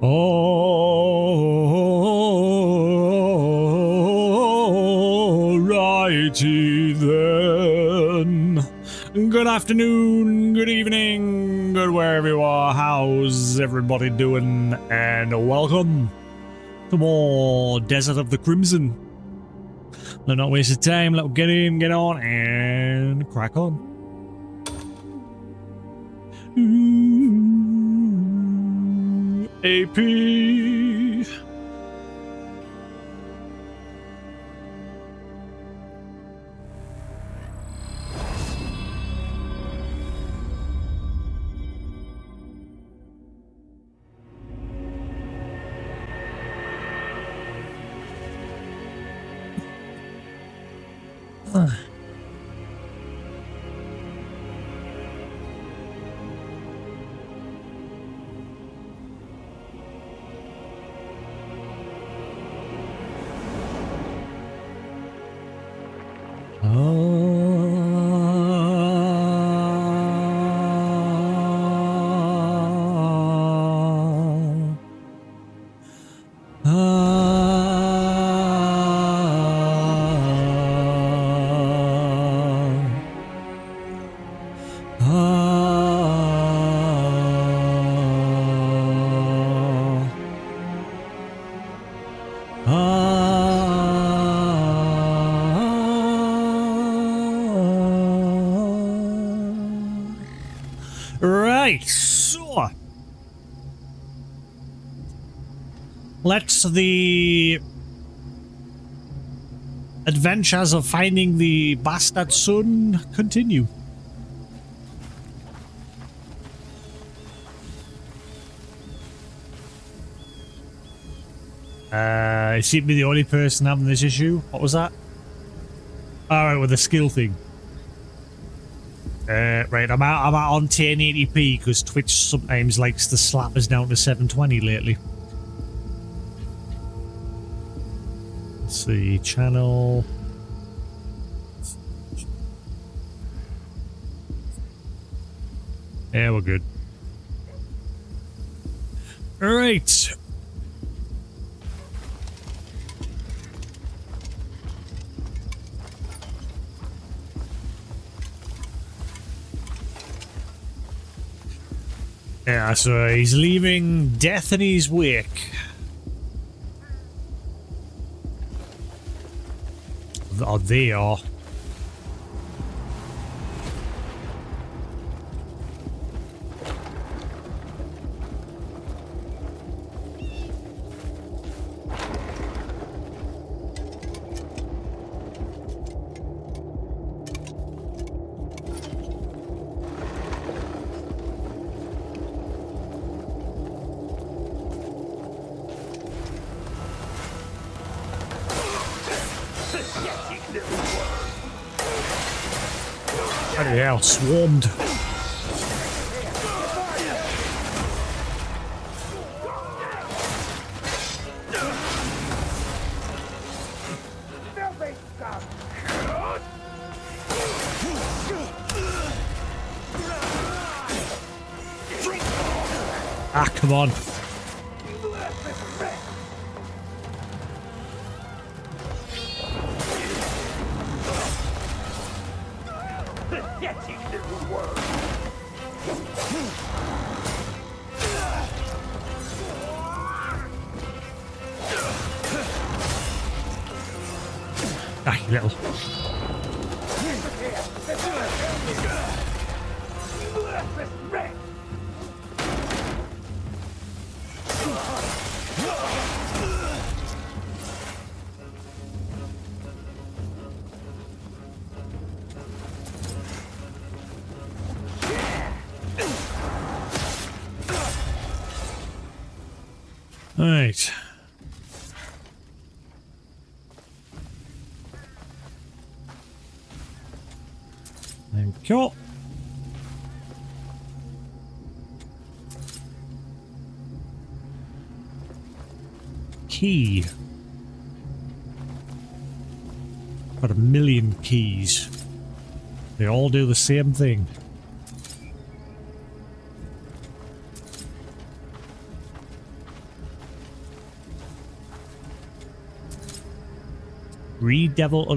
Alrighty then. Good afternoon, good evening, good wherever you are. How's everybody doing? And welcome to more Desert of the Crimson. Let's not waste the time. Let's get in, get on, and crack on. AP. Right, so let's the adventures of finding the bastard son continue. I seem to be the only person having this issue. What was that? Alright, with the skill thing. Right, I'm out on 1080p because Twitch sometimes likes to slap us down to 720 lately. Let's see, channel. Yeah, we're good. Alright. Yeah, so he's leaving death in his wake. Oh, they are. Bloody hell, swarmed. Ah, come on. Ah, you little. All right. Thank you. Key. Got a million keys. They all do the same thing. Reed Devil. I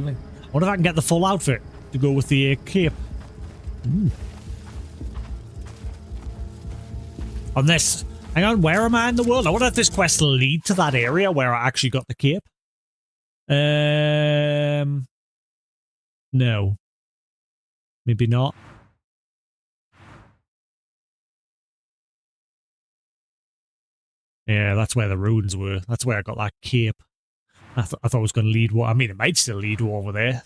wonder if I can get the full outfit to go with the cape. On this. Hang on, where am I in the world? I wonder if this quest will lead to that area where I actually got the cape. No. Maybe not. Yeah, that's where the ruins were. That's where I got that cape. I thought it was going to lead. I mean, it might still lead over there.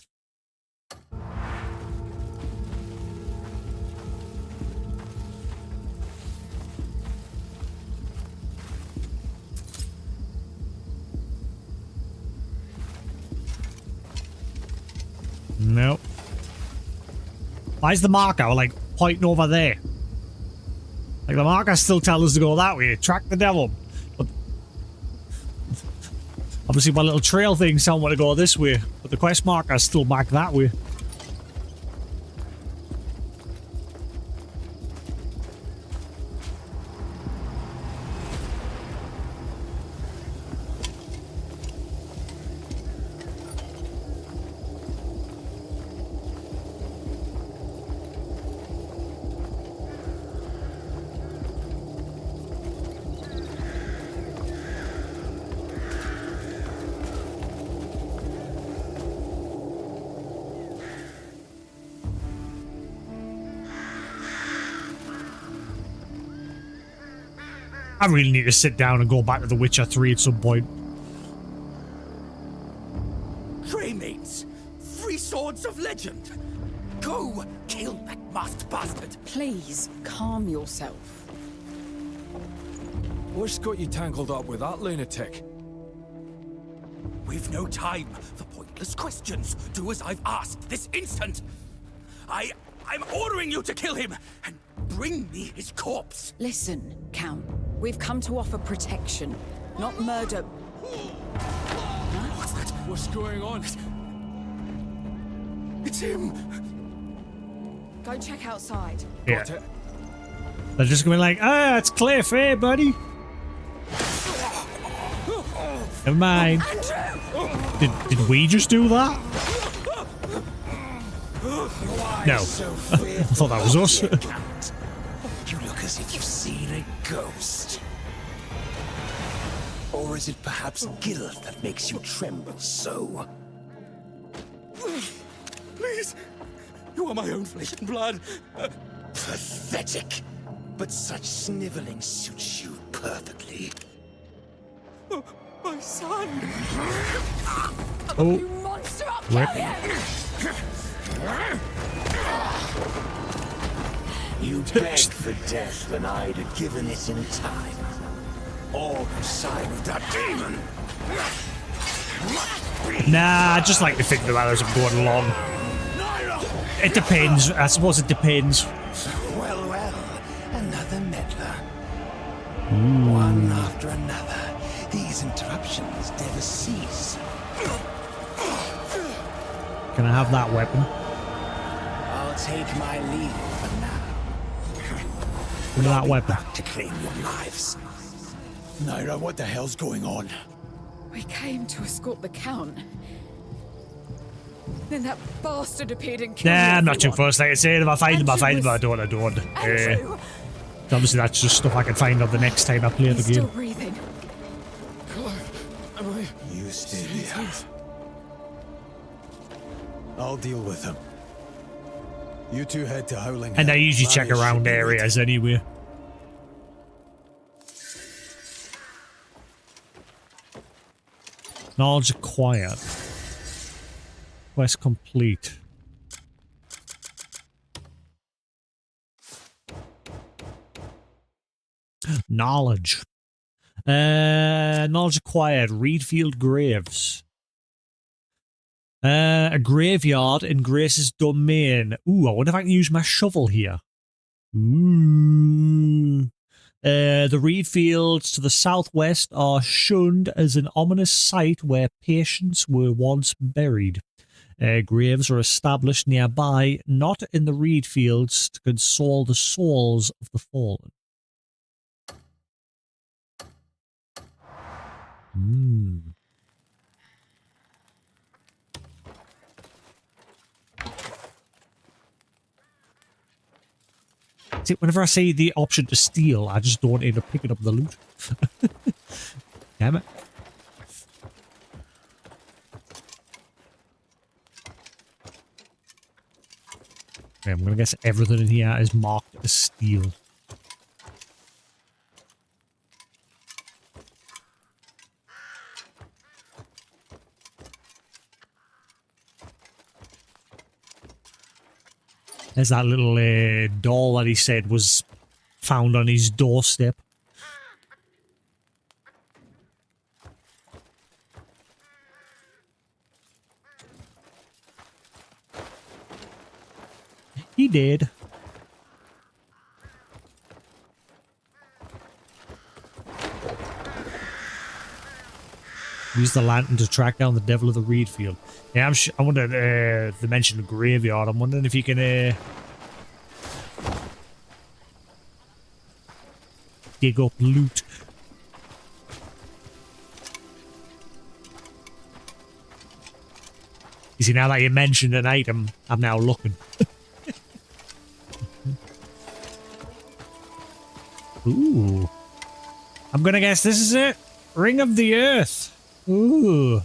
Nope. Why's the marker like pointing over there? Like the marker still tells us to go that way. Track the devil. But obviously my little trail thing's telling me to go this way. But the quest marker's still back that way. I really need to sit down and go back to The Witcher 3 at some point. Greymanes! Three swords of legend! Go! Kill that masked bastard! Please, calm yourself. What's got you tangled up with that lunatic? We've no time for pointless questions. Do as I've asked this instant! I'm ordering you to kill him and bring me his corpse! Listen, Count. We've come to offer protection, not murder. What's that? What's going on? It's him! Go check outside. Yeah. Got it. They're just going to be like, ah, it's Cliff, hey, buddy. Never mind. Did we just do that? No. I thought that was us. You look as if you've seen a ghost. Or is it perhaps guilt that makes you tremble so? Please! You are my own flesh and blood! Pathetic! But such sniveling suits you perfectly. Oh, my son! Oh. You monster! I'll Rip. kill you! You begged for death when I'd have given it in time. All the sign of that demon. Nah, I just like to think about it as I'm going along. It depends. I suppose it depends. Well, another meddler. One after another. These interruptions never cease. Can I have that weapon? I'll take my leave for now. Give me that weapon. Back to claim your lives. Naira, what the hell's going on? We came to escort the Count. Then that bastard appeared and killed Nah, I'm not too everyone. fussed. Like I said, if I find him, I Andrew find him. was- I don't, I don't. Andrew! Obviously, that's just stuff I can find out the next time I play the He's game. still breathing. You stay here. I'll deal with him. You two head to Howling And I Hill. usually check Marius should around be waiting. areas anyway. Knowledge acquired. Quest complete. Knowledge. Knowledge acquired. Reedfield Graves. A graveyard in Grace's domain. Ooh, I wonder if I can use my shovel here. Ooh. The reed fields to the southwest are shunned as an ominous site where patients were once buried. Graves are established nearby, not in the reed fields, to console the souls of the fallen. Whenever I see the option to steal, I just don't end up picking up the loot. Damn it. Okay, I'm gonna guess everything in here is marked as steal. There's that little doll that he said was found on his doorstep. He did. Use the lantern to track down the devil of the reed field. Yeah, I wonder, they mentioned a graveyard. I'm wondering if you can, dig up loot. You see, now that you mentioned an item, I'm now looking. Ooh. I'm gonna guess this is it. Ring of the Earth. Ooh.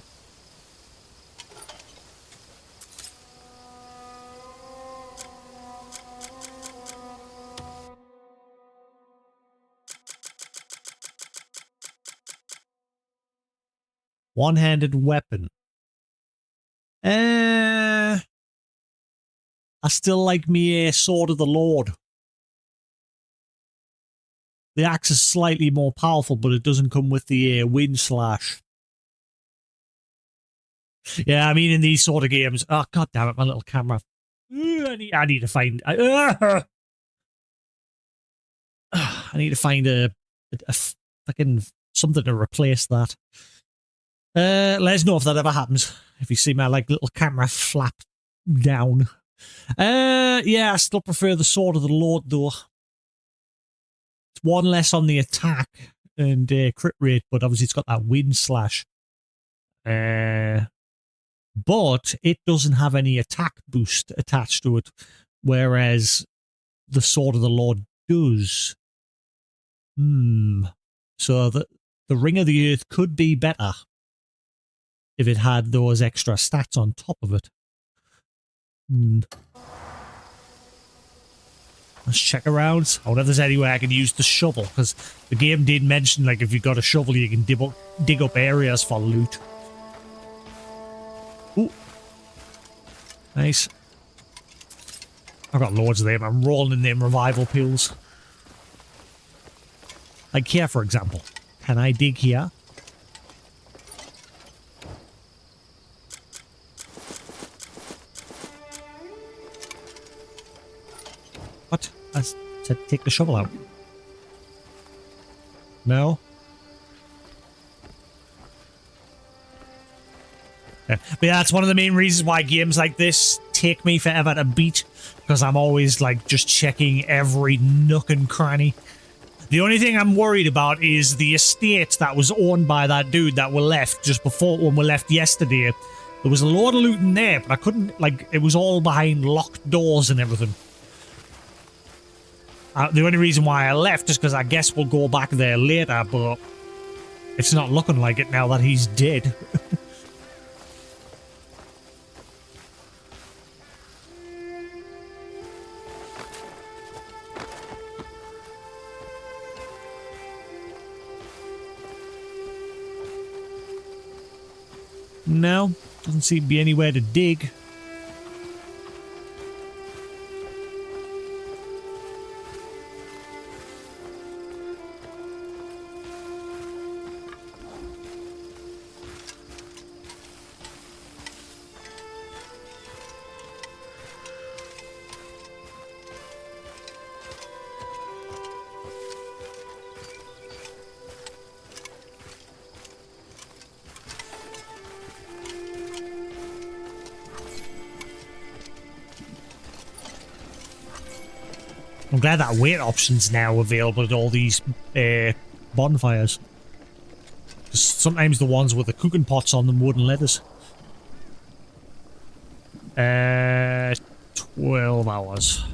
One-handed weapon. I still like me Sword of the Lord. The axe is slightly more powerful, but it doesn't come with the wind slash. Yeah, I mean, in these sort of games... Oh, god damn it, my little camera. I need to find... I need to find a fucking something to replace that. Let us know if that ever happens. If you see my like little camera flap down. Yeah, I still prefer the Sword of the Lord though. It's one less on the attack and crit rate, but obviously it's got that wind slash. But it doesn't have any attack boost attached to it, whereas the Sword of the Lord does. So the Ring of the Earth could be better if it had those extra stats on top of it. Let's check around. I wonder if there's any way I can use the shovel, because the game did mention, like, if you've got a shovel, you can dig up areas for loot. Ooh. Nice. I've got loads of them. I'm rolling in them revival pills. Like here, for example. Can I dig here? What? I said take the shovel out. No? Yeah. But yeah, that's one of the main reasons why games like this take me forever to beat. Because I'm always, like, just checking every nook and cranny. The only thing I'm worried about is the estate that was owned by that dude that we left just before, when we left yesterday. There was a load of loot in there, but I couldn't, like, it was all behind locked doors and everything. The only reason why I left is because I guess we'll go back there later, but it's not looking like it now that he's dead. No, doesn't seem to be anywhere to dig. I'm glad that weight option's now available at all these bonfires. Because sometimes the ones with the cooking pots on them wouldn't let us. 12 hours.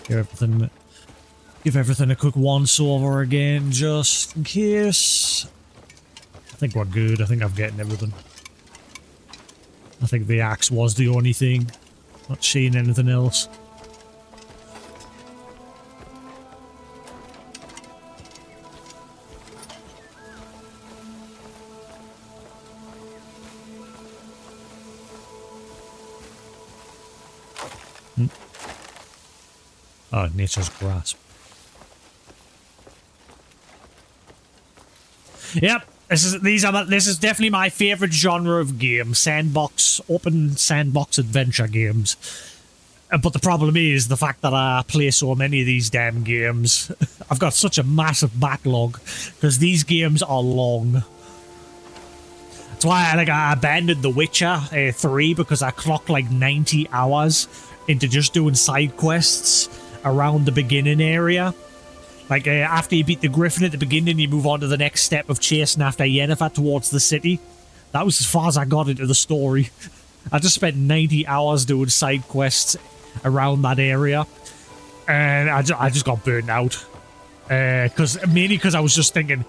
Give everything a quick once over again, just in case. I think we're good. I think I'm getting everything. I think the axe was the only thing. Not seeing anything else. Oh, nature's grasp. Yep, this is definitely my favorite genre of game. Open sandbox adventure games. But the problem is the fact that I play so many of these damn games. I've got such a massive backlog because these games are long. That's why I abandoned The Witcher 3 because I clocked like 90 hours into just doing side quests around the beginning area. Like, after you beat the Griffin at the beginning, you move on to the next step of chasing after Yennefer towards the city. That was as far as I got into the story. I just spent 90 hours doing side quests around that area. And I just got burnt out. Mainly because I was just thinking,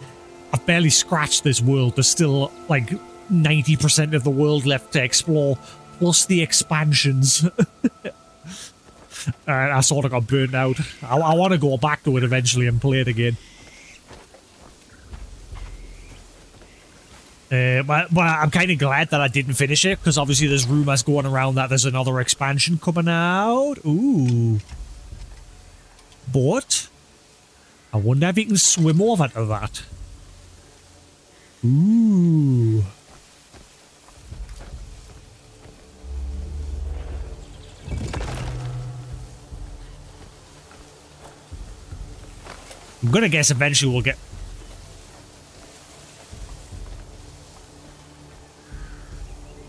I've barely scratched this world. There's still, like, 90% of the world left to explore, plus the expansions. I sort of got burnt out. I want to go back to it eventually and play it again. But I'm kind of glad that I didn't finish it, because obviously there's rumors going around that there's another expansion coming out. Ooh. But I wonder if you can swim over to that. Ooh. I'm gonna guess eventually we'll get...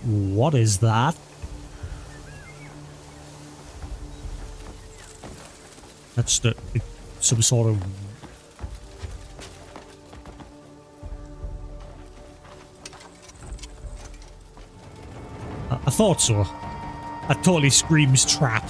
What is that? That's some sort of... I thought so. That totally screams trap.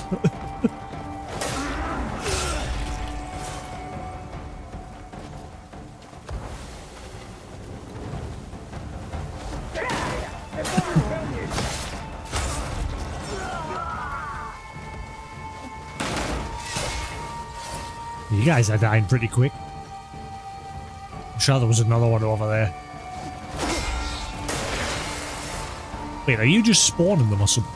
You guys are dying pretty quick. I'm sure there was another one over there. Wait, are you just spawning them or something?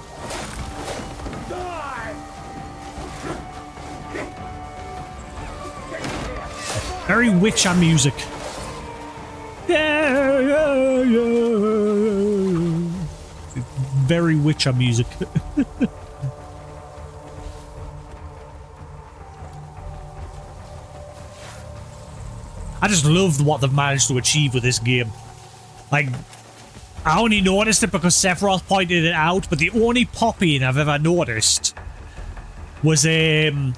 Very Witcher music. Very Witcher music. I just love what they've managed to achieve with this game. Like, I only noticed it because Sephiroth pointed it out, but the only popping I've ever noticed was NPCs.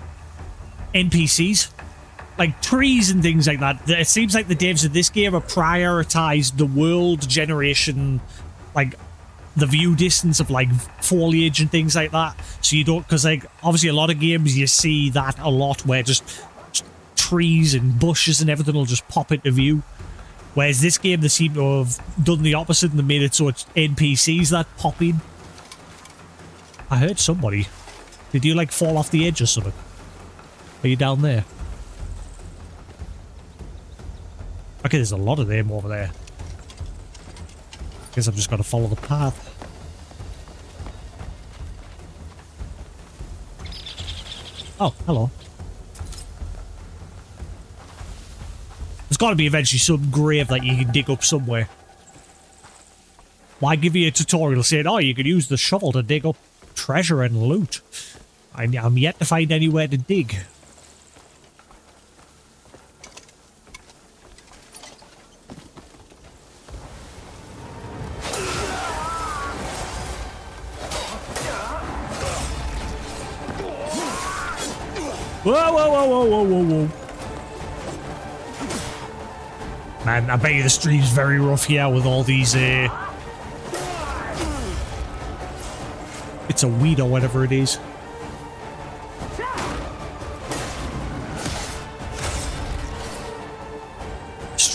Like trees and things like that. It seems like the devs of this game have prioritized the world generation, like the view distance of like foliage and things like that. So you don't, because like obviously a lot of games you see that a lot where just trees and bushes and everything will just pop into view. Whereas this game, they seem to have done the opposite and they made it so it's NPCs that pop in. I heard somebody. Did you like fall off the edge or something? Are you down there? Okay, there's a lot of them over there. Guess I've just got to follow the path. Oh, hello. There's got to be eventually some grave that you can dig up somewhere. Why give you a tutorial saying, oh, you can use the shovel to dig up treasure and loot? I'm yet to find anywhere to dig. Whoa, whoa, whoa, whoa, whoa, whoa, whoa. Man, I bet you the stream's very rough here with all these, it's a weed or whatever it is.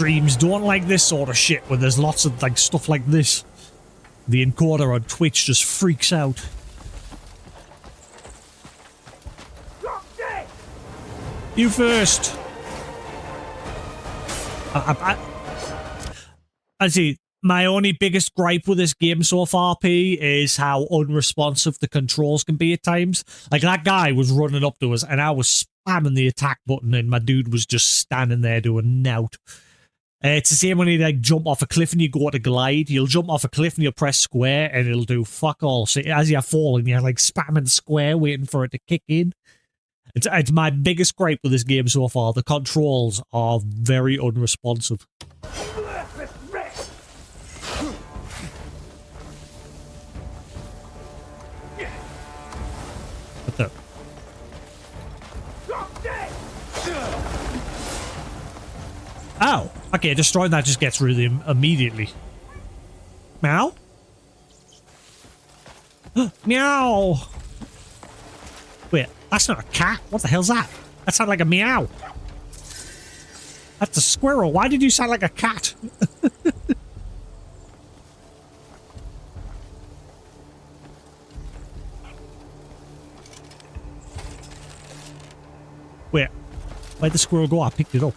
streams don't like this sort of shit when there's lots of like stuff like this. The encoder on Twitch just freaks out. You first. I see. My only biggest gripe with this game so far, P, is how unresponsive the controls can be at times. Like, that guy was running up to us, and I was spamming the attack button, and my dude was just standing there doing nout. It's the same when you, like, jump off a cliff and you go to glide. You'll jump off a cliff and you'll press square, and it'll do fuck all. So as you're falling, you're, like, spamming square, waiting for it to kick in. It's my biggest gripe with this game so far. The controls are very unresponsive. What the? Oh, okay, destroying that just gets rid of him immediately. Meow? Meow! Wait, that's not a cat. What the hell's that? That sounded like a meow. That's a squirrel. Why did you sound like a cat? Wait, where'd the squirrel go? I picked it up.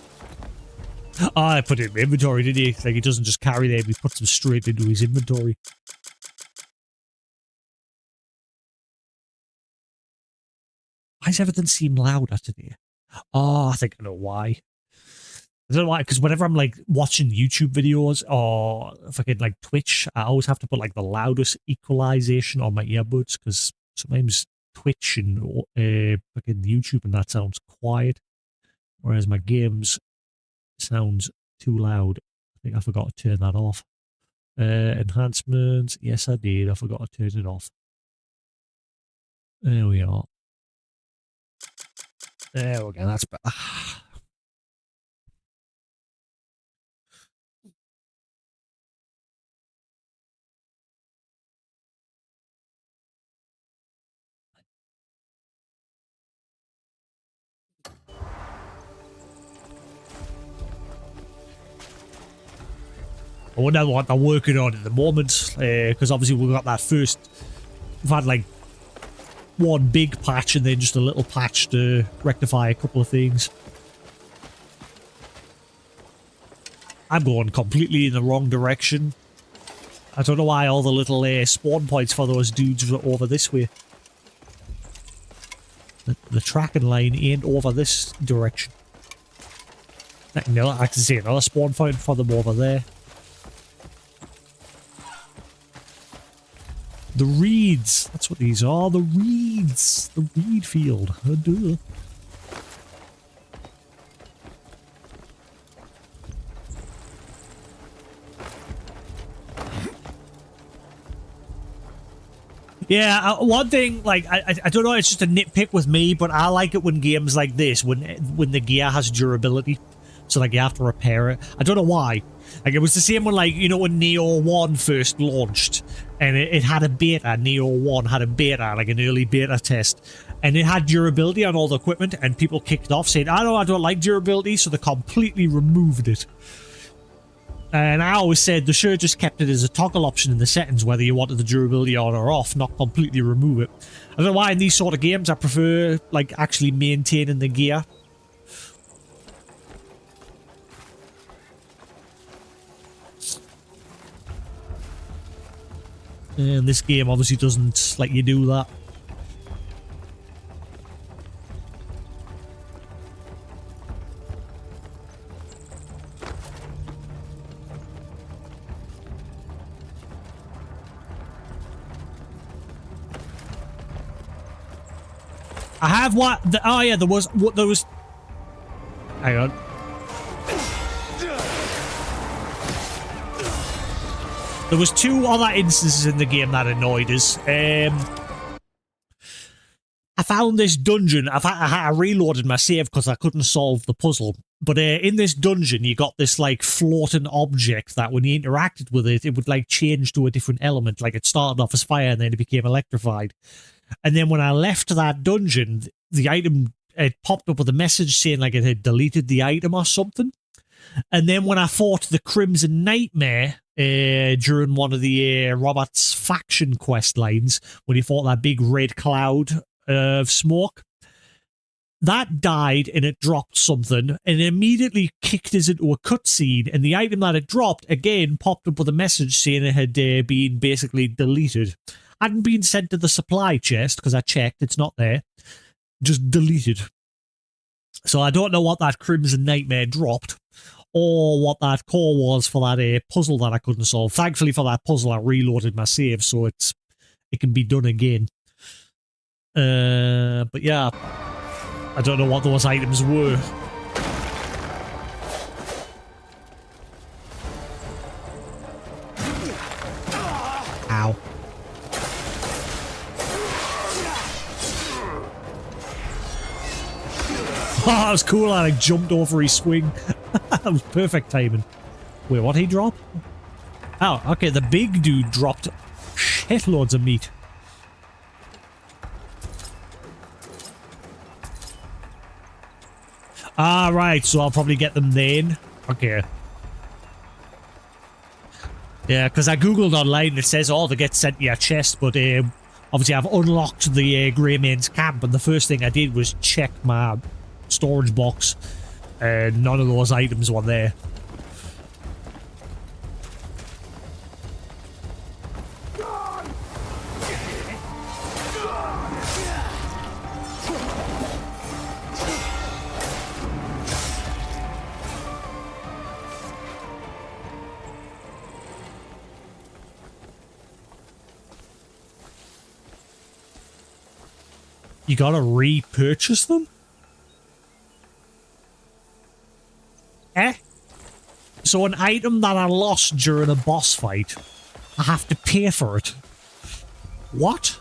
Oh, I put it in my inventory, did he? Like, he doesn't just carry them, he puts them straight into his inventory. Why does everything seem louder today? Oh, I think I know why. I don't know why, because whenever I'm, like, watching YouTube videos or fucking, like, Twitch, I always have to put, like, the loudest equalization on my earbuds, because sometimes Twitch and fucking YouTube and that sounds quiet, whereas my games sounds too loud. I think I forgot to turn that off. Enhancements, yes I did, I forgot to turn it off. There we are. There we go, that's better. I wonder what they're working on at the moment, because obviously we've got that first, we've had like one big patch and then just a little patch to rectify a couple of things. I'm going completely in the wrong direction. I don't know why all the little spawn points for those dudes were over this way. The tracking line ain't over this direction. I can see another spawn point for them over there. The reeds. That's what these are. The reeds. The reed field. Duh. Yeah, one thing, like, I don't know, it's just a nitpick with me, but I like it when games like this, when the gear has durability. So, like, you have to repair it. I don't know why. Like, it was the same when, like, you know, when Neo 1 first launched, and it had a beta, Neo 1 had a beta, like an early beta test, and it had durability on all the equipment, and people kicked off saying, I don't like durability, so they completely removed it. And I always said they should have just kept it as a toggle option in the settings, whether you wanted the durability on or off, not completely remove it. I don't know why in these sort of games I prefer, like, actually maintaining the gear. And this game obviously doesn't let you do that. I have what? Oh yeah, there was. Hang on. There was two other instances in the game that annoyed us. I found this dungeon. I reloaded my save because I couldn't solve the puzzle. But in this dungeon, you got this like floating object that when you interacted with it, it would like change to a different element. Like it started off as fire and then it became electrified. And then when I left that dungeon, the item, it popped up with a message saying like it had deleted the item or something. And then when I fought the Crimson Nightmare during one of the Robert's faction quest lines, when he fought that big red cloud of smoke, that died and it dropped something and it immediately kicked us into a cutscene, and the item that it dropped again popped up with a message saying it had been basically deleted. Hadn't been sent to the supply chest because I checked, it's not there. Just deleted. So I don't know what that Crimson Nightmare dropped or what that core was for that puzzle that I couldn't solve. Thankfully for that puzzle, I reloaded my save so it can be done again. But yeah, I don't know what those items were. Ow. Oh, that was cool. I like jumped over his swing. That was perfect timing. Wait, what he drop? Oh, okay. The big dude dropped shitloads of meat. Ah, right. So I'll probably get them then. Okay. Yeah, because I googled online and it says, oh, they get sent to your chest, but obviously I've unlocked the Greymane's camp, and the first thing I did was check my storage box, and none of those items were there. You gotta repurchase them? Eh? So an item that I lost during a boss fight, I have to pay for it. What?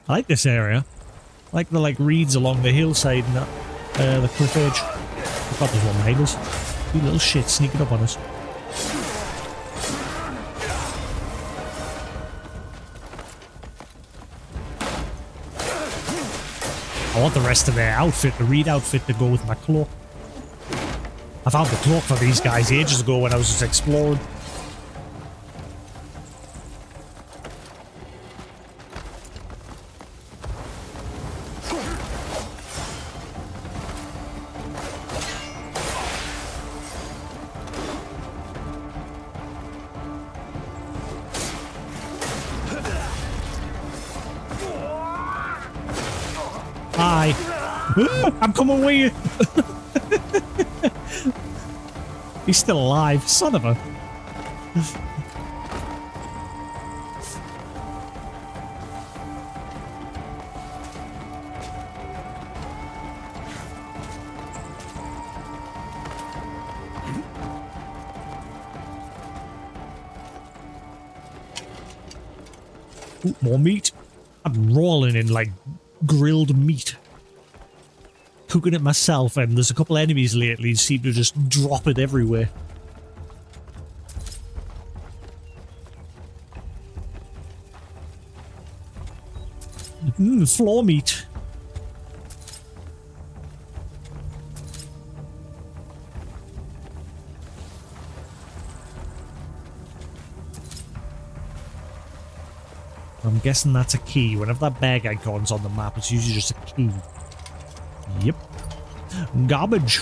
I like this area. I like the reeds along the hillside and that, the cliff edge. I thought those were miners. You little shit sneaking up on us. I want the rest of their outfit, the reed outfit, to go with my cloak. I found the cloak for these guys ages ago when I was just exploring. Hi. I'm coming with you. He's still alive, son of a... Ooh, more meat. I'm rolling in like grilled meat. Cooking it myself, and there's a couple enemies lately who seem to just drop it everywhere. Floor meat. I'm guessing that's a key. Whenever that bag icon's on the map, it's usually just a key. Yep. Garbage.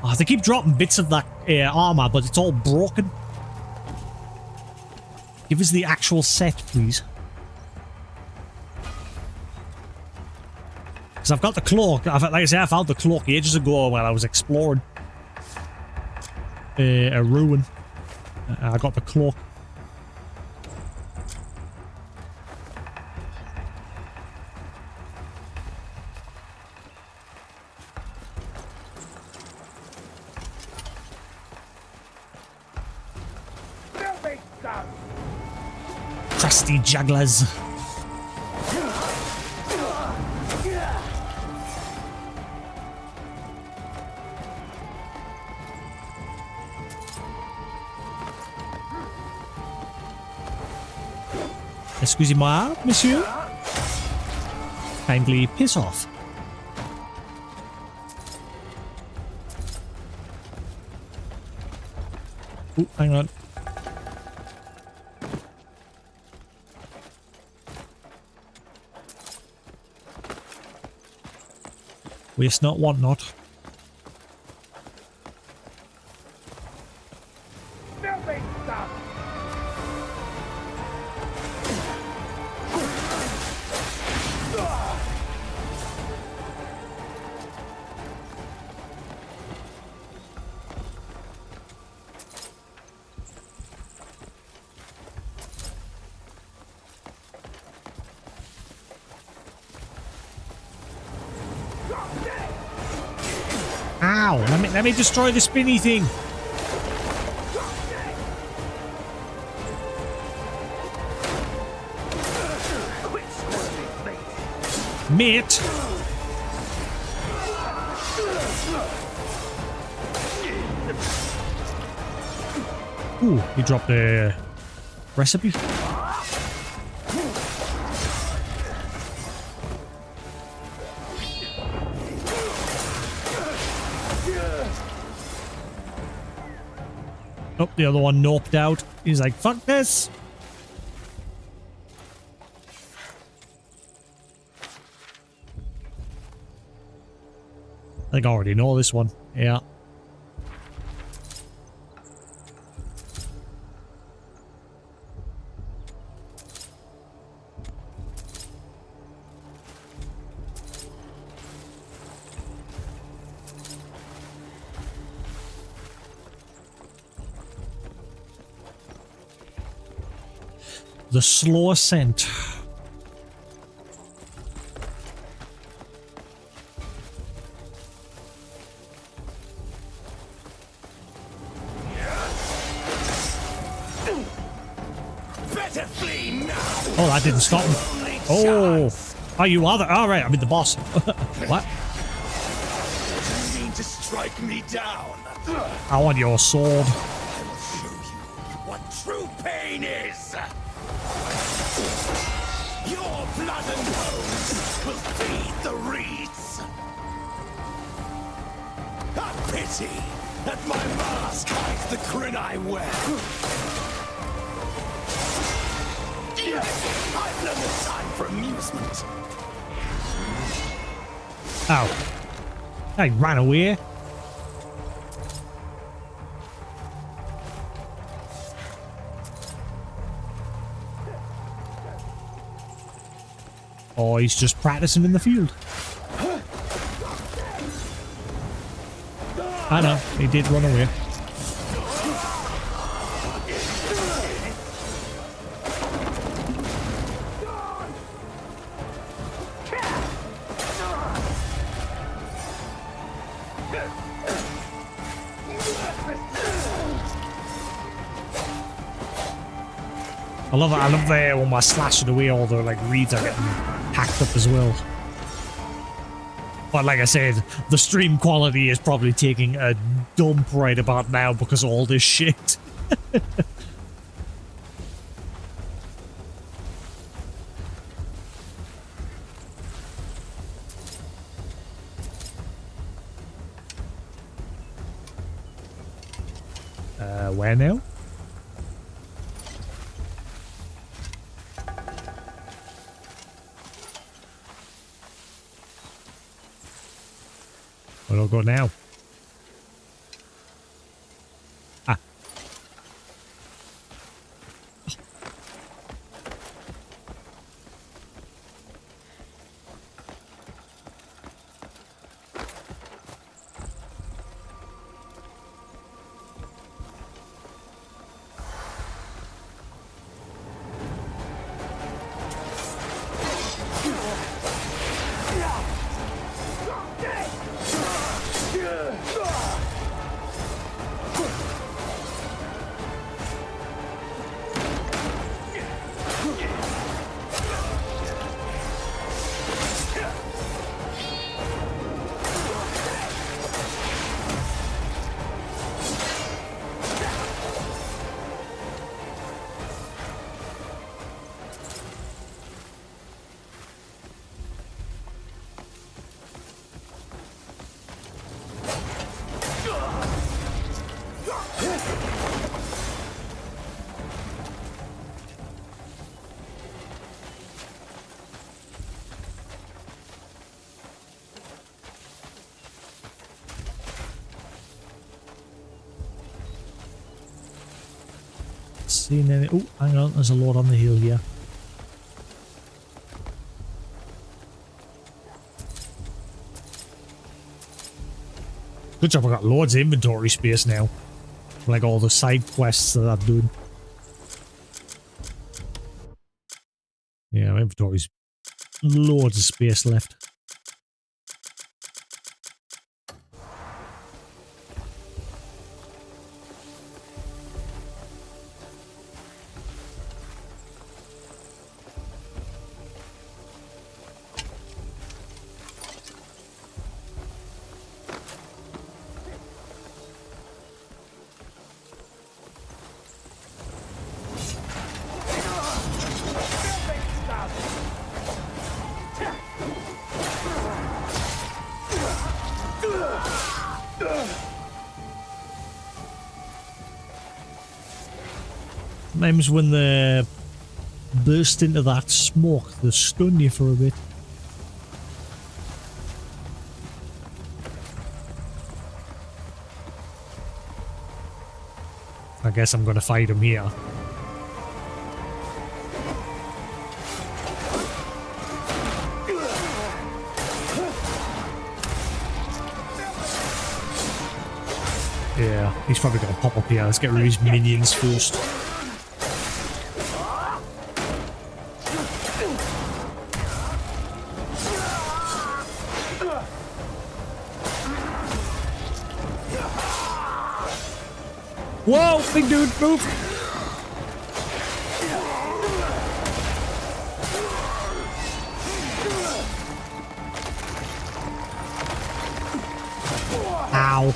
Oh, they keep dropping bits of that armor, but it's all broken. Give us the actual set, please. Because I've got the cloak. Like I say, I found the cloak ages ago when I was exploring a ruin. I got the cloak. Crusty jugglers. Excusez-moi, monsieur. Kindly piss off. Ooh, hang on. Waste not, want not. Ow! Let me destroy the spinny thing. Mate. Ooh, he dropped a recipe. Oh, the other one noped out. He's like, fuck this. I think I already know this one. Yeah. The slow ascent. Better flee now. Oh, that didn't stop him. Oh, are you other? All right, I mean the boss. What? You mean to strike me down? I want your sword. I will show you what true pain is. Your blood and bones will feed the reeds. A pity that my mask hides the grin I wear. I've learned the time for amusement. Ow. I ran away. Oh, he's just practicing in the field. I know, he did run away. I love it. I love the when we're slashing away, all the like reeds are getting hacked up as well. But like I said, the stream quality is probably taking a dump right about now because of all this shit. Where now? Where do I go now? Ah. seen any... Oh, hang on. There's a lot on the hill here. Good job, I got loads of inventory space now. Like all the side quests that I'm doing. Yeah, my inventory's loads of space left. Sometimes when they burst into that smoke, they stun you for a bit. I guess I'm gonna fight him here. Yeah, he's probably gonna pop up here. Let's get rid of his minions first. Whoa, big dude, move! Ow.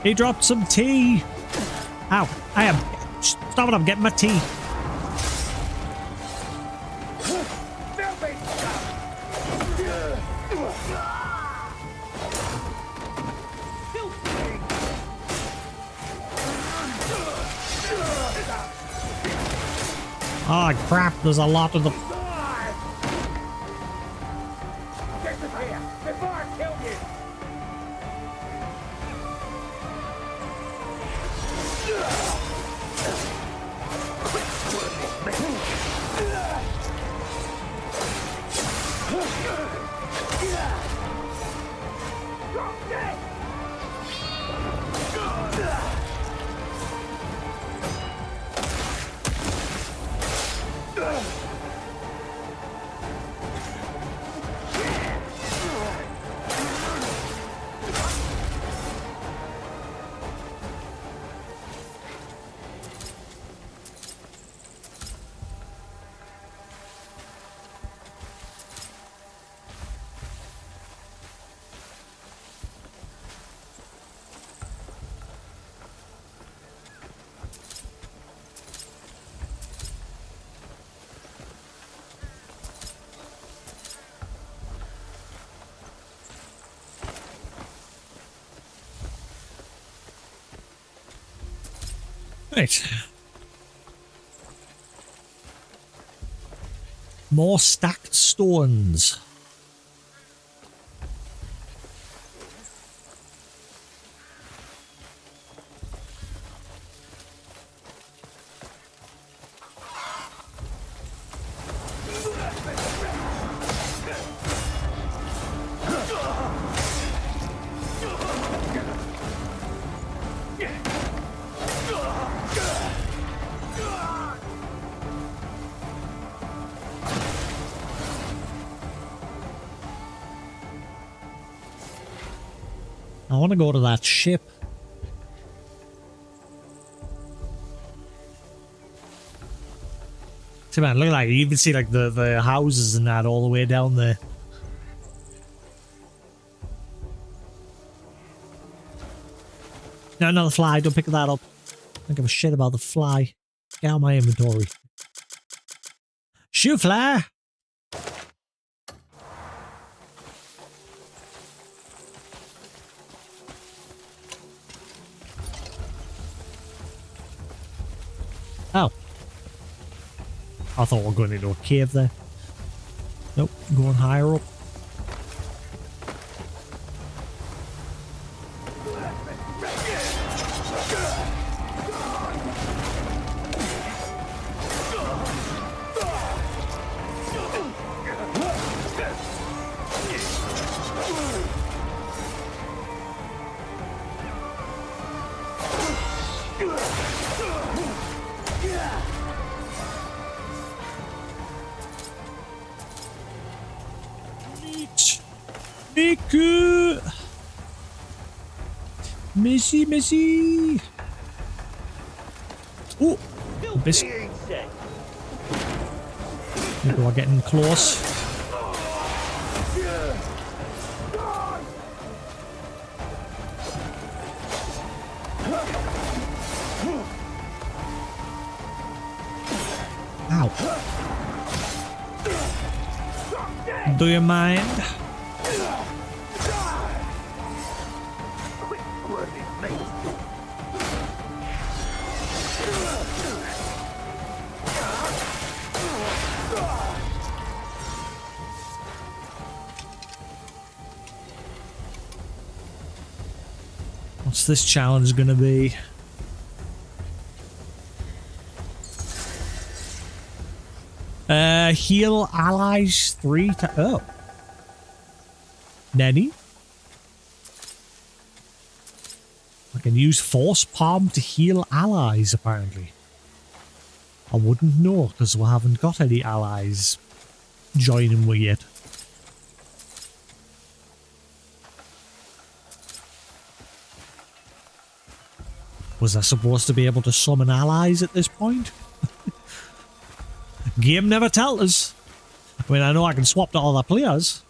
He dropped some tea. Ow, I am... Stop it, I'm getting my tea. Oh crap, there's a lot of them. Get them here before I kill you! Right. More stacked stones. I want to go to that ship. See, man, look at that. You even see like the houses and that all the way down there. No, not the fly. Don't pick that up. I don't give a shit about the fly. Get out of my inventory. Shoot, fly! Oh. I thought we were going into a cave there. Nope, going higher up. Neat. Nick. Missy. Oh, biscuit. People are getting close. Ow. Do you mind? What's this challenge gonna be? Heal allies 3 times. Oh. Nanny? I can use Force Palm to heal allies, apparently. I wouldn't know, because we haven't got any allies joining me yet. Was I supposed to be able to summon allies at this point? Game never tells us. I mean, I know I can swap to other players.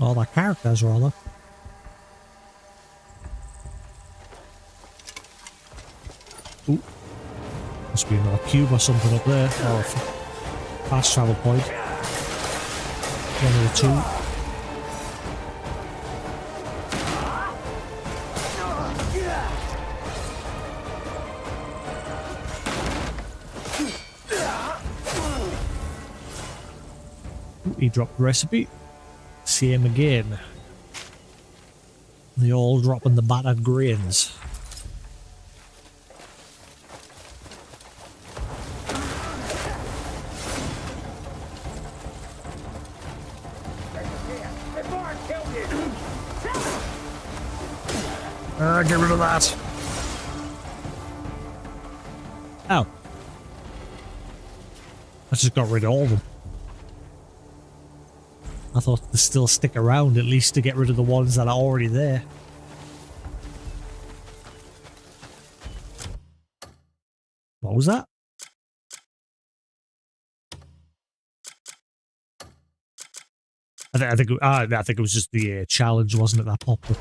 Other characters, rather. Ooh. Must be another cube or something up there. Or a fast travel point. One of the two. He dropped the recipe. Same again. They all drop in the battered grains. Get rid of that. Oh. I just got rid of all of them. I thought they'd still stick around at least to get rid of the ones that are already there. What was that? I think it was just the challenge, wasn't it, that popped up?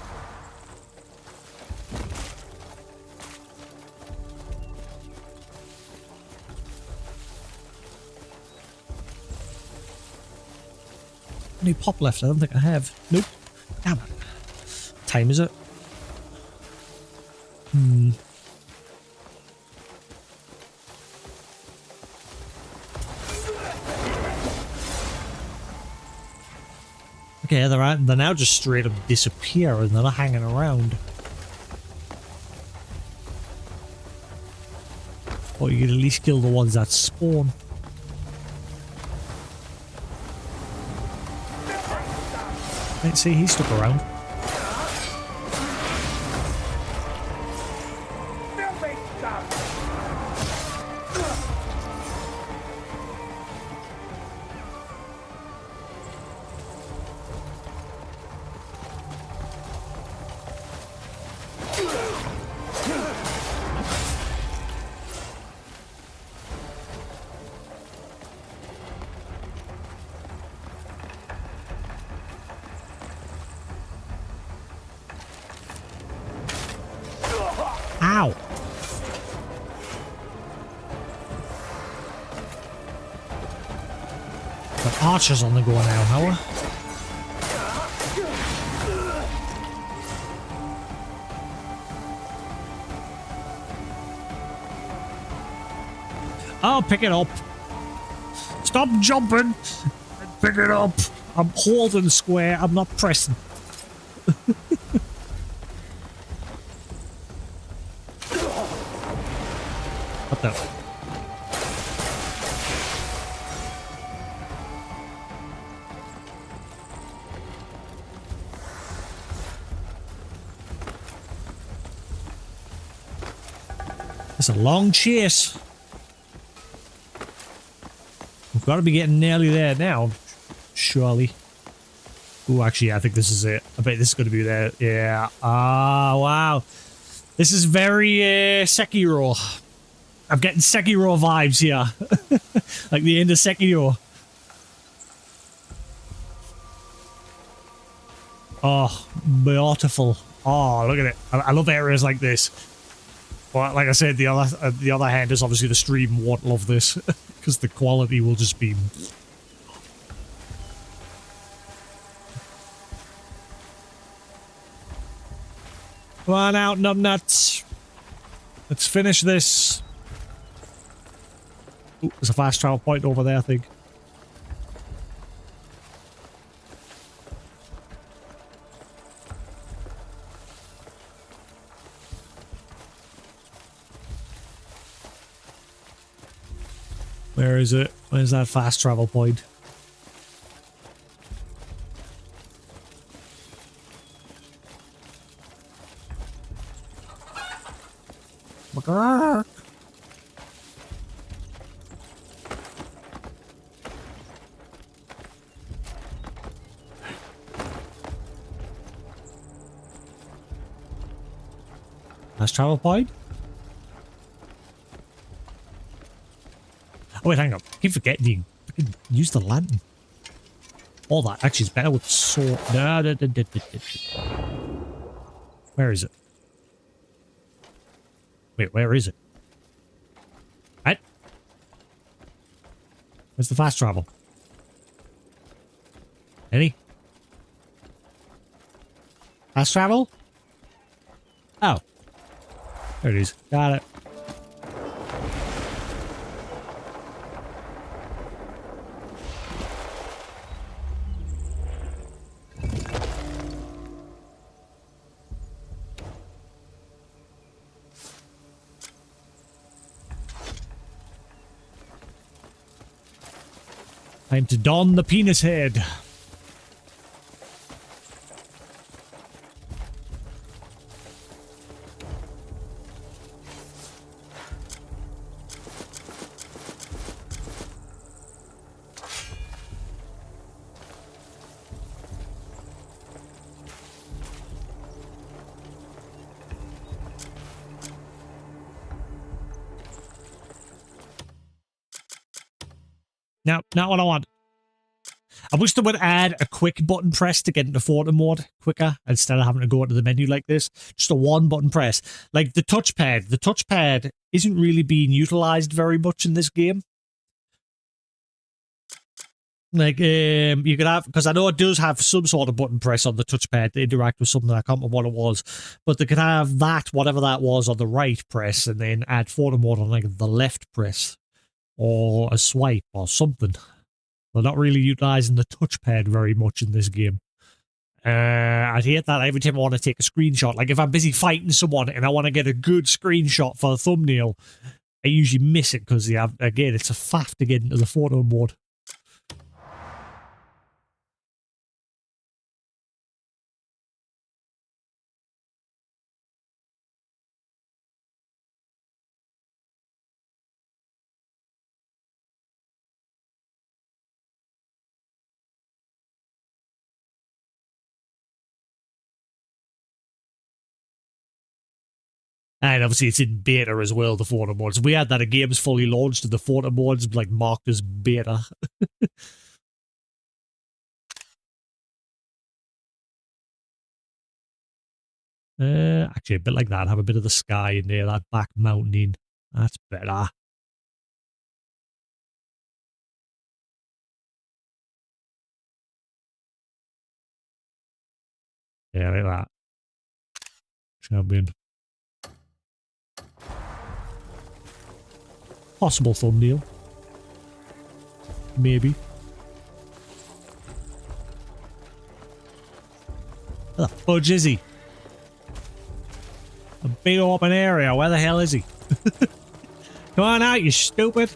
Any pop left? I don't think I have. Nope. Damn it. What time is it? Okay, they're now just straight up disappear and they're not hanging around. Or you could at least kill the ones that spawn. Let's see, he stuck around. Ow! The archer's on the go now, Howard. I'll pick it up. Stop jumping! Pick it up! I'm holding square, I'm not pressing. What the? It's a long chase. We've got to be getting nearly there now, surely. Oh, actually, I think this is it. I bet this is going to be there. Yeah. Ah, wow. This is very Sekiro. I'm getting Sekiro vibes here. Like the end of Sekiro. Oh, beautiful. Oh, look at it. I love areas like this. But like I said, the other hand is obviously the stream won't love this. Because the quality will just be... Come on out, numbnuts. Let's finish this. Ooh, there's a fast travel point over there, I think. Where is it? Where's that fast travel point? Fast travel point? Oh wait, hang on. I keep forgetting you can use the lantern. All that actually is better with sword. Where is it? Wait, where is it? What? Where's the fast travel? Any? Fast travel? Oh. There it is. Got it. Time to don the penis head. No, not what I want. I wish they would add a quick button press to get into photo mode quicker instead of having to go into the menu like this. Just a one button press. Like the touchpad. The touchpad isn't really being utilized very much in this game. Like, you could have, because I know it does have some sort of button press on the touchpad to interact with something. I can't remember what it was, but they could have that, whatever that was, on the right press, and then add photo mode on like the left press, or a swipe, or something. They're not really utilizing the touchpad very much in this game. I hate that every time I want to take a screenshot. Like if I'm busy fighting someone and I want to get a good screenshot for the thumbnail, I usually miss it because, yeah, again, it's a faff to get into the photo mode. And obviously it's in beta as well, the photo modes. We had that a game's fully launched and the photo modes like marked as beta. Actually a bit like that. Have a bit of the sky in there, that back mountain. That's better. Yeah, like that. Champion. Possible thumbnail. Maybe. Where the fudge is he? A big open area. Where the hell is he? Come on out, you stupid.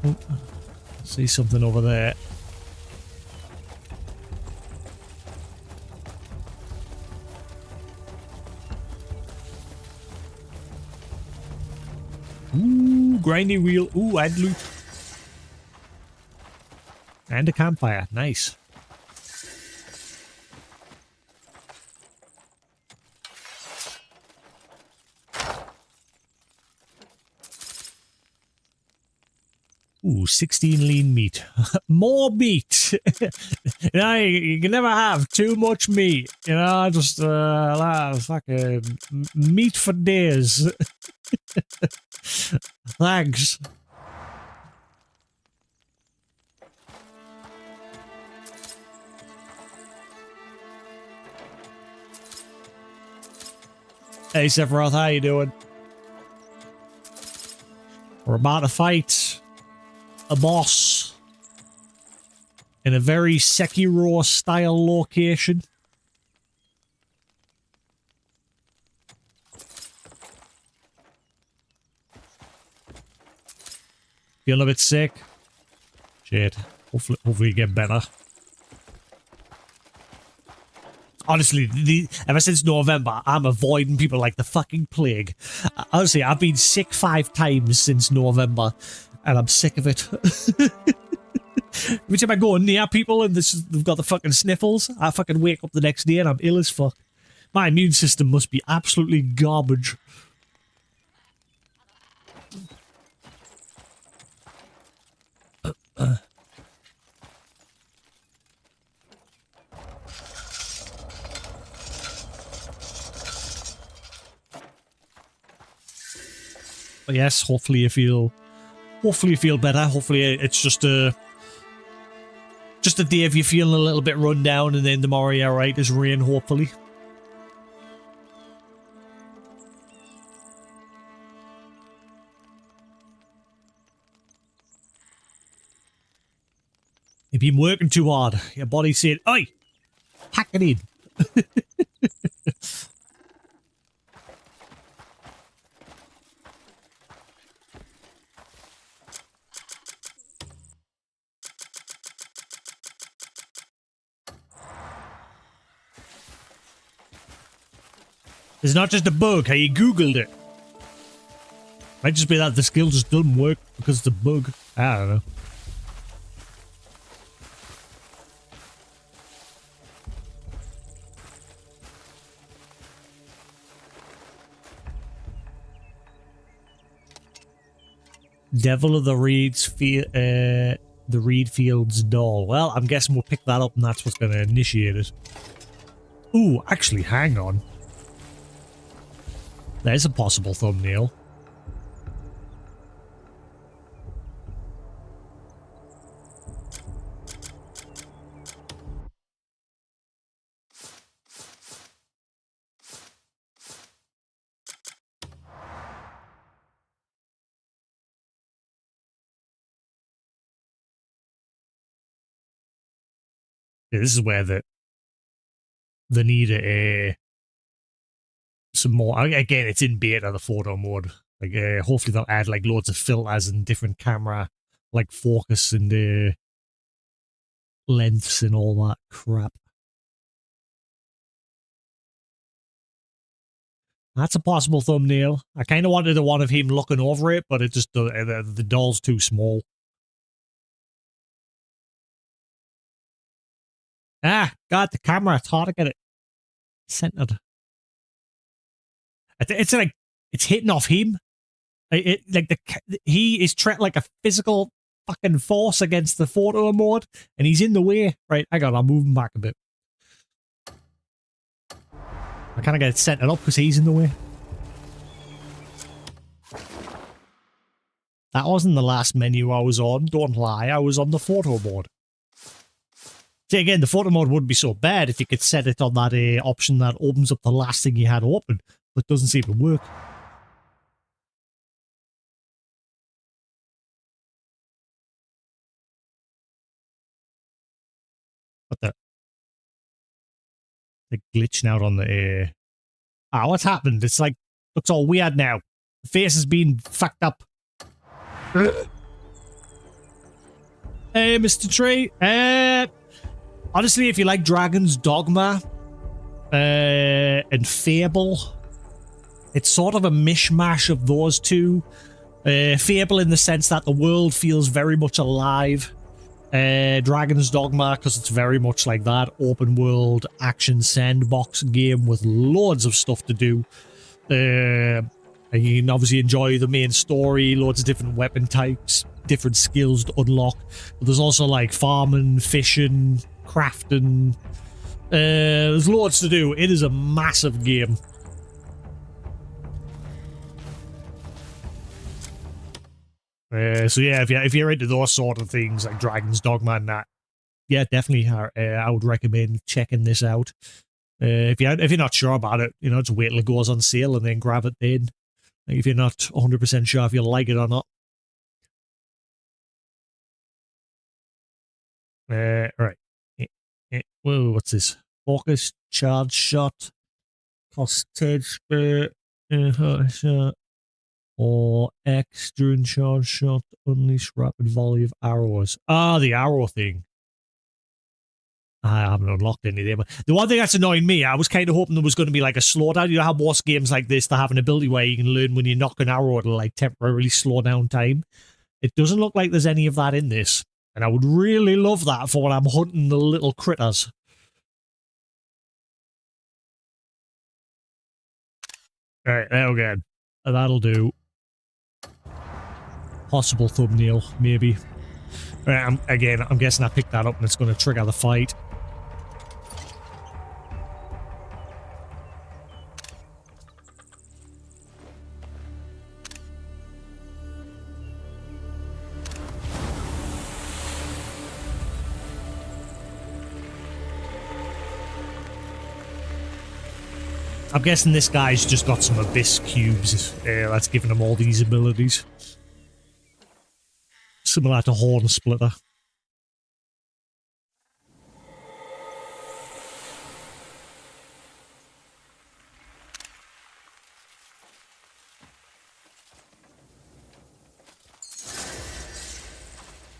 Oh, see something over there. Ooh, grindy wheel. Ooh, and loot. And a campfire. Nice. Ooh, 16 lean meat. More meat! You know, you can never have too much meat. You know, just fucking meat for days. Thanks. Hey Sephiroth, how you doing? We're about to fight a boss in a very Sekiro style location. Feeling a bit sick? Shit. Hopefully you get better. Honestly, ever since November, I'm avoiding people like the fucking plague. Honestly, I've been sick 5 times since November, and I'm sick of it. Every time I go near people and they've got the fucking sniffles, I fucking wake up the next day and I'm ill as fuck. My immune system must be absolutely garbage. But yes, hopefully you feel better. Hopefully it's just a day of you feeling a little bit run down, and then tomorrow you're right as rain, hopefully. You've been working too hard. Your body said, "Oi, pack it in." It's not just a bug, hey, you googled it. Might just be that the skill just doesn't work because it's a bug. I don't know. Devil of the Reed Fields doll. Well, I'm guessing we'll pick that up and that's what's going to initiate it. Ooh, actually, hang on. There's a possible thumbnail. Yeah, this is where the need some more. Again, it's in beta, the photo mode. Like, hopefully they'll add like loads of filters and different camera, like focus and lengths and all that crap. That's a possible thumbnail. I kind of wanted the one of him looking over it, but it just the doll's too small. Ah, God, the camera. It's hard to get it centered. It's like it's hitting off him. He is like a physical fucking force against the photo mode, and he's in the way. Right, hang on, I'll move him back a bit. I kind of get it centered up because he's in the way. That wasn't the last menu I was on. Don't lie, I was on the photo mode. See, again, the photo mode wouldn't be so bad if you could set it on that option that opens up the last thing you had open, but it doesn't seem to work. What the? They're glitching out on the what's happened? It's like, looks all weird now. The face has been fucked up. Hey, Mr. Tree. Honestly, if you like Dragon's Dogma and Fable, it's sort of a mishmash of those two. Fable in the sense that the world feels very much alive. Dragon's Dogma, because it's very much like that open world action sandbox game with loads of stuff to do. And you can obviously enjoy the main story, loads of different weapon types, different skills to unlock. But there's also like farming, fishing, crafting. There's loads to do. It is a massive game. So yeah, if you're into those sort of things like Dragon's Dogma and that, yeah, definitely, I would recommend checking this out. If you're not sure about it, you know, just wait till it goes on sale and then grab it then. Like, if you're not 100% sure if you like it or not. Right. Whoa, what's this? Focus, charge shot, hostage, shot. Or X during charge shot, unleash rapid volley of arrows. Ah, the arrow thing. I haven't unlocked any of them. The one thing that's annoying me, I was kind of hoping there was going to be like a slowdown. You know how most games like this, they have an ability where you can learn when you knock an arrow, it'll like temporarily slow down time. It doesn't look like there's any of that in this. And I would really love that for when I'm hunting the little critters. Alright, there we go. That'll do. Possible thumbnail, maybe. I'm guessing I picked that up and it's going to trigger the fight. I'm guessing this guy's just got some abyss cubes that's giving him all these abilities. Similar to Horn Splitter.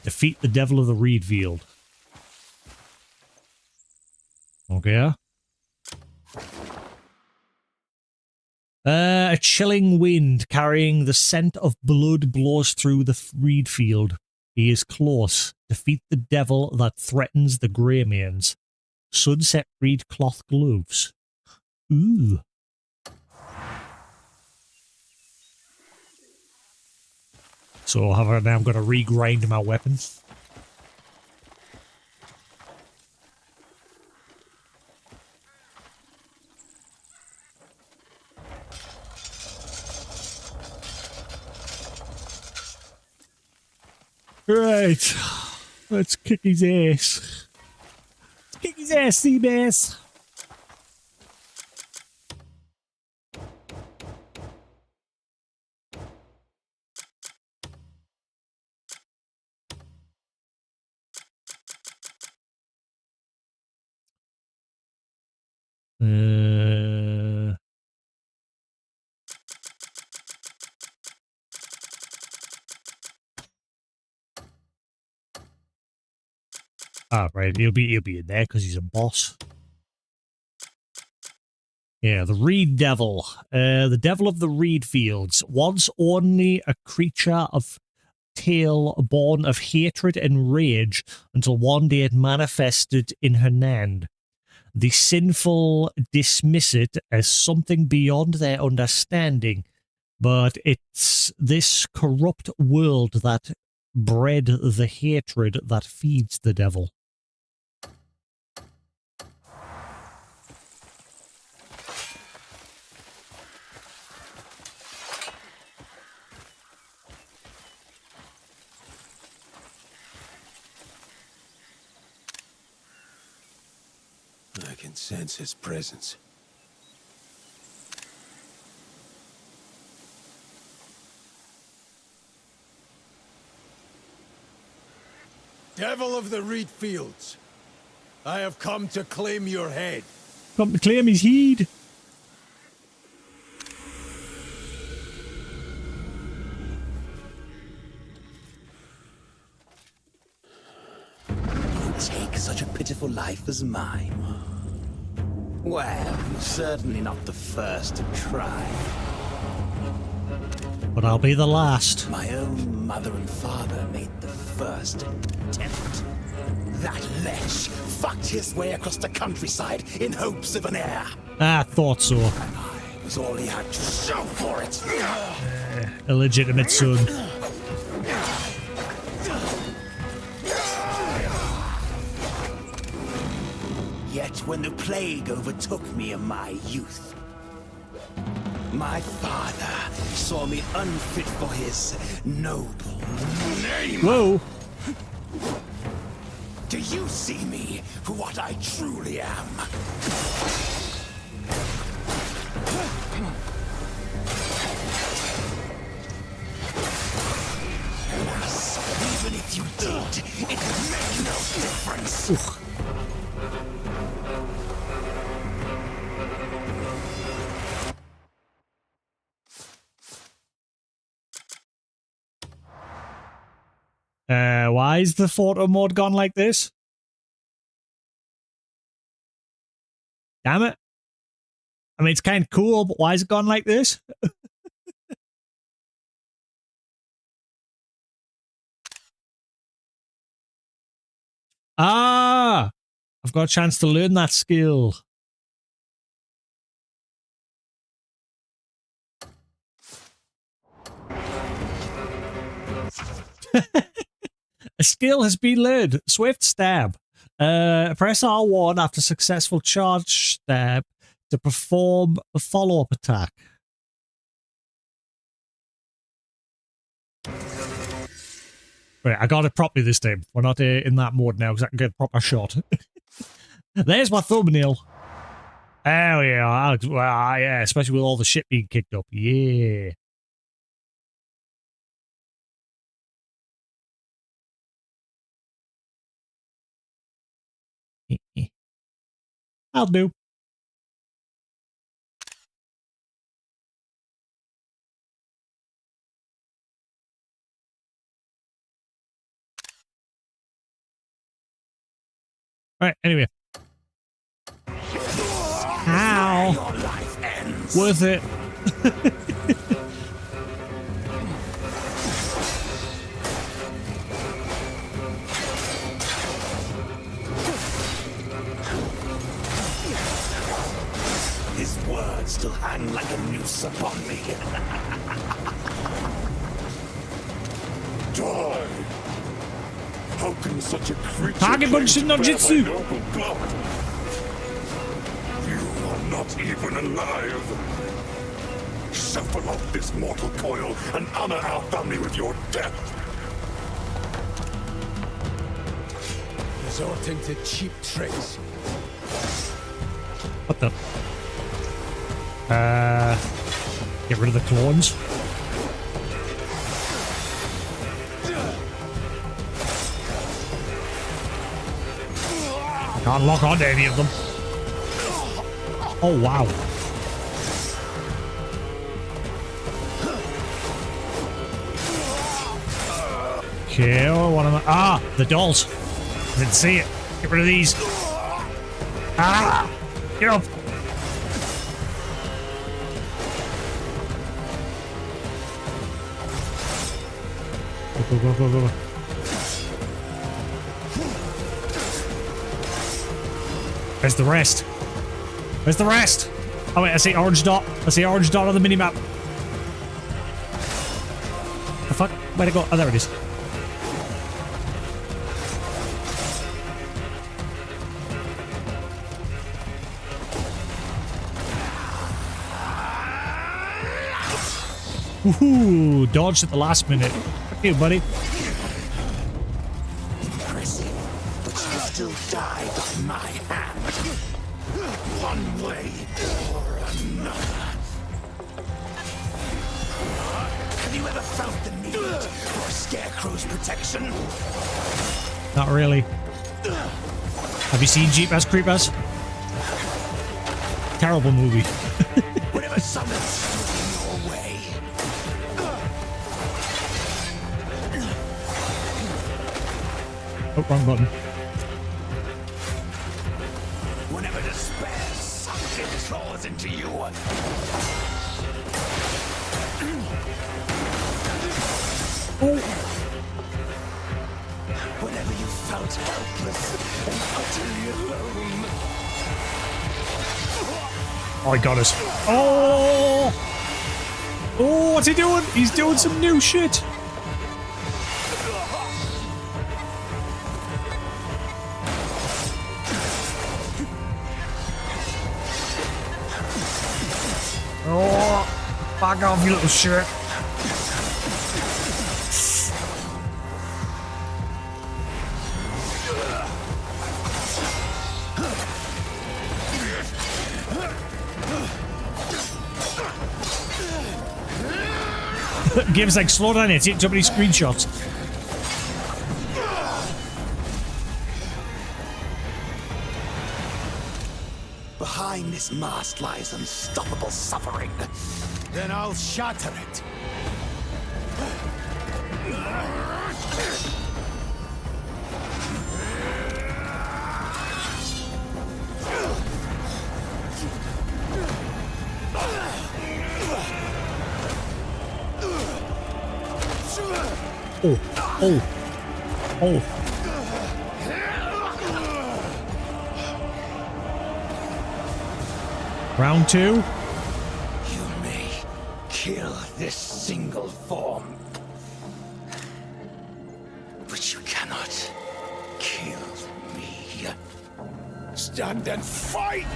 Defeat the Devil of the Reed Field. Okay. A chilling wind carrying the scent of blood blows through the reed field. He is close. Defeat the devil that threatens the Greymanes. Sunset reed cloth gloves. Ooh. So now I'm going to regrind my weapon. Right, let's kick his ass. Kick his ass, Seabass. Right, he'll be in there because he's a boss. Yeah, the Reed Devil. The Devil of the Reed Fields. Once only a creature of tale born of hatred and rage until one day it manifested in her hand. The sinful dismiss it as something beyond their understanding, but it's this corrupt world that bred the hatred that feeds the devil. I can sense his presence. Devil of the Reed Fields, I have come to claim your head. Come to claim his heed. You take such a pitiful life as mine. Well, you're certainly not the first to try. But I'll be the last. My own mother and father made the first attempt. That lech fucked his way across the countryside in hopes of an heir. Ah, thought so. And I was all he had to show for it. Illegitimate son. Yet when the plague overtook me in my youth, my father saw me unfit for his noble name. Whoa. Do you see me for what I truly am? Alas, even if you did, it would make no difference. Ugh. Why is the photo mode gone like this? Damn it. I mean, it's kind of cool, but why is it gone like this? Ah! I've got a chance to learn that skill. A skill has been learned. Swift stab. Press R1 after successful charge stab to perform a follow-up attack. Right, I got it properly this time. We're not in that mode now because I can get a proper shot. There's my thumbnail. Oh yeah, well, yeah, especially with all the shit being kicked up. Yeah. I'll do. Right, anyway. Ow. Worth it. His words still hang like a noose upon me. Die! How can such a creature Hagebunshi no Jutsu. noble blood? You are not even alive. Shuffle off this mortal coil and honor our family with your death. Resorting to cheap tricks. What the? Get rid of the clones. Can't lock on to any of them. Oh, wow. Okay, what am I? Ah, the dolls. I didn't see it. Get rid of these. Ah! Get up! Go, go, go, go, go. Where's the rest? Where's the rest? Oh wait, I see orange dot. I see orange dot on the minimap. The fuck? Where'd it go? Oh, there it is. Woohoo! Dodged at the last minute. Fuck you, buddy. Impressive, but you still died by my hand. One way or another. Have you ever felt the need for a scarecrow's protection? Not really. Have you seen Jeepers Creepers? Terrible movie. Whatever summons your way. Oh, wrong button. Whenever despair sucks its claws into you. Oh. Whenever you felt helpless and utterly alone. Oh, he got us. Oh! Oh, what's he doing? He's doing some new shit. Oh, back off, you little shit. Game's like, slow down, it's taking too many screenshots. Behind this mask lies unstoppable suffering. Then I'll shatter it. Oh, oh, oh. Round 2. You may kill this single form, but you cannot kill me. Stand and fight!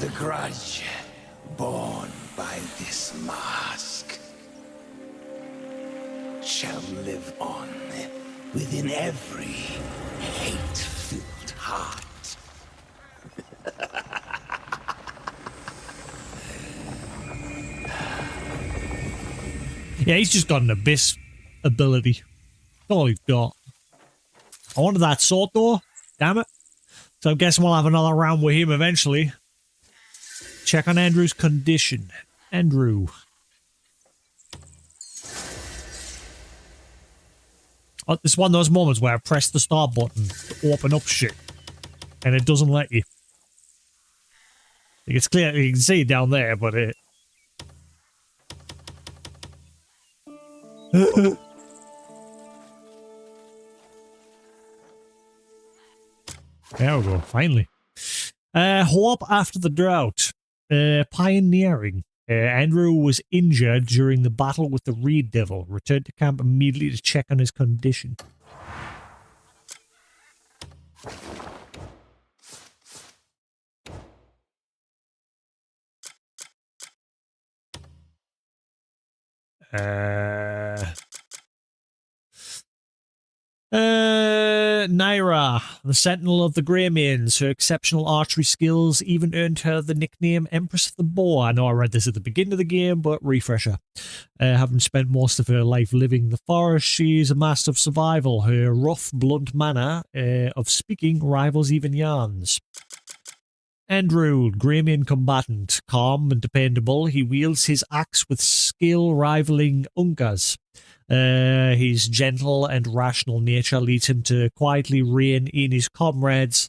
The grudge born by this mask shall live on within every hate-filled heart. Yeah, he's just got an abyss ability. That's all he's got. I wanted that sword though. Damn it. So I'm guessing we'll have another round with him eventually. Check on Andrew's condition. Andrew. Oh, it's one of those moments where I press the start button to open up shit. And it doesn't let you. It's clear, you can see it down there, but it... There we go, finally. Hope after the drought. Pioneering. Andrew was injured during the battle with the Reed Devil. Returned to camp immediately to check on his condition. Naira, the Sentinel of the Greymanes. Her exceptional archery skills even earned her the nickname Empress of the Bow. I know I read this at the beginning of the game, but refresher. Having spent most of her life living the forest, she's a master of survival. Her rough, blunt manner of speaking rivals even Yarn's. Andrew, Greymane combatant, calm and dependable. He wields his axe with skill rivaling Unga's. His gentle and rational nature leads him to quietly rein in his comrades'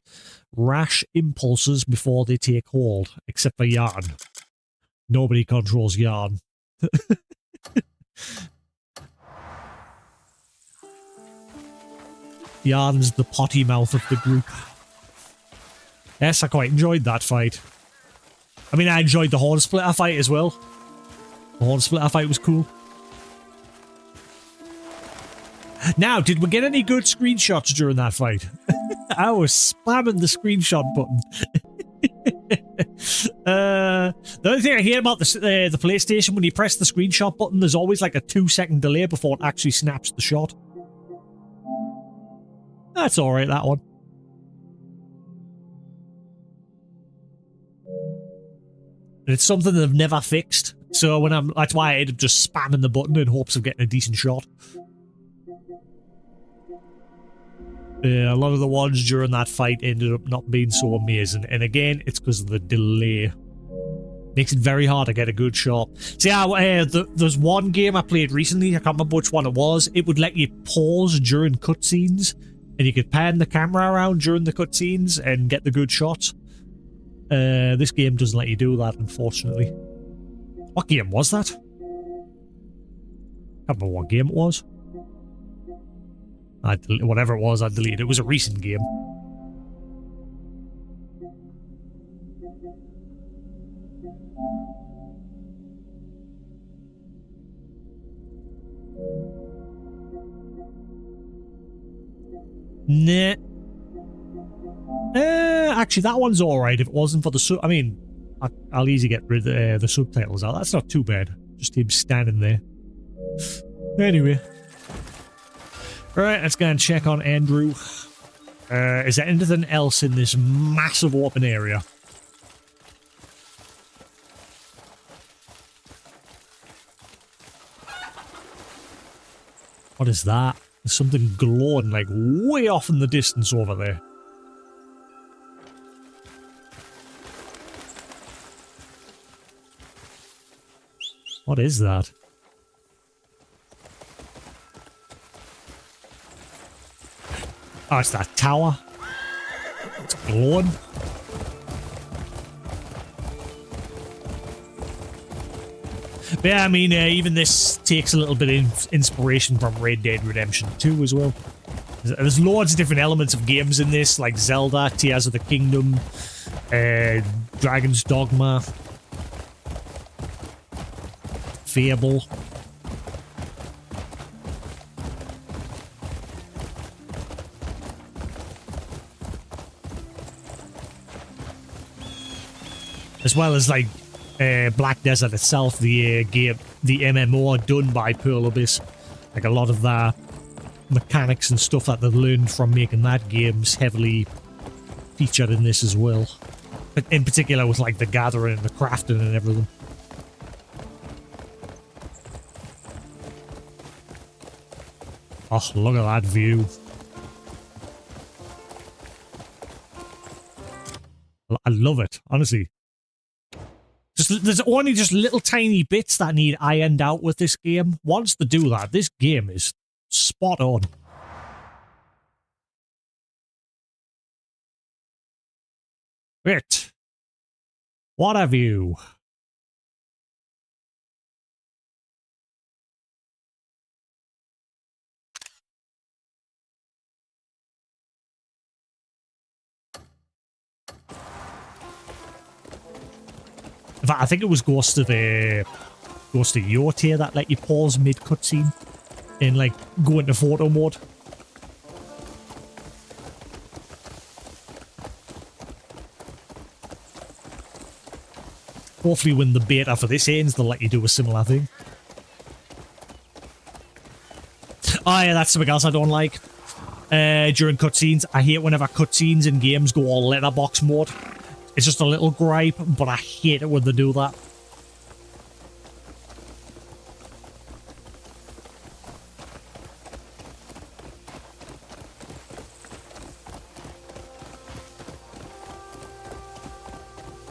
rash impulses before they take hold, except for Yarn. Nobody controls Yarn. Yarn's the potty mouth of the group. Yes, I quite enjoyed that fight. I mean, I enjoyed the Horn Splitter fight as well. The Horn Splitter fight was cool. Now, did we get any good screenshots during that fight? I was spamming the screenshot button. The only thing I hear about the PlayStation, when you press the screenshot button, there's always like a 2-second delay before it actually snaps the shot. That's alright, that one. It's something they've never fixed. So when that's why I end up just spamming the button in hopes of getting a decent shot. A lot of the ones during that fight ended up not being so amazing. And again, it's because of the delay. Makes it very hard to get a good shot. See, there's one game I played recently, I can't remember which one it was. It would let you pause during cutscenes, and you could pan the camera around during the cutscenes and get the good shots. This game doesn't let you do that, unfortunately. What game was that? Can't remember what game it was. Whatever it was, I deleted it. It was a recent game. Nah. Actually, that one's alright if it wasn't for the sub. I mean, I'll easily get rid of the subtitles out. That's not too bad. Just him standing there. Anyway. Alright, let's go and check on Andrew. Is there anything else in this massive open area? What is that? There's something glowing, like, way off in the distance over there. What is that? Oh, it's that tower. It's glowing. But yeah, I mean, even this takes a little bit of inspiration from Red Dead Redemption 2 as well. There's loads of different elements of games in this, like Zelda, Tears of the Kingdom, Dragon's Dogma, Fable. As well as, like, Black Desert itself, the game, the MMO done by Pearl Abyss. Like, a lot of the mechanics and stuff that they've learned from making that game's heavily featured in this as well. But in particular with, like, the gathering and the crafting and everything. Oh, look at that view. I love it, honestly. There's only just little tiny bits that need ironed out with this game. Once they do that, this game is spot on. Wait. What have you? In fact, I think it was Ghost of Yote that let you pause mid cutscene and like go into photo mode. Hopefully when the beta for this ends, they'll let you do a similar thing. Oh yeah, that's something else I don't like. During cutscenes, I hate whenever cutscenes in games go all letterbox mode. It's just a little gripe, but I hate it when they do that.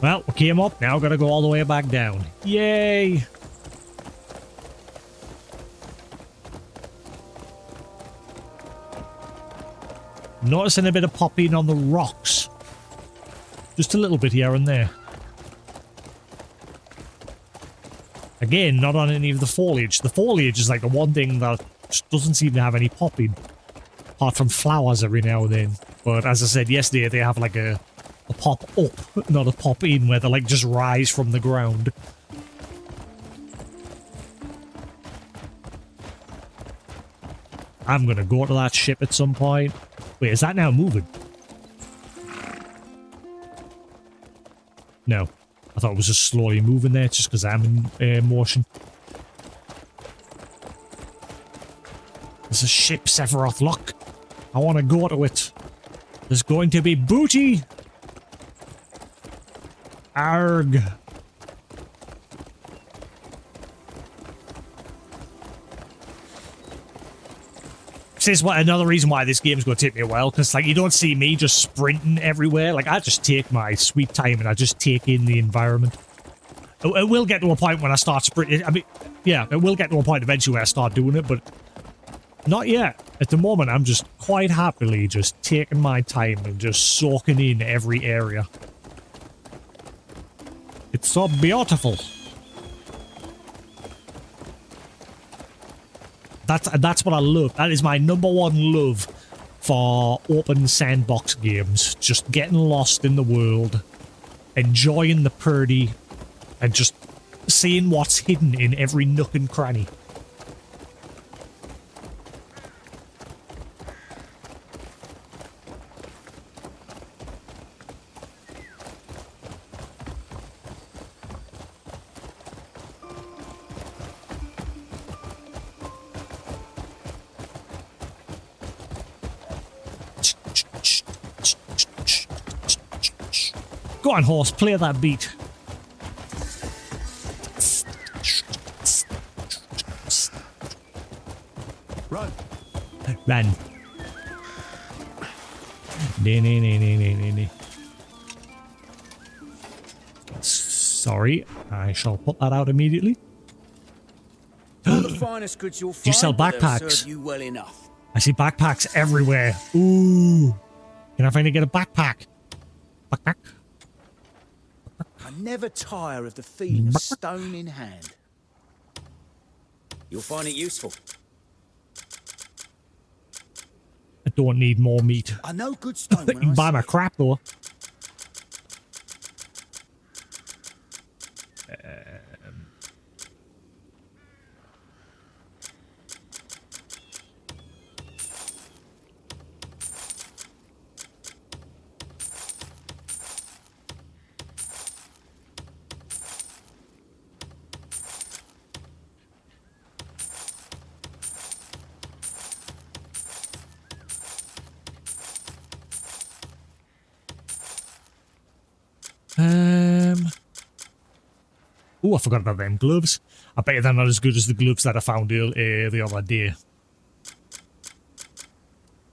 Well, we came up, now gotta go all the way back down. Yay! Noticing a bit of popping on the rocks. Just a little bit here and there. Again, not on any of the foliage. The foliage is like the one thing that just doesn't seem to have any popping. Apart from flowers every now and then. But as I said yesterday, they have like a pop up, not a pop in, where they like just rise from the ground. I'm gonna go to that ship at some point. Wait, is that now moving? No. I thought it was just slowly moving there just because I'm in motion. There's a ship, Sephiroth, look. I want to go to it. There's going to be booty. Arg. This is another reason why this game's going to take me a while, because like you don't see me just sprinting everywhere. Like I just take my sweet time and I just take in the environment. It will get to a point when I start sprinting. I mean, yeah, it will get to a point eventually where I start doing it, but not yet. At the moment, I'm just quite happily just taking my time and just soaking in every area. It's so beautiful. That's what I love. That is my #1 love for open sandbox games. Just getting lost in the world, enjoying the purdy, and just seeing what's hidden in every nook and cranny. Go on, horse, play that beat. Run. Run. Sorry, I shall put that out immediately. All the finest goods you'll find. Do you sell but they'll backpacks? serve you well enough. I see backpacks everywhere. Ooh. Can I finally get a backpack? Backpack? I never tire of the feeling of stone in hand. You'll find it useful. I don't need more meat. I know good stone You when can I buy see my it. crap though. Oh, I forgot about them gloves. I bet they're not as good as the gloves that I found the other day.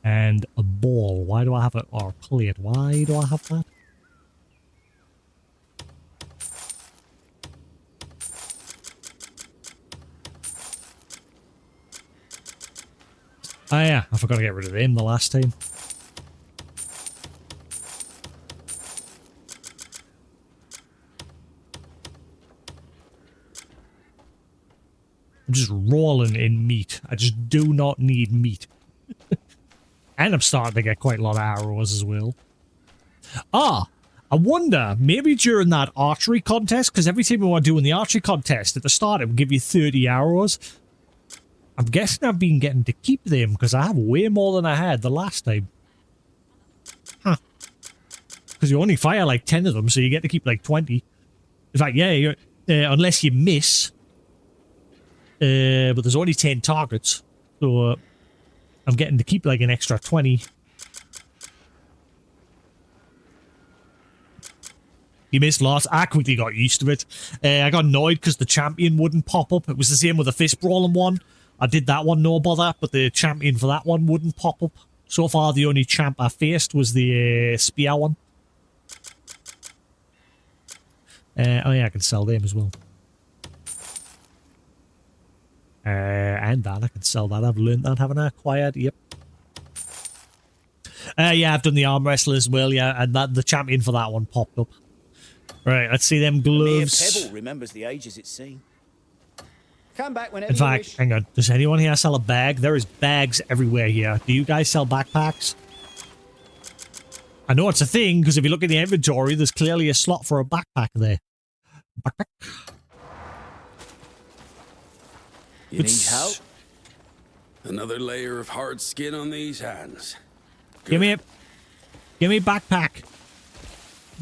And a ball. Why do I have it? Or a plate. Why do I have that? Oh yeah, I forgot to get rid of them the last time. I'm just rolling in meat. I just do not need meat. And I'm starting to get quite a lot of arrows as well. Ah, I wonder, maybe during that archery contest, because every time we were doing the archery contest, at the start it would give you 30 arrows. I'm guessing I've been getting to keep them, because I have way more than I had the last time. Huh. Because you only fire like 10 of them, so you get to keep like 20. In fact, yeah, unless you miss... but there's only 10 targets, so I'm getting to keep like an extra 20. You missed lots. I quickly got used to it. I got annoyed because the champion wouldn't pop up. It was the same with the fist brawling one. I did that one, no bother, but the champion for that one wouldn't pop up. So far, the only champ I faced was the spear one. Oh yeah, I can sell them as well. And that, I can sell that. I've learned that, haven't I? Acquired, yep. Yeah, I've done the arm wrestler as well, yeah, and that the champion for that one popped up. Right, let's see them A mere gloves. pebble remembers the ages it's seen. Come back whenever In you fact, wish. hang on, does anyone here sell a bag? There is bags everywhere here. Do you guys sell backpacks? I know it's a thing, because if you look at the inventory, there's clearly a slot for a backpack there. Backpack. You need help? Another layer of hard skin on these hands. Give me a backpack.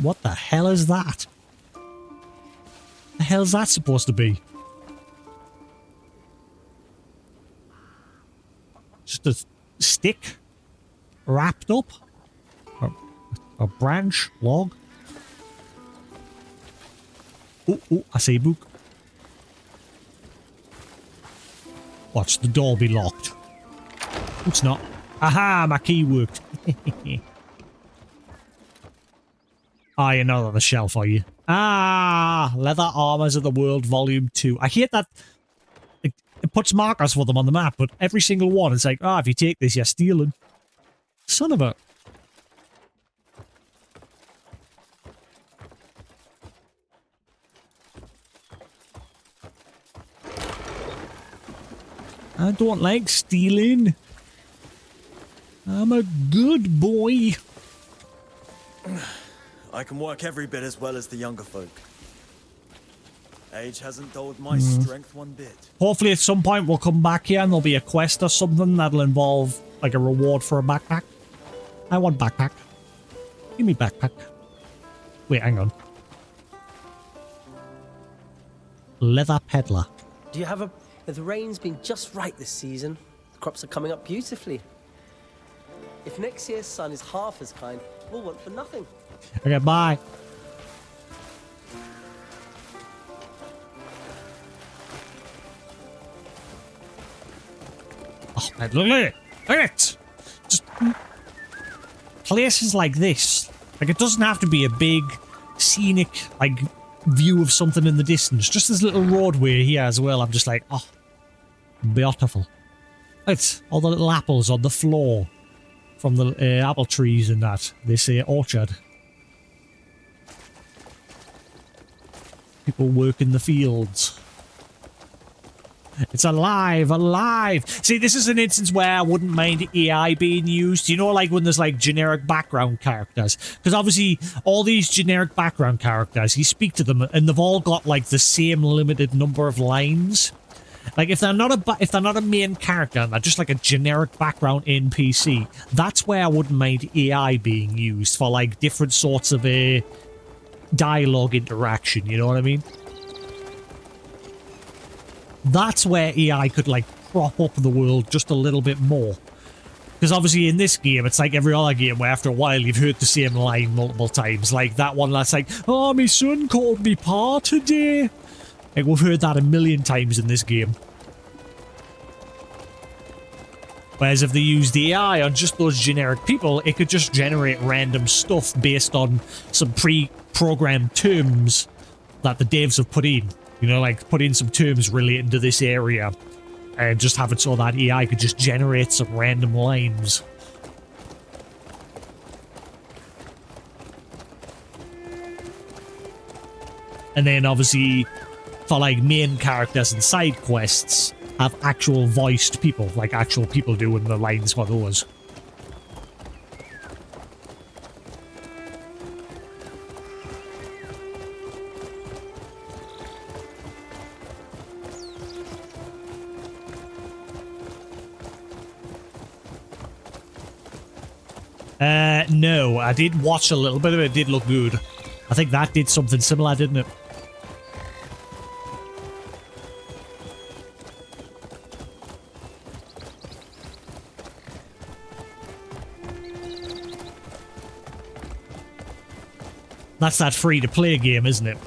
What the hell is that? The hell's that supposed to be? Just a stick wrapped up? A branch? Log? Oh, I see a book. Watch the door be locked. It's not. Aha, my key worked. Ah, you're not on the shelf, are you? Ah, Leather Armors of the World Volume 2. I hate that it puts markers for them on the map, but every single one is like, ah, if you take this, you're stealing. Son of a... I don't like stealing. I'm a good boy. I can work every bit as well as the younger folk. Age hasn't dulled my strength one bit. Hopefully at some point we'll come back here and there'll be a quest or something that'll involve like a reward for a backpack. I want backpack. Give me backpack. Wait, hang on. Leather peddler. Do you have a... The rain's been just right this season. The crops are coming up beautifully. If next year's sun is half as kind, we'll want for nothing. Okay, bye. Oh, man, look at it. Look at it. Just places like this. Like, it doesn't have to be a big, scenic, like, view of something in the distance. Just this little roadway here as well. I'm just like, oh, beautiful. It's all the little apples on the floor from the apple trees and that. This orchard. People work in the fields. It's alive, alive. See, this is an instance where I wouldn't mind AI being used. You know, like when there's like generic background characters. Because obviously, all these generic background characters, you speak to them and they've all got like the same limited number of lines. Like if they're not a main character and they're just like a generic background NPC, that's where I wouldn't mind AI being used for like different sorts of dialogue interaction. You know what I mean? That's where AI could, like, prop up the world just a little bit more. Because obviously in this game, it's like every other game where after a while you've heard the same line multiple times. Like that one that's like, oh, my son called me Pa today. Like, we've heard that a million times in this game. Whereas if they used AI on just those generic people, it could just generate random stuff based on some pre-programmed terms that the devs have put in. You know, like put in some terms relating to this area and just have it so that AI could just generate some random lines. And then obviously for like main characters and side quests, have actual voiced people, like actual people doing the lines for those. No, I did watch a little bit of it. It did look good. I think that did something similar, didn't it? That's that free-to-play game, isn't it?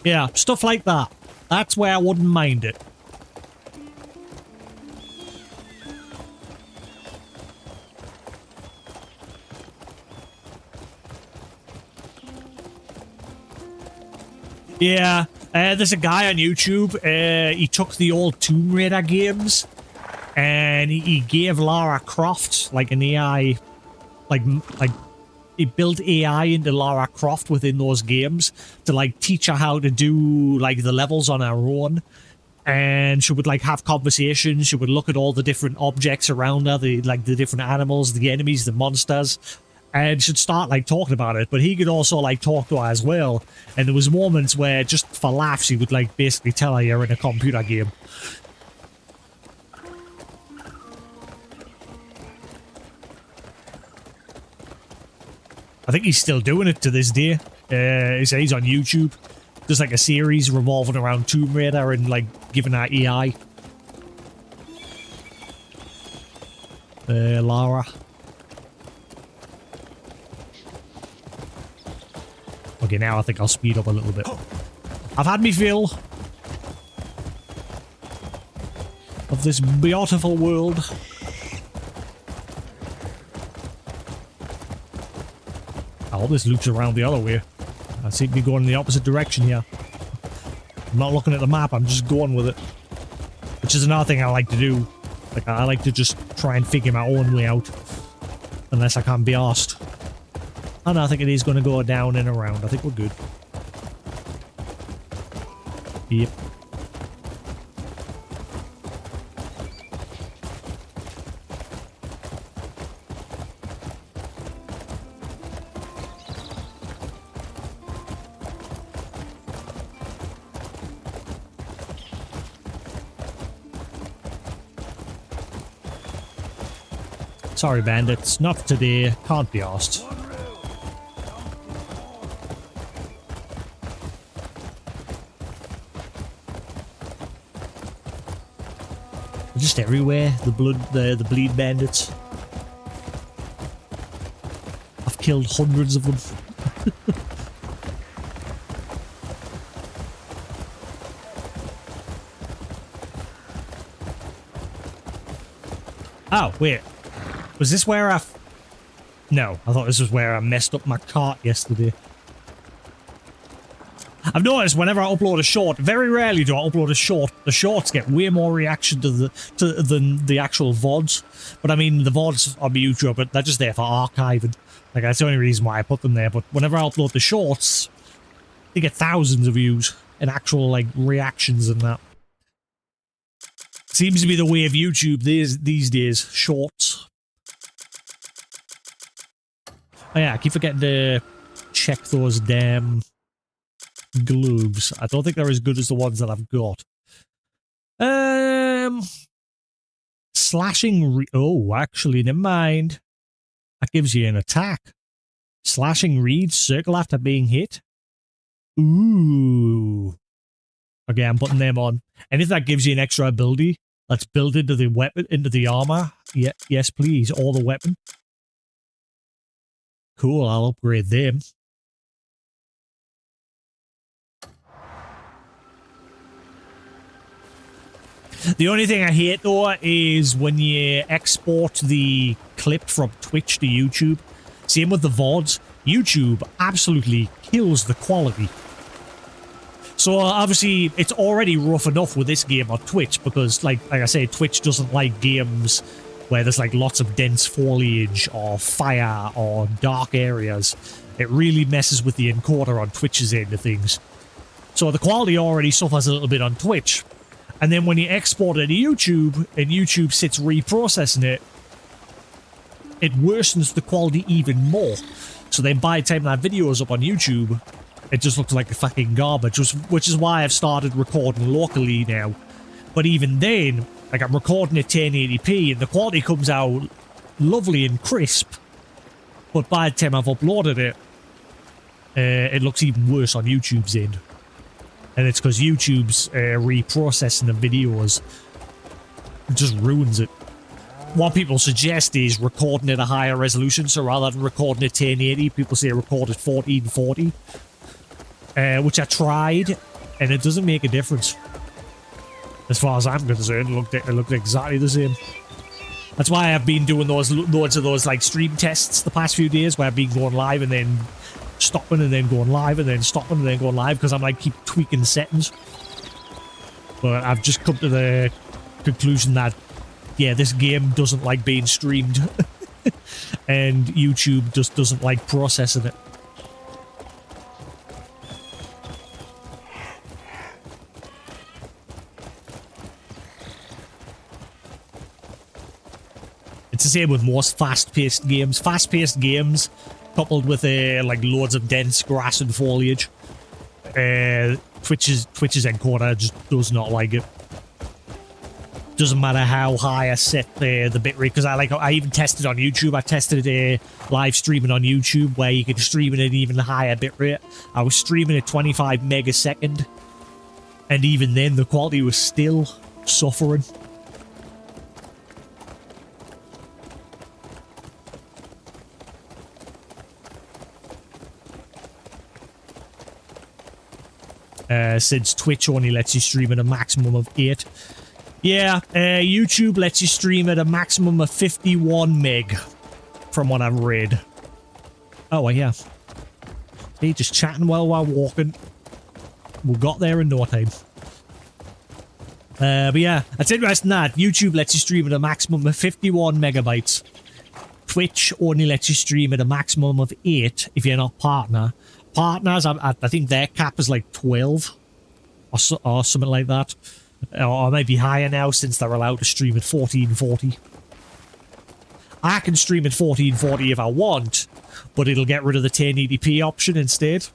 Yeah, stuff like that. That's where I wouldn't mind it. Yeah, there's a guy on YouTube, he took the old Tomb Raider games, and he gave Lara Croft, like, an AI, like, he built AI into Lara Croft within those games to, like, teach her how to do, like, the levels on her own. And she would, like, have conversations. She would look at all the different objects around her, the different animals, the enemies, the monsters. And she'd start, like, talking about it. But he could also, like, talk to her as well. And there was moments where, just for laughs, he would, like, basically tell her you're in a computer game. I think he's still doing it to this day. He's on YouTube. There's like a series revolving around Tomb Raider and like giving her AI. Lara. Okay, now I think I'll speed up a little bit. I've had me fill of this beautiful world. I hope this loops around the other way. I seem to be going in the opposite direction here. I'm not looking at the map, I'm just going with it. Which is another thing I like to do. Like, I like to just try and figure my own way out. Unless I can't be asked. Oh no, I think it is going to go down and around. I think we're good. Yep. Sorry, bandits. Not today. Can't be asked. They're just everywhere. The bleed bandits. I've killed hundreds of them. Oh, wait. Was this where I... No, I thought this was where I messed up my cart yesterday. I've noticed whenever I upload a short, very rarely do I upload a short. The shorts get way more reaction than the actual VODs. But I mean, the VODs on my YouTube, but they're just there for archiving. Like, that's the only reason why I put them there. But whenever I upload the shorts, they get thousands of views and actual, like, reactions and that. Seems to be the way of YouTube these days. Shorts. Oh yeah, I keep forgetting to check those damn gloves. I don't think they're as good as the ones that I've got. Slashing oh, actually, never mind. That gives you an attack. Slashing reeds, circle after being hit. Ooh. Okay, I'm putting them on. And if that gives you an extra ability, let's build into the weapon, into the armor. Yeah, yes, please. Or the weapon. Cool, I'll upgrade them. The only thing I hate, though, is when you export the clip from Twitch to YouTube. Same with the VODs. YouTube absolutely kills the quality. So, obviously, it's already rough enough with this game on Twitch, because, like I say, Twitch doesn't like games where there's like lots of dense foliage or fire or dark areas. It really messes with the encoder on Twitch's end of things. So the quality already suffers a little bit on Twitch. And then when you export it to YouTube, and YouTube sits reprocessing it, it worsens the quality even more. So then by the time that video is up on YouTube, it just looks like fucking garbage, which is why I've started recording locally now. But even then, like, I'm recording at 1080p and the quality comes out lovely and crisp. But by the time I've uploaded it, it looks even worse on YouTube's end. And it's because YouTube's reprocessing the videos just ruins it. What people suggest is recording at a higher resolution, so rather than recording at 1080, people say record at 1440. Which I tried, and it doesn't make a difference. As far as I'm concerned, it looked exactly the same. That's why I've been doing those loads of those like stream tests the past few days, where I've been going live and then stopping and then going live and then stopping and then going live, because I'm like keep tweaking the settings. But I've just come to the conclusion that, yeah, this game doesn't like being streamed. And YouTube just doesn't like processing it. It's the same with most fast-paced games. Fast-paced games, coupled with like loads of dense grass and foliage. Twitch's encoder just does not like it. Doesn't matter how high I set the bitrate, because I even tested on YouTube. I tested live streaming on YouTube where you could stream at an even higher bitrate. I was streaming at 25 megasecond, and even then the quality was still suffering. Since Twitch only lets you stream at a maximum of 8. Yeah, YouTube lets you stream at a maximum of 51 meg, from what I've read. Oh, yeah. See, just chatting while we're walking. We got there in no time. But yeah, it's interesting that YouTube lets you stream at a maximum of 51 megabytes. Twitch only lets you stream at a maximum of 8 if you're not partner. Partners, I think their cap is like 12 or something like that. Or maybe higher now since they're allowed to stream at 1440. I can stream at 1440 if I want, but it'll get rid of the 1080p option instead.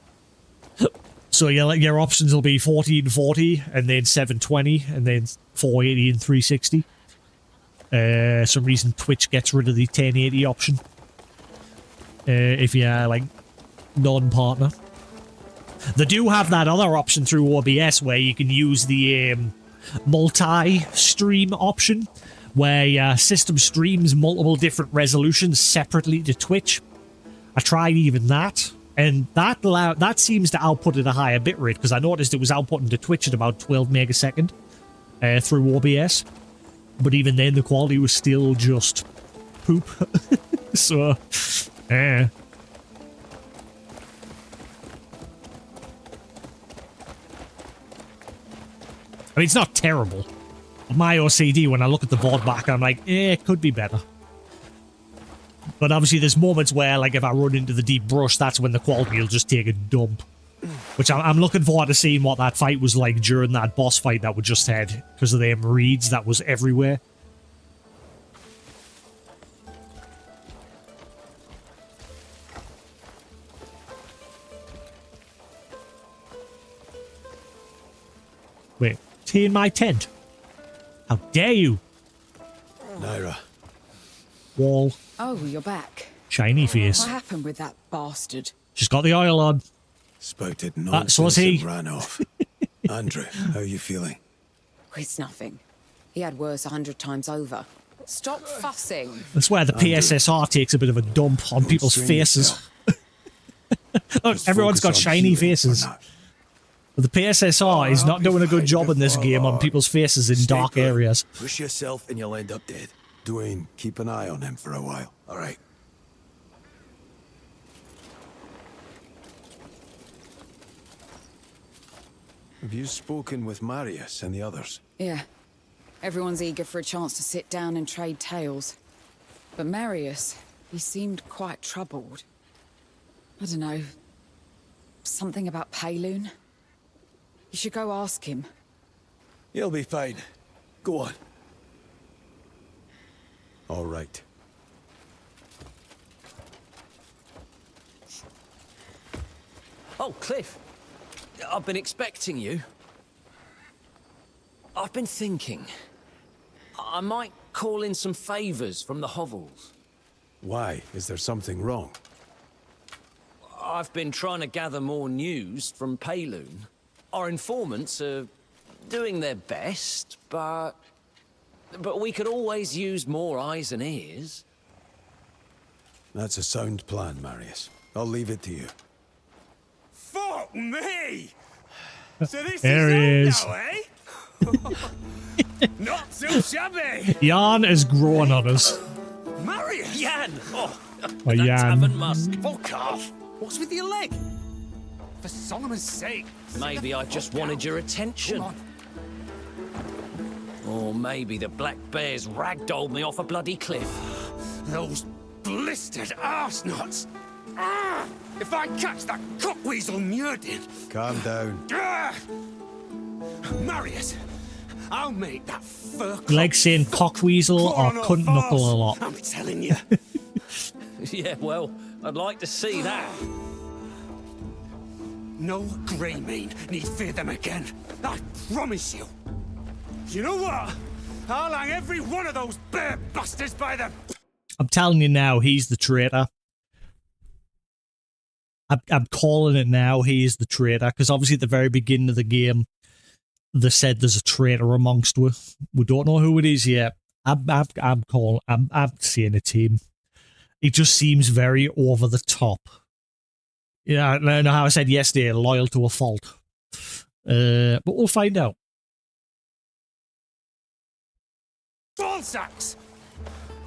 So your options will be 1440 and then 720 and then 480 and 360. Some reason Twitch gets rid of the 1080 option if you're like non-partner. They do have that other option through OBS where you can use the multi-stream option where your system streams multiple different resolutions separately to Twitch. I tried even that, and that seems to output at a higher bitrate because I noticed it was outputting to Twitch at about 12 megasecond through OBS. But even then, the quality was still just poop. So, I mean, it's not terrible. My OCD, when I look at the VOD back, I'm like, it could be better. But obviously, there's moments where, like, if I run into the deep brush, that's when the quality will just take a dump. Which I'm looking forward to seeing what that fight was like during that boss fight that we just had. Because of them reeds that was everywhere. Wait, tea in my tent? How dare you? Naira. Wall. Oh, you're back. Shiny face. What happened with that bastard? She's got the oil on. Spouted So was nonsense he. and ran off. Andrew, how are you feeling? It's nothing. He had worse 100 times over. Stop fussing. That's where the PSSR takes a bit of a dump on people's faces. Look, everyone's got shiny faces. But the PSSR is not doing a good job in this game on people's faces in dark areas. Push yourself and you'll end up dead. Dwayne, keep an eye on him for a while. All right. Have you spoken with Marius and the others? Yeah. Everyone's eager for a chance to sit down and trade tales. But Marius, he seemed quite troubled. I don't know. Something about Payloon? You should go ask him. You'll be fine. Go on. All right. Oh, Cliff. I've been expecting you. I've been thinking. I might call in some favors from the hovels. Why? Is there something wrong? I've been trying to gather more news from Payloon. Our informants are doing their best, but we could always use more eyes and ears. That's a sound plan, Marius. I'll leave it to you. Fuck me! So this There he is is. all now, eh? Not too shabby! Jan is growing on us. Marius! Jan! Oh, Oh, that Jan. tavern musk. Fuck off! What's with your leg? For Solomon's sake! Maybe I just wanted your attention. Come on. Or maybe the black bears ragdolled me off a bloody cliff. Those blistered arse-nuts! Ah! If I catch that cockweasel Muradin! Calm down. Ah! Marius, I'll make that fur Like saying cockweasel or crawl on all cunt knuckle a fours. lot. I'm telling you. Yeah, well, I'd like to see that. No Greymane need fear them again. I promise you. You know what? I'll hang every one of those bear bastards by the... I'm telling you now, he's the traitor. I'm calling it now, he is the traitor, because obviously at the very beginning of the game, they said there's a traitor amongst us. We don't know who it is yet. I'm saying it's him. It just seems very over the top. Yeah, I know how I said yesterday, loyal to a fault. But we'll find out. Ballsacks!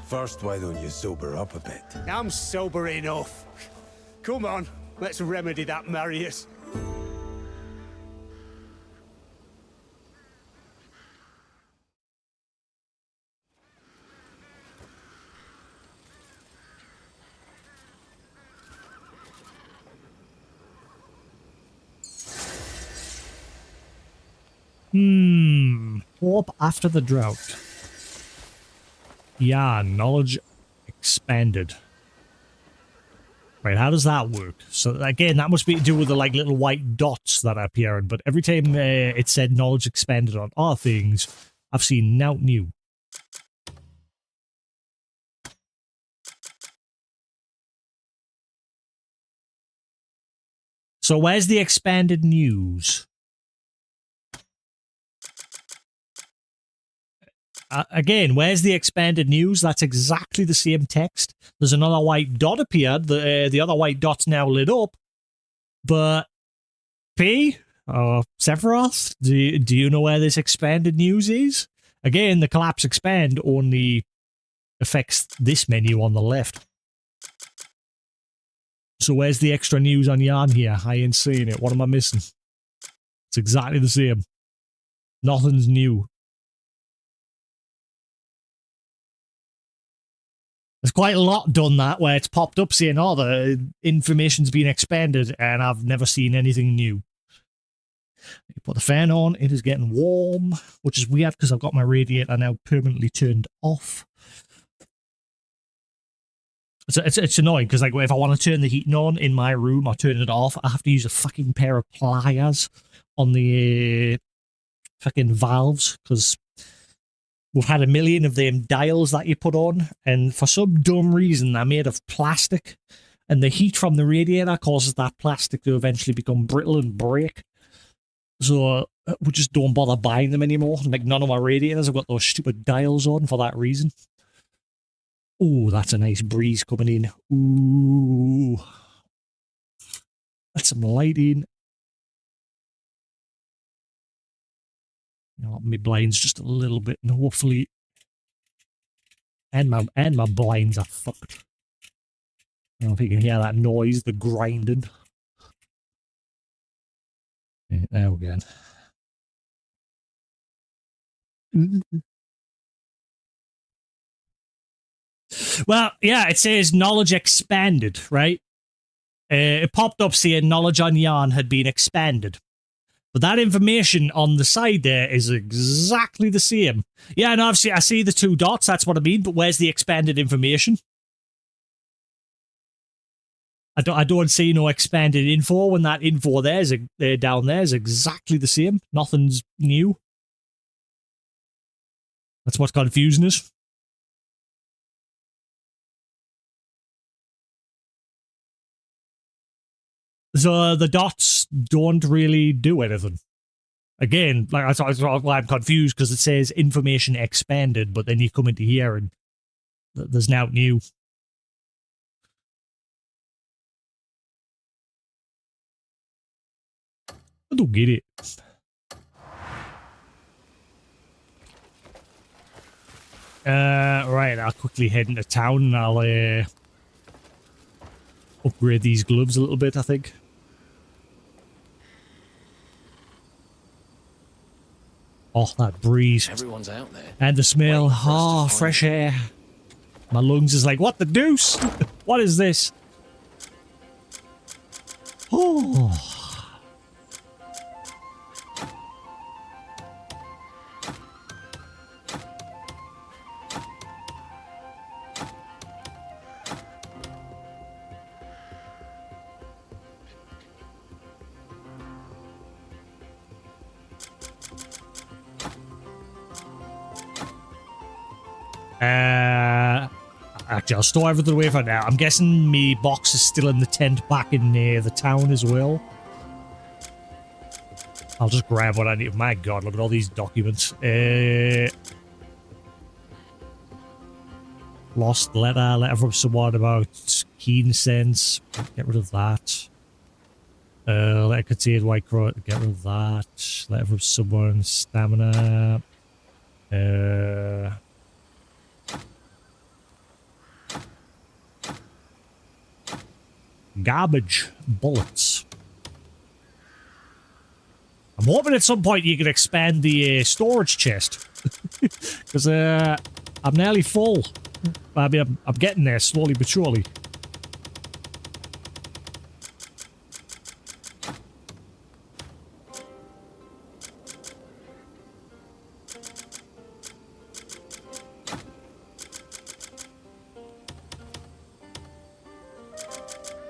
First, why don't you sober up a bit? I'm sober enough. Come on, let's remedy that, Marius. Hope after the drought. Yeah, knowledge expanded. Right, how does that work? So again, that must be to do with the like little white dots that are appearing. But every time it said knowledge expanded on our things, I've seen now new. So where's the expanded news? Again, where's the expanded news? That's exactly the same text. There's another white dot appeared. The other white dot's now lit up. But P or Sephiroth, do you know where this expanded news is? Again, the collapse expand only affects this menu on the left. So where's the extra news on yarn here? I ain't seeing it. What am I missing? It's exactly the same. Nothing's new. There's quite a lot done that where it's popped up saying, oh, the information's been expanded and I've never seen anything new. You put the fan on, it is getting warm, which is weird because I've got my radiator now permanently turned off. It's annoying because like if I want to turn the heating on in my room or turn it off, I have to use a fucking pair of pliers on the fucking valves because we've had a million of them dials that you put on, and for some dumb reason they're made of plastic, and the heat from the radiator causes that plastic to eventually become brittle and break. So we just don't bother buying them anymore. Like none of our radiators have got those stupid dials on for that reason. Oh, that's a nice breeze coming in. Ooh. That's some lighting. You know, my blinds just a little bit, and hopefully, and my blinds are fucked. I don't know if you can hear that noise, the grinding. Yeah, there we go. Well, yeah, it says knowledge expanded, right? It popped up saying knowledge on yarn had been expanded. But that information on the side there is exactly the same. Yeah, no, I see the two dots, that's what I mean, but where's the expanded information? I don't see no expanded info when that info there's down there is exactly the same. Nothing's new. That's what's confusing us. So the dots don't really do anything. Again, like that's why I'm confused because it says information expanded, but then you come into here and there's now new. I don't get it. Right, I'll quickly head into town and I'll upgrade these gloves a little bit, I think. Oh, that breeze. Everyone's out there. And the smell. Oh, fresh air. My lungs is like, what the deuce? What is this? Oh. Actually, I'll store everything away for now. I'm guessing me box is still in the tent back in the town as well. I'll just grab what I need. My God, look at all these documents. Lost letter from someone about keen sense. Get rid of that. Letter contained white crow. Get rid of that. Letter from someone. Stamina. Garbage bullets. I'm hoping at some point you can expand the storage chest. Because I'm nearly full. I mean, I'm getting there slowly but surely.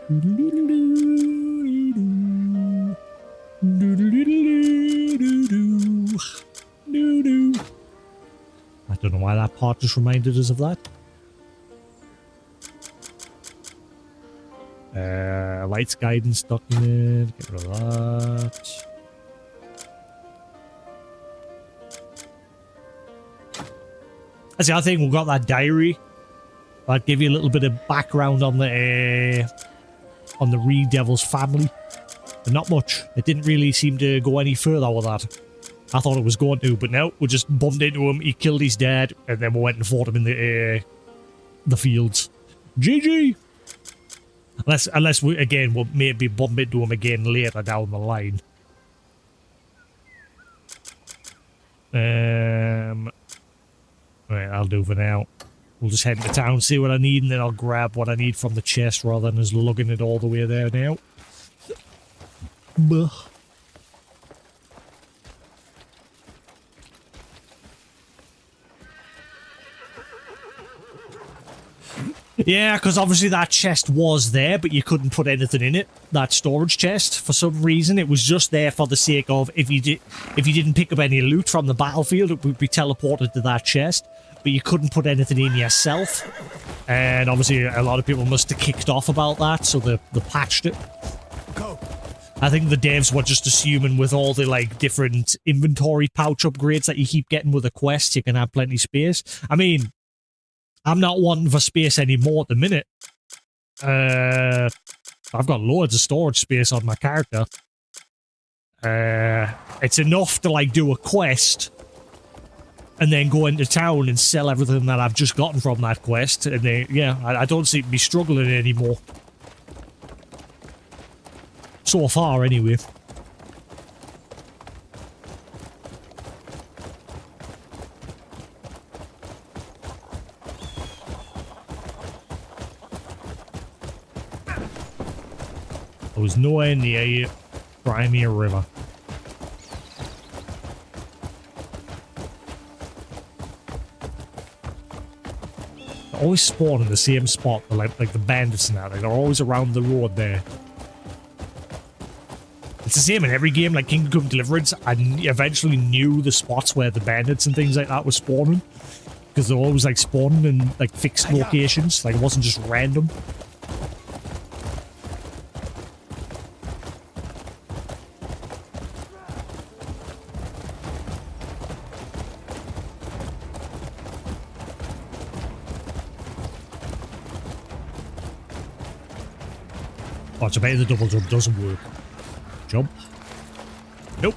I don't know why that part just reminded us of that. Lights guidance document. Get rid of that. That's the other thing. We've got that diary. That give you a little bit of background on the Reed Devil's family, but not much. It didn't really seem to go any further with that. I thought it was going to, but no, we just bumped into him. He killed his dad, and then we went and fought him in the fields. GG. Unless we again we'll maybe bump into him again later down the line. Right, I'll do for now. We'll just head into town, see what I need, and then I'll grab what I need from the chest rather than just lugging it all the way there now. Buh. Yeah, because obviously that chest was there, but you couldn't put anything in it. That storage chest, for some reason, it was just there for the sake of if you didn't pick up any loot from the battlefield, it would be teleported to that chest. But you couldn't put anything in yourself, and obviously a lot of people must have kicked off about that, so they patched it. Go. I think the devs were just assuming with all the like different inventory pouch upgrades that you keep getting with the quest, you can have plenty of space. I mean, I'm not wanting for space anymore at the minute. I've got loads of storage space on my character. It's enough to like do a quest and then go into town and sell everything that I've just gotten from that quest. And then, yeah, I don't seem to be struggling anymore. So far, anyway. I was nowhere near Crimea River. They always spawn in the same spot, like the bandits and that. Like, they're always around the road there. It's the same in every game, like Kingdom Come Deliverance. I eventually knew the spots where the bandits and things like that were spawning. Because they're always like spawning in like fixed locations. Like it wasn't just random. Oh, it's about the double jump doesn't work. Jump. Nope.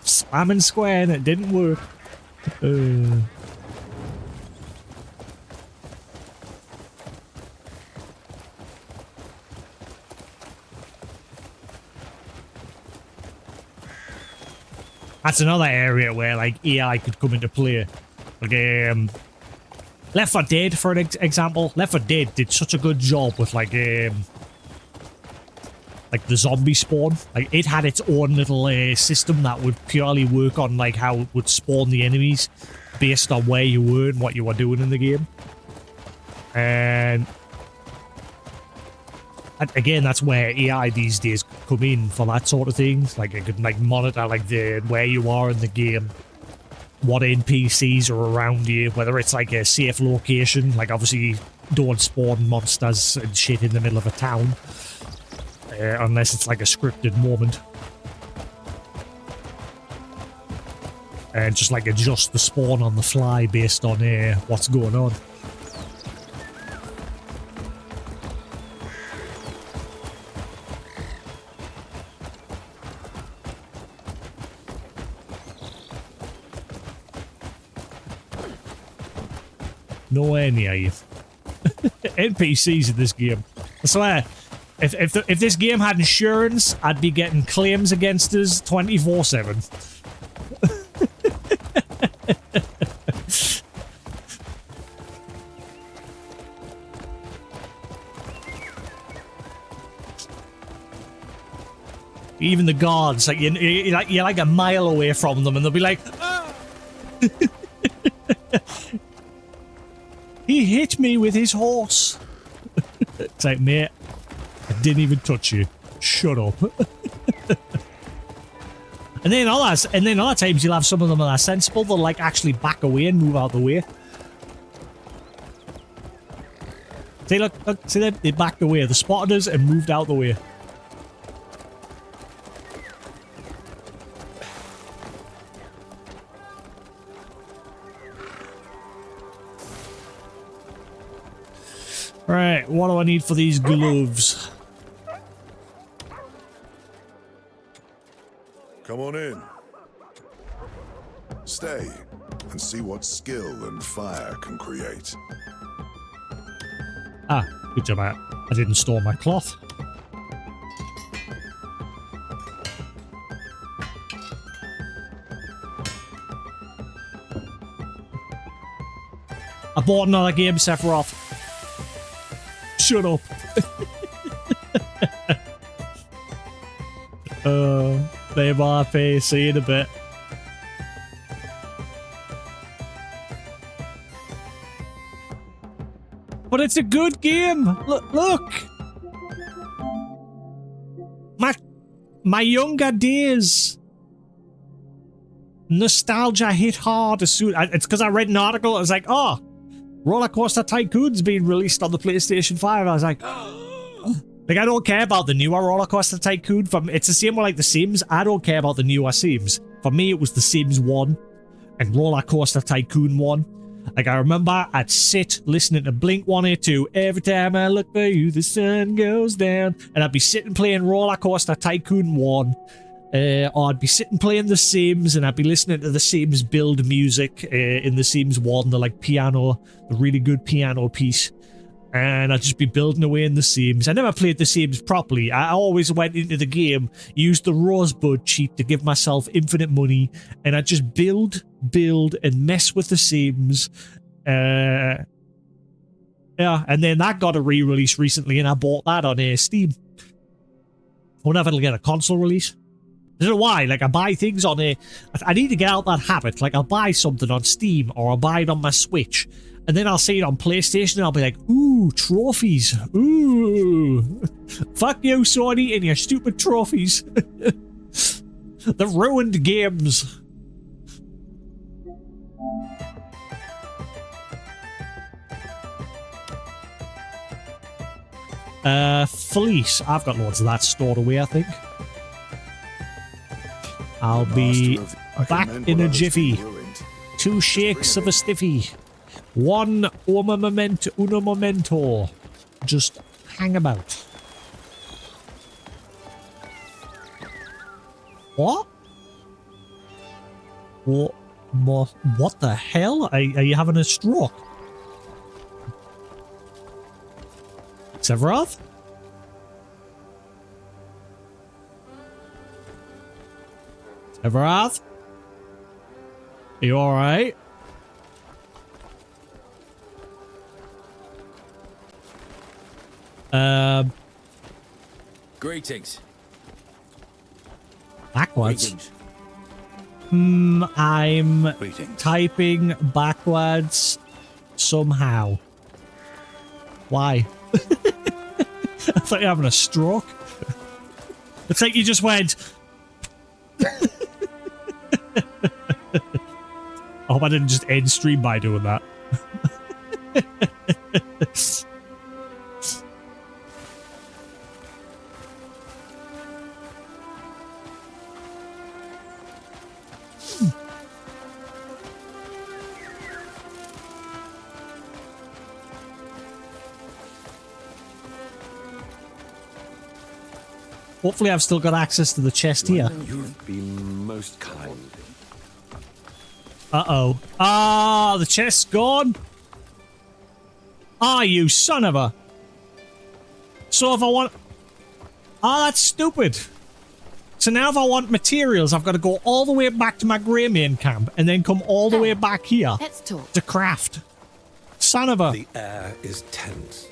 Spamming square and it didn't work. That's another area where like AI could come into play. Like Left 4 Dead, for an example. Left 4 Dead did such a good job with like the zombie spawn. Like it had its own little system that would purely work on like how it would spawn the enemies based on where you were and what you were doing in the game. And again, that's where AI these days come in for that sort of thing. Like it could like monitor like where you are in the game, what NPCs are around you, whether it's like a safe location. Like obviously don't spawn monsters and shit in the middle of a town. Unless it's like a scripted moment. And just like adjust the spawn on the fly based on what's going on. Nowhere near you. NPCs in this game. I swear. If this game had insurance, I'd be getting claims against us 24/7. Even the guards, like you're like a mile away from them, and they'll be like, ah! "He hit me with his horse." It's like, mate. didn't even touch you. Shut up. And then other times you'll have some of them that are sensible. They'll like actually back away and move out the way. See, look, see them? They backed away. They spotted us and moved out the way. Right, what do I need for these gloves? Come on in. Stay and see what skill and fire can create. Ah, good job. I didn't store my cloth. I bought another game, Sephiroth. Shut up. Name RP, see you in a bit. But it's a good game. Look. My younger days. Nostalgia hit hard as soon. It's because I read an article. I was like, oh, Roller Coaster Tycoon's being released on the PlayStation 5. I was like, like, I don't care about the newer Roller Coaster Tycoon. It's the same with like the Sims. I don't care about the newer Sims. For me, it was the Sims 1 and Roller Coaster Tycoon 1. Like, I remember I'd sit listening to Blink 182. Every time I look for you, the sun goes down. And I'd be sitting playing Roller Coaster Tycoon 1. Or I'd be sitting playing The Sims, and I'd be listening to The Sims build music in The Sims 1, the like piano, the really good piano piece. And I'd just be building away in The Sims. I never played The Sims properly. I always went into the game, used the Rosebud cheat to give myself infinite money, and I'd just build, and mess with The Sims. Yeah, and then that got a re-release recently, and I bought that on Steam. I wonder if it'll get a console release. I don't know why, like, I buy things on I need to get out that habit. Like, I'll buy something on Steam, or I'll buy it on my Switch, and then I'll see it on PlayStation, and I'll be like, ooh, trophies. Ooh. Fuck you, Sony, and your stupid trophies. The ruined games. Fleece. I've got loads of that stored away, I think. I'll be back in a jiffy. 2 shakes of a stiffy. 1 uno momento. Just hang about. What? What the hell? Are you having a stroke? Sephiroth? Sephiroth? Are you alright? Greetings. Backwards? Greetings. I'm Greetings. typing backwards somehow. Why? I thought you were having a stroke. It's like you just went... I hope I didn't just end stream by doing that. Hopefully I've still got access to the chest here. You've been most kind. Uh-oh. Ah, the chest's gone. Ah, you son of a... So if I want... Ah, that's stupid. So now if I want materials, I've got to go all the way back to my Grey Main camp and then come all the way back here Let's talk. to craft. Son of a... The air is tense.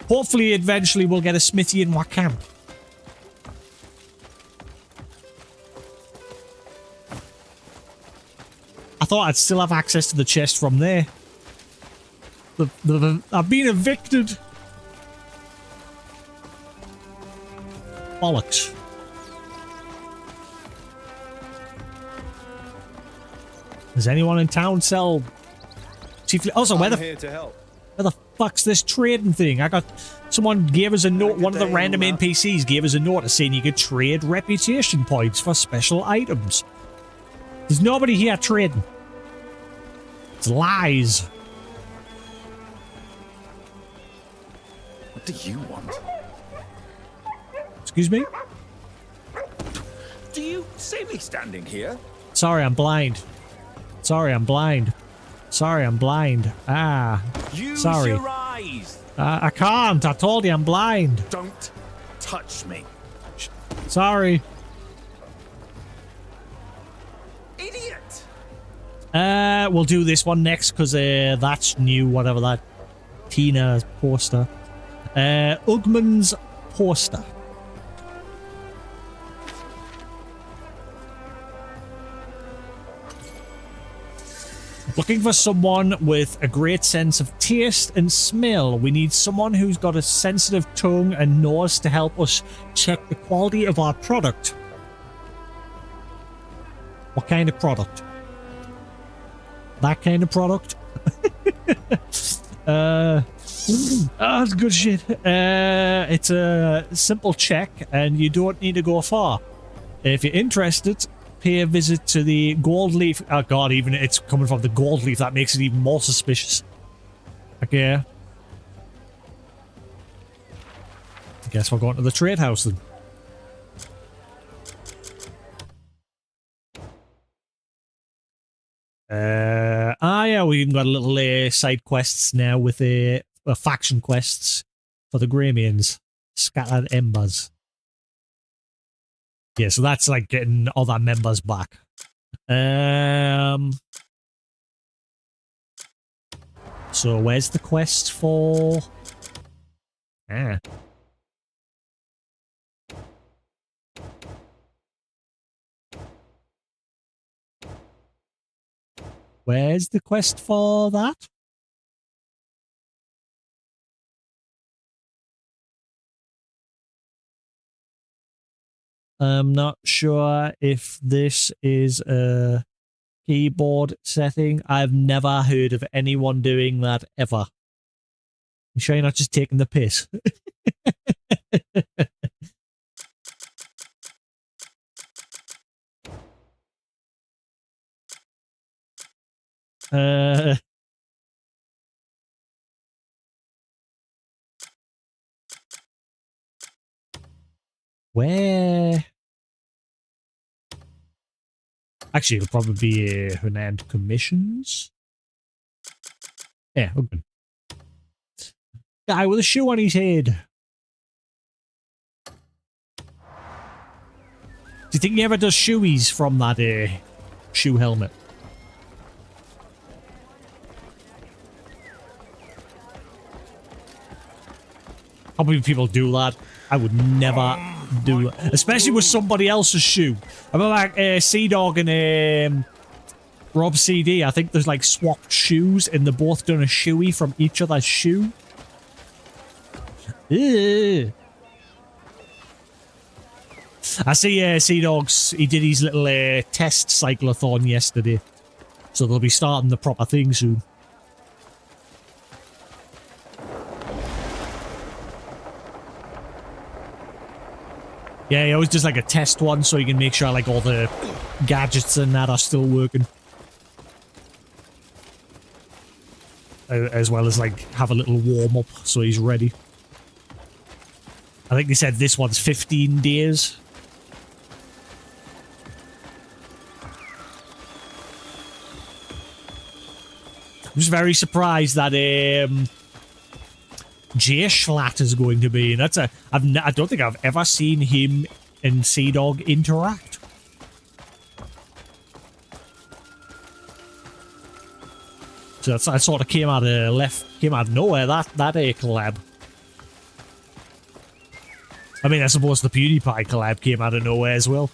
Hopefully eventually we'll get a smithy in our camp. I thought I'd still have access to the chest from there. I've been evicted. bollocks. Does anyone in town sell chiefly? Also, where I'm here to help. the fuck's this trading thing? Someone gave us a note. Good One of the day, random Uma. NPCs gave us a note saying you could trade reputation points for special items. There's nobody here trading. It's lies. What do you want? Excuse me? Do you see me standing here? Sorry, I'm blind. Sorry, I'm blind. Sorry, I'm blind. Ah. Use Sorry. your eyes. I can't. I told you I'm blind. Don't touch me. Sorry. Idiot! We'll do this one next because that's new, whatever that Tina poster. Ugman's poster. Looking for someone with a great sense of taste and smell. We need someone who's got a sensitive tongue and nose to help us check the quality of our product. What kind of product? That kind of product? That's good shit. It's a simple check and you don't need to go far. If you're interested, pay a visit to the Gold Leaf. Oh god, even it's coming from the Gold Leaf. That makes it even more suspicious. Okay. I guess we're going to the trade house then. Yeah, we even got a little side quests now with faction quests for the Greymanes. Scattered Embers. Yeah, so that's like getting all our members back. So where's the quest for? Ah. Where's the quest for that? I'm not sure if this is a keyboard setting. I've never heard of anyone doing that ever. You sure you're not just taking the piss? Where? Actually, it'll probably be Hernand Commissions. Yeah, open. Guy with a shoe on his head. Do you think he ever does shoeies from that shoe helmet? Probably people do that. I would never do it. Especially with somebody else's shoe. I remember like Sea-Dog and Rob CD. I think there's like swapped shoes and they're both done a shoey from each other's shoe. Ew. I see Sea-Dog's, he did his little test cyclothon yesterday. So they'll be starting the proper thing soon. Yeah, he always does like a test one so you can make sure like all the gadgets and that are still working. As well as like have a little warm up so he's ready. I think they said this one's 15 days. I'm just very surprised that Jay Schlatt is going to be, and that's I don't think I've ever seen him and Sea-Dog interact. So that sort of came out of nowhere. That collab. I mean, I suppose the PewDiePie collab came out of nowhere as well.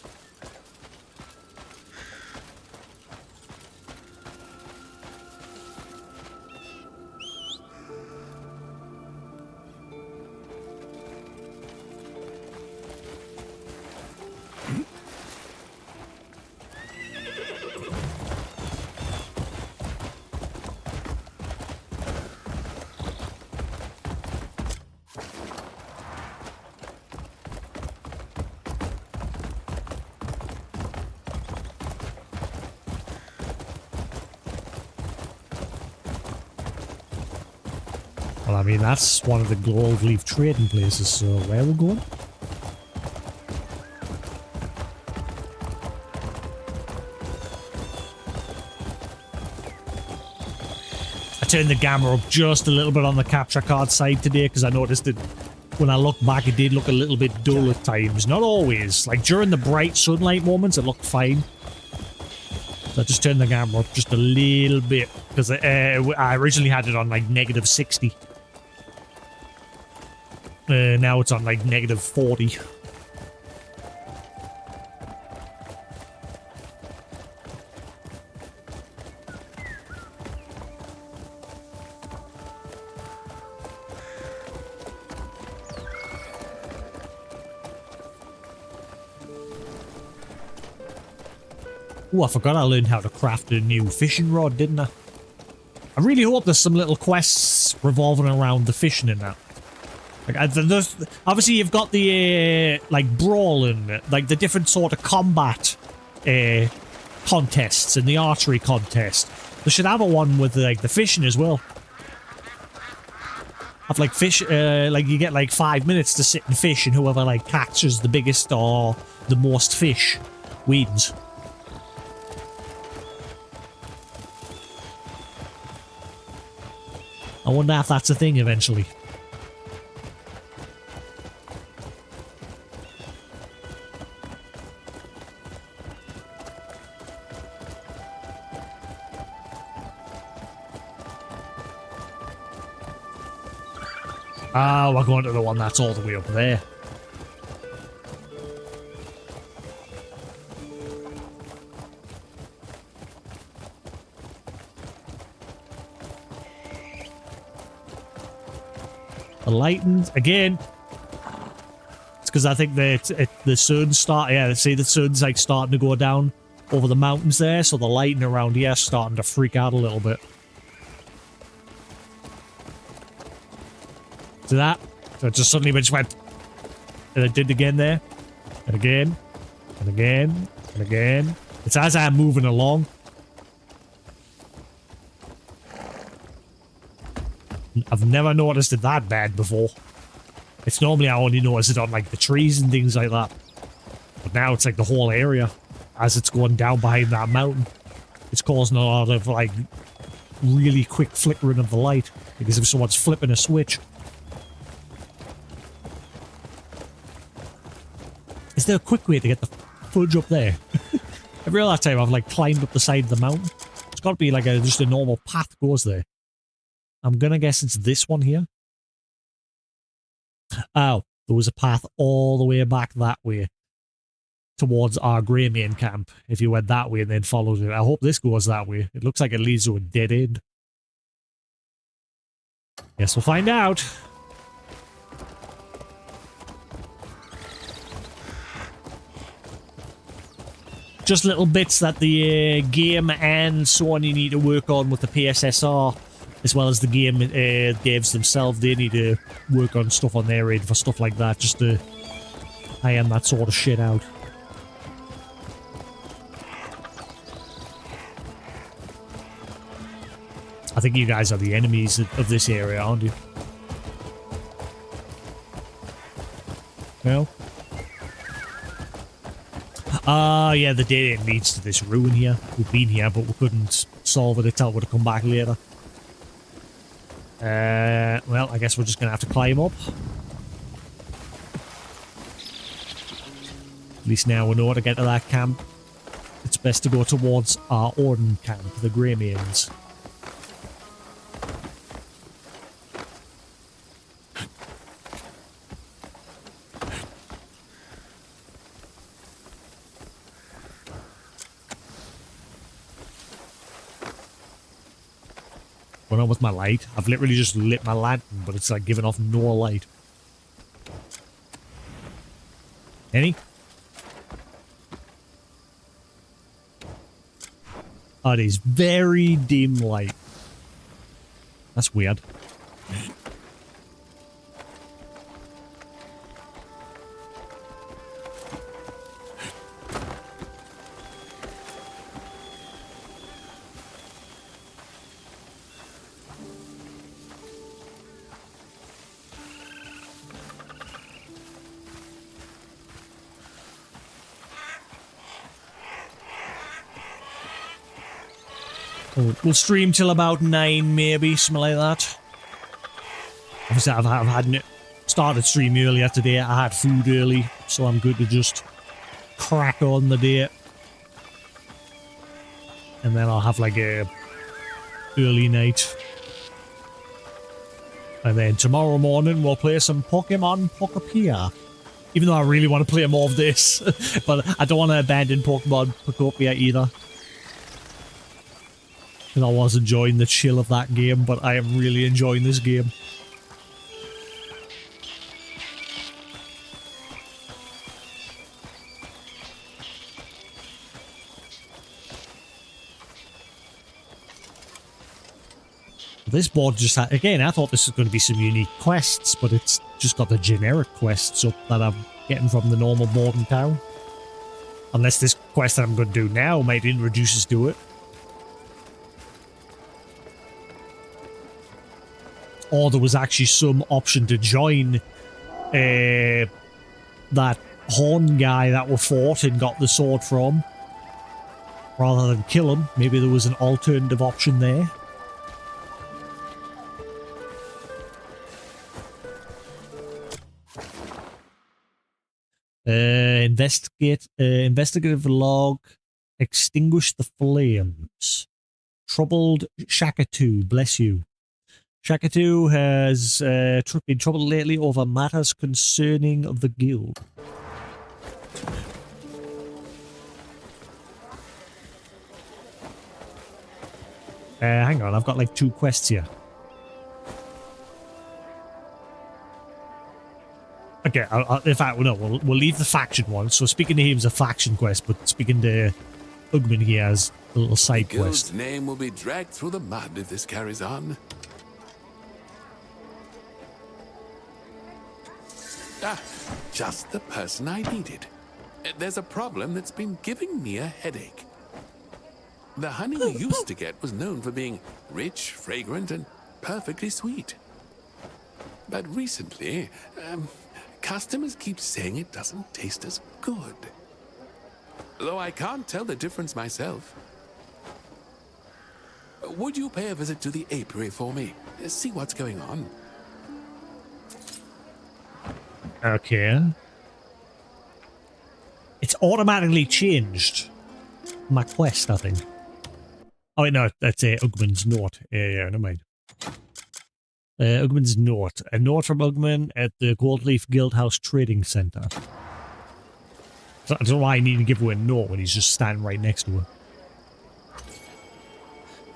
Well, I mean, that's one of the gold leaf trading places, so where we're going? I turned the gamma up just a little bit on the capture card side today because I noticed that when I look back, it did look a little bit dull at times. Not always. Like during the bright sunlight moments, it looked fine. So I just turned the camera up just a little bit because I originally had it on like -60. Now it's on like -40. Oh, I forgot I learned how to craft a new fishing rod, didn't I? I really hope there's some little quests revolving around the fishing in that. Like, obviously you've got the, like, brawling, like, the different sort of combat, contests and the archery contest. They should have a one with, like, the fishing as well. Have, like, fish, like, you get, like, 5 minutes to sit and fish, and whoever, like, catches the biggest or the most fish wins. I wonder if that's a thing eventually. Ah, we're going to the one that's all the way up there. The lightning again. It's because I think the sun's see the sun's like starting to go down over the mountains there, so the lighting around here is starting to freak out a little bit. See that? So it just suddenly just went, and it did again there, and again, and again, and again. It's as I'm moving along. I've never noticed it that bad before. It's normally I only notice it on like the trees and things like that. But now it's like the whole area as it's going down behind that mountain. It's causing a lot of like really quick flickering of the light because if someone's flipping a switch. Is there a quick way to get the fudge up there? Every other time I've like climbed up the side of the mountain. It's got to be like just a normal path goes there. I'm gonna guess it's this one here. Oh, there was a path all the way back that way towards our grey main camp. If you went that way and then followed it. I hope this goes that way. It looks like it leads to a dead end. Guess we'll find out. Just little bits that the game and Sony need to work on with the PSSR. As well as the game devs themselves, they need to work on stuff on their end for stuff like that, just to iron that sort of shit out. I think you guys are the enemies of this area, aren't you? No? Yeah, the dead end leads to this ruin here. We've been here, but we couldn't solve it until we'd come back later. Well, I guess we're just going to have to climb up. At least now we know how to get to that camp. It's best to go towards our Orden camp, the Greymanes. Going on with my light? I've literally just lit my lantern, but it's like giving off no light. Any? Oh, it is very dim light. That's weird. We'll stream till about 9, maybe, something like that. Obviously, I've had started stream earlier today. I had food early, so I'm good to just crack on the day. And then I'll have like a early night. And then tomorrow morning we'll play some Pokemon Pokopia. Even though I really want to play more of this. But I don't want to abandon Pokemon Pokopia either. Because I was enjoying the chill of that game, but I am really enjoying this game. This board just had, again, I thought this was going to be some unique quests, but it's just got the generic quests up that I'm getting from the normal board in town. Unless this quest that I'm going to do now might introduce us to it. Or there was actually some option to join that horn guy that we fought and got the sword from. Rather than kill him, maybe there was an alternative option there. Investigative log. Extinguish the flames. Troubled Shakatu, bless you. Shakatu has been troubled lately over matters concerning the guild. Hang on, I've got like 2 quests here. Okay, in fact, no, we'll leave the faction one. So speaking to him is a faction quest, but speaking to Ugman here as a little side The guild's quest. name will be dragged through the mud if this carries on. Ah, just the person I needed. There's a problem that's been giving me a headache. The honey we used to get was known for being rich, fragrant, and perfectly sweet. But recently, customers keep saying it doesn't taste as good. Though I can't tell the difference myself. Would you pay a visit to the apiary for me? See what's going on. Okay. It's automatically changed my quest, I think. Oh, wait, no, that's Ugman's note. Yeah, never mind. Ugman's note. A note from Ugman at the Goldleaf Guildhouse Trading Center. So I don't know why I need to give her a note when he's just standing right next to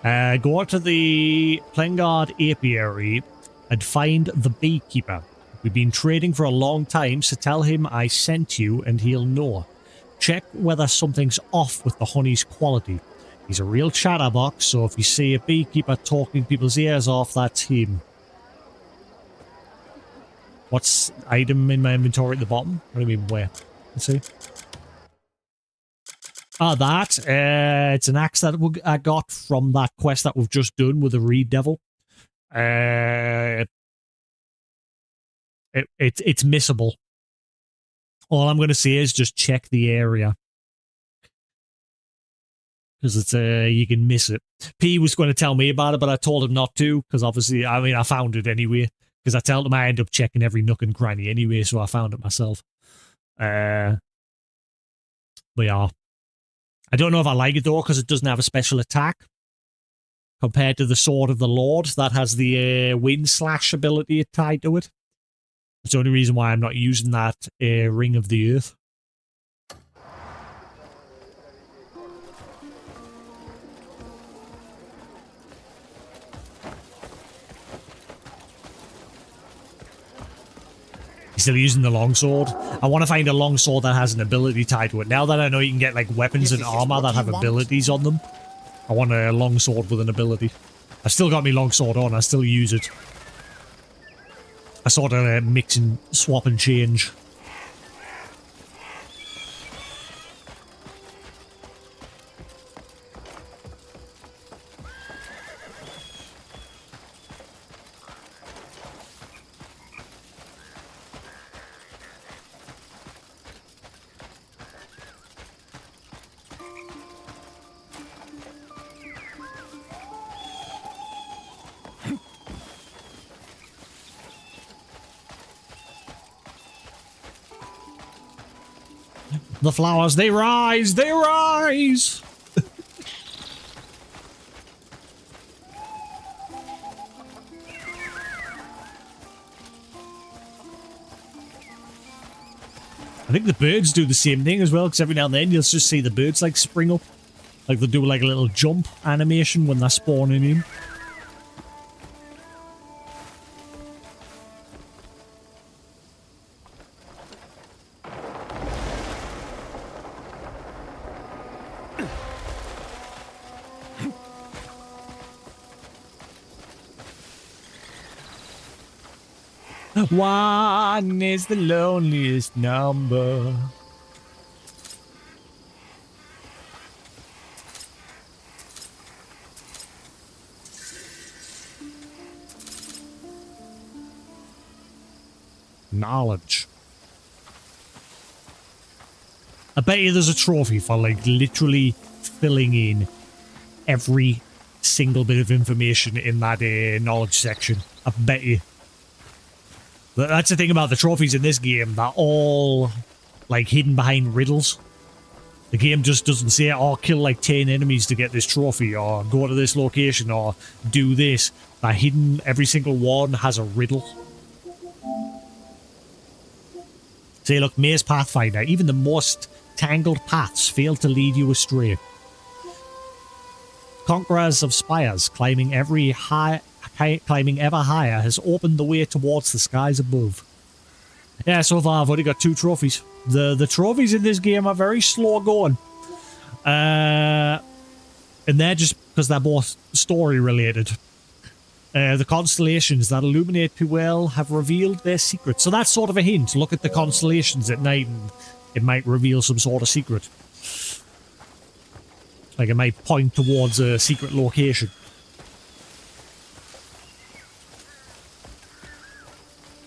her. Go out to the Plengard Apiary and find the beekeeper. We've been trading for a long time, so tell him I sent you and he'll know. Check whether something's off with the honey's quality. He's a real chatterbox, so if you see a beekeeper talking people's ears off, that's him. What's item in my inventory at the bottom? What do you mean, where? Let's see. Ah, that. It's an axe that I got from that quest that we've just done with the Reed Devil. It's missable. All I'm going to say is just check the area. Because it's you can miss it. P was going to tell me about it, but I told him not to. Because obviously, I mean, I found it anyway. Because I told him I end up checking every nook and cranny anyway, so I found it myself. But yeah. I don't know if I like it though, because it doesn't have a special attack. Compared to the Sword of the Lord, that has the wind slash ability tied to it. That's the only reason why I'm not using that Ring of the Earth. He's still using the longsword. I want to find a longsword that has an ability tied to it. Now that I know you can get like weapons and armor that have abilities on them, I want a longsword with an ability. I've still got my longsword on. I still use it. I sort of mix and swap and change. The flowers, they rise! They rise! I think the birds do the same thing as well, because every now and then you'll just see the birds like spring up. Like they'll do like a little jump animation when they're spawning in. One is the loneliest number. Knowledge. I bet you there's a trophy for like literally filling in every single bit of information in that knowledge section. I bet you. That's the thing about the trophies in this game. They're all like hidden behind riddles. The game just doesn't say, oh, kill like 10 enemies to get this trophy, or go to this location, or do this. They're hidden. Every single one has a riddle. Say, look, Maze Pathfinder. Even the most tangled paths fail to lead you astray. Conquerors of Spires, climbing ever higher, has opened the way towards the skies above. Yeah, so far I've only got 2 trophies. The trophies in this game are very slow going. And they're just because they're both story related. The constellations that illuminate Puel have revealed their secret. So that's sort of a hint. Look at the constellations at night and it might reveal some sort of secret. Like it might point towards a secret location.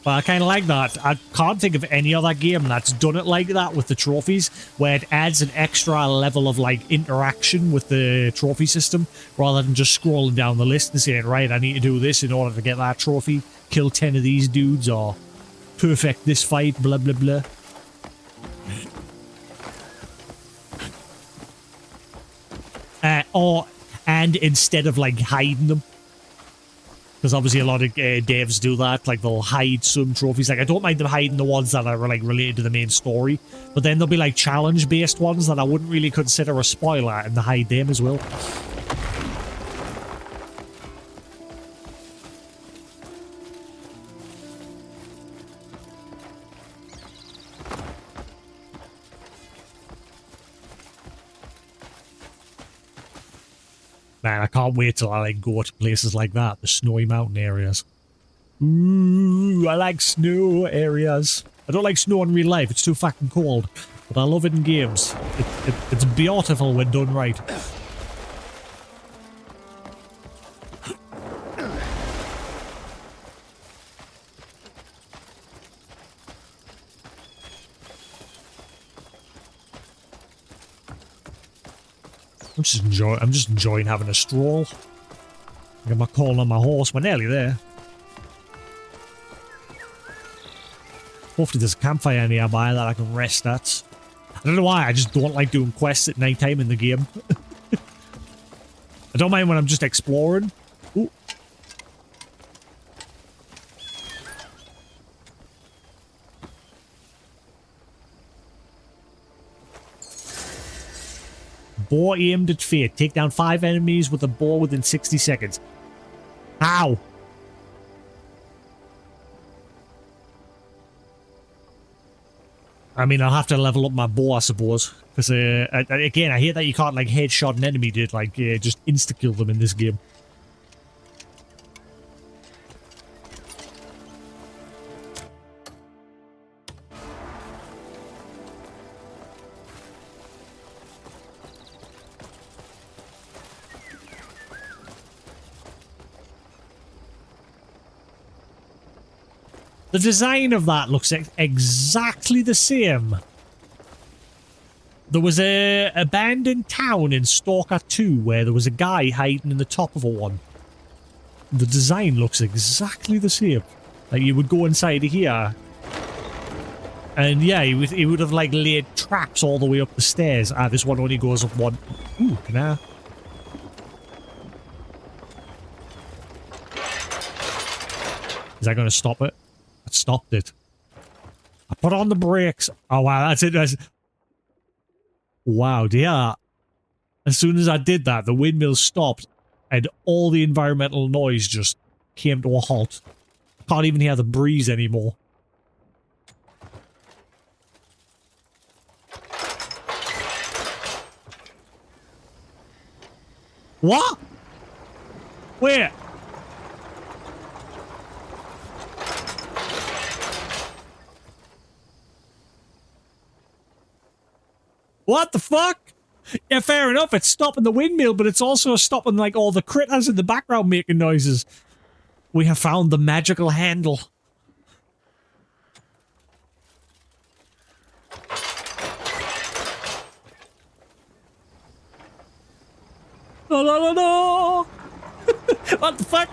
But I kind of like that. I can't think of any other game that's done it like that with the trophies, where it adds an extra level of like interaction with the trophy system, rather than just scrolling down the list and saying, right, I need to do this in order to get that trophy, kill 10 of these dudes, or perfect this fight, blah, blah, blah. And instead of like hiding them. Because obviously a lot of devs do that, like they'll hide some trophies. Like I don't mind them hiding the ones that are like related to the main story, but then there'll be like challenge-based ones that I wouldn't really consider a spoiler, and they hide them as well. Man, I can't wait till I like go to places like that, the snowy mountain areas. Ooh, I like snow areas. I don't like snow in real life, it's too fucking cold. But I love it in games. It's beautiful when done right. I'm just enjoying having a stroll. Get my call on my horse. We're nearly there. Hopefully there's a campfire nearby that I can rest at. I don't know why, I just don't like doing quests at night time in the game. I don't mind when I'm just exploring. Ooh. Bow aimed at fate. Take down 5 enemies with a bow within 60 seconds. How? I mean, I'll have to level up my bow, I suppose. Because, again, I hear that you can't, like, headshot an enemy to, like, just insta-kill them in this game. The design of that looks exactly the same. There was a abandoned town in Stalker 2 where there was a guy hiding in the top of a one. The design looks exactly the same. Like you would go inside of here And yeah, he would have like laid traps all the way up the stairs. Ah, this one only goes up one. Ooh, can I? Is that going to stop it? It stopped it. I put on the brakes. Oh wow, that's it. Wow, dear. As soon as I did that, the windmill stopped and all the environmental noise just came to a halt. Can't even hear the breeze anymore. What? Where? What the fuck? Yeah, fair enough, it's stopping the windmill, but it's also stopping, like, all the critters in the background making noises. We have found the magical handle. No, no, no, no! What the fuck?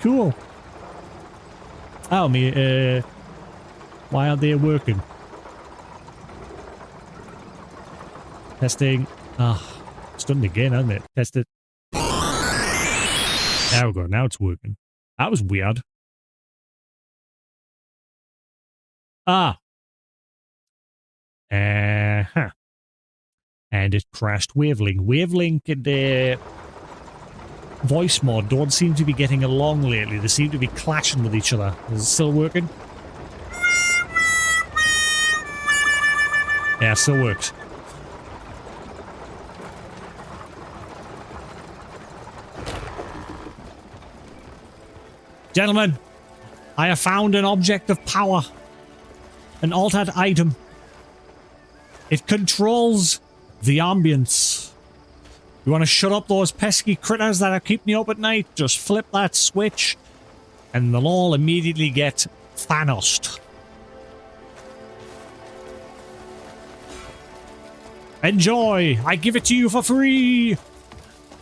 Cool. Oh, me, why aren't they working? Testing. Ah, it's done it again, hasn't it? Test it. There we go. Now it's working. That was weird. Ah. Huh. And it crashed Wavelink. Wavelink and voice mod don't seem to be getting along lately. They seem to be clashing with each other. Is it still working? Yeah, it still works. Gentlemen, I have found an object of power. An altered item. It controls the ambience. You want to shut up those pesky critters that are keeping you up at night? Just flip that switch and they'll all immediately get Thanos'd. Enjoy! I give it to you for free!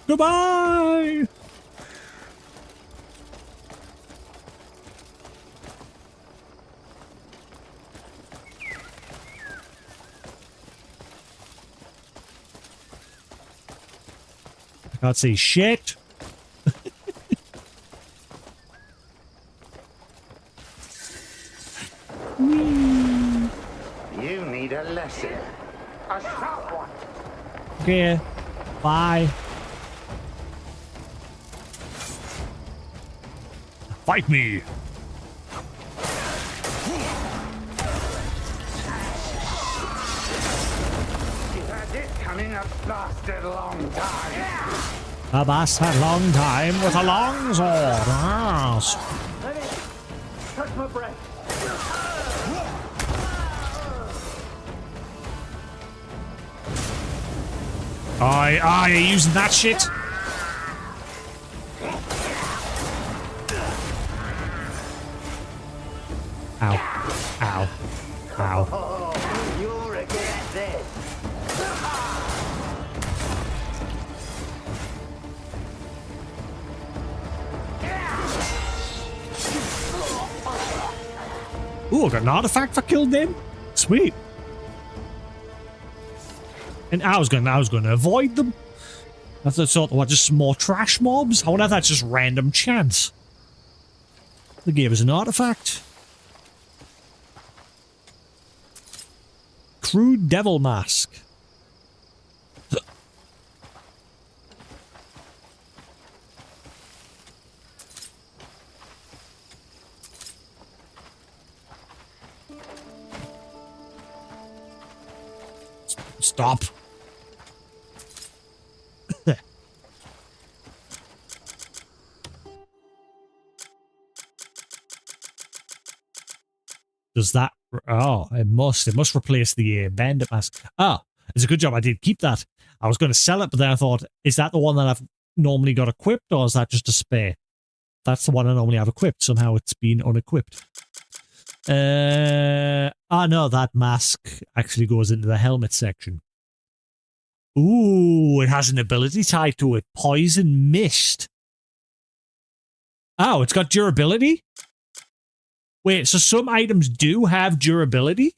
Goodbye! I can't see shit. You need a lesson. A sharp one. Okay. Bye. Fight me. You've had this coming a blasted long time. A bastard long time with a long sword. Yes. Touch my breath. Are you using that shit? Ow. Ow. Ow. Oh, you'll regret this. Ooh, I got an artifact for killing them. Sweet. And I was gonna avoid them. I thought, what, just some more trash mobs? I wonder if that's just random chance. They gave us an artifact. Crude devil mask. Stop. Does that... Oh, it must replace the bandit mask. Ah, it's a good job I did keep that. I was going to sell it, but then I thought, is that the one that I've normally got equipped, or is that just a spare? That's the one I normally have equipped. Somehow it's been unequipped. No, that mask actually goes into the helmet section. Ooh, it has an ability tied to it. Poison Mist. Oh, it's got durability? Wait, so some items do have durability?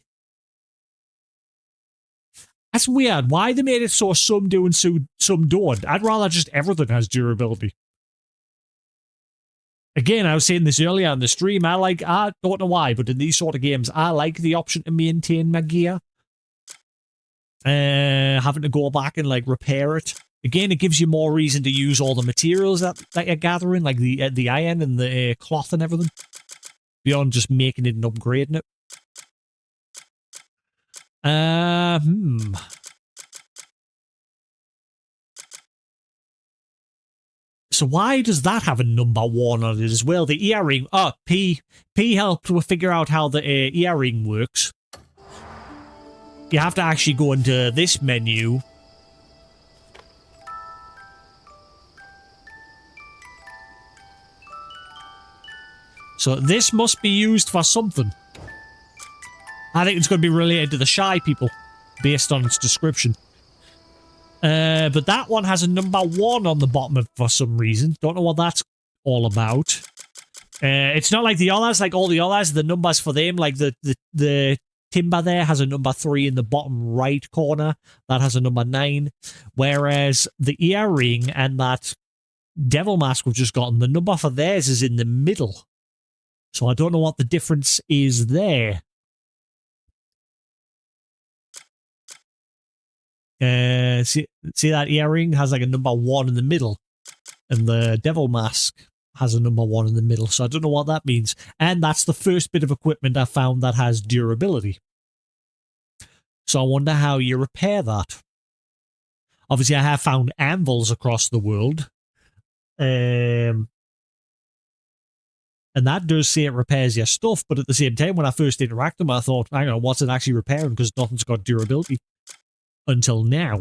That's weird. Why they made it so some do and some don't? I'd rather just everything has durability. Again, I was saying this earlier on the stream, I don't know why, but in these sort of games, I like the option to maintain my gear. Having to go back and, like, repair it. Again, it gives you more reason to use all the materials that you're gathering, like the iron and the cloth and everything. Beyond just making it and upgrading it. So why does that have a number 1 on it as well? The earring. Oh, P helped to figure out how the earring works. You have to actually go into this menu. So this must be used for something. I think it's going to be related to the shy people, based on its description. But that one has a number 1 on the bottom of for some reason. Don't know what that's all about. It's not like the others, like all the others, the numbers for them, like the timber there has a number 3 in the bottom right corner. That has a number 9. Whereas the earring and that devil mask we've just gotten, the number for theirs is in the middle. So I don't know what the difference is there. See that earring has like a number 1 in the middle, and the devil mask has a number 1 in the middle, so I don't know what that means. And that's the first bit of equipment I found that has durability. So I wonder how you repair that. Obviously, I have found anvils across the world. And that does say it repairs your stuff, but at the same time, when I first interacted with them, I thought, hang on, what's it actually repairing? Because nothing's got durability. Until now,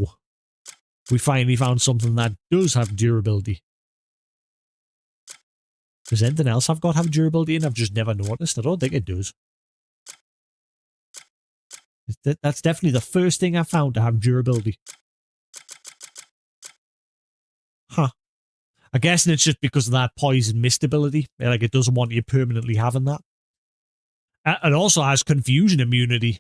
we finally found something that does have durability. Does anything else I've got have durability and I've just never noticed? I don't think it does. That's definitely the first thing I found to have durability. Huh. I guess it's just because of that poison mist ability. Like, it doesn't want you permanently having that. It also has confusion immunity.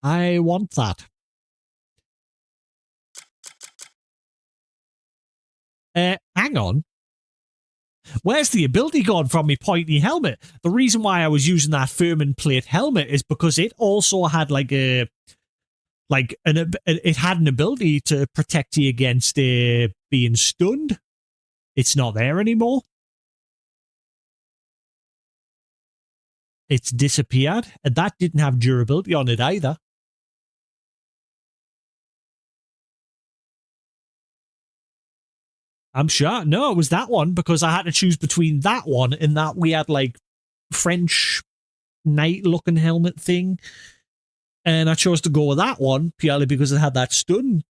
I want that. Hang on. Where's the ability gone from me pointy helmet? The reason why I was using that Furman plate helmet is because it also had like a... it had an ability to protect you against being stunned. It's not there anymore. It's disappeared, and that didn't have durability on it either. I'm sure. No, it was that one, because I had to choose between that one and that we had like French knight-looking helmet thing. And I chose to go with that one purely because it had that stun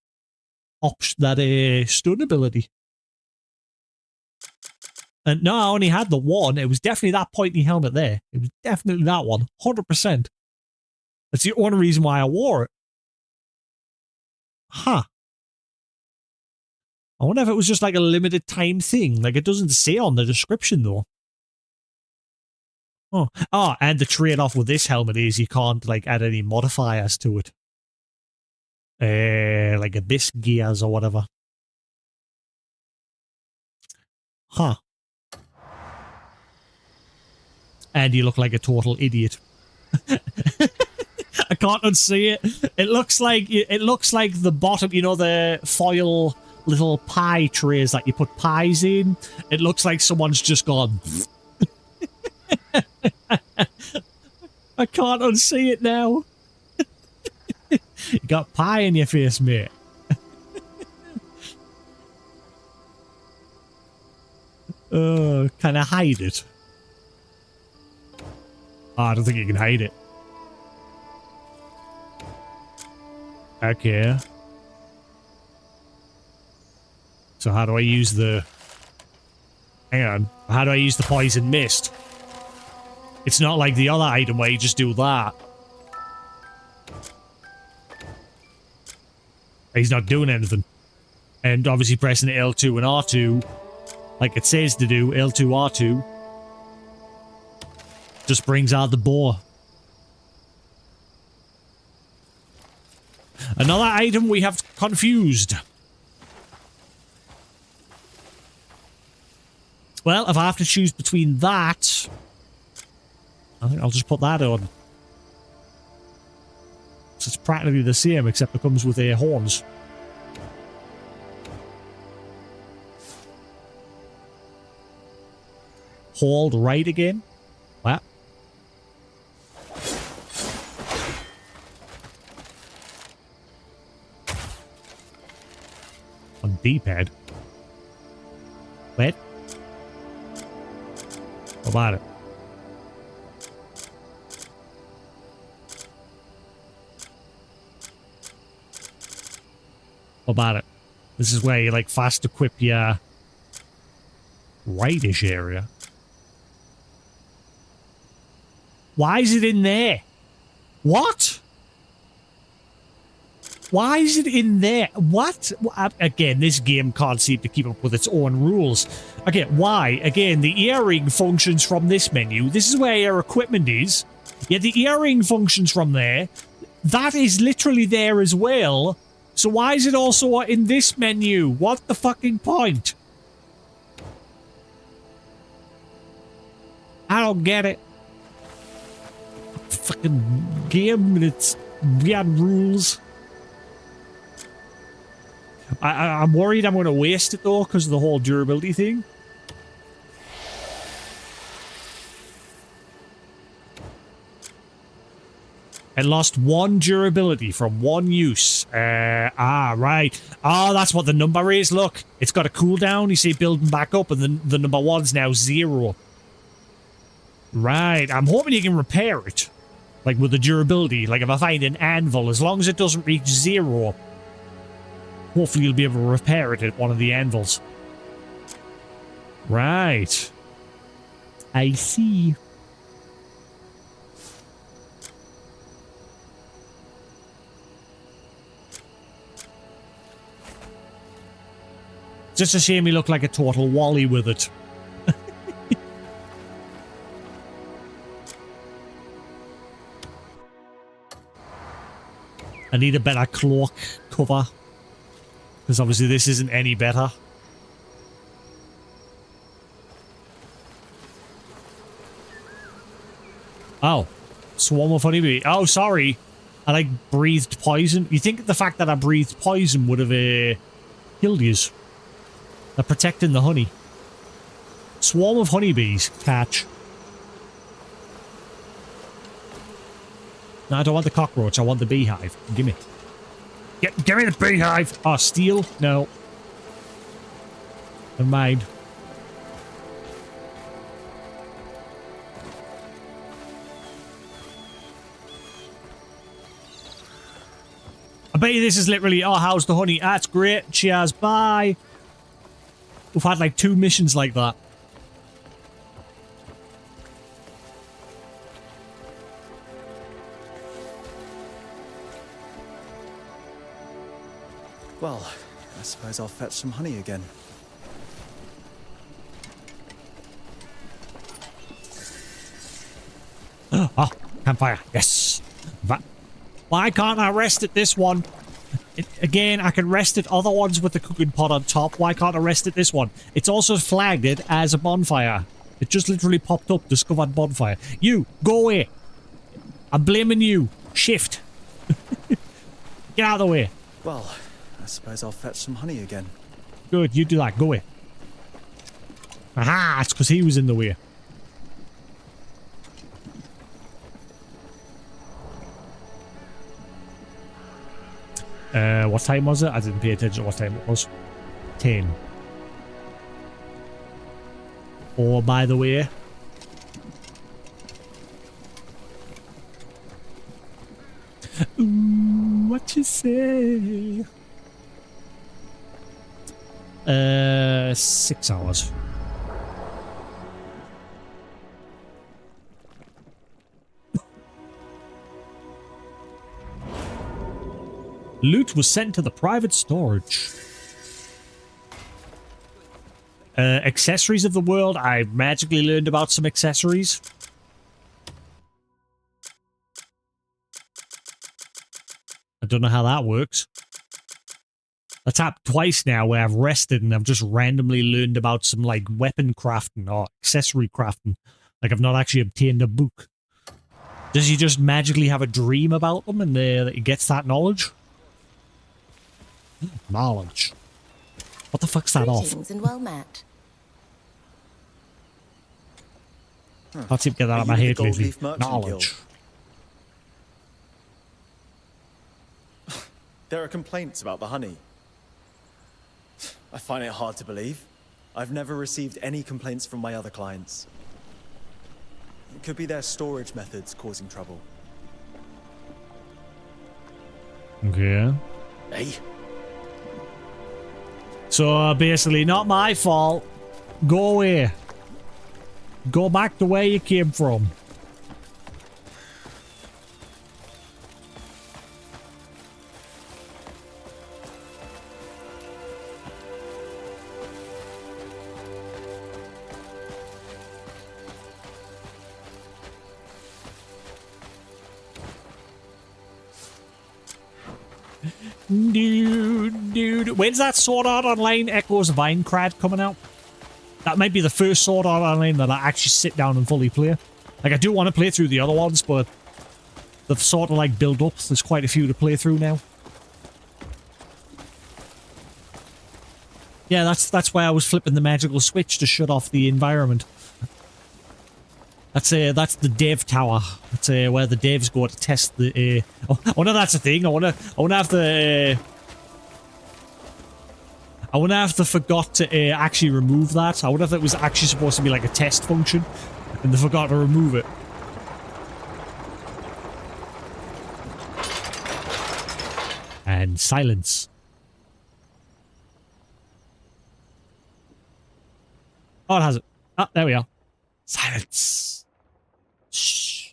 option, that stun ability. And no, I only had the one. It was definitely that pointy helmet there. It was definitely that one. 100%. That's the only reason why I wore it. Huh. I wonder if it was just like a limited time thing. Like, it doesn't say on the description, though. Oh, and the trade-off with this helmet is you can't, like, add any modifiers to it. Like abyss gears or whatever. Huh. And you look like a total idiot. I can't unsee it. It looks like the bottom, you know, the foil little pie trays that you put pies in. It looks like someone's just gone. I can't unsee it now. You got pie in your face, mate. Can I hide it? Oh, I don't think you can hide it. Okay. So how do I use the... Hang on. How do I use the poison mist? It's not like the other item where you just do that. He's not doing anything. And obviously pressing L2 and R2, like it says to do, L2, R2, just brings out the boar. Another item we have confused. Well, if I have to choose between that, I think I'll just put that on. So it's practically the same, except it comes with horns. Hold right again. What? On D-pad. Wait. What about it? What about it? This is where you like fast equip your rightish area. Why is it in there? What? Why is it in there? What? Again, this game can't seem to keep up with its own rules. Okay, why? Again, the earring functions from this menu. This is where your equipment is. Yeah, the earring functions from there. That is literally there as well. So why is it also in this menu? What the fucking point? I don't get it. Fucking game and its weird rules. I'm worried I'm going to waste it though because of the whole durability thing. I lost 1 durability from 1 use. Right. Oh, that's what the number is. Look, it's got a cooldown. You see building back up and the number 1's now 0. Right. I'm hoping you can repair it. Like with the durability. Like if I find an anvil, as long as it doesn't reach 0, hopefully you'll be able to repair it at one of the anvils. Right. I see. Just a shame he looked like a total Wally with it. I need a better cloak cover. Because obviously this isn't any better. Oh. Swarm of honeybee. Oh, sorry. I like breathed poison. You think the fact that I breathed poison would have killed yous? They're protecting the honey. Swarm of honeybees. Catch. No, I don't want the cockroach. I want the beehive. Give me. Give me the beehive. Oh, steal? No. Never mind. I bet you this is literally, oh, how's the honey? That's great. Cheers. Bye. We've had like 2 missions like that. Well, I suppose I'll fetch some honey again. Oh, campfire. Yes. Why can't I rest at this one? Again, I can rest at other ones with the cooking pot on top. Why can't I rest at this one? It's also flagged it as a bonfire. It just literally popped up, discovered bonfire. You, go away. I'm blaming you. Shift. Get out of the way. Well, I suppose I'll fetch some honey again. Good, you do that. Go away. Aha, it's because he was in the way. What time was it? I didn't pay attention to what time it was. 10. Oh, by the way. Ooh, what you say? 6 hours. Loot was sent to the private storage. accessories of the world. I magically learned about some accessories. I don't know how that works. That's happened twice now where I've rested and I've just randomly learned about some like weapon crafting or accessory crafting. Like I've not actually obtained a book. Does he just magically have a dream about them and he gets that knowledge? Knowledge. What the fuck's that off? Greetings and well met. Can't seem to get that out of my head lately. Knowledge. There are complaints about the honey. I find it hard to believe. I've never received any complaints from my other clients. It could be their storage methods causing trouble. Okay. Hey? So basically, not my fault. Go away. Go back to where you came from. Dude. When's that Sword Art Online Echoes of Aincrad coming out? That might be the first Sword Art Online that I actually sit down and fully play. Like, I do want to play through the other ones, but they've sort of like built up. There's quite a few to play through now. Yeah, that's why I was flipping the magical switch to shut off the environment. That's the dev tower. That's where the devs go to test the. Oh no, that's the thing. I wanna have the. I wonder if they forgot to actually remove that. I wonder if it was actually supposed to be like a test function, and they forgot to remove it. And silence. Oh, it has it. Ah, there we are. Silence. Shh.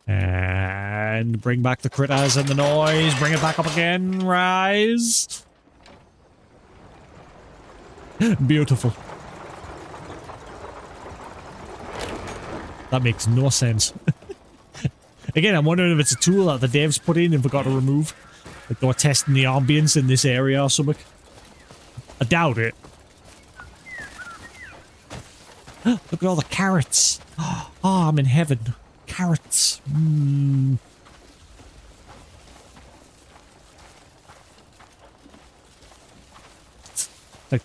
And bring back the critters and the noise. Bring it back up again. Rise. Beautiful. That makes no sense. Again, I'm wondering if it's a tool that the devs put in and forgot to remove. Like they were testing the ambience in this area or something. I doubt it. Look at all the carrots. Oh, I'm in heaven. Carrots. Like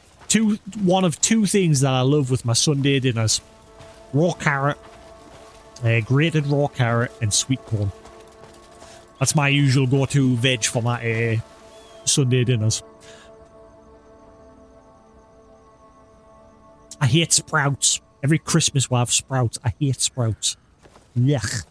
one of two things that I love with my Sunday dinners. Raw carrot, grated raw carrot, and sweet corn. That's my usual go-to veg for my Sunday dinners. I hate sprouts. Every Christmas we'll have sprouts. I hate sprouts. Yuck.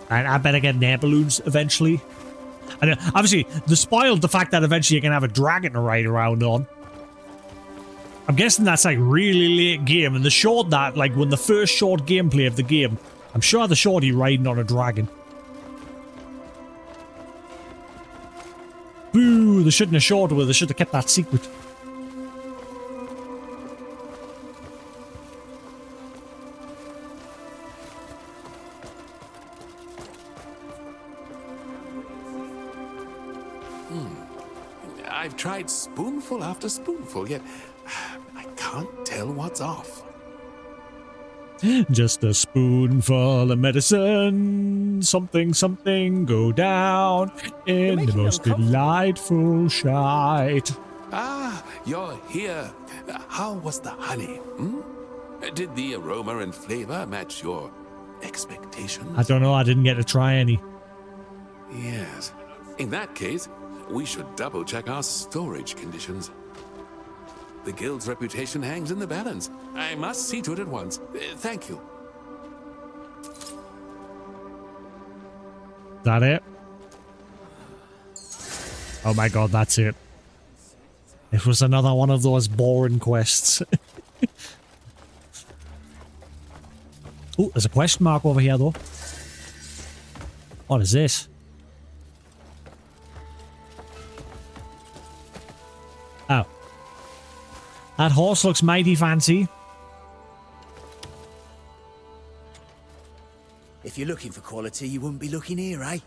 And I better get air balloons eventually. And obviously, they spoiled the fact that eventually you can have a dragon to ride around on. I'm guessing that's like really late game, and they showed that like when the first showed gameplay of the game. I'm sure they showed you riding on a dragon. Boo! They shouldn't have showed it. They should have kept that secret. I've tried spoonful after spoonful, yet I can't tell what's off. Just a spoonful of medicine, something go down in the most delightful shite. Ah, you're here. How was the honey? Did the aroma and flavor match your expectations? I don't know, I didn't get to try any. Yes. In that case, we should double-check our storage conditions. The guild's reputation hangs in the balance. I must see to it at once. Thank you. that it? Oh my god, that's it. It was another one of those boring quests. Oh, there's a question mark over here, though. What is this? Oh. That horse looks mighty fancy. If you're looking for quality, you wouldn't be looking here, eh?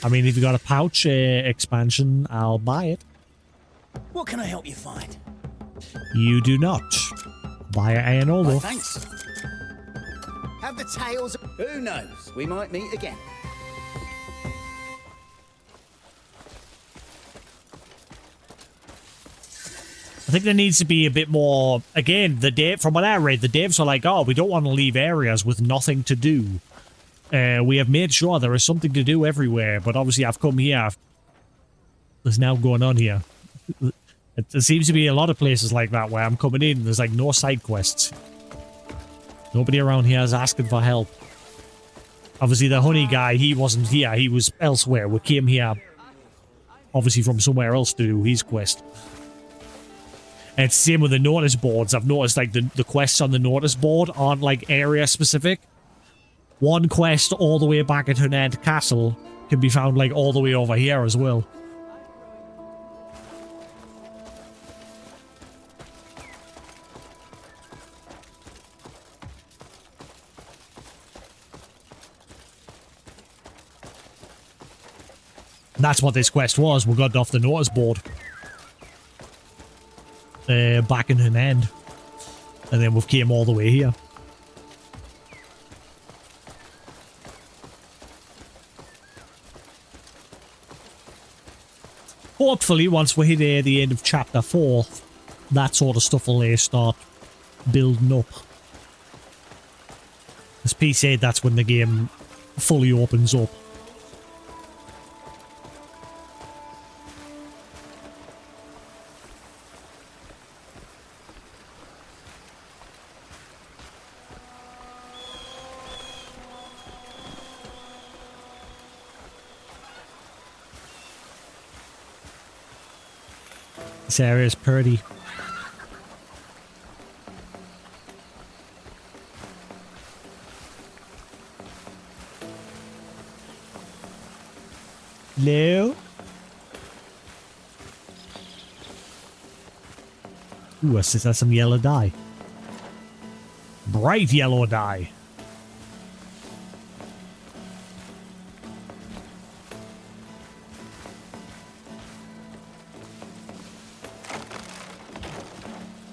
I mean, if you got a pouch expansion, I'll buy it. What can I help you find? You do not. Buy it A&O, though. Thanks. Have the tails... Who knows? We might meet again. I think there needs to be a bit more... Again, from what I read, the devs are like, oh, we don't want to leave areas with nothing to do. We have made sure there is something to do everywhere, but obviously I've come here. There's now going on here. There seems to be a lot of places like that where I'm coming in and there's like no side quests. Nobody around here is asking for help. Obviously the honey guy, he wasn't here, he was elsewhere. We came here obviously from somewhere else to do his quest. And it's the same with the notice boards. I've noticed like the quests on the notice board aren't like area specific. One quest all the way back at Hunand Castle can be found like all the way over here as well. And that's what this quest was. We got it off the notice board. Back in Hunand. And then we came all the way here. Hopefully, once we hit the end of Chapter 4, that sort of stuff will start building up. As P said, that's when the game fully opens up. This area is pretty. Hello? Ooh, that's some yellow dye. Bright yellow dye.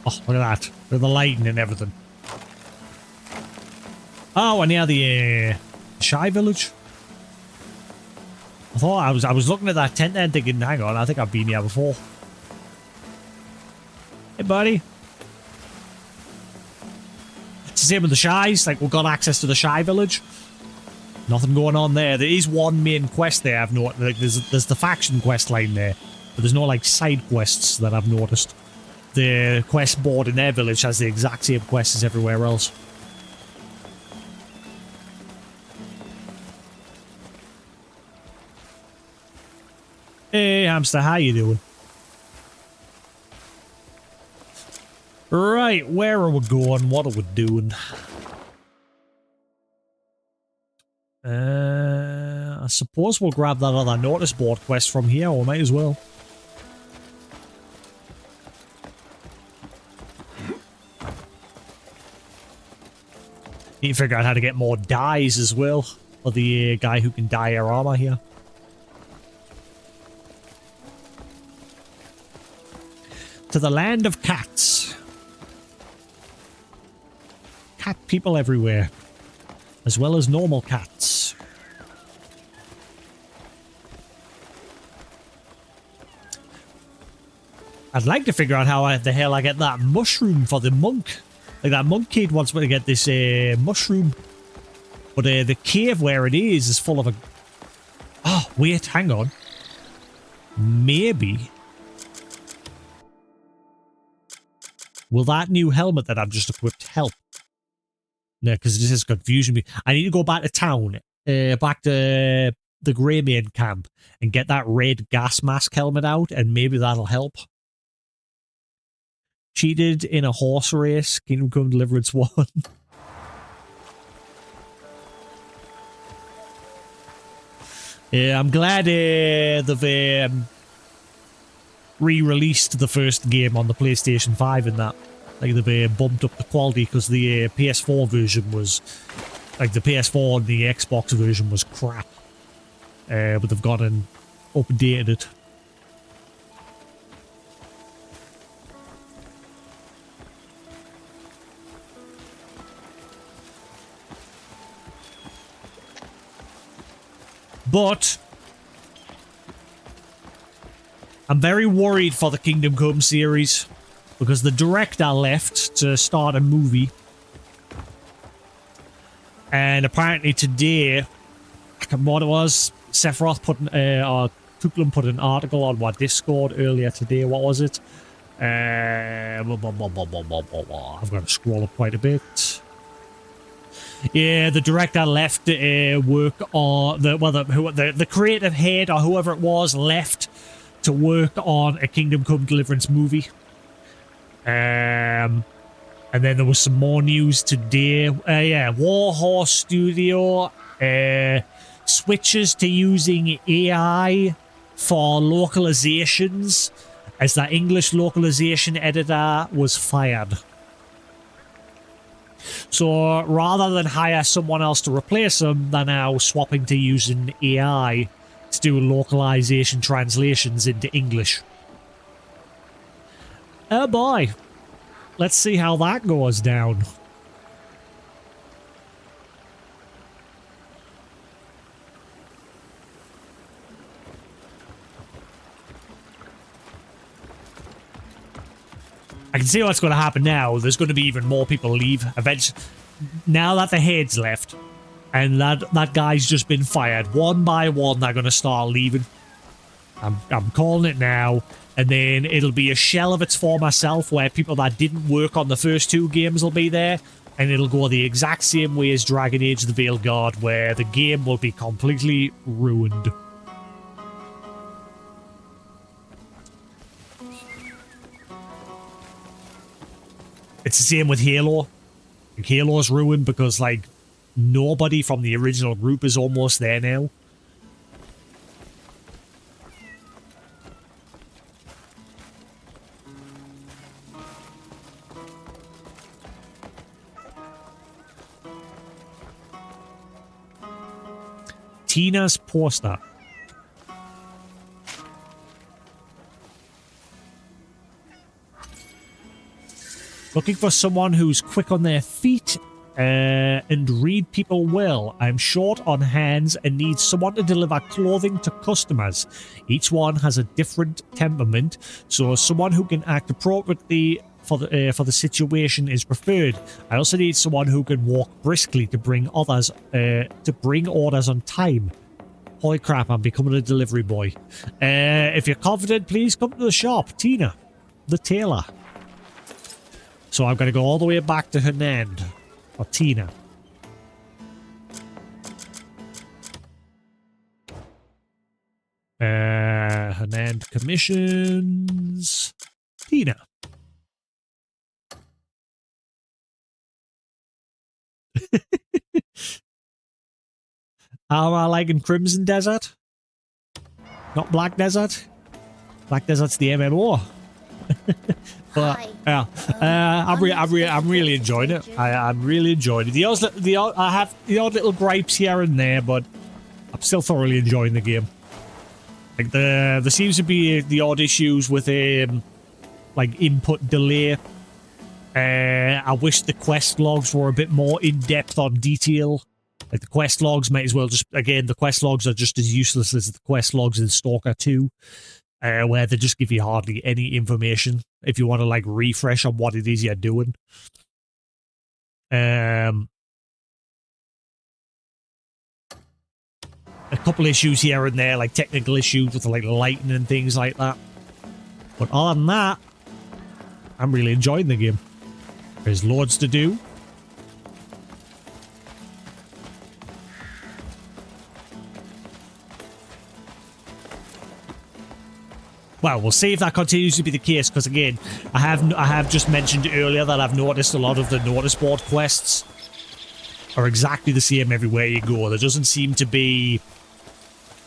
Oh, look at that. With the lighting and everything. Oh, and near the Shy Village. I thought I was looking at that tent there thinking, hang on, I think I've been here before. Hey, buddy. It's the same with the Shies. Like, we've got access to the Shy Village. Nothing going on there. There is one main quest there. I've noticed. Like, there's the faction quest line there, but there's no like side quests that I've noticed. The quest board in their village has the exact same quests as everywhere else. Hey, hamster, how you doing? Right, where are we going? What are we doing? I suppose we'll grab that other notice board quest from here, or might as well. Need to figure out how to get more dyes as well for the guy who can dye our armor here. To the land of cats. Cat people everywhere, as well as normal cats. I'd like to figure out how the hell I get that mushroom for the monk. Like, that monk kid wants me to get this mushroom. But the cave where it is full of a... Oh, wait, hang on. Maybe... Will that new helmet that I've just equipped help? No, because this is confusing me. I need to go back to town, back to the Greymane camp and get that red gas mask helmet out, and maybe that'll help. Cheated in a horse race, Kingdom Come Deliverance 1. Yeah, I'm glad they've re-released the first game on the PlayStation 5 and that. Like, they've bumped up the quality, because the PS4 version was... Like, the PS4 and the Xbox version was crap. But they've gone and updated it. But I'm very worried for the Kingdom Come series, because the director left to start a movie. And apparently today, I can't remember what it was, Sephiroth put or Tuklam put an article on what Discord earlier today. What was it? I've got to scroll up quite a bit. Yeah, the director left work on the creative head or whoever it was left to work on a Kingdom Come Deliverance movie. And then there was some more news today. Yeah, Warhorse Studio switches to using AI for localizations, as that English localization editor was fired. So rather than hire someone else to replace them, they're now swapping to using AI to do localization translations into English. Oh boy. Let's see how that goes down. I can see what's going to happen now. There's going to be even more people leave. Eventually, now that the head's left, and that guy's just been fired, one by one, they're going to start leaving. I'm calling it now. And then it'll be a shell of its former self, where people that didn't work on the first two games will be there. And it'll go the exact same way as Dragon Age the Veiled Guard, where the game will be completely ruined. It's the same with Halo. Like, Halo's ruined because, like, nobody from the original group is almost there now. Tina's poster. Looking for someone who's quick on their feet and read people well. I'm short on hands and need someone to deliver clothing to customers. Each one has a different temperament, so someone who can act appropriately for the situation is preferred. I also need someone who can walk briskly to bring orders on time. Holy crap, I'm becoming a delivery boy. If you're confident, please come to the shop. Tina, the tailor. So I've got to go all the way back to Hernand. Or Tina. Hernand commissions. Tina. How am I liking Crimson Desert? Not Black Desert? Black Desert's the MMO. But yeah, I'm really enjoying it. I'm really enjoying it. I have the odd little gripes here and there, but I'm still thoroughly enjoying the game. Like there seems to be the odd issues with like input delay. I wish the quest logs were a bit more in depth on detail. Like the quest logs might as well the quest logs are just as useless as the quest logs in Stalker 2. Where they just give you hardly any information if you want to like refresh on what it is you're doing. A couple issues here and there, like technical issues with like lighting and things like that. But other than that, I'm really enjoying the game. There's loads to do. Well, we'll see if that continues to be the case, because again, I have just mentioned earlier that I've noticed a lot of the notice board quests are exactly the same everywhere you go. There doesn't seem to be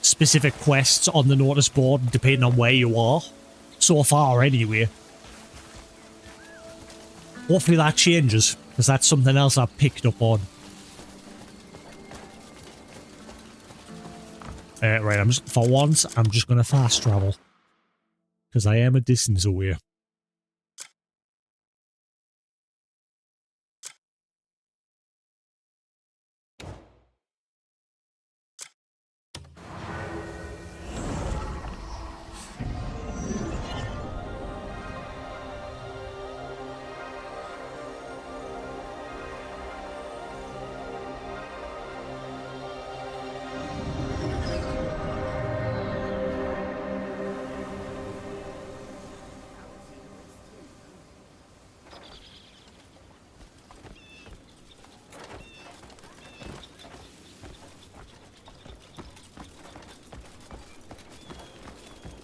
specific quests on the notice board depending on where you are. So far, anyway. Hopefully that changes, because that's something else I've picked up on. Right, for once, I'm just going to fast travel. Because I am a distance away.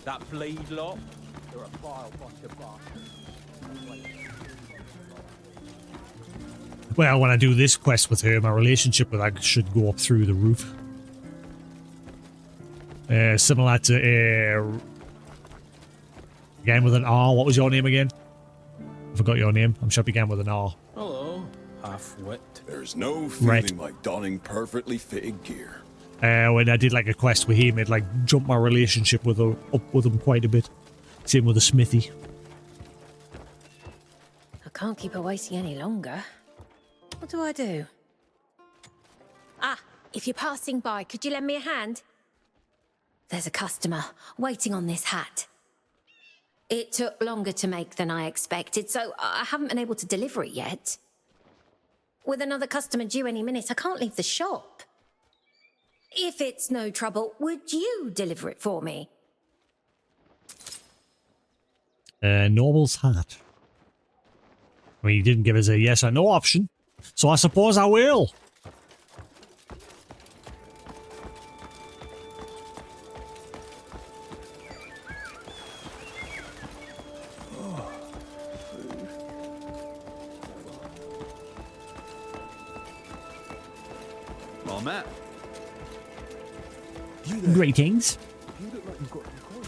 That bleed lot, they're a vile bunch of bastards. Well, when I do this quest with her, my relationship with her should go up through the roof. Similar to... again with an R. What was your name again? I forgot your name. I'm sure it began with an R. Hello, half-wit. There's no feeling like donning perfectly fitted gear. When I did like a quest with him, it like jumped my relationship with her, up with him quite a bit. Same with the smithy. I can't keep her waiting any longer. What do I do? Ah, if you're passing by, could you lend me a hand? There's a customer waiting on this hat. It took longer to make than I expected, so I haven't been able to deliver it yet. With another customer due any minute, I can't leave the shop. If it's no trouble, would you deliver it for me? Noble's hat. I mean, he didn't give us a yes or no option, so I suppose I will. Well, Matt. Greetings. You look like you've got some coin.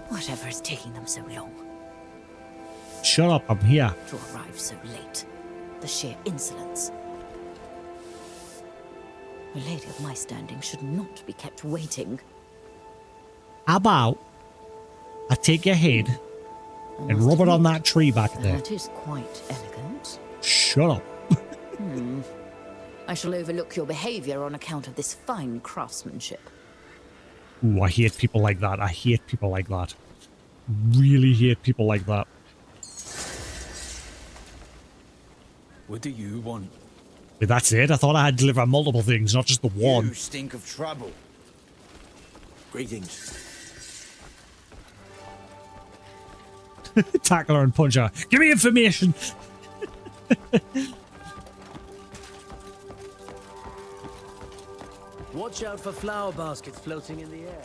Whatever is taking them so long Shut up, I'm here. to arrive so late? The sheer insolence. A lady of my standing should not be kept waiting. How about I take your head and rub it on that tree back there? That is quite elegant. Shut up. I shall overlook your behavior on account of this fine craftsmanship. Ooh, I hate people like that. I hate people like that. Really hate people like that. What do you want? But that's it. I thought I had to deliver multiple things, not just the one. You stink of trouble. Greetings. Tackler and puncher. Give me information. Watch out for flower baskets floating in the air.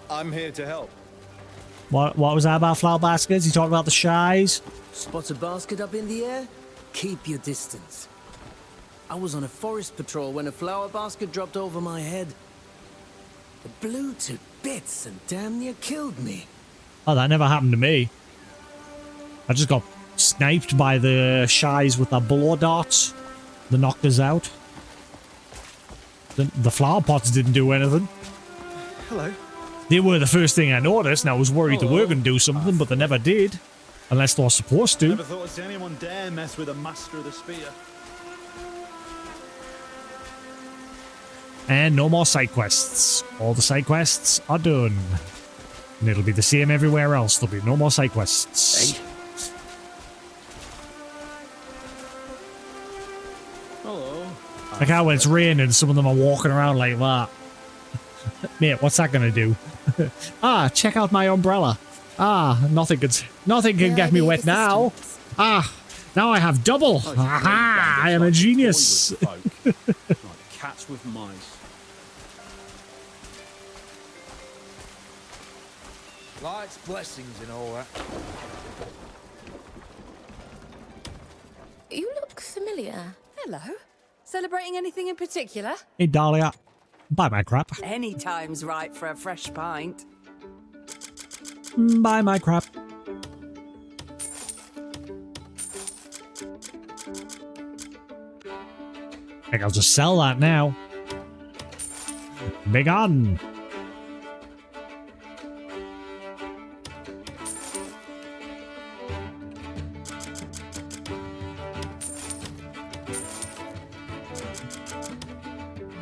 I'm here to help. What was that about flower baskets? You talking about the shies? Spots a basket up in the air? Keep your distance. I was on a forest patrol when a flower basket dropped over my head. It blew to bits and damn near killed me. Oh, that never happened to me. I just got sniped by the shies with their blow darts. They knocked us out. The flower pots didn't do anything. Hello. They were the first thing I noticed, and I was worried they were going to do something, but they never did. Unless they were supposed to. Never thought I'd see anyone dare mess with a master of the spear. And no more side quests. All the side quests are done. And it'll be the same everywhere else. There'll be no more side quests. Hey. Hello. Like how when it's raining, some of them are walking around like that. Mate, what's that gonna do? Ah, check out my umbrella. Ah, nothing can get me wet now. Ah, now I have double. Aha, I am a genius. Like cats with mice. Life's blessings and all that. You look familiar. Hello. Celebrating anything in particular? Hey, Dahlia. Buy my crap. Any time's right for a fresh pint. Buy my crap. I think I'll just sell that now. Big on.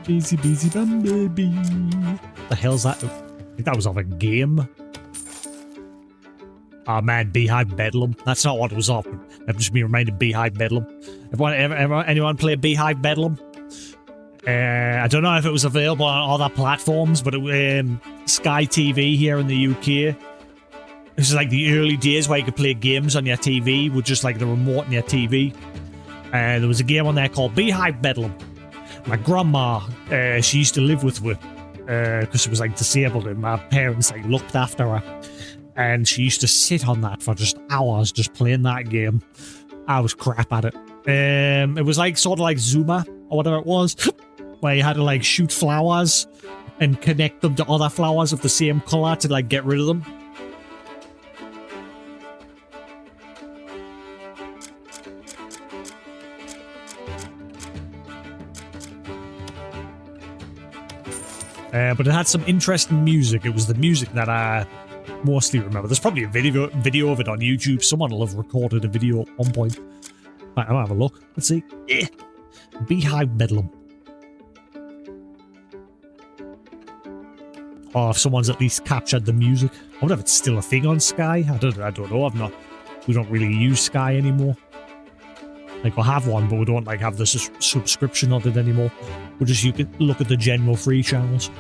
Busy, busy bumblebee. The hell's that? I think that was off a game. Oh man, Beehive Bedlam. That's not what it was off. I've just been reminded Beehive Bedlam. Anyone play Beehive Bedlam? I don't know if it was available on other platforms, but it, Sky TV here in the UK. This is like the early days where you could play games on your TV with just like the remote on your TV. There was a game on there called Beehive Bedlam. My grandma, she used to live with me because she was like disabled, and my parents like looked after her. And she used to sit on that for just hours, just playing that game. I was crap at it. It was like sort of like Zuma or whatever it was, where you had to like shoot flowers and connect them to other flowers of the same color to like get rid of them. But it had some interesting music. It was the music that I mostly remember. There's probably a video of it on YouTube. Someone will have recorded a video at one point. Right, I'll have a look. Let's see. Yeah. Beehive Bedlam. Or if someone's at least captured the music. I wonder if it's still a thing on Sky. I don't know. We don't really use Sky anymore. Like, we'll have one, but we don't like have the subscription on it anymore. You can look at the general free channels.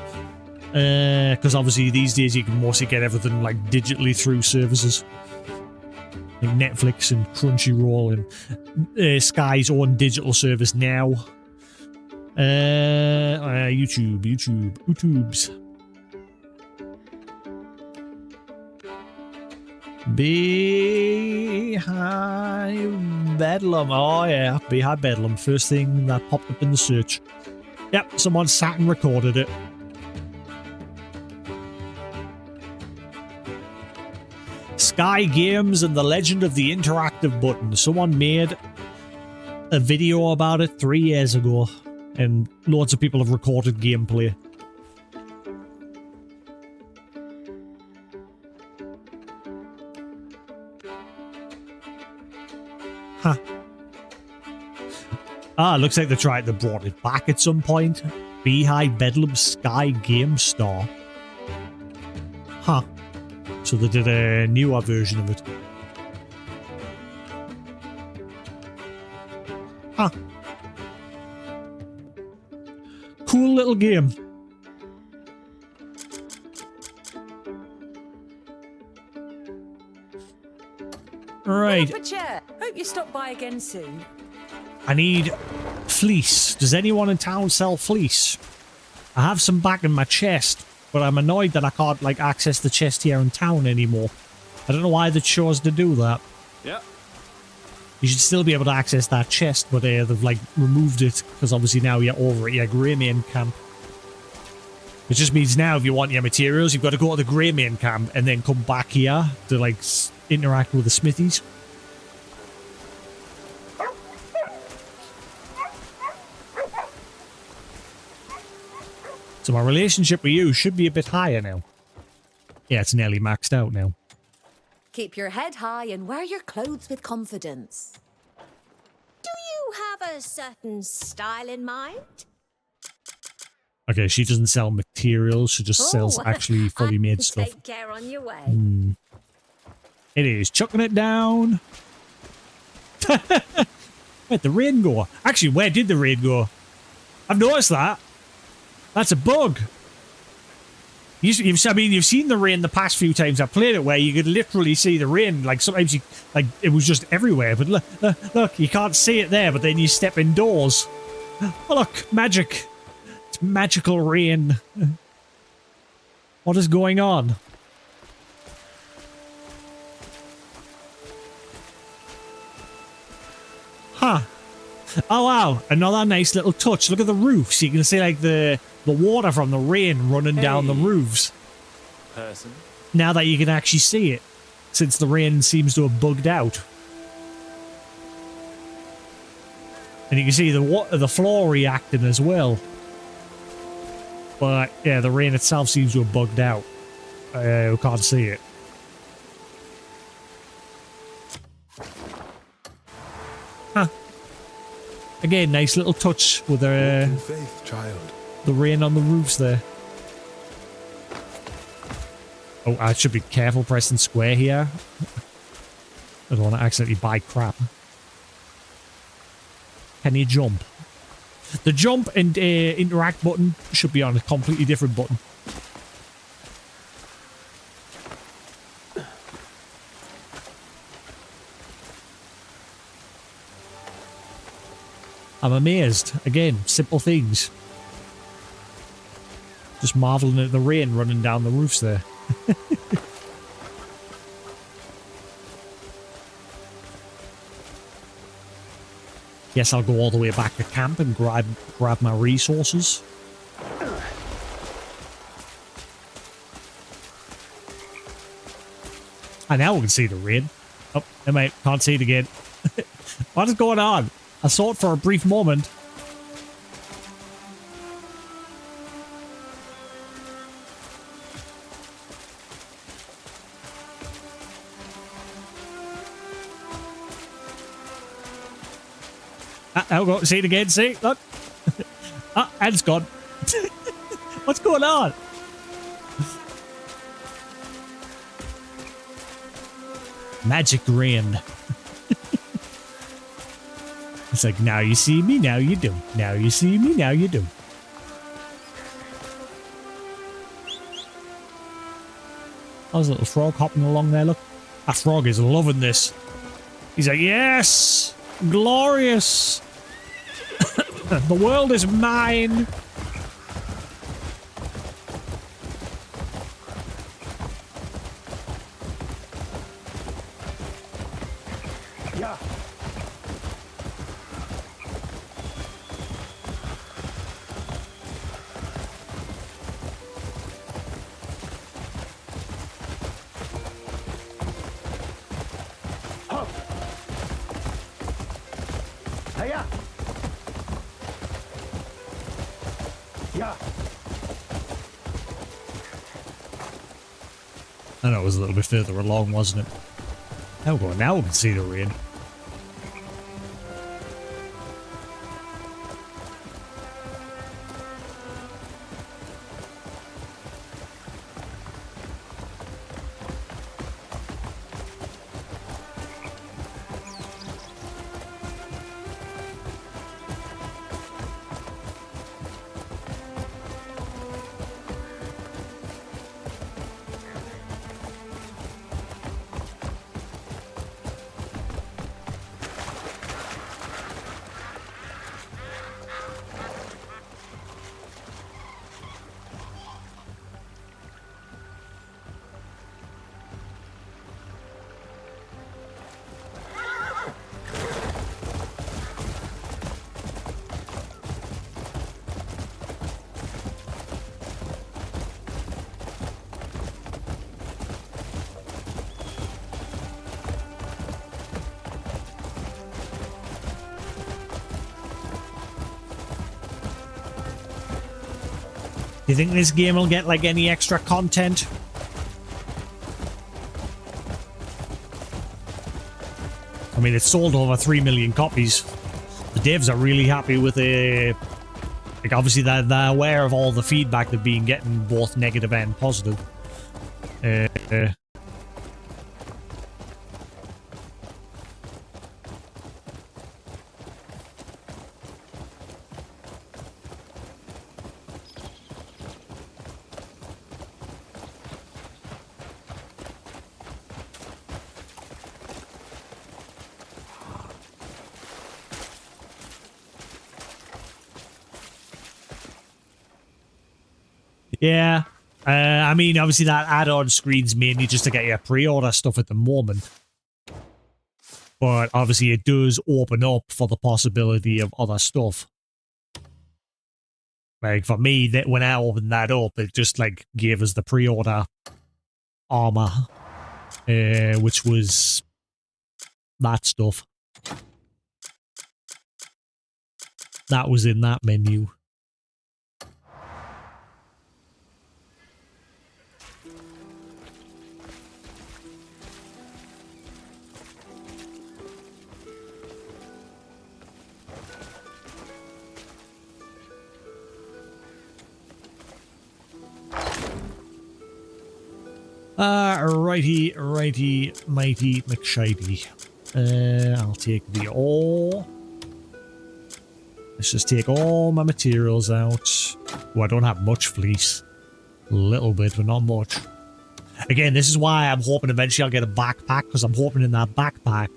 Because obviously these days you can mostly get everything like digitally through services. Like Netflix and Crunchyroll and Sky's own digital service now. YouTubes. Beehive Bedlam. Oh yeah, Beehive Bedlam. First thing that popped up in the search. Yep, someone sat and recorded it. Sky Games and the Legend of the Interactive Button. Someone made a video about it 3 years ago, and loads of people have recorded gameplay. Huh. Looks like they brought it back at some point. Beehive Bedlam Sky Game Store. Huh. So they did a newer version of it. Huh. Cool little game. Right. Hope you stop by again soon. I need fleece. Does anyone in town sell fleece? I have some back in my chest, but I'm annoyed that I can't like access the chest here in town anymore. I don't know why they chose to do that. Yeah. You should still be able to access that chest, but they've like removed it because obviously now you're over at your Greymain camp. It just means now if you want your materials, you've got to go to the Greymain camp and then come back here to like interact with the smithies. So my relationship with you should be a bit higher now. Yeah, it's nearly maxed out now. Keep your head high and wear your clothes with confidence. Do you have a certain style in mind? Okay, she doesn't sell materials, she just sells actually fully made stuff. Take care on your way. It is. Chucking it down. Where'd the rain go? Actually, where did the rain go? I've noticed that. That's a bug. You've seen the rain the past few times I played it, where you could literally see the rain. Like sometimes it was just everywhere. But look, you can't see it there. But then you step indoors, Oh, look, magic. It's magical rain. What is going on? Huh. Oh, wow. Another nice little touch. Look at the roofs. You can see, like, the water from the rain running down the roofs. Person. Now that you can actually see it, since the rain seems to have bugged out. And you can see the floor reacting as well. But, yeah, the rain itself seems to have bugged out. We can't see it. Huh. Again, nice little touch with faith, child. The rain on the roofs there. Oh, I should be careful pressing square here. I don't want to accidentally buy crap. Can you jump? The jump and interact button should be on a completely different button. I'm amazed. Again, simple things. Just marveling at the rain running down the roofs there. Guess I'll go all the way back to camp and grab my resources. And now we can see the rain. Oh, I can't see it again. What is going on? I saw it for a brief moment. I'll go see it again. See, look. And it's gone. What's going on? Magic rain. It's like, now you see me, now you do. Now you see me, now you do. Oh, there's a little frog hopping along there, look. That frog is loving this. He's like, yes! Glorious! The world is mine! Yeah. Hiya. Yeah. I know it was a little bit further along, wasn't it? Now we can see the rain. Do you think this game will get like any extra content? I mean, it's sold over 3 million copies. The devs are really happy with it. Like, obviously, they're aware of all the feedback they've been getting, both negative and positive. Yeah. I mean, obviously that add-on screen's mainly just to get your pre-order stuff at the moment. But obviously it does open up for the possibility of other stuff. Like for me, that when I opened that up, it just like gave us the pre-order armor, which was that stuff. That was in that menu. Righty, mighty, McShady. I'll take the ore. Let's just take all my materials out. Oh, I don't have much fleece. A little bit, but not much. Again, this is why I'm hoping eventually I'll get a backpack, because I'm hoping in that backpack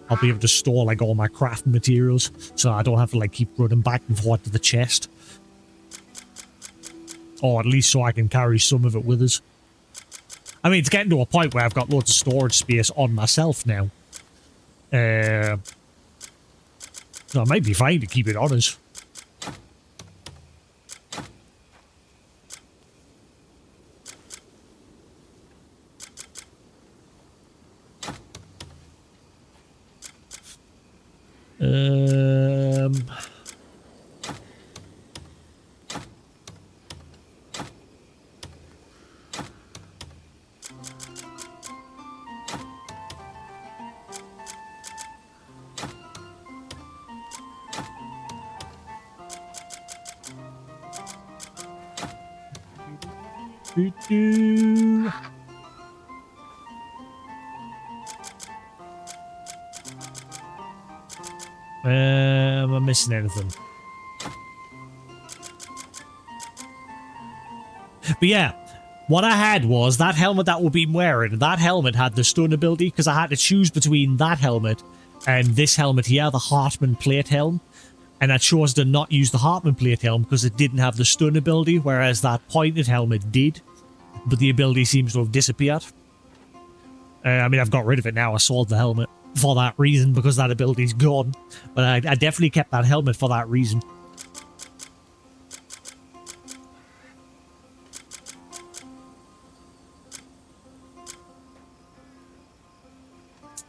I'll be able to store like all my crafting materials, so I don't have to like keep running back and forth to the chest. Or at least so I can carry some of it with us. I mean, it's getting to a point where I've got loads of storage space on myself now. So I might be fine to keep it on us. Am I missing anything? But yeah, what I had was that helmet that we've been wearing. That helmet had the stun ability because I had to choose between that helmet and this helmet here, the Hartman plate helm. And I chose to not use the Hartman plate helm because it didn't have the stun ability, whereas that pointed helmet did. But the ability seems to have disappeared. I mean, I've got rid of it now. I sold the helmet for that reason because that ability's gone. But I definitely kept that helmet for that reason.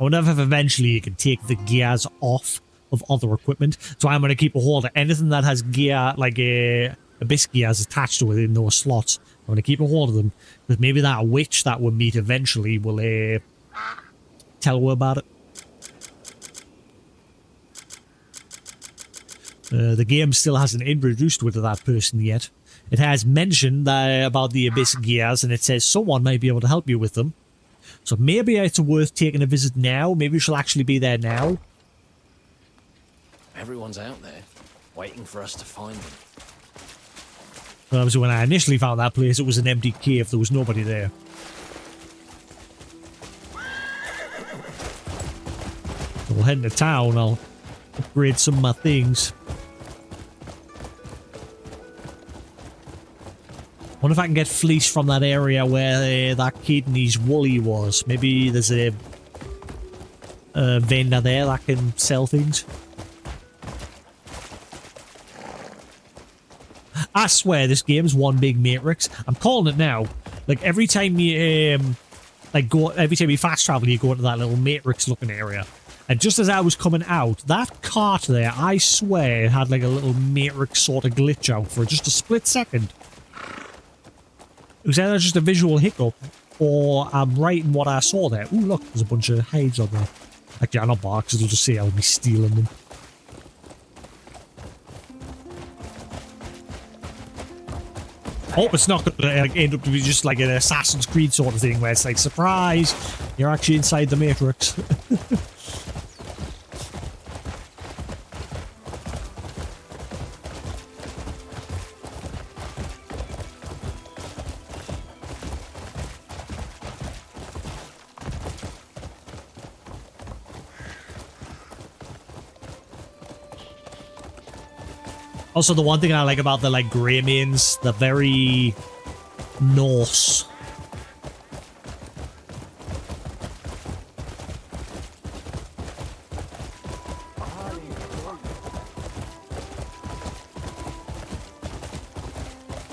I wonder if eventually you can take the gears off of other equipment. So I'm going to keep a hold of anything that has gear, like abyss gears attached to it in those slots. I'm going to keep a hold of them. Because maybe that witch that we'll meet eventually will tell her about it. The game still hasn't introduced her to that person yet. It has mentioned about the abyss gears, and it says someone might be able to help you with them. So maybe it's worth taking a visit now. Maybe she'll actually be there now. Everyone's out there, waiting for us to find them. Well, obviously, when I initially found that place, it was an empty cave. There was nobody there. So we'll head into town. I'll upgrade some of my things. Wonder if I can get fleece from that area where that kidney's woolly was. Maybe there's a vendor there that can sell things. I swear this game's one big matrix. I'm calling it now. Like every time you every time you fast travel, you go into that little matrix looking area. And just as I was coming out, that cart there, I swear it had like a little matrix sort of glitch out for just a split second. It was either just a visual hiccup, or I'm right in what I saw there. Ooh, look, there's a bunch of hides on there. Actually, I'm not boxed, it'll just say I'll be stealing them. Hope it's not going to end up to be just like an Assassin's Creed sort of thing, where it's like, surprise, you're actually inside the Matrix. Also, the one thing I like about the, like, grey mains, they're very... Norse.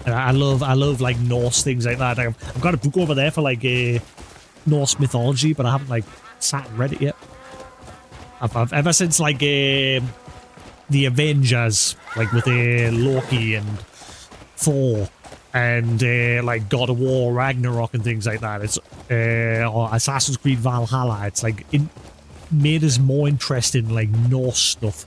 And I love like Norse things like that. I've got a book over there for like Norse mythology, but I haven't like sat and read it yet. I've ever since like the Avengers, like with Loki and Thor and like God of War, Ragnarok and things like that. It's or Assassin's Creed Valhalla. It's like it made us more interested in like Norse stuff.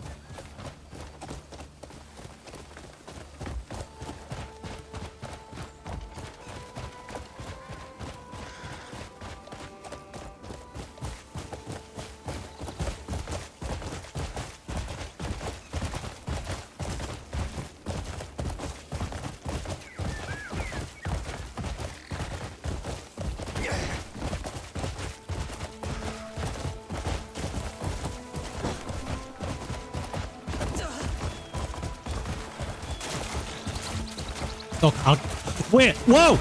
Look, wait, whoa!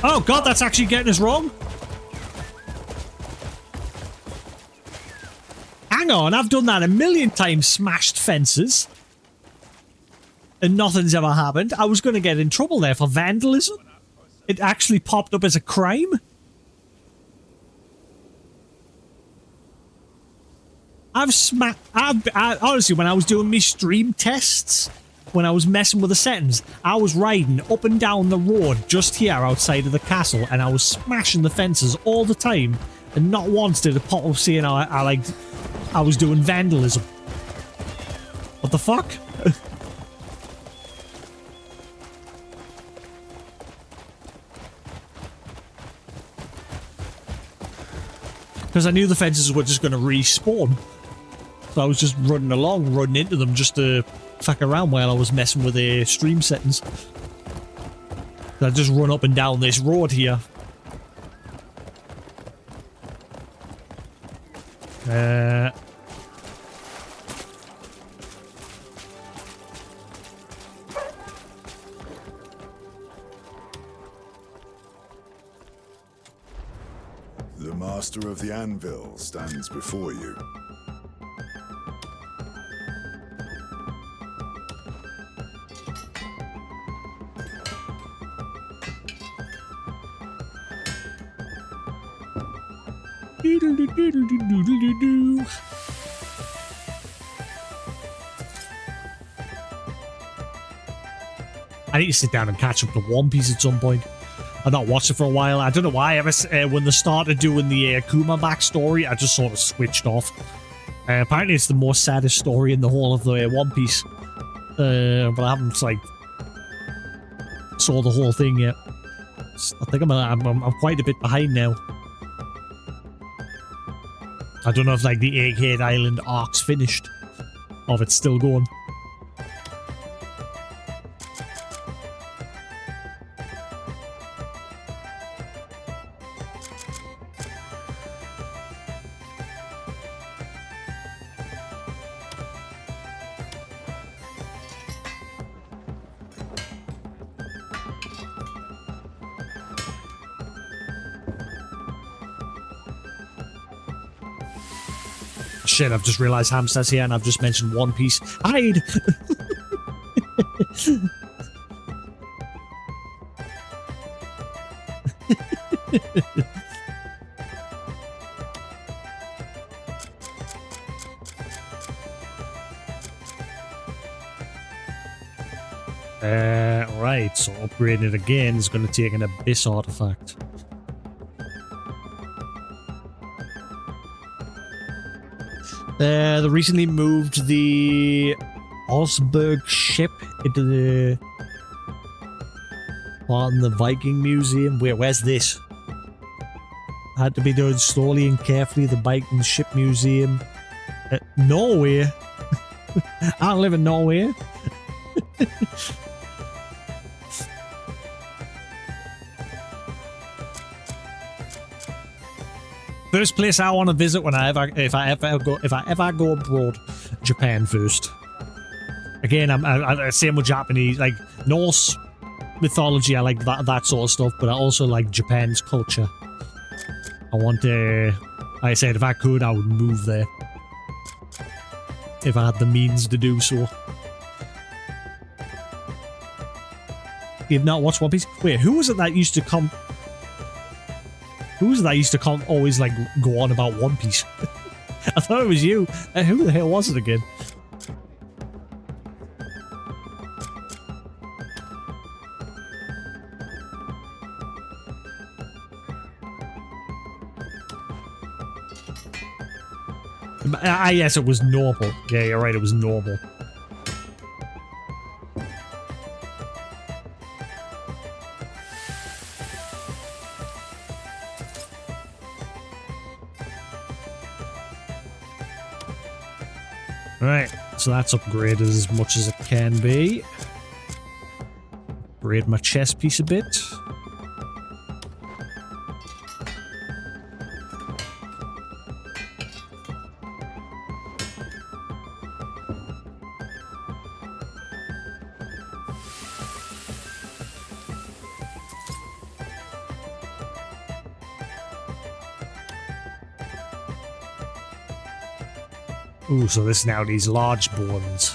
Oh god, that's actually getting us wrong. Hang on, I've done that a million times, smashed fences. And nothing's ever happened. I was going to get in trouble there for vandalism. It actually popped up as a crime. Honestly, when I was doing my stream tests, when I was messing with the settings, I was riding up and down the road just here outside of the castle, and I was smashing the fences all the time, and not once did it pop up saying I was doing vandalism. What the fuck? Because I knew the fences were just going to respawn. So I was just running along, running into them just to fuck around while I was messing with the stream settings. So I just run up and down this road here. The master of the anvil stands before you. I need to sit down and catch up to One Piece at some point. I've not watched it for a while. I don't know why. When they started doing the Kuma backstory, I just sort of switched off. Apparently, it's the most saddest story in the whole of the One Piece. But I haven't like saw the whole thing yet. I think I'm quite a bit behind now. I don't know if like the Egghead Island arc's finished, or if it's still going. Shit, I've just realised Hamster's here and I've just mentioned One Piece. Hide! Right, so upgrading it again is going to take an Abyss artifact. They recently moved the Osberg ship into the part in the Viking Museum. Wait, where's this? Had to be done slowly and carefully. The Viking Ship Museum. Norway? I don't live in Norway. First place I want to visit when if I ever go abroad, Japan first. Again, I'm same with Japanese, like Norse mythology. I like that sort of stuff, but I also like Japan's culture. I want to, like I said, if I could, I would move there. If I had the means to do so. If not, what's One Piece? Wait, who was it that used to come? Who was it that used to come always like go on about One Piece? I thought it was you. Who the hell was it again? Yes, it was normal. Yeah, you're right, it was normal. Right, so that's upgraded as much as it can be. Upgrade my chest piece a bit. Ooh, so this now needs large bones.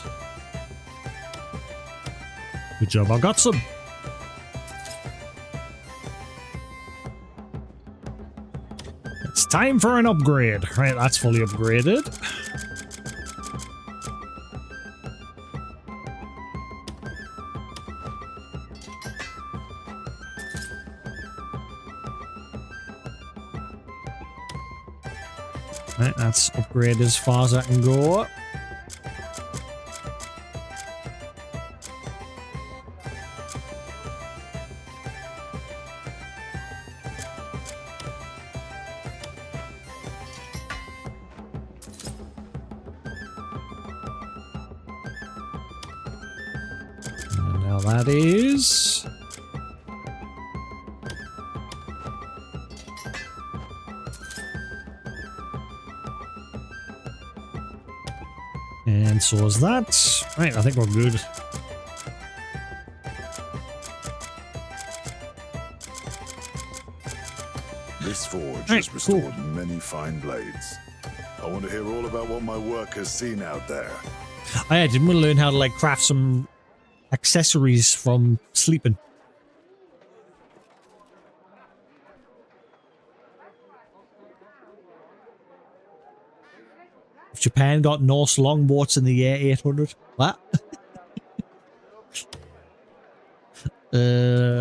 Good job, I got some. It's time for an upgrade. Right, that's fully upgraded. Right, that's upgraded as far as I can go. And now that is... And so is that. Right, I think we're good. This forge has restored many fine blades. I want to hear all about what my work has seen out there. I didn't want to learn how to like craft some accessories from sleeping. Japan got Norse longboats in the year 800. What?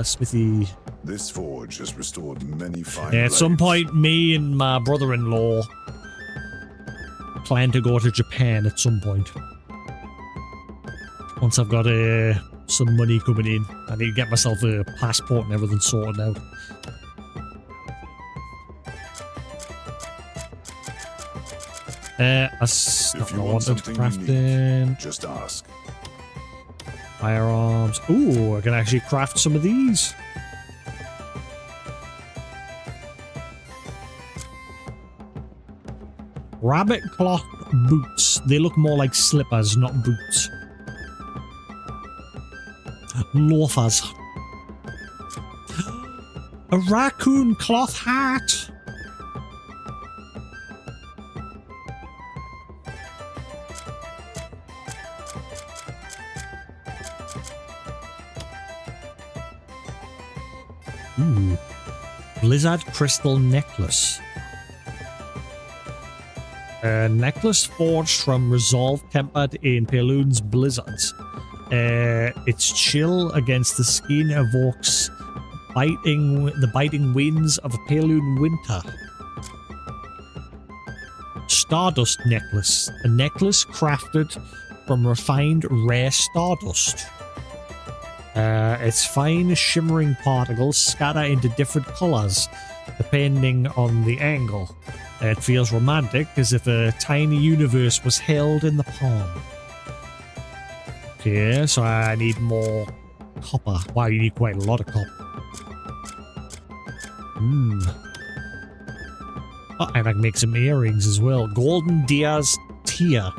Smithy. This forge has restored many fine Yeah, at blades. some point, me and my brother-in-law plan to go to Japan at some point. Once I've got some money coming in. I need to get myself a passport and everything sorted out. That's not what I wanted. Crafting. Just ask. Firearms. Ooh, I can actually craft some of these. Rabbit cloth boots. They look more like slippers, not boots. Loafers. A raccoon cloth hat. Ooh. Blizzard crystal necklace. A necklace forged from resolve tempered in Peloon's blizzards. Its chill against the skin evokes the biting winds of a Peloon winter. Stardust necklace. A necklace crafted from refined rare stardust. Its fine shimmering particles scatter into different colors depending on the angle. It feels romantic, as if a tiny universe was held in the palm. Okay, so I need more copper. Wow, you need quite a lot of copper. Oh, and I can make some earrings as well. Golden Deer's Tear.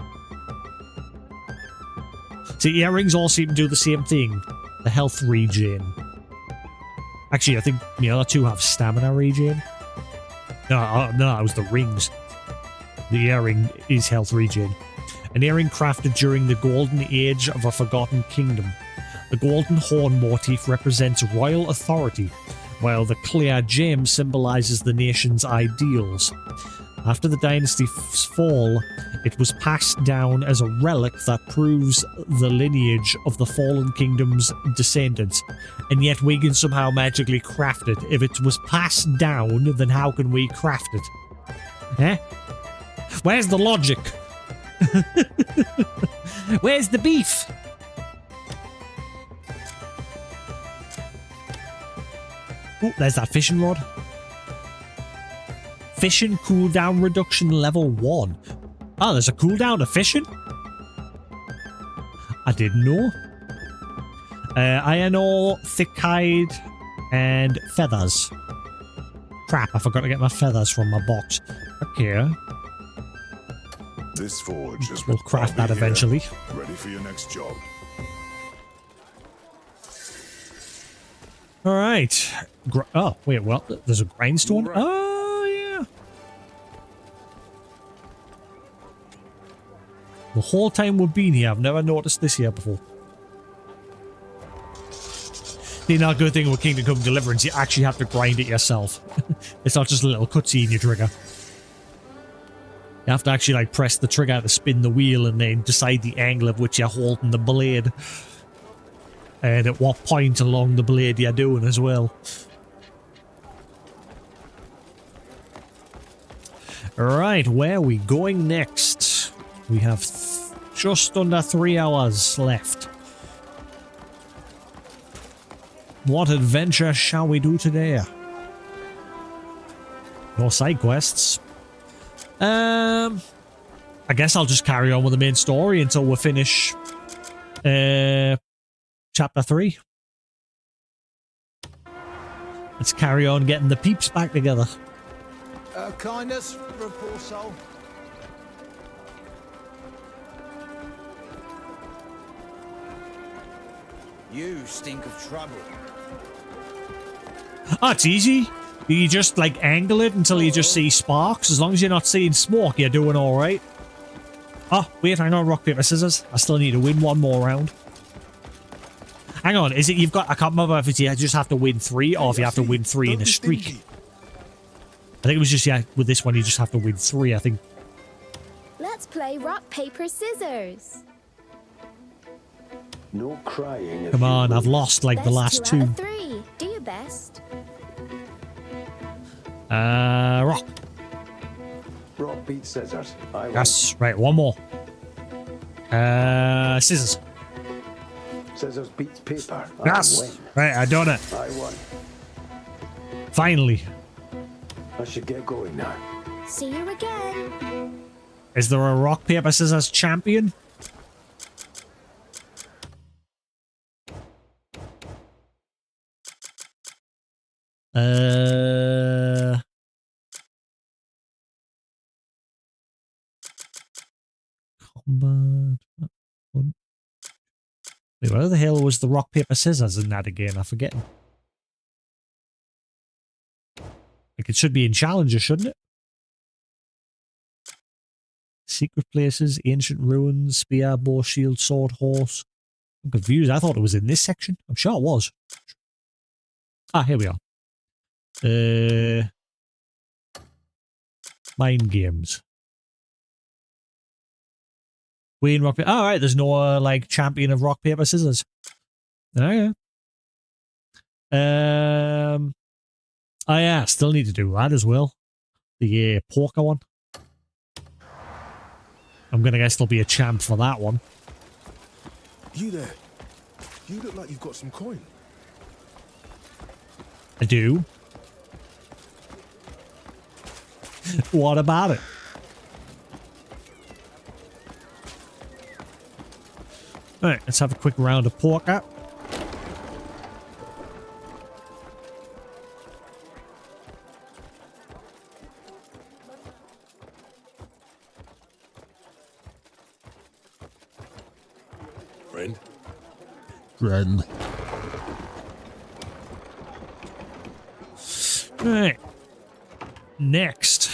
See, earrings all seem to do the same thing. The health regen. Actually, I think the other two have stamina regen. No, it was the rings. The earring is health regen. An earring crafted during the golden age of a forgotten kingdom. The golden horn motif represents royal authority, while the clear gem symbolizes the nation's ideals. After the dynasty's fall, it was passed down as a relic that proves the lineage of the fallen kingdom's descendants. And yet we can somehow magically craft it. If it was passed down, then how can we craft it? Eh? Where's the logic? Where's the beef? Oh, there's that fishing rod. Fishing cooldown reduction level 1. Oh, there's a cooldown to fishing? I didn't know. Iron ore, thick hide, and feathers. Crap, I forgot to get my feathers from my box. Okay. This forge is We'll craft that eventually. Ready for your next job. Alright. Oh, wait, well, there's a grindstone? Right. Oh, yeah. The whole time we've been here, I've never noticed this here before. The now good thing with Kingdom Come Deliverance, you actually have to grind it yourself. It's not just a little cutscene you trigger. You have to actually like press the trigger to spin the wheel and then decide the angle of which you're holding the blade. And at what point along the blade you're doing as well. Right, where are we going next? We have just under 3 hours left. What adventure shall we do today? No side quests. I guess I'll just carry on with the main story until we finish chapter 3. Let's carry on getting the peeps back together. Kindness for a poor soul. You stink of trouble. Oh, it's easy. You just like angle it until you just see sparks. As long as you're not seeing smoke, you're doing alright. Oh, wait, hang on, rock, paper, scissors. I still need to win one more round. Hang on, is it you've got, I can't remember if it's you just have to win 3 or if you have to win 3 in a streak. I think it was just, yeah, with this one you just have to win 3, I think. Let's play rock, paper, scissors. No crying. Come on, I've lost like the last 2. 2 out of 3. Do your best. Rock. Rock beats scissors. Yes, right, one more. Scissors. Scissors beats paper. Yes, right, I done it. I won. Finally. I should get going now. See you again. Is there a rock, paper, scissors champion? Combat. Wait, where the hell was the rock, paper, scissors in that again? I forget. Like, it should be in Challenger, shouldn't it? Secret places, ancient ruins, spear, bow, shield, sword, horse. I'm confused. I thought it was in this section. I'm sure it was. Ah, here we are. Mind games. Win rock paper. Alright, there's no like champion of rock paper scissors. Okay. Oh yeah, still need to do that as well. The poker one. I'm gonna guess there'll be a champ for that one. You there? You look like you've got some coin. I do. What about it? Alright, let's have a quick round of poker. Friend? Friend. Right. Next.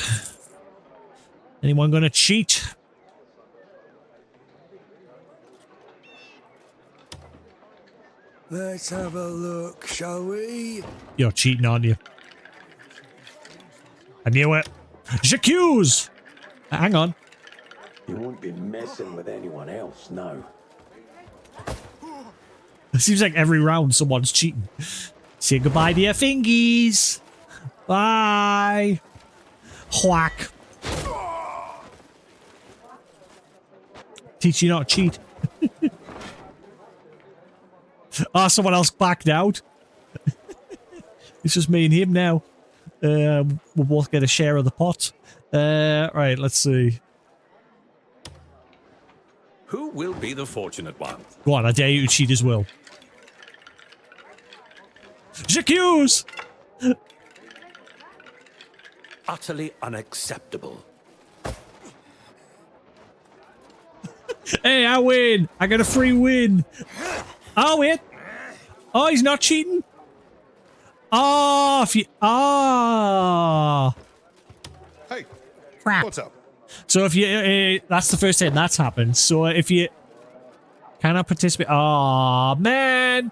Anyone gonna cheat? Let's have a look, shall we? You're cheating, aren't you? I knew it. J'accuse! Hang on. You won't be messing with anyone else now. It seems like every round someone's cheating. Say goodbye to your fingies. Bye. Whack. Teach you not to cheat. Oh, someone else backed out. It's just me and him now. We'll both get a share of the pot. Right, let's see. Who will be the fortunate one? Go on, I dare you to cheat as well. J'accuse! Utterly unacceptable. Hey, I win! I got a free win! Oh, wait! Oh, he's not cheating? Oh, if you... Oh! Hey, crap. What's up? So if you... that's the first time that's happened. So if you... cannot participate... Oh, man!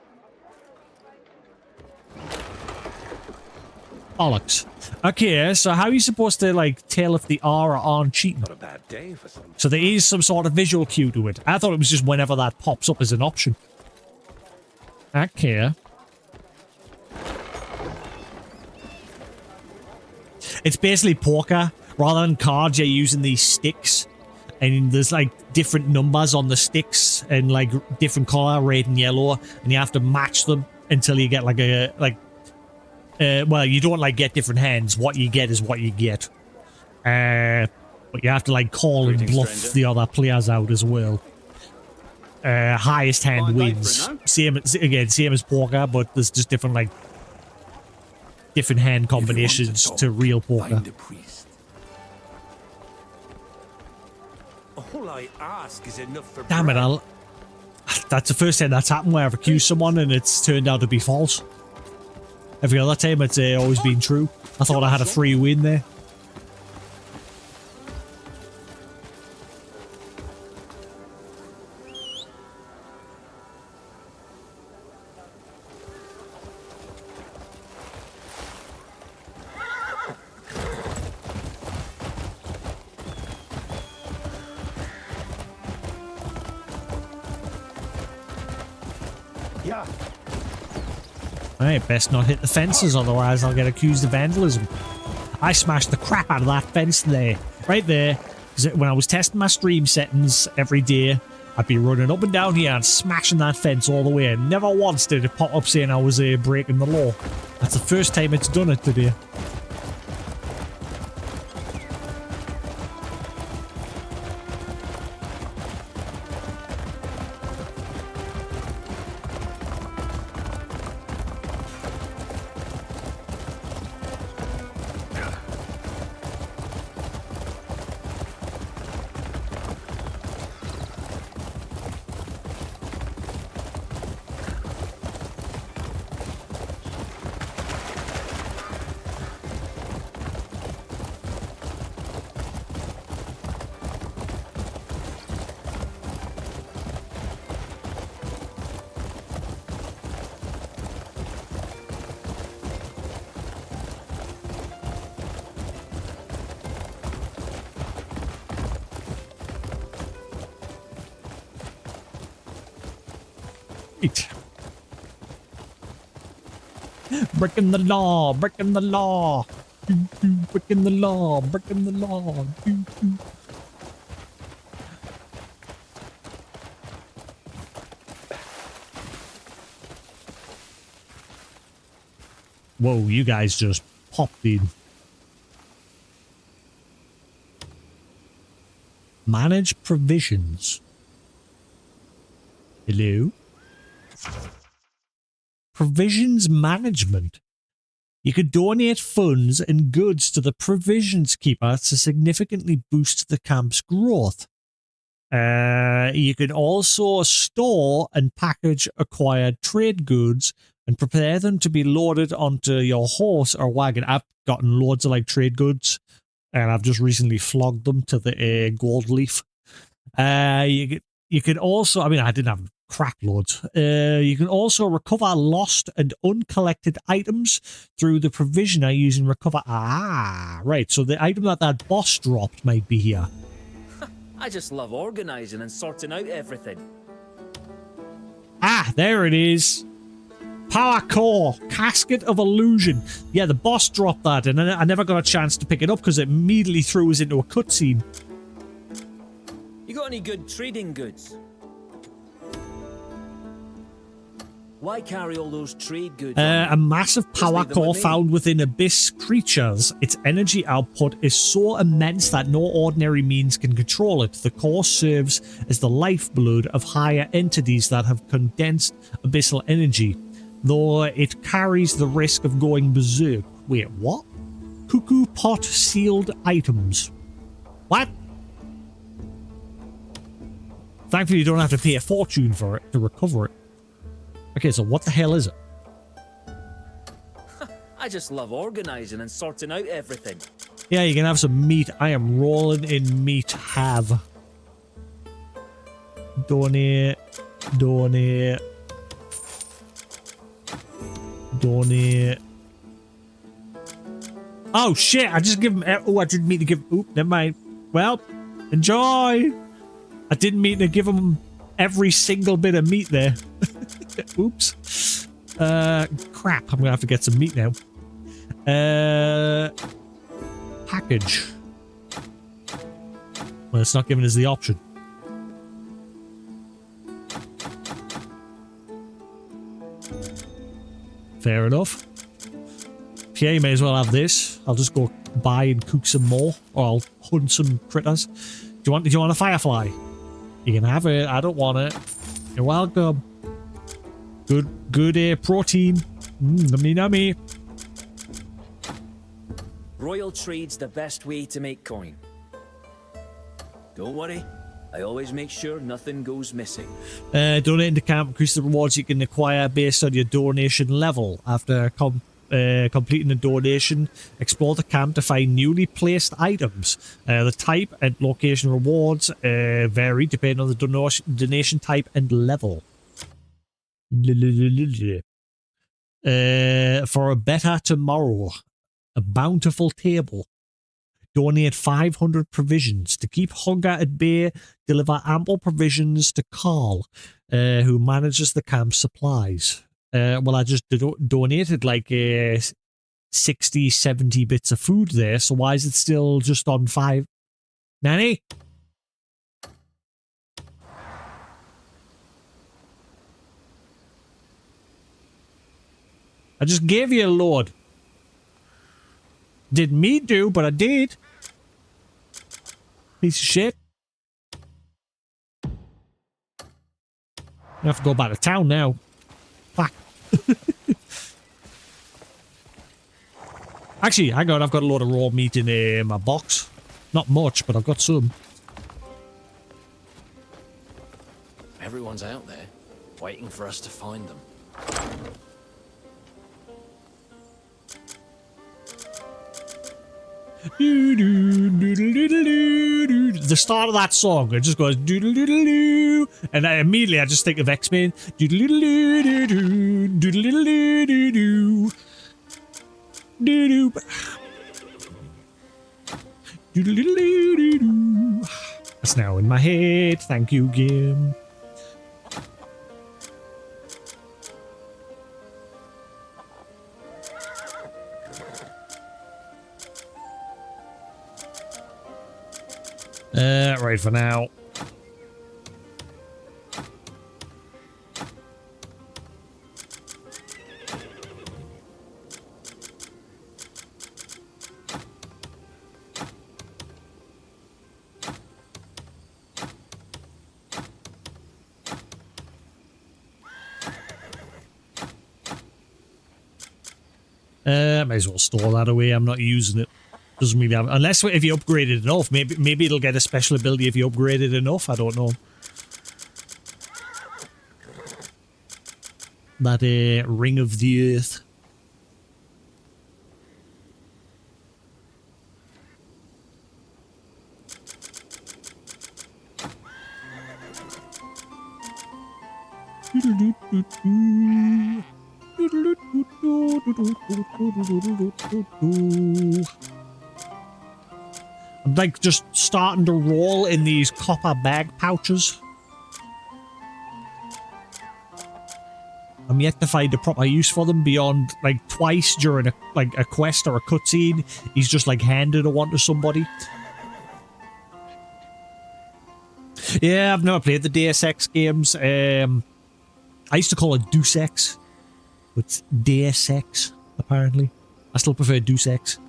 Bollocks. Okay, so how are you supposed to, like, tell if they are or aren't cheating? Not a bad day for some. So there is some sort of visual cue to it. I thought it was just whenever that pops up as an option. Okay. It's basically poker. Rather than cards, you're using these sticks. And there's, like, different numbers on the sticks. And, like, different color, red and yellow. And you have to match them until you get, like, a... like. Well, you don't, like, get different hands. What you get is what you get. But you have to, like, call and bluff the other players out as well. Highest hand wins. Same as poker, but there's just different, like, different hand combinations to real poker. All I ask is enough for Damn it, that's the first time that's happened where I've accused someone and it's turned out to be false. Every other time it's always been true. I thought I had a free win there. Yeah. Right, best not hit the fences, otherwise I'll get accused of vandalism. I smashed the crap out of that fence there. Right there. Because when I was testing my stream settings every day, I'd be running up and down here and smashing that fence all the way. And never once did it pop up saying I was breaking the law. That's the first time it's done it today. Breaking the law, breaking the law, breaking the law, breaking the law. Whoa, you guys just popped in. Manage provisions. Hello? Provisions management. You could donate funds and goods to the provisions keeper to significantly boost the camp's growth. You can also store and package acquired trade goods and prepare them to be loaded onto your horse or wagon. I've gotten loads of like trade goods, and I've just recently flogged them to the gold leaf. You can also, I mean, I didn't have crap loads. You can also recover lost and uncollected items through the provision I use in recover. Ah, right. So the item that boss dropped might be here. I just love organizing and sorting out everything. Ah, there it is. Power core, casket of illusion. Yeah, the boss dropped that, and I never got a chance to pick it up because it immediately threw us into a cutscene. You got any good trading goods? Why carry all those trade goods? A massive power core found within abyss creatures. Its energy output is so immense that no ordinary means can control it. The core serves as the lifeblood of higher entities that have condensed abyssal energy, though it carries the risk of going berserk. Wait, what? Cuckoo pot sealed items. What? Thankfully, you don't have to pay a fortune for it to recover it. Okay, so what the hell is it? I just love organizing and sorting out everything. Yeah, you can have some meat. I am rolling in meat. Have. Donate. Donate. Donate. Oh shit, I just give him. Oh, I didn't mean to give. Oop, never mind. Well, enjoy. I didn't mean to give him every single bit of meat there. Oops. Crap. I'm gonna have to get some meat now. Package. Well, it's not giving us the option. Fair enough. Yeah, you may as well have this. I'll just go buy and cook some more, or I'll hunt some critters. Do you want a firefly? You can have it. I don't want it. You're welcome. Good protein. Nummy nummy. Royal trade's the best way to make coin. Don't worry, I always make sure nothing goes missing. Donating to camp increases the rewards you can acquire based on your donation level. After completing a donation, explore the camp to find newly placed items. The type and location rewards vary depending on the donation type and level. For a better tomorrow, a bountiful table. Donate 500 provisions to keep hunger at bay. Deliver ample provisions to Carl, who manages the camp supplies. Well, I just donated like 60, 70 bits of food there, so why is it still just on 5? Nanny? I just gave you a load. Didn't mean to, but I did. Piece of shit. I have to go back to town now. Fuck. Actually, hang on. I've got a load of raw meat in my box. Not much, but I've got some. Everyone's out there, waiting for us to find them. The start of that song, it just goes doodle-doodle-doo, and immediately I just think of X-Men. Doodle-doodle-doo, doodle-doodle-doo, doodle-doo. Doodle-doodle-doo. That's now in my head. Thank you, Gim. Right for now. May as well store that away. I'm not using it. Doesn't really have, unless if you upgrade it enough. Maybe it'll get a special ability if you upgrade it enough. I don't know. that ring of the earth. I'm like just starting to roll in these copper bag pouches. I'm yet to find a proper use for them beyond like twice during a quest or a cutscene. He's just like handed a one to somebody. Yeah, I've never played the Deus Ex games. I used to call it Deus Ex, but it's Deus Ex apparently. I still prefer Deus Ex.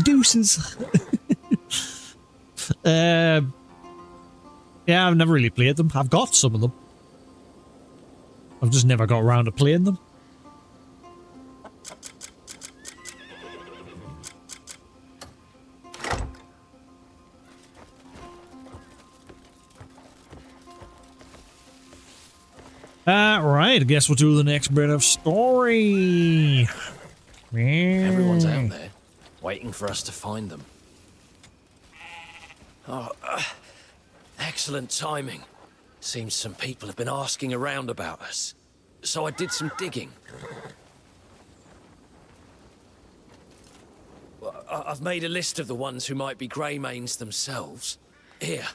Deuces. Yeah, I've never really played them. I've got some of them. I've just never got around to playing them. Right, I guess we'll do the next bit of story. Everyone's out there, waiting for us to find them. Oh, excellent timing. Seems some people have been asking around about us. So I did some digging. I've made a list of the ones who might be Greymanes themselves. Here.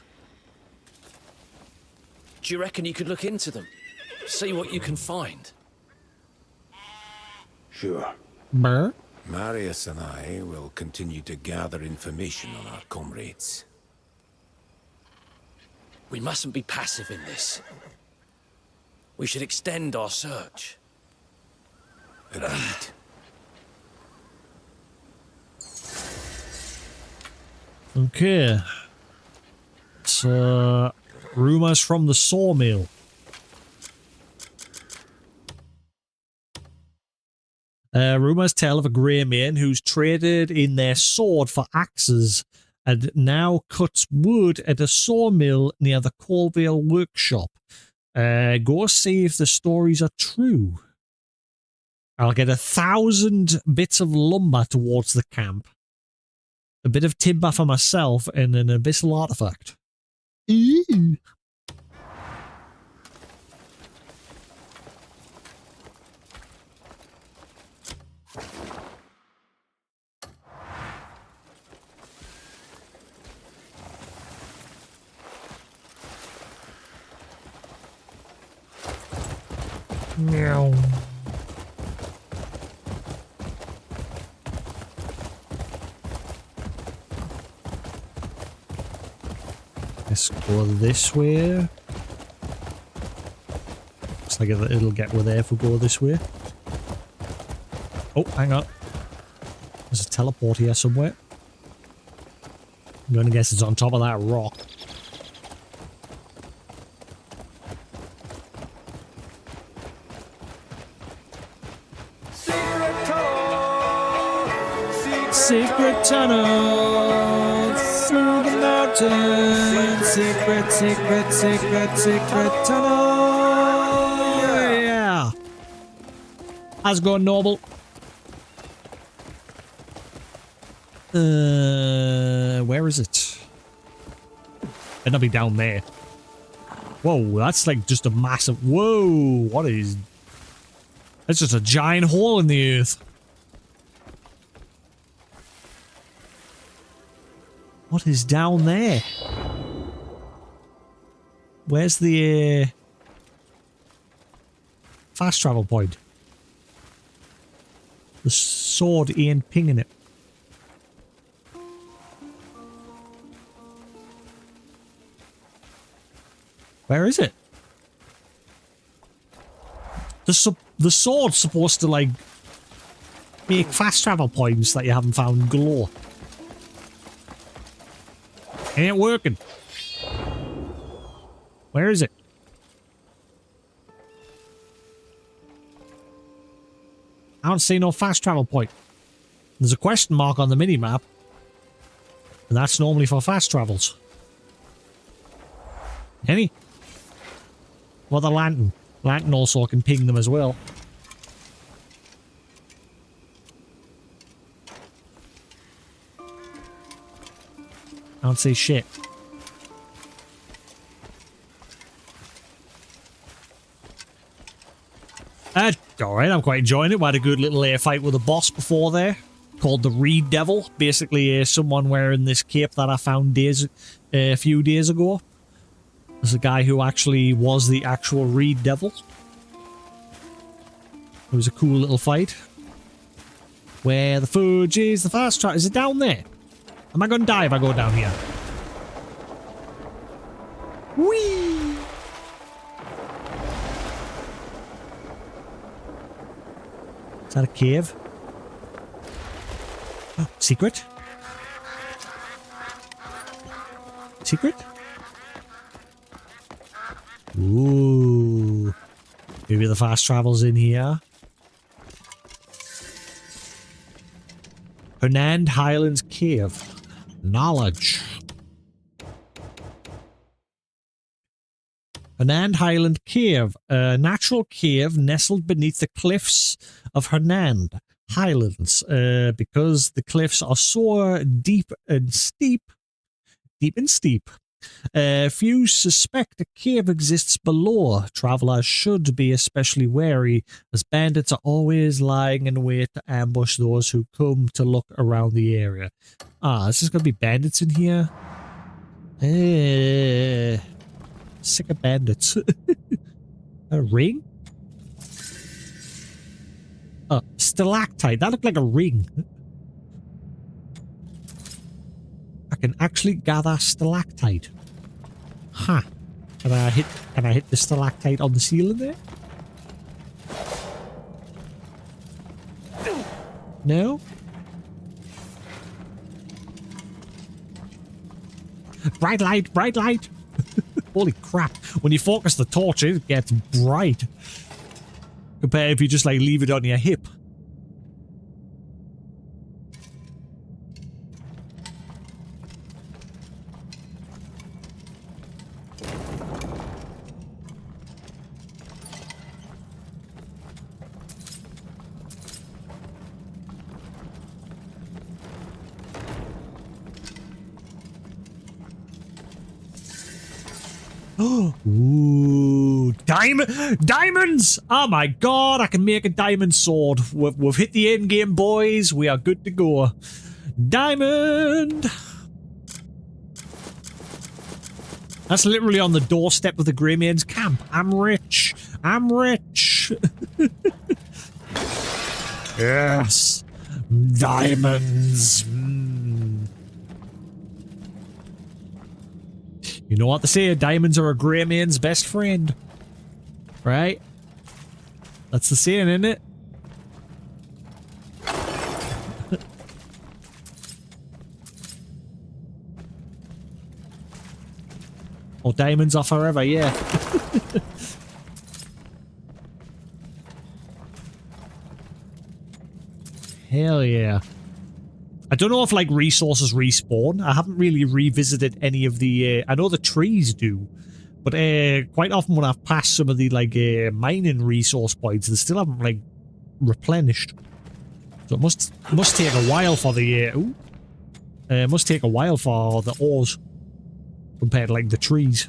Do you reckon you could look into them? See what you can find? Sure. Brr. Marius and I will continue to gather information on our comrades. We mustn't be passive in this. We should extend our search. Agreed. Okay. It's rumors from the sawmill. Rumors tell of a Greymane who's traded in their sword for axes and now cuts wood at a sawmill near the Colville workshop. Go see if the stories are true. I'll get 1,000 bits of lumber towards the camp. A bit of timber for myself and an abyssal artifact. Ooh. Meow. Let's go this way. Looks like it'll get we're there if we go this way. Oh, hang on. There's a teleport here somewhere. I'm gonna guess it's on top of that rock. Secret tunnel through the mountains. Secret, secret, secret, secret tunnel. Yeah. How's it going, Noble? Where is it? It'll not be down there. Whoa, that's like just a massive. Whoa, what is? That's just a giant hole in the earth. What is down there? Where's the fast travel point? The sword ain't pinging it. Where is it? The sword's supposed to like make fast travel points that you haven't found galore. Ain't working. Where is it? I don't see no fast travel point. There's a question mark on the mini-map. And that's normally for fast travels. Any? Well, the lantern. Lantern also can ping them as well. Can't say shit. Alright, I'm quite enjoying it. We had a good little fight with a boss before there, called the Reed Devil. Basically, someone wearing this cape that I found a few days ago. There's a guy who actually was the actual Reed Devil. It was a cool little fight. Where the fudge is the fast track? Is it down there? Am I going to die if I go down here? Whee! Is that a cave? Oh, secret? Secret? Ooh. Maybe the fast travel's in here. Hernand Highlands Cave. Knowledge. Hernand Highland Cave, a natural cave nestled beneath the cliffs of Hernand Highlands, because the cliffs are so deep and steep. Few suspect a cave exists below. Travelers should be especially wary, as bandits are always lying in wait to ambush those who come to look around the area. Ah, this is going to be bandits in here. Sick of bandits. A ring? Oh, stalactite. That looked like a ring. I can actually gather stalactite. Huh. Can I hit the stalactite on the ceiling there? No? Bright light, bright light. Holy crap. When you focus the torch, it gets bright. Compared if you just like leave it on your hip. Ooh, diamonds! Oh my god, I can make a diamond sword. We've hit the end game, boys. We are good to go. Diamond! That's literally on the doorstep of the Greymane's camp. I'm rich. I'm rich. Yes. Diamonds. You know what they say, diamonds are a grey man's best friend. Right? That's the saying, isn't it? Oh, diamonds are forever, yeah. Hell yeah. I don't know if, like, resources respawn. I haven't really revisited any of the... I know the trees do. But quite often when I've passed some of the, like, mining resource points, they still haven't, like, replenished. So it must take a while for the... it must take a while for the ores. Compared to, like, the trees.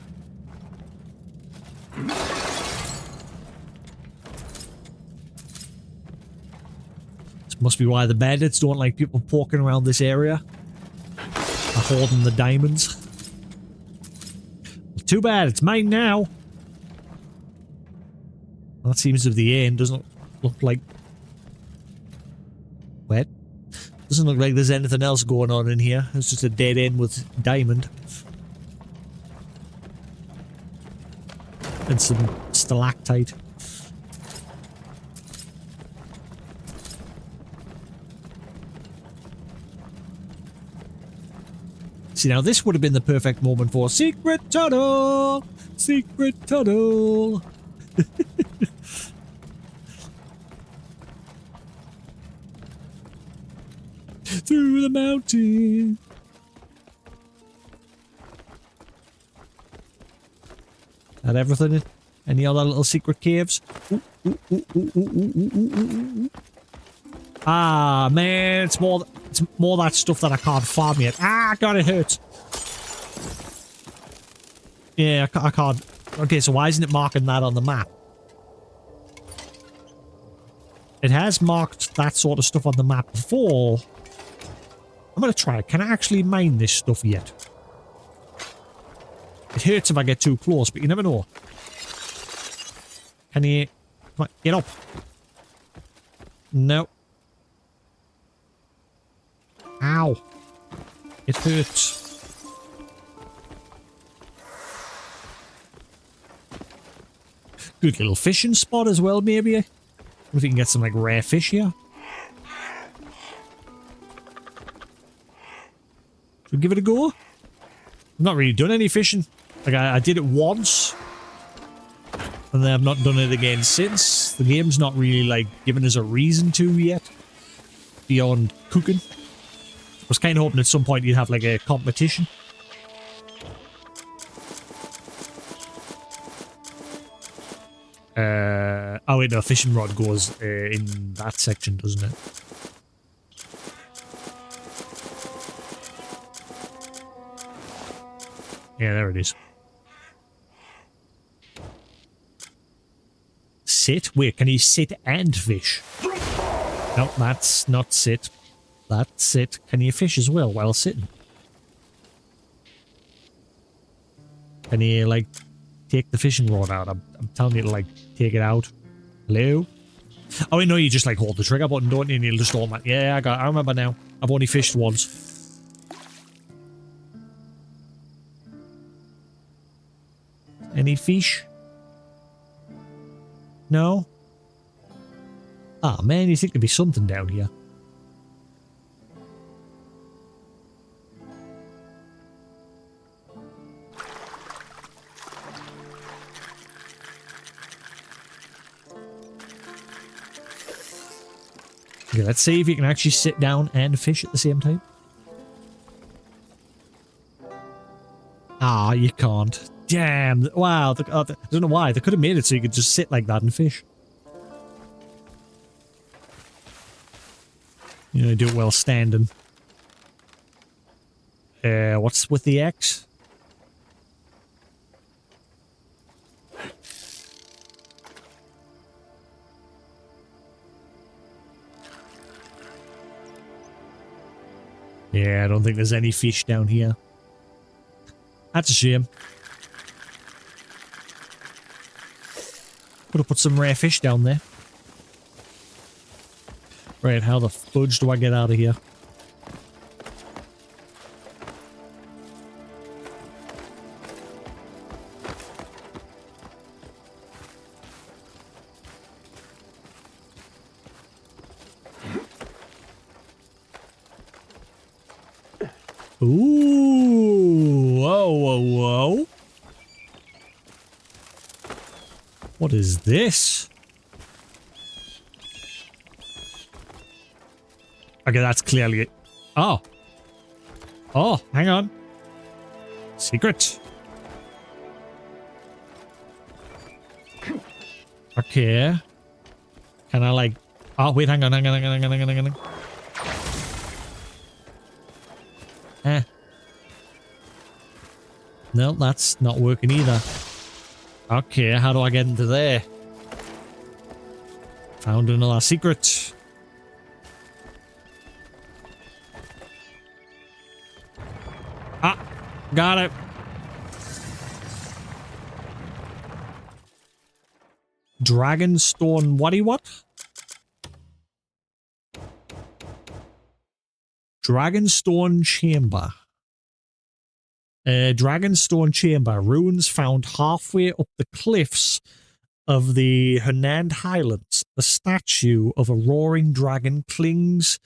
Must be why the bandits don't like people poking around this area. Holding the diamonds. Too bad, it's mine now. Well, that seems to be the end, doesn't look like... What? Doesn't look like there's anything else going on in here. It's just a dead end with diamond. And some stalactite. See, now this would have been the perfect moment for secret tunnel! Secret tunnel! Through the mountain! That everything? Any other little secret caves? Ah, man, it's more that stuff that I can't farm yet. Ah, God, it hurts. Yeah, I can't. Okay, so why isn't it marking that on the map? It has marked that sort of stuff on the map before. I'm going to try it. Can I actually mine this stuff yet? It hurts if I get too close, but you never know. Can you... Come on, get up. No. Ow. It hurts. Good little fishing spot as well, maybe. What if you can get some, like, rare fish here? Should we give it a go? I've not really done any fishing. Like, I did it once. And then I've not done it again since. The game's not really, like, giving us a reason to yet. Beyond cooking. I was kind of hoping at some point you'd have, like, a competition. Oh wait, no, fishing rod goes in that section, doesn't it? Yeah, there it is. Sit? Wait, can he sit and fish? No, that's not sit. That's sit. Can you fish as well while sitting? Can you, like, take the fishing rod out? I'm telling you to, like, take it out. Hello? Oh, wait, no, you just, like, hold the trigger button, don't you? And you'll just automatically... Yeah, I remember now. I've only fished once. Any fish? No? Ah, man, you think there'd be something down here. Okay, let's see if you can actually sit down and fish at the same time. Ah, you can't. Damn. Wow. I don't know why. They could have made it so you could just sit like that and fish. You know, do it while standing. What's with the X? Yeah, I don't think there's any fish down here. That's a shame. Could have put some rare fish down there. Right, how the fudge do I get out of here? Ooh, whoa, whoa, whoa. What is this? Okay, that's clearly it. Oh. Oh, hang on. Secret. Okay. Can I like... Oh, wait, hang on. No, that's not working either. Okay, how do I get into there? Found another secret. Ah, got it. Dragonstone what? Dragonstone Chamber. Dragonstone Chamber. Ruins found halfway up the cliffs of the Hernand Highlands. The statue of a roaring dragon clings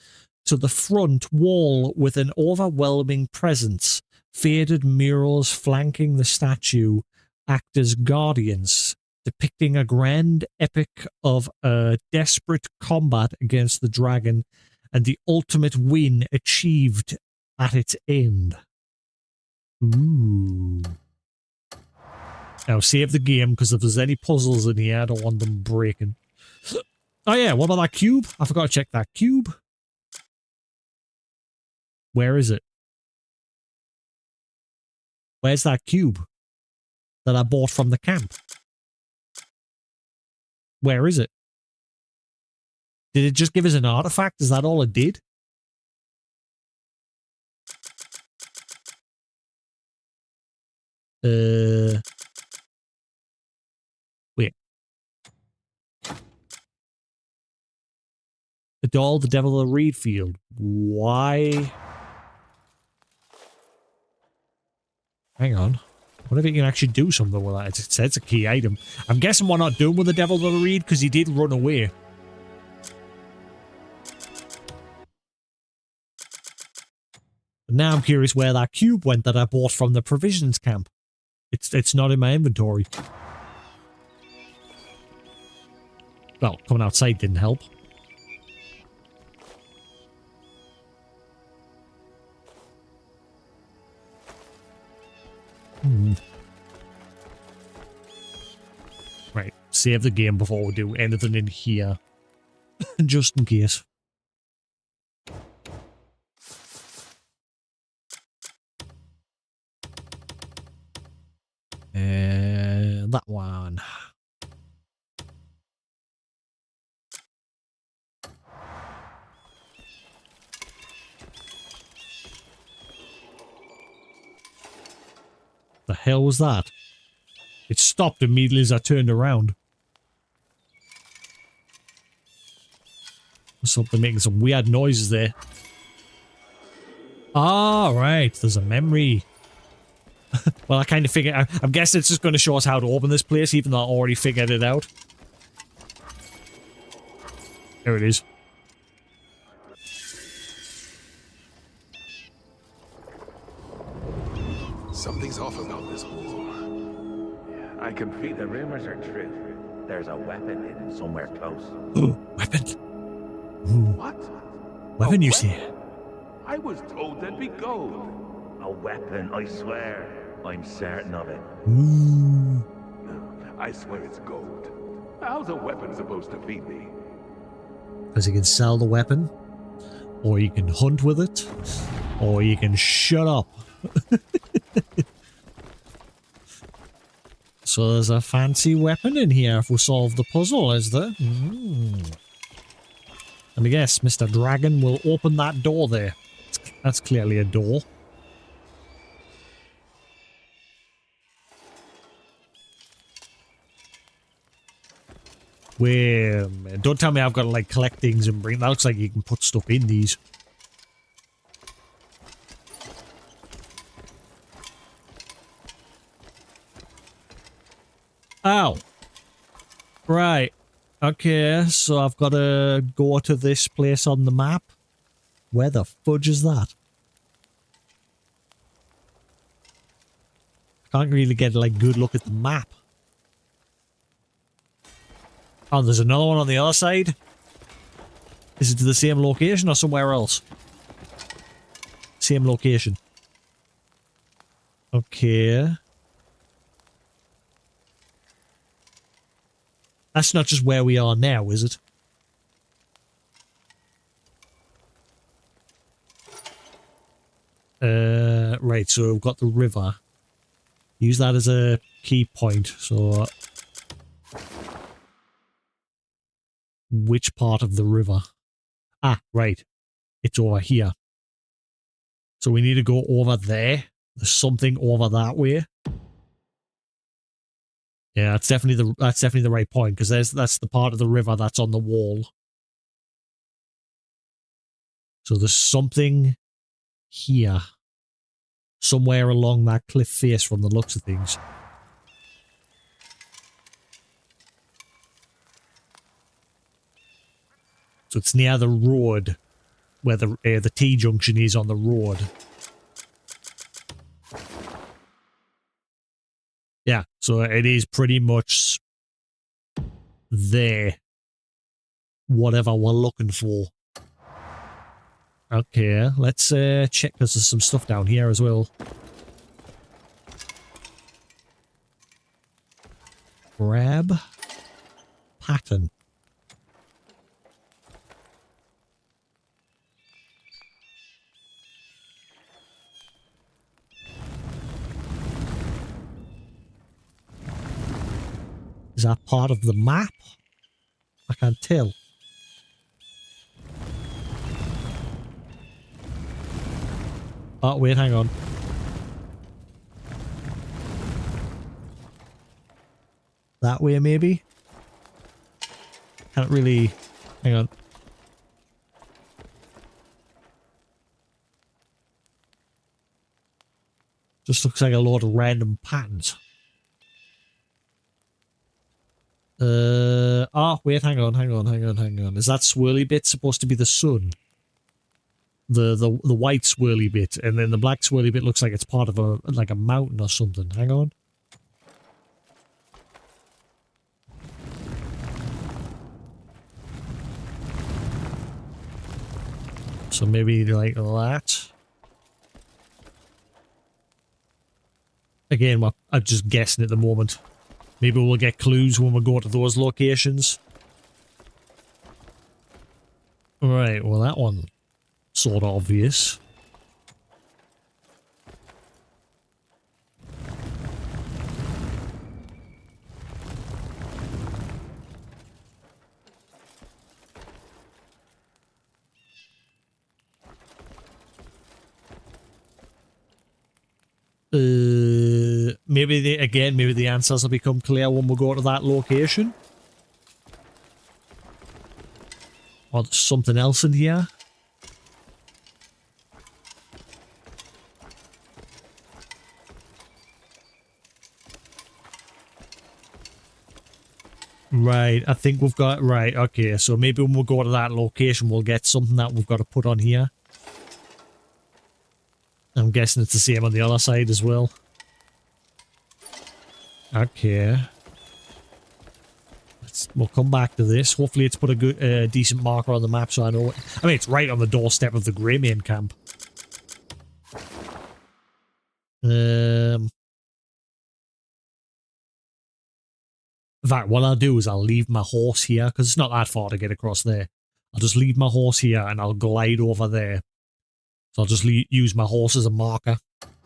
to the front wall with an overwhelming presence. Faded murals flanking the statue act as guardians, depicting a grand epic of a desperate combat against the dragon and the ultimate win achieved at its end. Ooh. Now save the game, because if there's any puzzles in here, I don't want them breaking. Oh yeah, what about that cube? I forgot to check that cube. Where is it? Where's that cube? that I bought from the camp? Where is it? Did it just give us an artifact? Is that all it did? Wait. The doll, the devil of the reed field. Why? Hang on. I wonder if you can actually do something with that. It says it's a key item. I'm guessing we're not doing with the devil of the reed because he did run away. But now I'm curious where that cube went that I bought from the provisions camp. It's not in my inventory. Well, coming outside didn't help. Right, save the game before we do anything in here. Just in case. That one. The hell was that? It stopped immediately as I turned around. Something making some weird noises there. Ah, right. There's a memory. Well, I kind of figured... I'm guessing it's just going to show us how to open this place, even though I already figured it out. There it is. Something's off about this whore. I can feel the rumors are true. There's a weapon hidden somewhere close. Weapon? What? Weapon, you say? I was told there'd be gold. A weapon, I swear. I'm certain of it. I swear it's gold. How's a weapon supposed to feed me? Because you can sell the weapon, or you can hunt with it, or you can shut up. So there's a fancy weapon in here if we solve the puzzle, is there? Let me guess, Mr. Dragon will open that door there. That's clearly a door. Wait a minute. Don't tell me I've got to like collect things and bring... That looks like you can put stuff in these. Oh. Right. Okay, so I've got to go to this place on the map. Where the fudge is that? I can't really get like good look at the map. Oh, there's another one on the other side. Is it to the same location or somewhere else? Same location. Okay. That's not just where we are now, is it? Right, so we've got the river. Use that as a key point, so... Which part of the river? Ah, right. It's over here. So we need to go over there. There's something over that way. Yeah, that's definitely the right point, because that's the part of the river that's on the wall. So there's something here. Somewhere along that cliff face from the looks of things. So it's near the road, where the T-junction is on the road. Yeah, so it is pretty much there. Whatever we're looking for. Okay, let's check, because there's some stuff down here as well. Grab pattern. Is that part of the map? I can't tell. Oh, wait, hang on. That way, maybe? Can't really... Hang on. Just looks like a lot of random patterns. Oh, wait, hang on. Is that swirly bit supposed to be the sun? The white swirly bit, and then the black swirly bit looks like it's part of a mountain or something. Hang on. So maybe like that. Again, I'm just guessing at the moment. Maybe we'll get clues when we go to those locations. Right, well that one sort of obvious. Maybe the answers will become clear when we go to that location. Or there's something else in here. Right, I think we've got... Right, okay, so maybe when we go to that location, we'll get something that we've got to put on here. I'm guessing it's the same on the other side as well. Okay. We'll come back to this. Hopefully it's put a good, decent marker on the map so I know... I mean, it's right on the doorstep of the Greymane camp. In fact, what I'll do is I'll leave my horse here, because it's not that far to get across there. I'll just leave my horse here and I'll glide over there. So I'll just use my horse as a marker,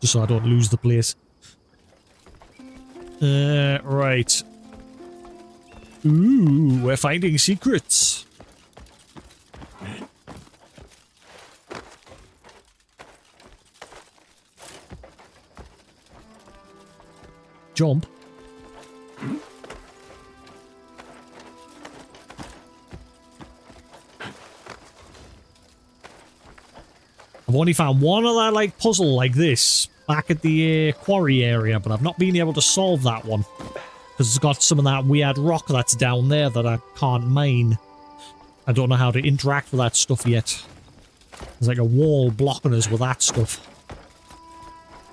just so I don't lose the place. Right. Ooh, we're finding secrets. Jump. I've only found one of that, like, puzzle like this back at the quarry area, but I've not been able to solve that one. Because it's got some of that weird rock that's down there that I can't mine. I don't know how to interact with that stuff yet. There's like a wall blocking us with that stuff.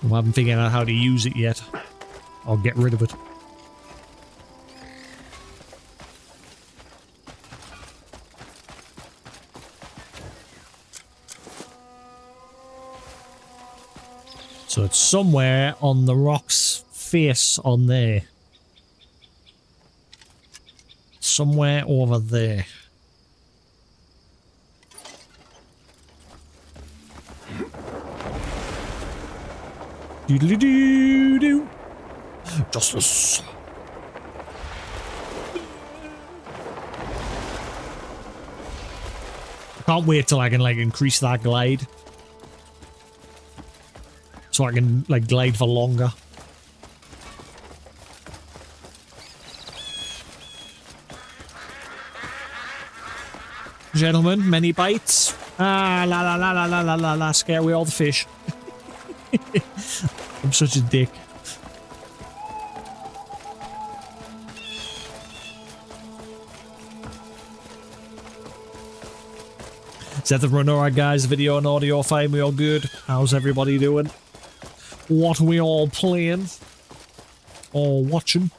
I haven't figured out how to use it yet. I'll get rid of it. So it's somewhere on the rock's face on there. Somewhere over there. Doodly-doo-doo. Justice. I can't wait till I can, like, increase that glide. So I can, like, glide for longer. Gentlemen, many bites. Ah, la la la la la la la la, scare away all the fish. I'm such a dick. Is that the run? Alright guys, video and audio fine, we all good? How's everybody doing? What are we all playing? Or watching?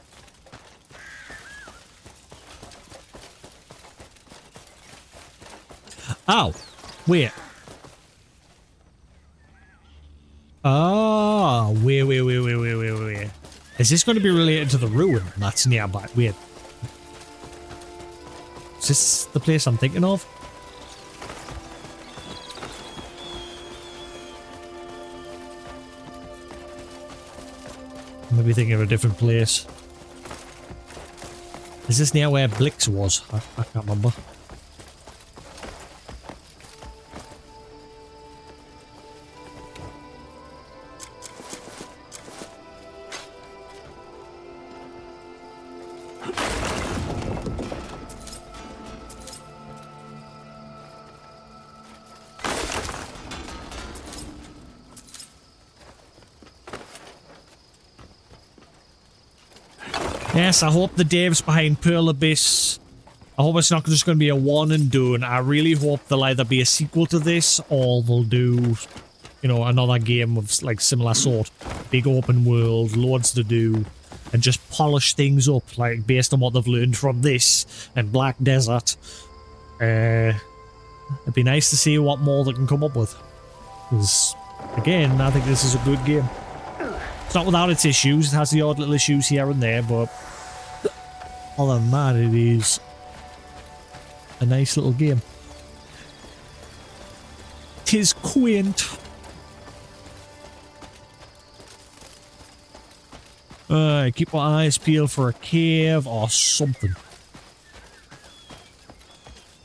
Oh, wait. Ah, wait. Is this going to be related to the ruin that's nearby? Wait. Is this the place I'm thinking of? Maybe thinking of a different place. Is this near where Blix was? I can't remember. Yes, I hope the devs behind Pearl Abyss, I hope it's not just going to be a one and done. I really hope there'll either be a sequel to this or they'll do, you know, another game of like similar sort. Big open world, loads to do, and just polish things up, like based on what they've learned from this and Black Desert. It'd be nice to see what more they can come up with. Because, again, I think this is a good game. It's not without its issues, it has the odd little issues here and there, but other than that, it is a nice little game. 'Tis quaint. Keep my eyes peeled for a cave or something.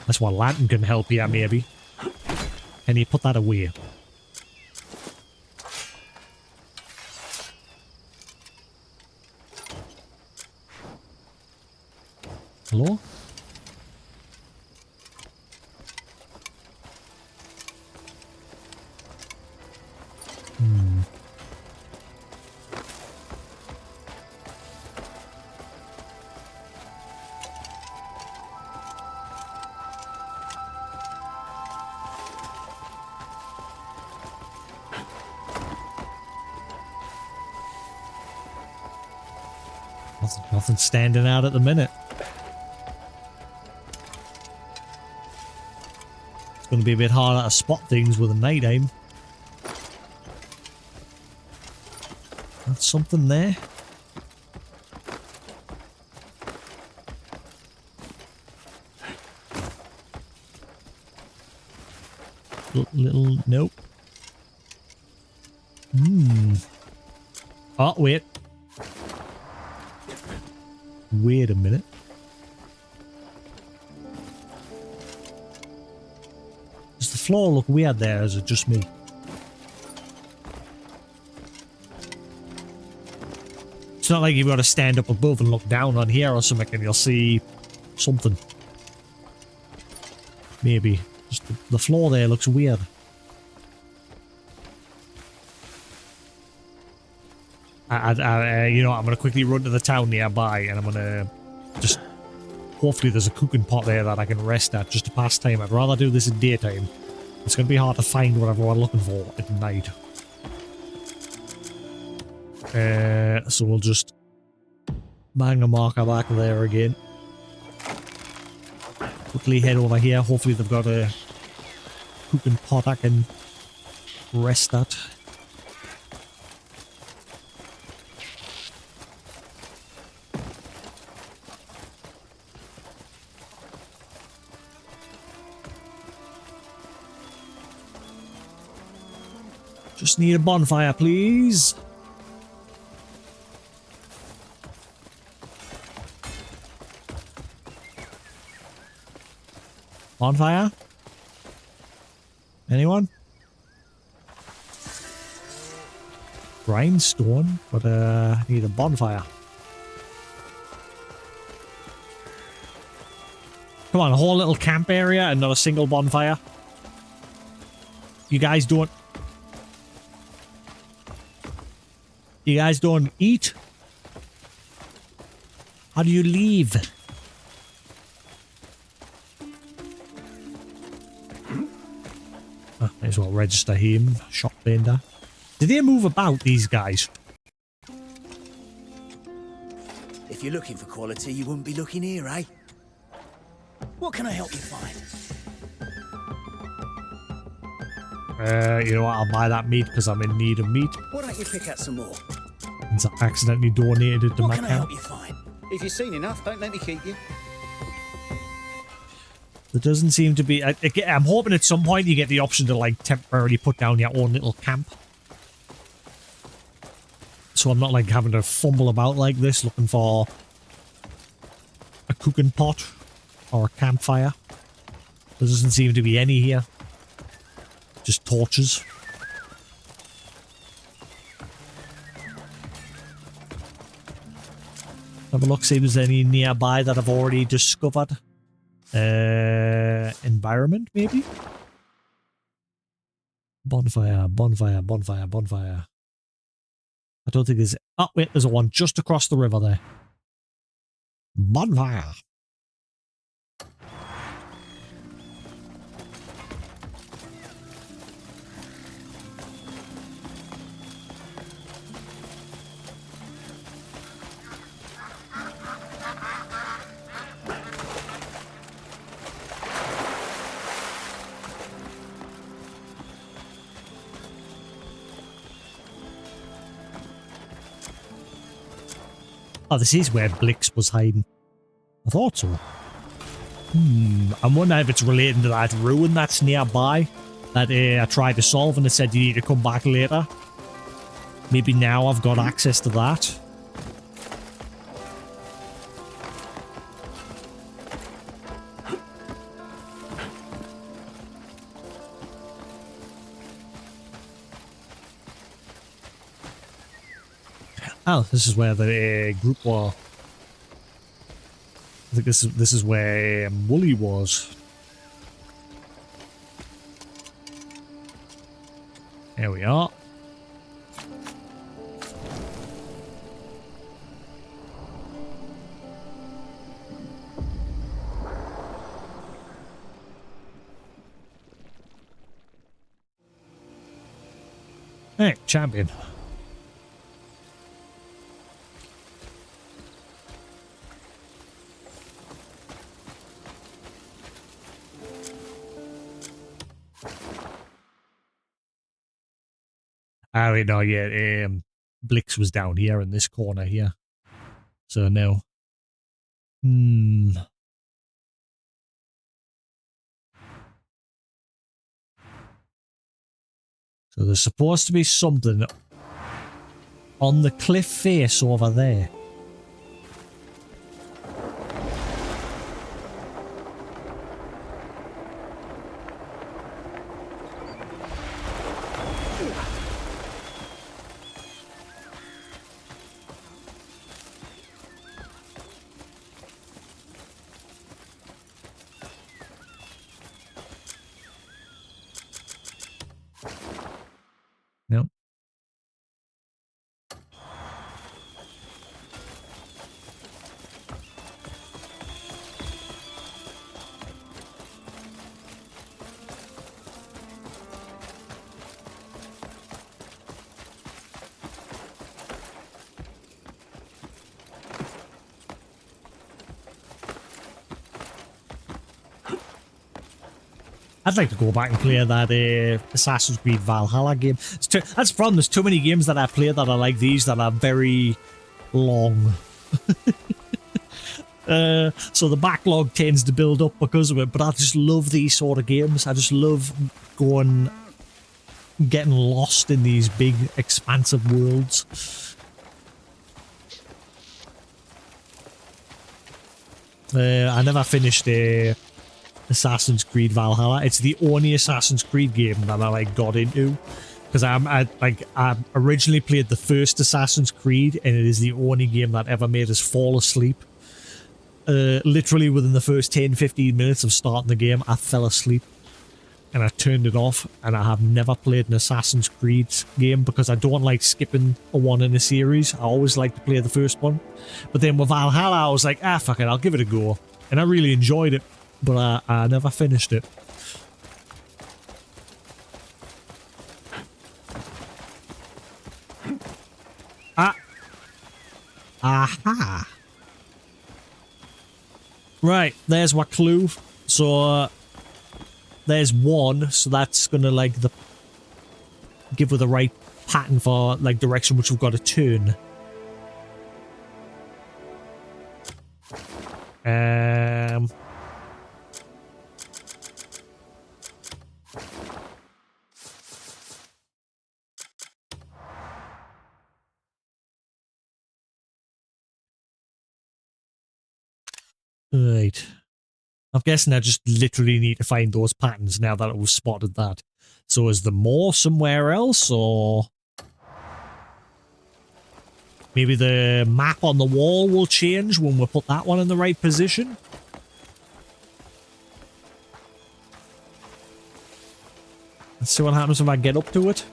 That's why lantern can help you, maybe. Can you put that away? Hello? Nothing standing out at the minute. It's going to be a bit harder to spot things with a night aim. That's something there. Little nope. Oh, wait. Wait a minute. Does the floor look weird there, or is it just me? It's not like you've got to stand up above and look down on here or something and you'll see something. Maybe. Just the floor there looks weird. You know, I'm going to quickly run to the town nearby and I'm going to just... Hopefully there's a cooking pot there that I can rest at just to pass time. I'd rather do this in daytime. It's going to be hard to find whatever we're looking for at night. So we'll just bang a marker back there again. Quickly head over here. Hopefully they've got a cooking pot I can rest at. Just need a bonfire, please. Bonfire? Anyone? Grindstone, but I need a bonfire. Come on, a whole little camp area and not a single bonfire. You guys don't... You guys don't eat? How do you leave? Oh, may as well register him. Shop vendor. Do they move about, these guys? If you're looking for quality, you wouldn't be looking here, eh? What can I help you find? You know what? I'll buy that meat because I'm in need of meat. Why don't you pick out some more? Since I accidentally donated it to my What can I help account. you find? If you've seen enough, don't let me keep you. There doesn't seem to be... I'm hoping at some point you get the option to, like, temporarily put down your own little camp. So I'm not, like, having to fumble about like this looking for a cooking pot or a campfire. There doesn't seem to be any here. Just torches. Have a look, see if there's any nearby that I've already discovered. Environment, maybe? Bonfire, bonfire, bonfire, bonfire. I don't think there's... Oh, wait, there's a one just across the river there. Bonfire. Oh, this is where Blix was hiding. I thought so. I'm wondering if it's relating to that ruin that's nearby that I tried to solve and it said you need to come back later. Maybe now I've got access to that. Oh, this is where the group were. I think this is where Wooly was. There we are. Hey, champion. Oh, wait, no, yeah, Blix was down here in this corner here. So, no. So there's supposed to be something on the cliff face over there. No. I'd like to go back and play that Assassin's Creed Valhalla game. That's the problem. There's too many games that I play that are like these that are very long. So the backlog tends to build up because of it, but I just love these sort of games. I just love getting lost in these big, expansive worlds. I never finished Assassin's Creed Valhalla. It's the only Assassin's Creed game that I got into because I originally played the first Assassin's Creed and it is the only game that ever made us fall asleep. Literally within the first 10-15 minutes of starting the game, I fell asleep and I turned it off, and I have never played an Assassin's Creed game because I don't like skipping a one in a series. I always like to play the first one. But then with Valhalla, I was like, fuck it, I'll give it a go. And I really enjoyed it, but I never finished it. Aha! Right, there's my clue. So, there's one, so that's gonna like give her the right pattern for like direction which we've got to turn. Right. I'm guessing I just literally need to find those patterns now that we've spotted that. So is there more somewhere else, or maybe the map on the wall will change when we put that one in the right position? Let's see what happens if I get up to it.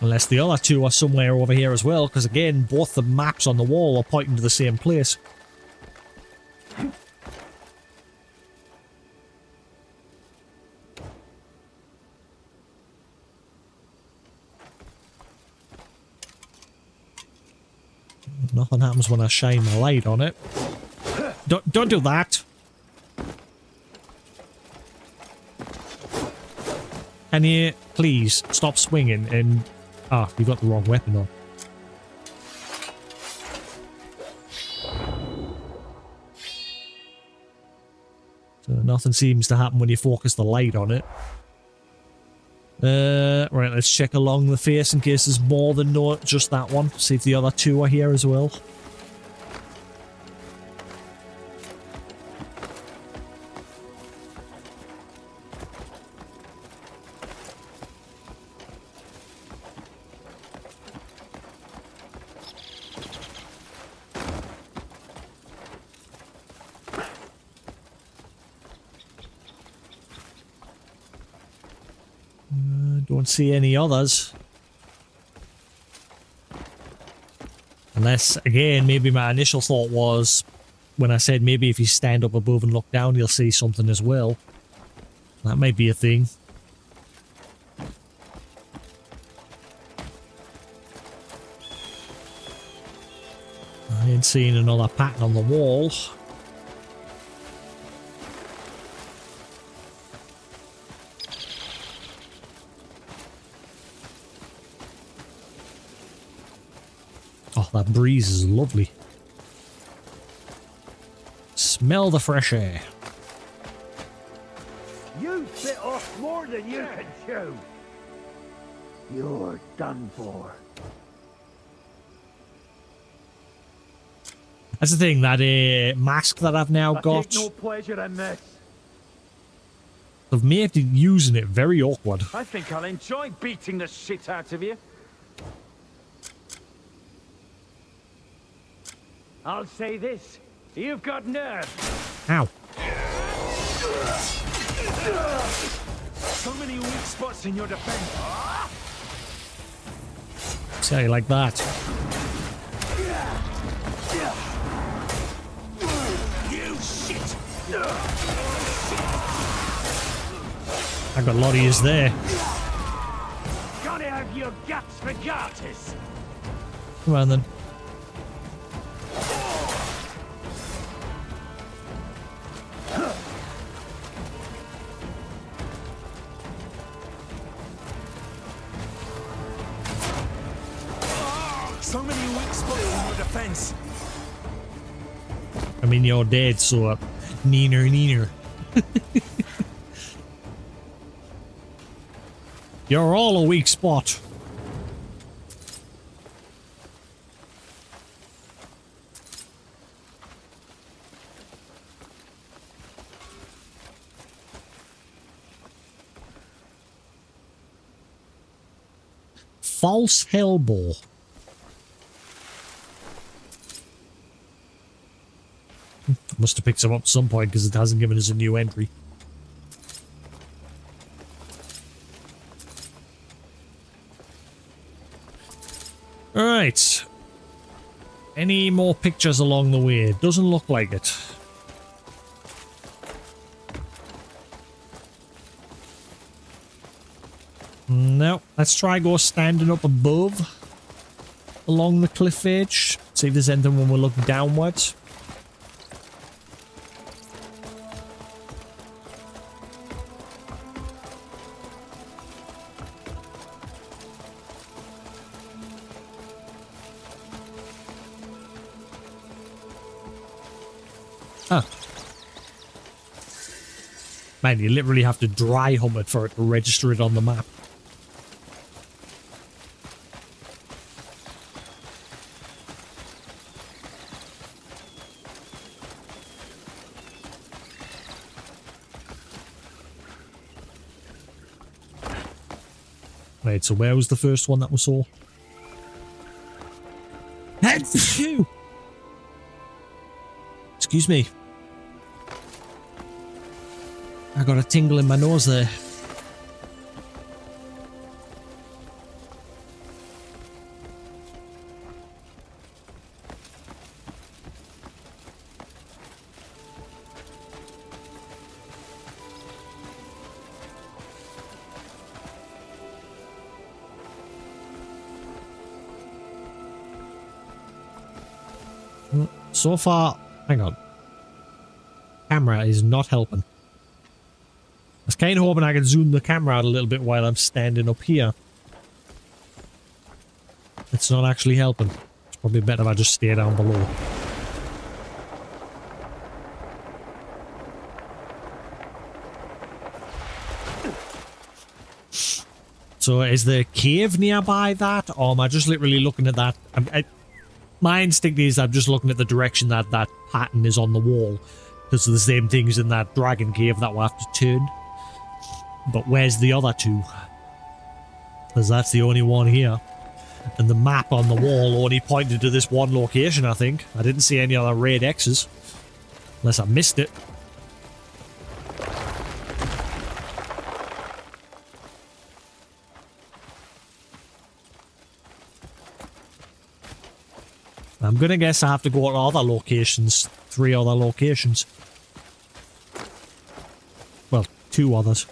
Unless the other two are somewhere over here as well, because again, both the maps on the wall are pointing to the same place. Nothing happens when I shine my light on it. Don't do that. Can you please stop swinging and... Ah, you got the wrong weapon on. So nothing seems to happen when you focus the light on it. Right, let's check along the face in case there's more than just that one. See if the other two are here as well. Don't see any others. Unless, again, maybe my initial thought was, when I said maybe if you stand up above and look down, you'll see something as well. That might be a thing. I ain't seeing another pattern on the wall. Oh, that breeze is lovely. Smell the fresh air. You bit off more than you can chew. You're done for. That's the thing, that mask that I've now got. I take no pleasure in this. They've made using it very awkward. I think I'll enjoy beating the shit out of you. I'll say this. You've got nerve. Ow. So many weak spots in your defense. Say like that. You shit. I got a lot of yous there. Gotta have your guts for garters. Come on then. So many weak spots in your defense. I mean, you're dead, so neener. You're all a weak spot. False hellbow. Must have picked some up at some point because it hasn't given us a new entry. Alright. Any more pictures along the way? Doesn't look like it. No. Let's try go standing up above along the cliff edge. See if there's anything when we look downwards. Huh. Man, you literally have to dry hump it for it to register it on the map. Right, so where was the first one that we saw? Achoo! Excuse me. I got a tingle in my nose there. So far, hang on. Camera is not helping. I was kind of hoping I could zoom the camera out a little bit while I'm standing up here. It's not actually helping. It's probably better if I just stay down below. So is the cave nearby that, or am I just literally looking at that? My instinct is I'm just looking at the direction that that pattern is on the wall, because of the same things in that dragon cave that we'll have to turn. But where's the other two? Because that's the only one here. And the map on the wall only pointed to this one location, I think. I didn't see any other red X's. Unless I missed it. I'm gonna guess I have to go to other locations. 3 other locations. Well, 2 others.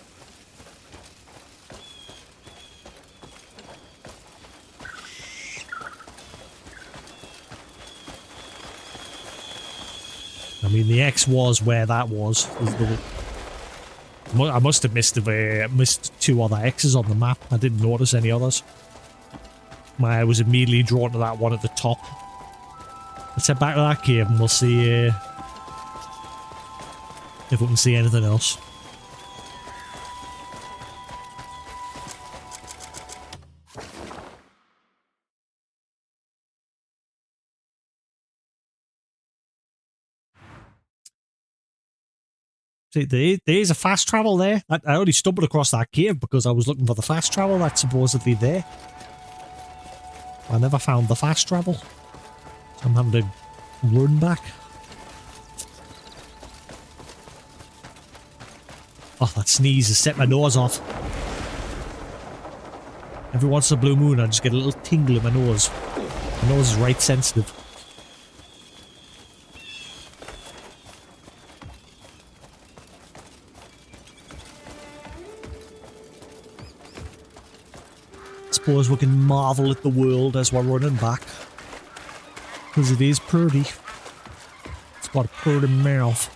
I mean, the X was where that was. I must have missed 2 other X's on the map. I didn't notice any others. I was immediately drawn to that one at the top. Let's head back to that cave and we'll see if we can see anything else. See, there is a fast travel there. I only stumbled across that cave because I was looking for the fast travel that's supposedly there. I never found the fast travel. I'm having to run back. Oh, that sneeze has set my nose off. Every once in a blue moon, I just get a little tingle in my nose. My nose is right sensitive. Suppose we can marvel at the world as we're running back. Because it is pretty. It's got a pretty mouth.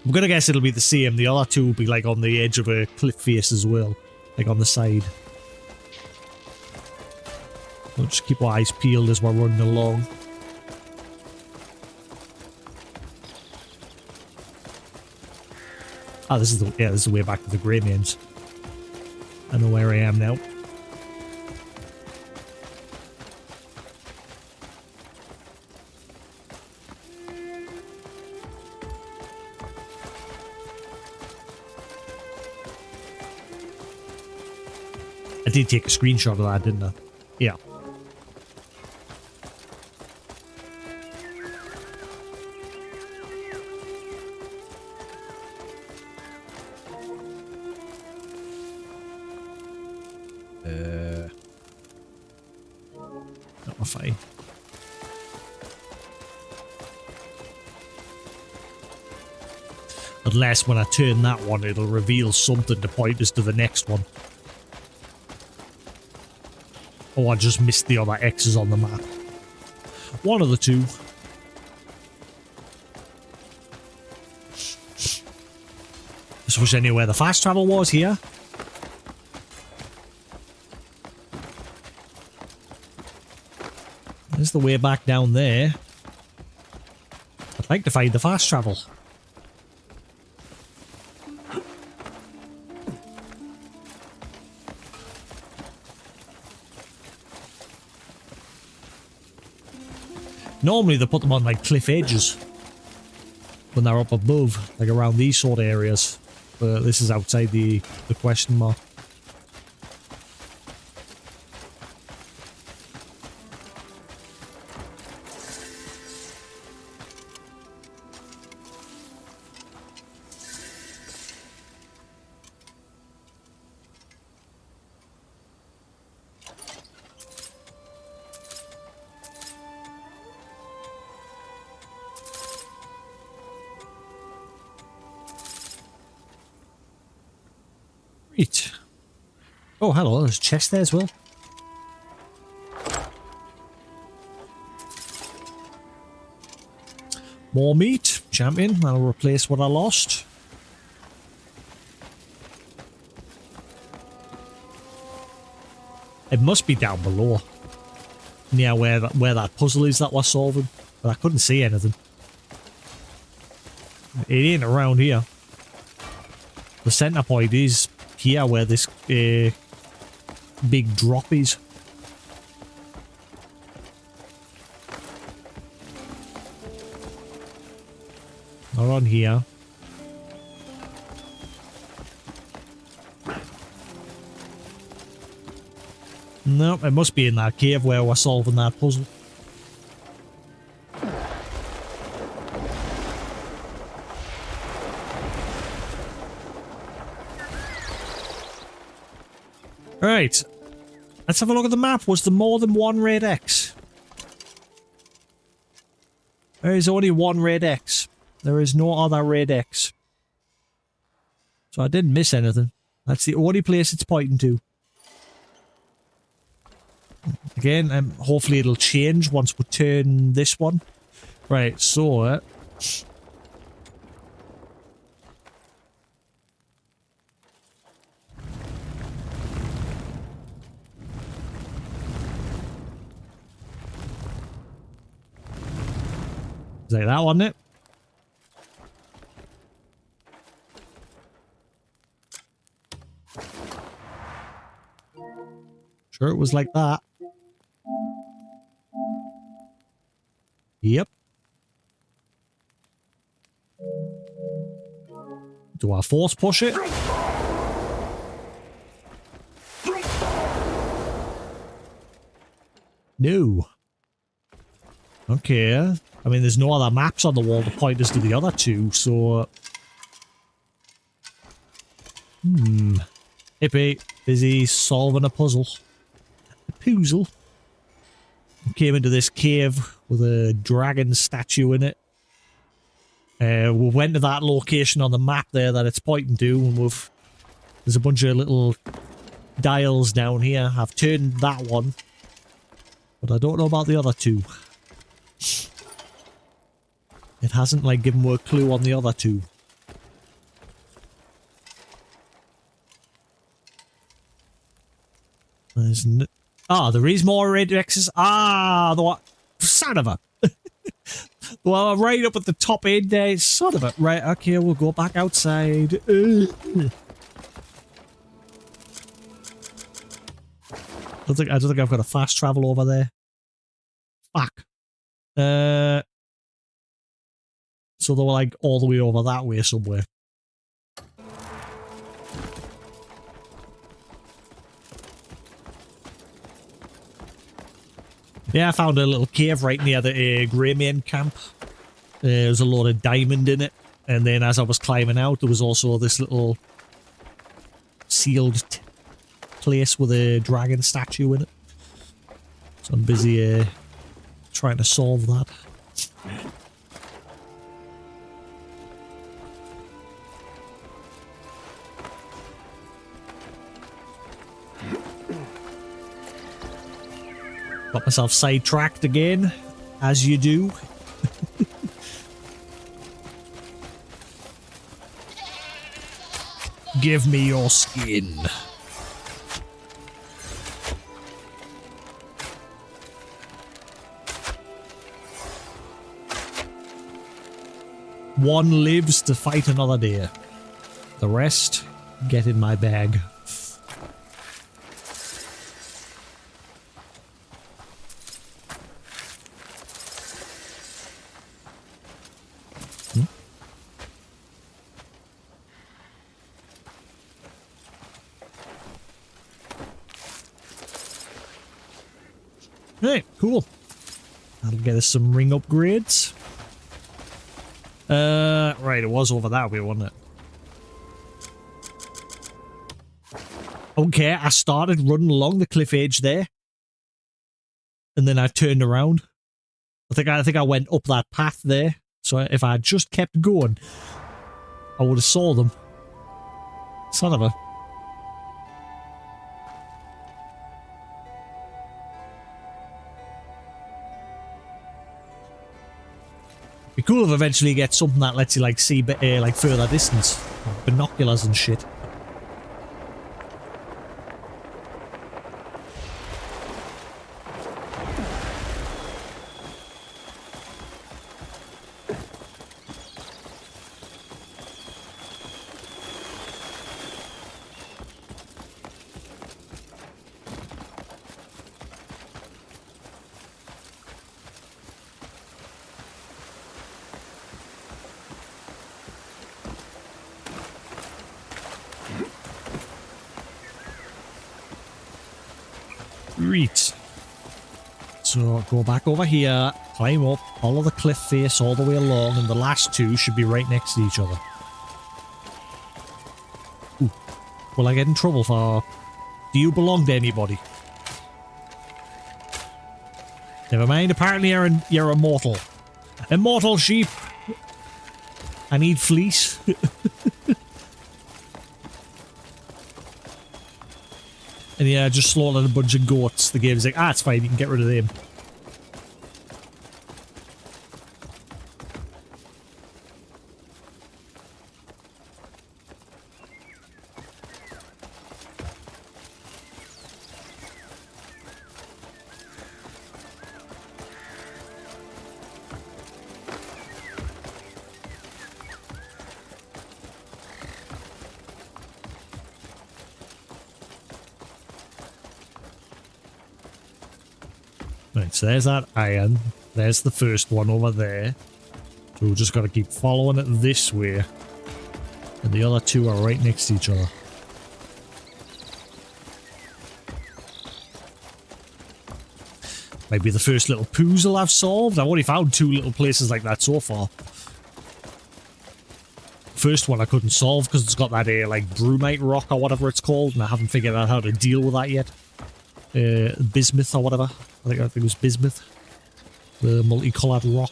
I'm gonna guess it'll be the same. The other two will be like on the edge of a cliff face as well. Like on the side. We'll just keep our eyes peeled as we're running along. Ah, this is the way back to the Grey Mains. I know where I am now. I did take a screenshot of that, didn't I? Yeah. Not fine. Unless when I turn that one, it'll reveal something to point us to the next one. Oh, I just missed the other X's on the map. One of the two. This was anywhere the fast travel was here. There's the way back down there. I'd like to find the fast travel. Normally they put them on like cliff edges. when they're up above, like around these sort of areas. But this is outside the question mark. Right. Oh, hello, there's a chest there as well. More meat, champion. That'll replace what I lost. It must be down below. Near where that puzzle is that we're solving. But I couldn't see anything. It ain't around here. The center point is here where this big drop is. Not on here. No, it must be in that cave where we're solving that puzzle. Right. Let's have a look at the map. Was there more than one Raid X? There is only one Raid X. There is no other Raid X. So I didn't miss anything. That's the only place it's pointing to. Again, hopefully it'll change once we turn this one. Right, so... Is like that, wasn't it? Sure, it was like that. Yep. Do I force push it? No. Okay. I mean, there's no other maps on the wall to point us to the other two, so... Hippie, busy solving a puzzle. A puzzle. Came into this cave with a dragon statue in it. We went to that location on the map there that it's pointing to, and there's a bunch of little dials down here. I've turned that one, but I don't know about the other two. It hasn't, like, given me a clue on the other two. There's there is more Raid X's. The what? Son of a... Well, right up at the top end there, son of it. Right, okay, we'll go back outside. I don't think I've got a fast travel over there. Fuck. So they were like all the way over that way somewhere. Yeah, I found a little cave right near the Greymane camp. There was a load of diamond in it. And then as I was climbing out, there was also this little sealed place with a dragon statue in it. So I'm busy trying to solve that. Got myself sidetracked again, as you do. Give me your skin. One lives to fight another day. The rest, get in my bag. Right, cool. That'll get us some ring upgrades. Right, it was over that way, wasn't it? Okay, I started running along the cliff edge there. And then I turned around. I think I went up that path there. So if I had just kept going, I would have saw them. Son of a... Be cool if eventually you get something that lets you like see like further distance. Binoculars and shit. Great. So go back over here, climb up, follow the cliff face all the way along, and the last two should be right next to each other. Ooh. Will I get in trouble for... Do you belong to anybody? Never mind, apparently you're immortal. Immortal sheep! I need fleece. And yeah, just slaughtered a bunch of goats. The game's like, it's fine, you can get rid of them. Right, so there's that iron. There's the first one over there. So we've just got to keep following it this way. And the other two are right next to each other. Maybe the first little puzzle I've solved. I've only found 2 little places like that so far. First one I couldn't solve because it's got that like brumite rock or whatever it's called, and I haven't figured out how to deal with that yet. Bismuth or whatever. I think it was bismuth. The multicolored rock.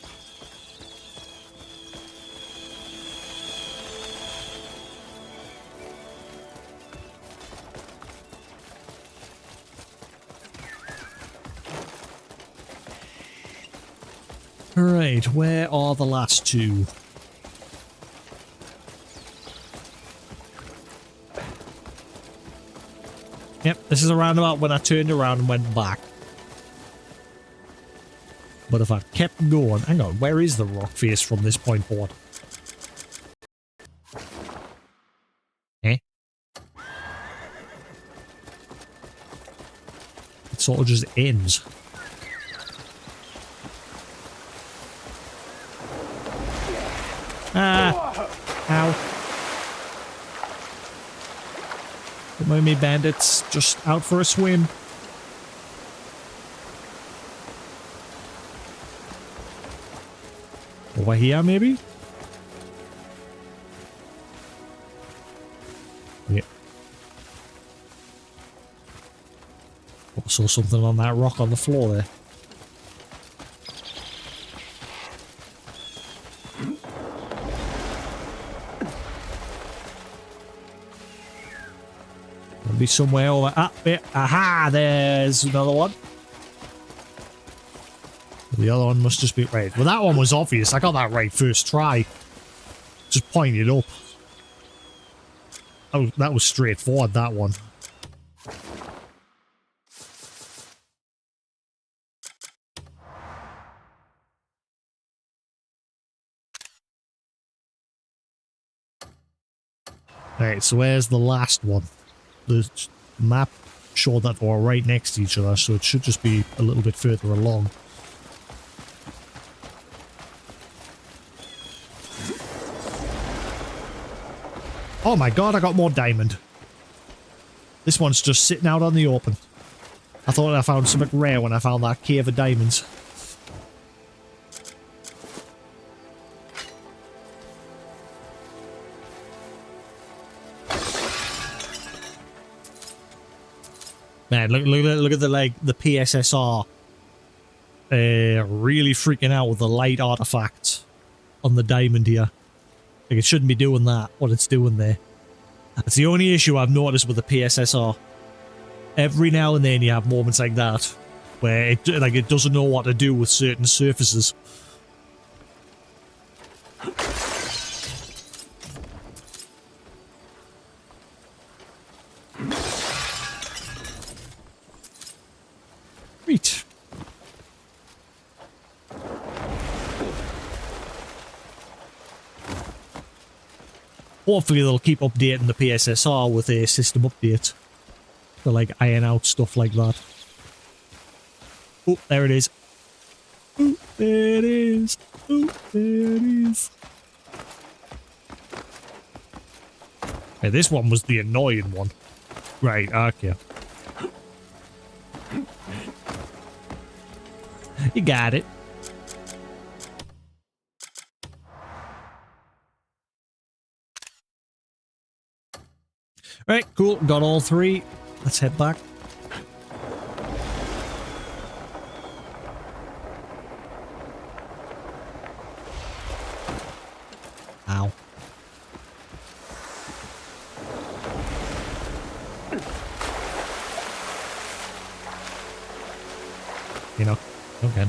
Right, where are the last 2? Yep, this is a roundabout when I turned around and went back. But if I'd kept going... Hang on, where is the rock face from this point forward? Eh? It sort of just ends. Ah! Ow. Don't mind me, bandits. Just out for a swim. Over here, maybe? Yeah. Also something on that rock on the floor there. Be somewhere over. Aha! There's another one. The other one must just be right. Well, that one was obvious. I got that right first try. Just pointed up. Oh, that was straightforward. That one. Right. So where's the last one? The map showed that they were right next to each other, so it should just be a little bit further along. Oh my god, I got more diamond. This one's just sitting out on the open. I thought I found something rare when I found that cave of diamonds. Man, look at the the PSSR. Really freaking out with the light artifacts on the diamond here. Like, it shouldn't be doing that, what it's doing there. That's the only issue I've noticed with the PSSR. Every now and then you have moments like that, where it doesn't know what to do with certain surfaces. Right. Hopefully they'll keep updating the PSSR with a system update to like iron out stuff like that. Oh, there it is. Oh, there it is. Oh, there it is. Hey, this one was the annoying one. Right, okay. You got it. Right, cool. Got all three. Let's head back. Ow. You know, okay.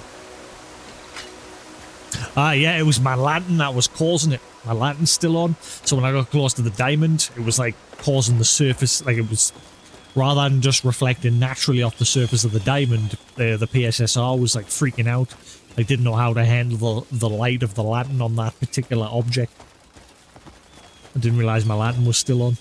Yeah, it was my lantern that was causing it. My lantern's still on, so when I got close to the diamond, it was like causing the surface, like it was, rather than just reflecting naturally off the surface of the diamond, the PSSR was like freaking out. I didn't know how to handle the light of the lantern on that particular object. I didn't realize my lantern was still on.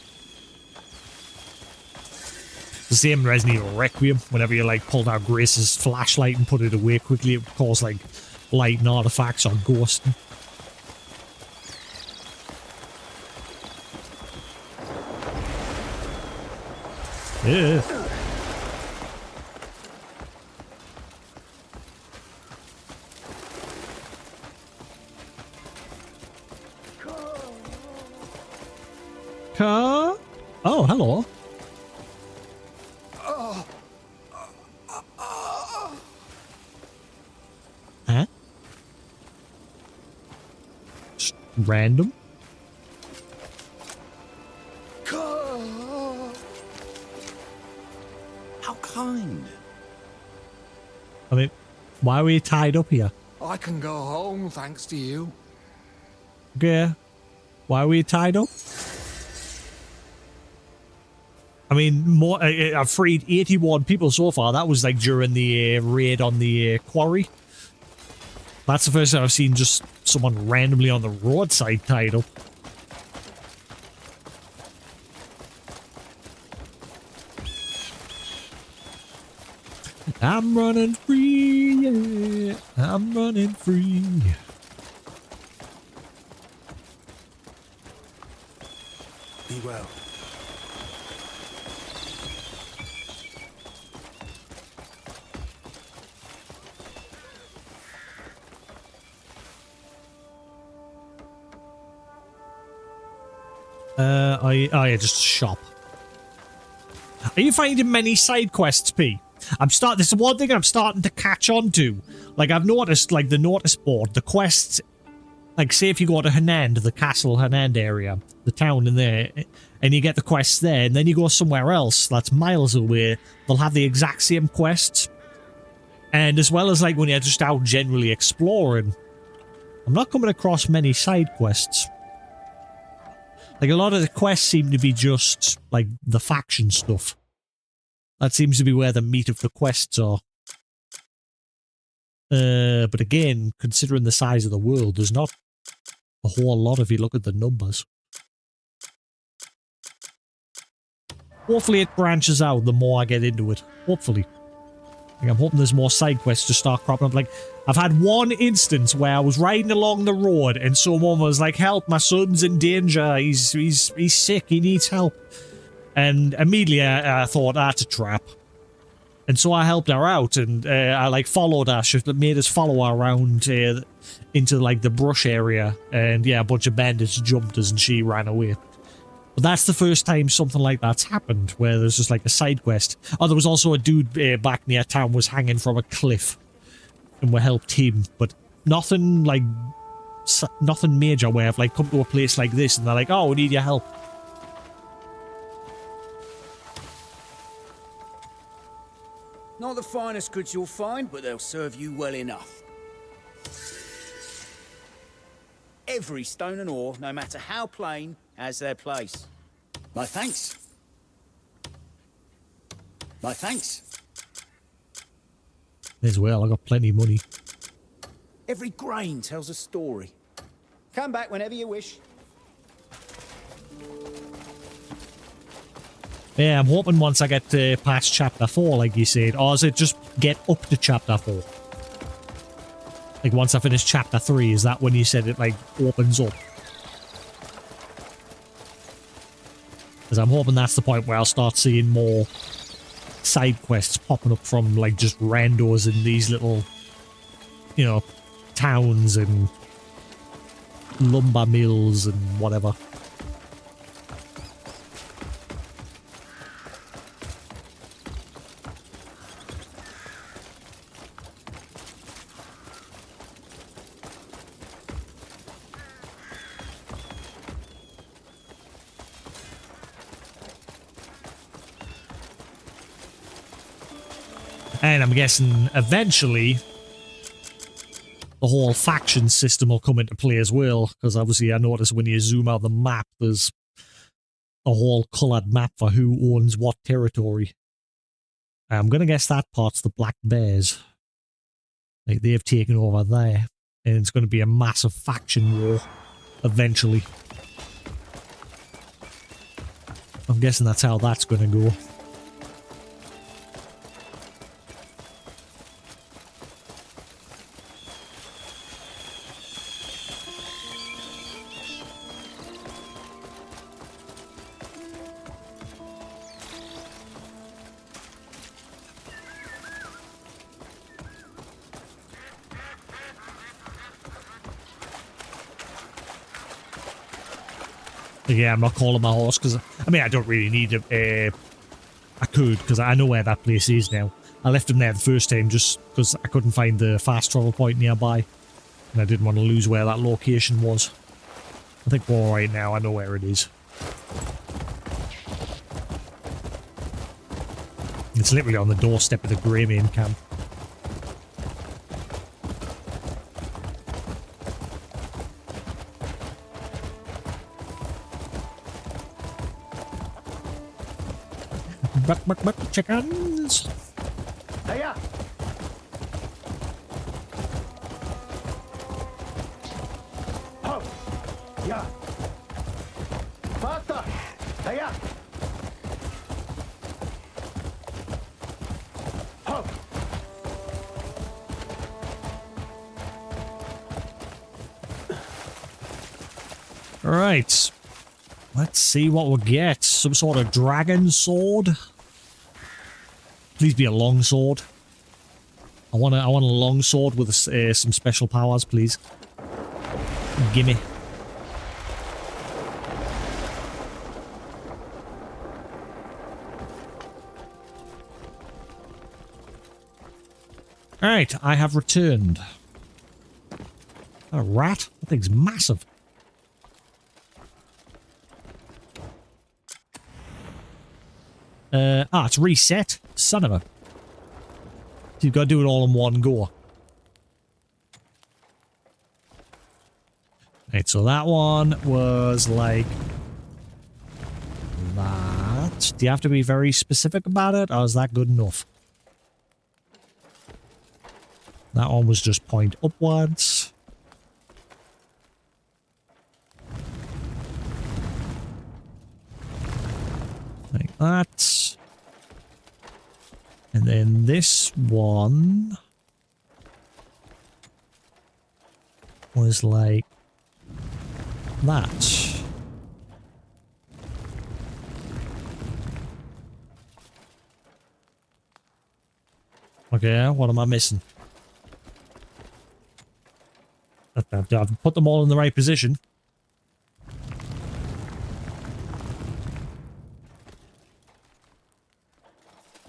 The same in Resident Evil Requiem, whenever you like pulled out Grace's flashlight and put it away quickly, it would cause like light and artifacts or ghosting. Yeah. Car? Oh, hello. Huh? Just random? How kind. I mean, why were you tied up here? I can go home thanks to you. Yeah. Why were you tied up? I mean, I've freed 81 people so far. That was like during the raid on the quarry. That's the first time I've seen just someone randomly on the roadside tied up. I'm running free, yeah. I'm running free. Be well. Oh yeah, just a shop. Are you finding many side quests, P? This is one thing I'm starting to catch on to. Like, I've noticed, like, the notice board, the quests, like, say if you go to Hernand, the Castle Hernand area, the town in there, and you get the quests there, and then you go somewhere else that's miles away, they'll have the exact same quests. And as well as, like, when you're just out generally exploring, I'm not coming across many side quests. Like, a lot of the quests seem to be just, like, the faction stuff. That seems to be where the meat of the quests are. But again, considering the size of the world, there's not a whole lot if you look at the numbers. Hopefully it branches out the more I get into it. Hopefully. Like, I'm hoping there's more side quests to start cropping up. Like, I've had one instance where I was riding along the road and someone was like, "Help, my son's in danger. He's sick. He needs help." And immediately I thought, that's a trap. And so I helped her out, and I like followed her. She made us follow her around into like the brush area, and yeah, a bunch of bandits jumped us, and she ran away. But that's the first time something like that's happened, where there's just like a side quest. Oh, there was also a dude back near town was hanging from a cliff, and we helped him, but nothing like nothing major. Where I've like come to a place like this, and they're like, "Oh, we need your help." Not the finest goods you'll find, but they'll serve you well enough. Every stone and ore, no matter how plain, has their place. My thanks. My thanks. As well, I got plenty of money. Every grain tells a story. Come back whenever you wish. Yeah, I'm hoping once I get past chapter 4, like you said, or is it just get up to chapter 4? Like once I finish chapter 3, is that when you said it like opens up? Because I'm hoping that's the point where I'll start seeing more side quests popping up from like just randos in these little, you know, towns and lumber mills and whatever. And I'm guessing eventually the whole faction system will come into play as well, because obviously I noticed when you zoom out the map, there's a whole coloured map for who owns what territory. I'm going to guess that part's the Black Bears. Like they've taken over there, and it's going to be a massive faction war eventually. I'm guessing that's how that's going to go. Yeah, I'm not calling my horse because, I mean, I don't really need it. I could, because I know where that place is now. I left him there the first time just because I couldn't find the fast travel point nearby. And I didn't want to lose where that location was. I think we're alright now, I know where it is. It's literally on the doorstep of the Greymane camp. Buck, chickens! Hiya! Oh! Yeah! Faster! Hiya! Oh! Alright. Let's see what we'll get. Some sort of dragon sword. Please be a long sword. I want a long sword with some special powers, please. Gimme. Alright, I have returned. A rat? That thing's massive. It's reset. Son of a... You've got to do it all in one go. Right, so that one was like... that. Do you have to be very specific about it, or is that good enough? That one was just point upwards. Like that. And then this one was like that. Okay, what am I missing? I've put them all in the right position.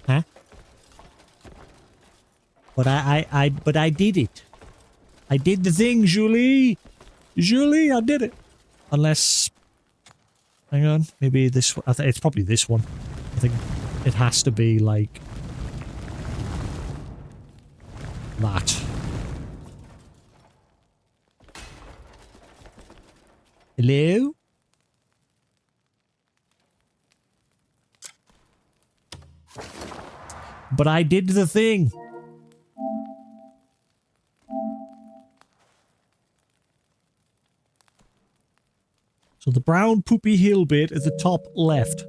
Huh? But I did it. I did the thing, Julie. Julie, I did it. Unless, hang on, maybe this one. It's probably this one. I think it has to be like that. Hello? But I did the thing. So the brown poopy hill bit at the top left.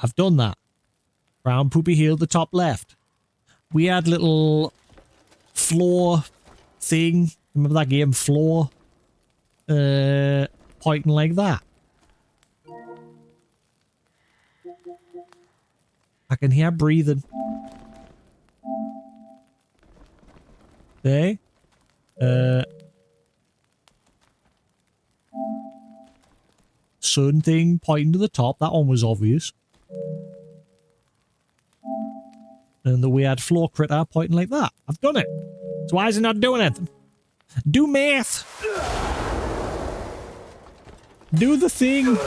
I've done that. Brown poopy hill, the top left. We had little floor thing. Remember that game, Floor? Pointing like that. I can hear breathing. Okay. Sun thing pointing to the top. That one was obvious. And the weird floor critter pointing like that. I've done it. So why is it not doing anything? Do math. Do the thing.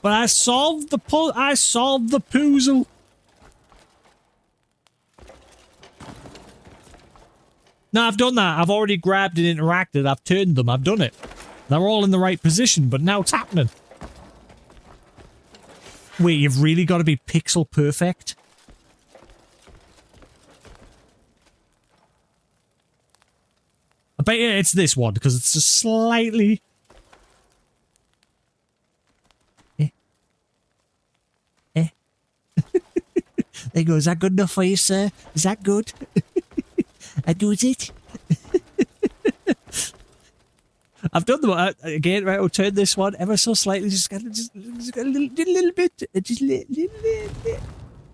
But I solved the puzzle. No, I've done that. I've already grabbed and interacted. I've turned them. I've done it. They're all in the right position, but now it's happening. Wait, you've really got to be pixel perfect? I bet you it's this one, because it's just slightly... There you go. Is that good enough for you, sir? Is that good? I do it. I've done them again. Right, I'll turn this one ever so slightly. Just got a little bit. Just a little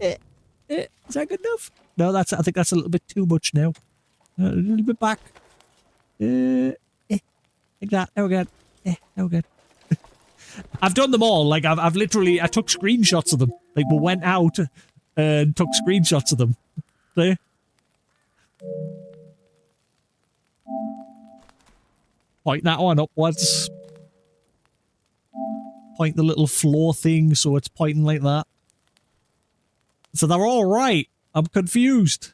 bit. Is that good enough? No, I think that's a little bit too much now. A little bit back. Like that. There we go. There we go. I've done them all. Like I've literally, I took screenshots of them. Like we went out and took screenshots of them. See? Point that one upwards. Point the little floor thing so it's pointing like that. So they're all right. I'm confused.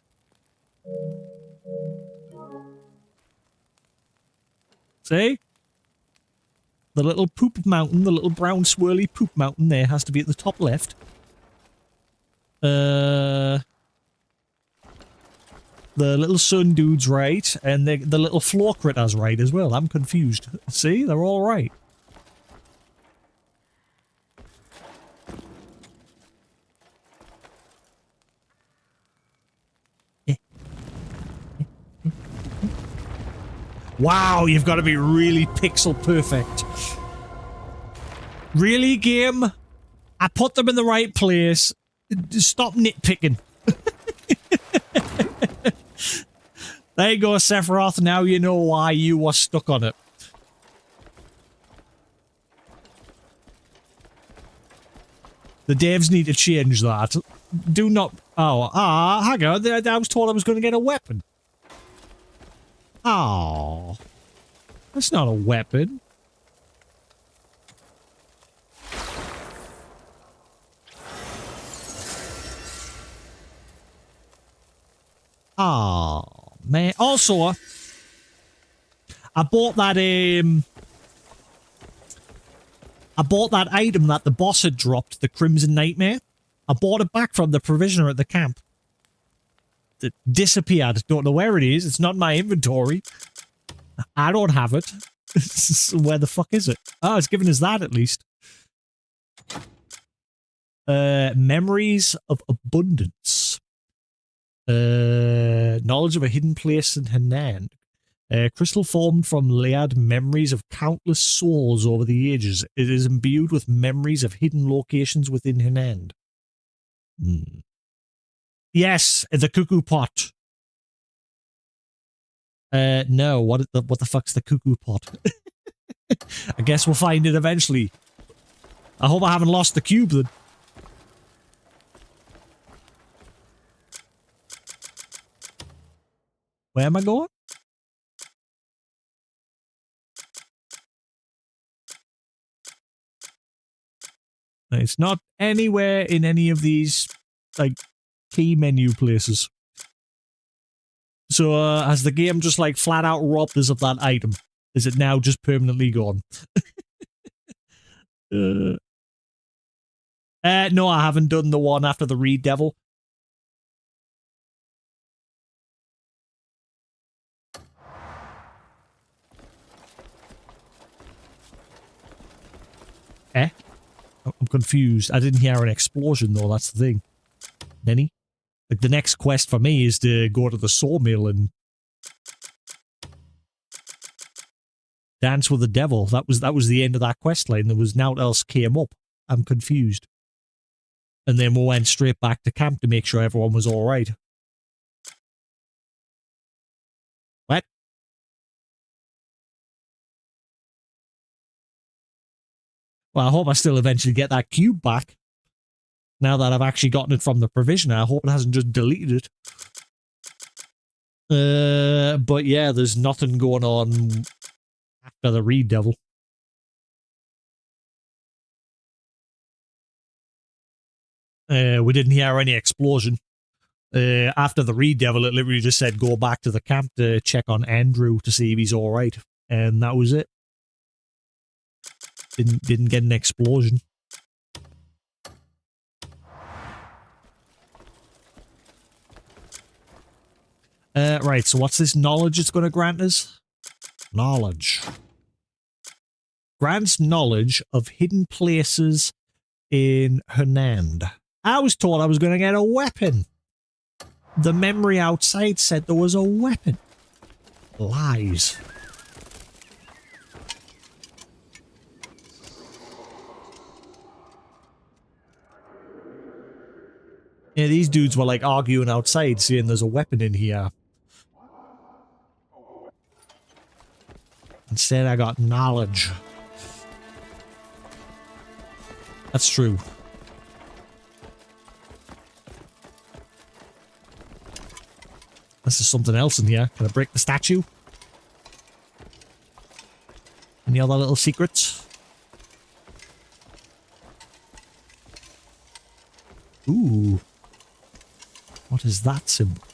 See? The little poop mountain, the little brown swirly poop mountain there has to be at the top left. The little sun dude's right, and the little floor critter's right as well. I'm confused. See? They're all right. Wow, you've got to be really pixel perfect. Really, game? I put them in the right place. Stop nitpicking. There you go, Sephiroth. Now you know why you were stuck on it. The devs need to change that. Do not... Oh, hang on. I was told I was going to get a weapon. Oh, that's not a weapon. Oh, man. Also, I bought that, I bought that item that the boss had dropped, the Crimson Nightmare. I bought it back from the provisioner at the camp. It disappeared. Don't know where it is. It's not in my inventory. I don't have it. Where the fuck is it? Oh, it's giving us that at least. Memories of abundance. Knowledge of a hidden place in Henan. Crystal formed from layered memories of countless souls over the ages. It is imbued with memories of hidden locations within Henan. Yes, the cuckoo pot. No, what the fuck's the cuckoo pot? I guess we'll find it eventually. I hope I haven't lost the cube then. Where am I going? It's not anywhere in any of these, like, key menu places. So, has the game just, like, flat out robbed us of that item? Is it now just permanently gone? No, I haven't done the one after the Reed Devil. I'm confused. I didn't hear an explosion, though. That's the thing. Any? Like, the next quest for me is to go to the sawmill and dance with the devil. That was the end of that quest line. There was nothing else came up. I'm confused. And then we went straight back to camp to make sure everyone was all right. What? Well, I hope I still eventually get that cube back. Now that I've actually gotten it from the provisioner, I hope it hasn't just deleted it. But yeah, there's nothing going on after the Reed Devil. We didn't hear any explosion. After the Reed Devil, it literally just said go back to the camp to check on Andrew to see if he's alright. And that was it. Didn't get an explosion. Right, so what's this knowledge it's going to grant us? Knowledge. Grants knowledge of hidden places in Hernand. I was told I was going to get a weapon. The memory outside said there was a weapon. Lies. Yeah, these dudes were like arguing outside saying there's a weapon in here. Instead I got knowledge. That's true. This is something else in here. Can I break the statue? Any other little secrets? Ooh. What is that symbol?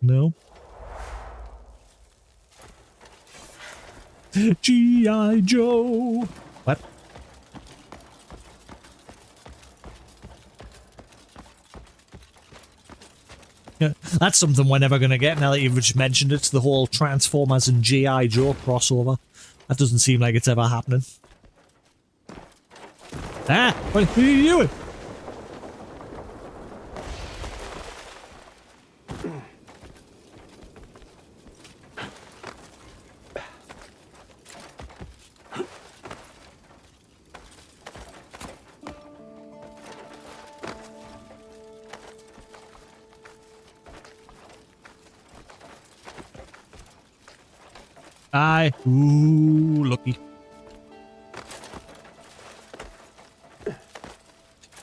No. G.I. Joe. What? Yeah, that's something we're never going to get now that you've just mentioned it. The whole Transformers and G.I. Joe crossover. That doesn't seem like it's ever happening. Ah! What are you doing? Aye. Ooh, lucky.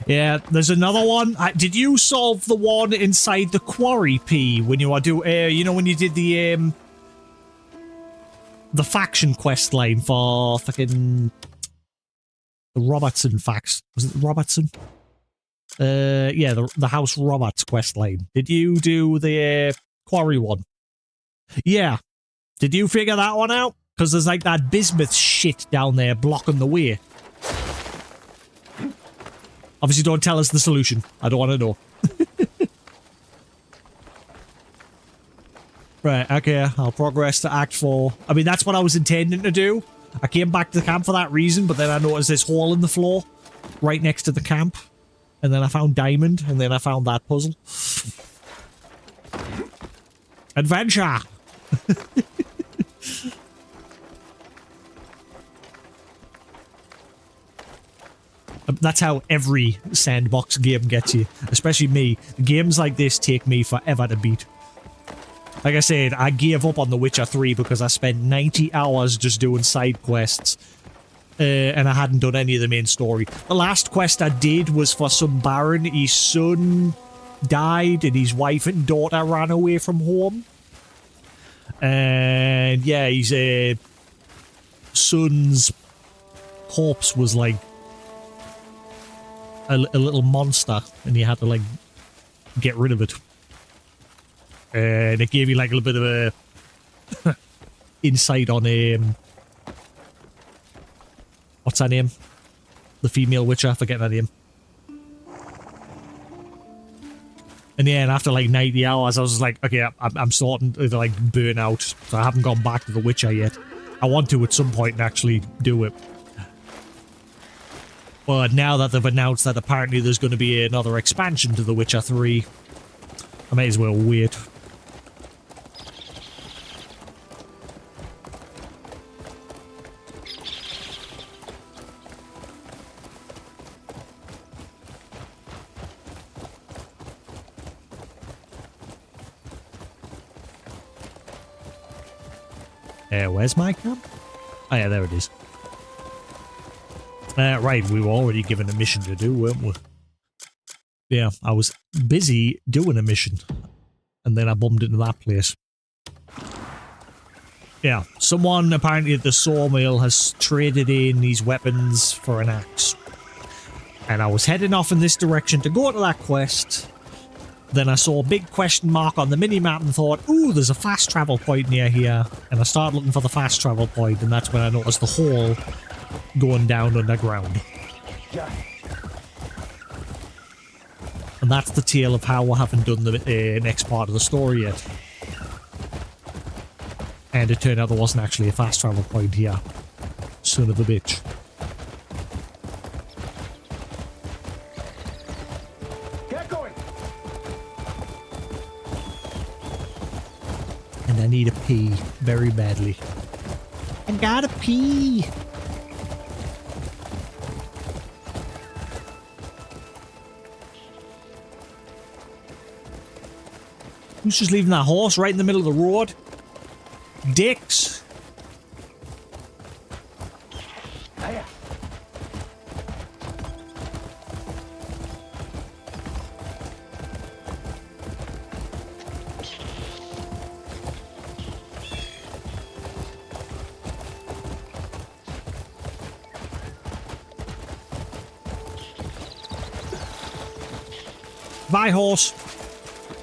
Yeah, there's another one. Did you solve the one inside the quarry, P, when you were you know, when you did the faction quest line for fucking the Robertson fax? Was it Robertson? Yeah, the House Roberts quest line. Did you do the quarry one? Yeah. Did you figure that one out? Because there's like that bismuth shit down there blocking the way. Obviously, don't tell us the solution. I don't want to know. Right, okay, I'll progress to Act 4. I mean, that's what I was intending to do. I came back to the camp for that reason, but then I noticed this hole in the floor right next to the camp. And then I found Diamond, and then I found that puzzle. Adventure! That's how every sandbox game gets you. Especially me. Games like this take me forever to beat. Like I said, I gave up on The Witcher 3 because I spent 90 hours just doing side quests. And I hadn't done any of the main story. The last quest I did was for some baron. His son died and his wife and daughter ran away from home. And yeah, his son's corpse was like a little monster, and you had to like get rid of it. And it gave you like a little bit of a insight on what's her name? The female witcher, I forget her name. And yeah, and after like 90 hours, I was just like, okay, I'm starting to like burn out, so I haven't gone back to The Witcher yet. I want to at some point and actually do it. But now that they've announced that apparently there's going to be another expansion to The Witcher 3, I may as well wait. Where's my camp? Oh yeah, there it is. Right, we were already given a mission to do, weren't we? Yeah, I was busy doing a mission, and then I bumped into that place. Yeah, someone apparently at the sawmill has traded in these weapons for an axe. And I was heading off in this direction to go to that quest. Then I saw a big question mark on the minimap and thought, ooh, there's a fast travel point near here. And I started looking for the fast travel point, and that's when I noticed the hole going down underground. And that's the tale of how I haven't done the next part of the story yet. And it turned out there wasn't actually a fast travel point here. Son of a bitch. And I need a pee very badly. I gotta pee! Who's just leaving that horse right in the middle of the road? Dicks! Bye, horse.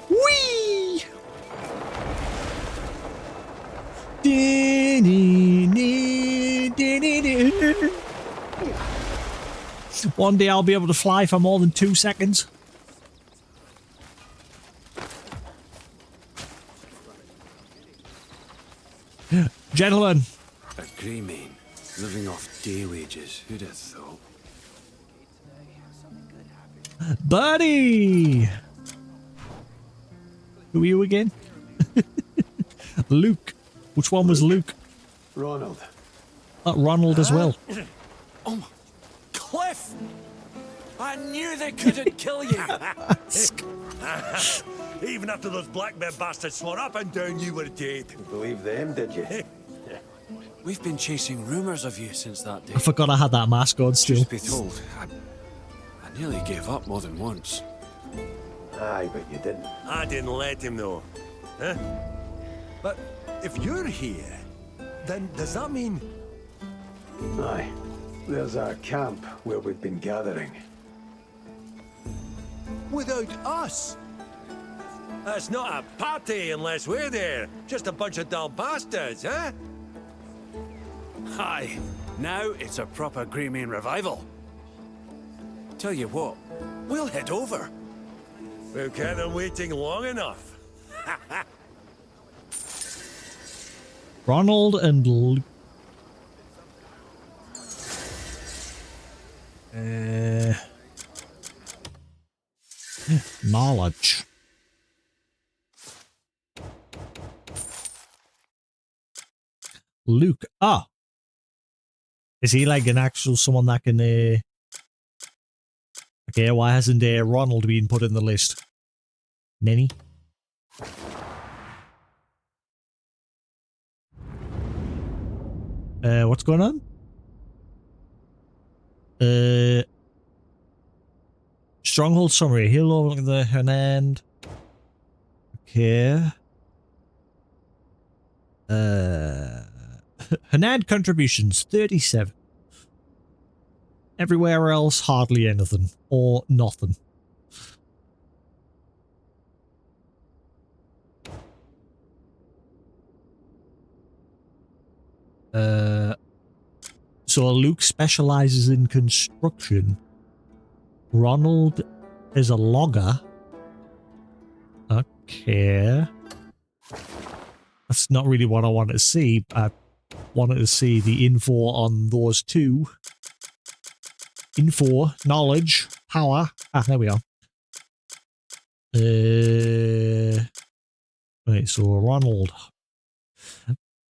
Whee! One day I'll be able to fly for more than 2 seconds. Gentlemen. A greymane, living off day wages. Who'd have thought? Buddy! Who are you again? Luke. Which one was Luke? Ronald. Ronald as well. Oh my... Cliff! I knew they couldn't kill you! Even after those black bear bastards swore up and down, you were dead. You believe them, did you? We've been chasing rumors of you since that day. I forgot I had that mask on still. Truth be told, I nearly gave up more than once. Aye, but you didn't. I didn't let him know. Huh? But if you're here, then does that mean... Aye. There's our camp where we've been gathering. Without us? That's not a party unless we're there. Just a bunch of dull bastards, huh? Aye. Now it's a proper Greymane revival. Tell you what, We'll head over. We've kept them waiting long enough. Ronald and Luke. Knowledge. Luke. Ah. Is he like an actual someone that can okay, why hasn't Ronald been put in the list? Nenny? What's going on? Stronghold summary. He'll overlook the Hernand. Okay. Hernand contributions 37. Everywhere else, hardly anything or nothing. So Luke specializes in construction. Ronald is a logger. Okay. That's not really what I wanted to see. I wanted to see the info on those two. Info, knowledge, power. Ah, there we are. Right, so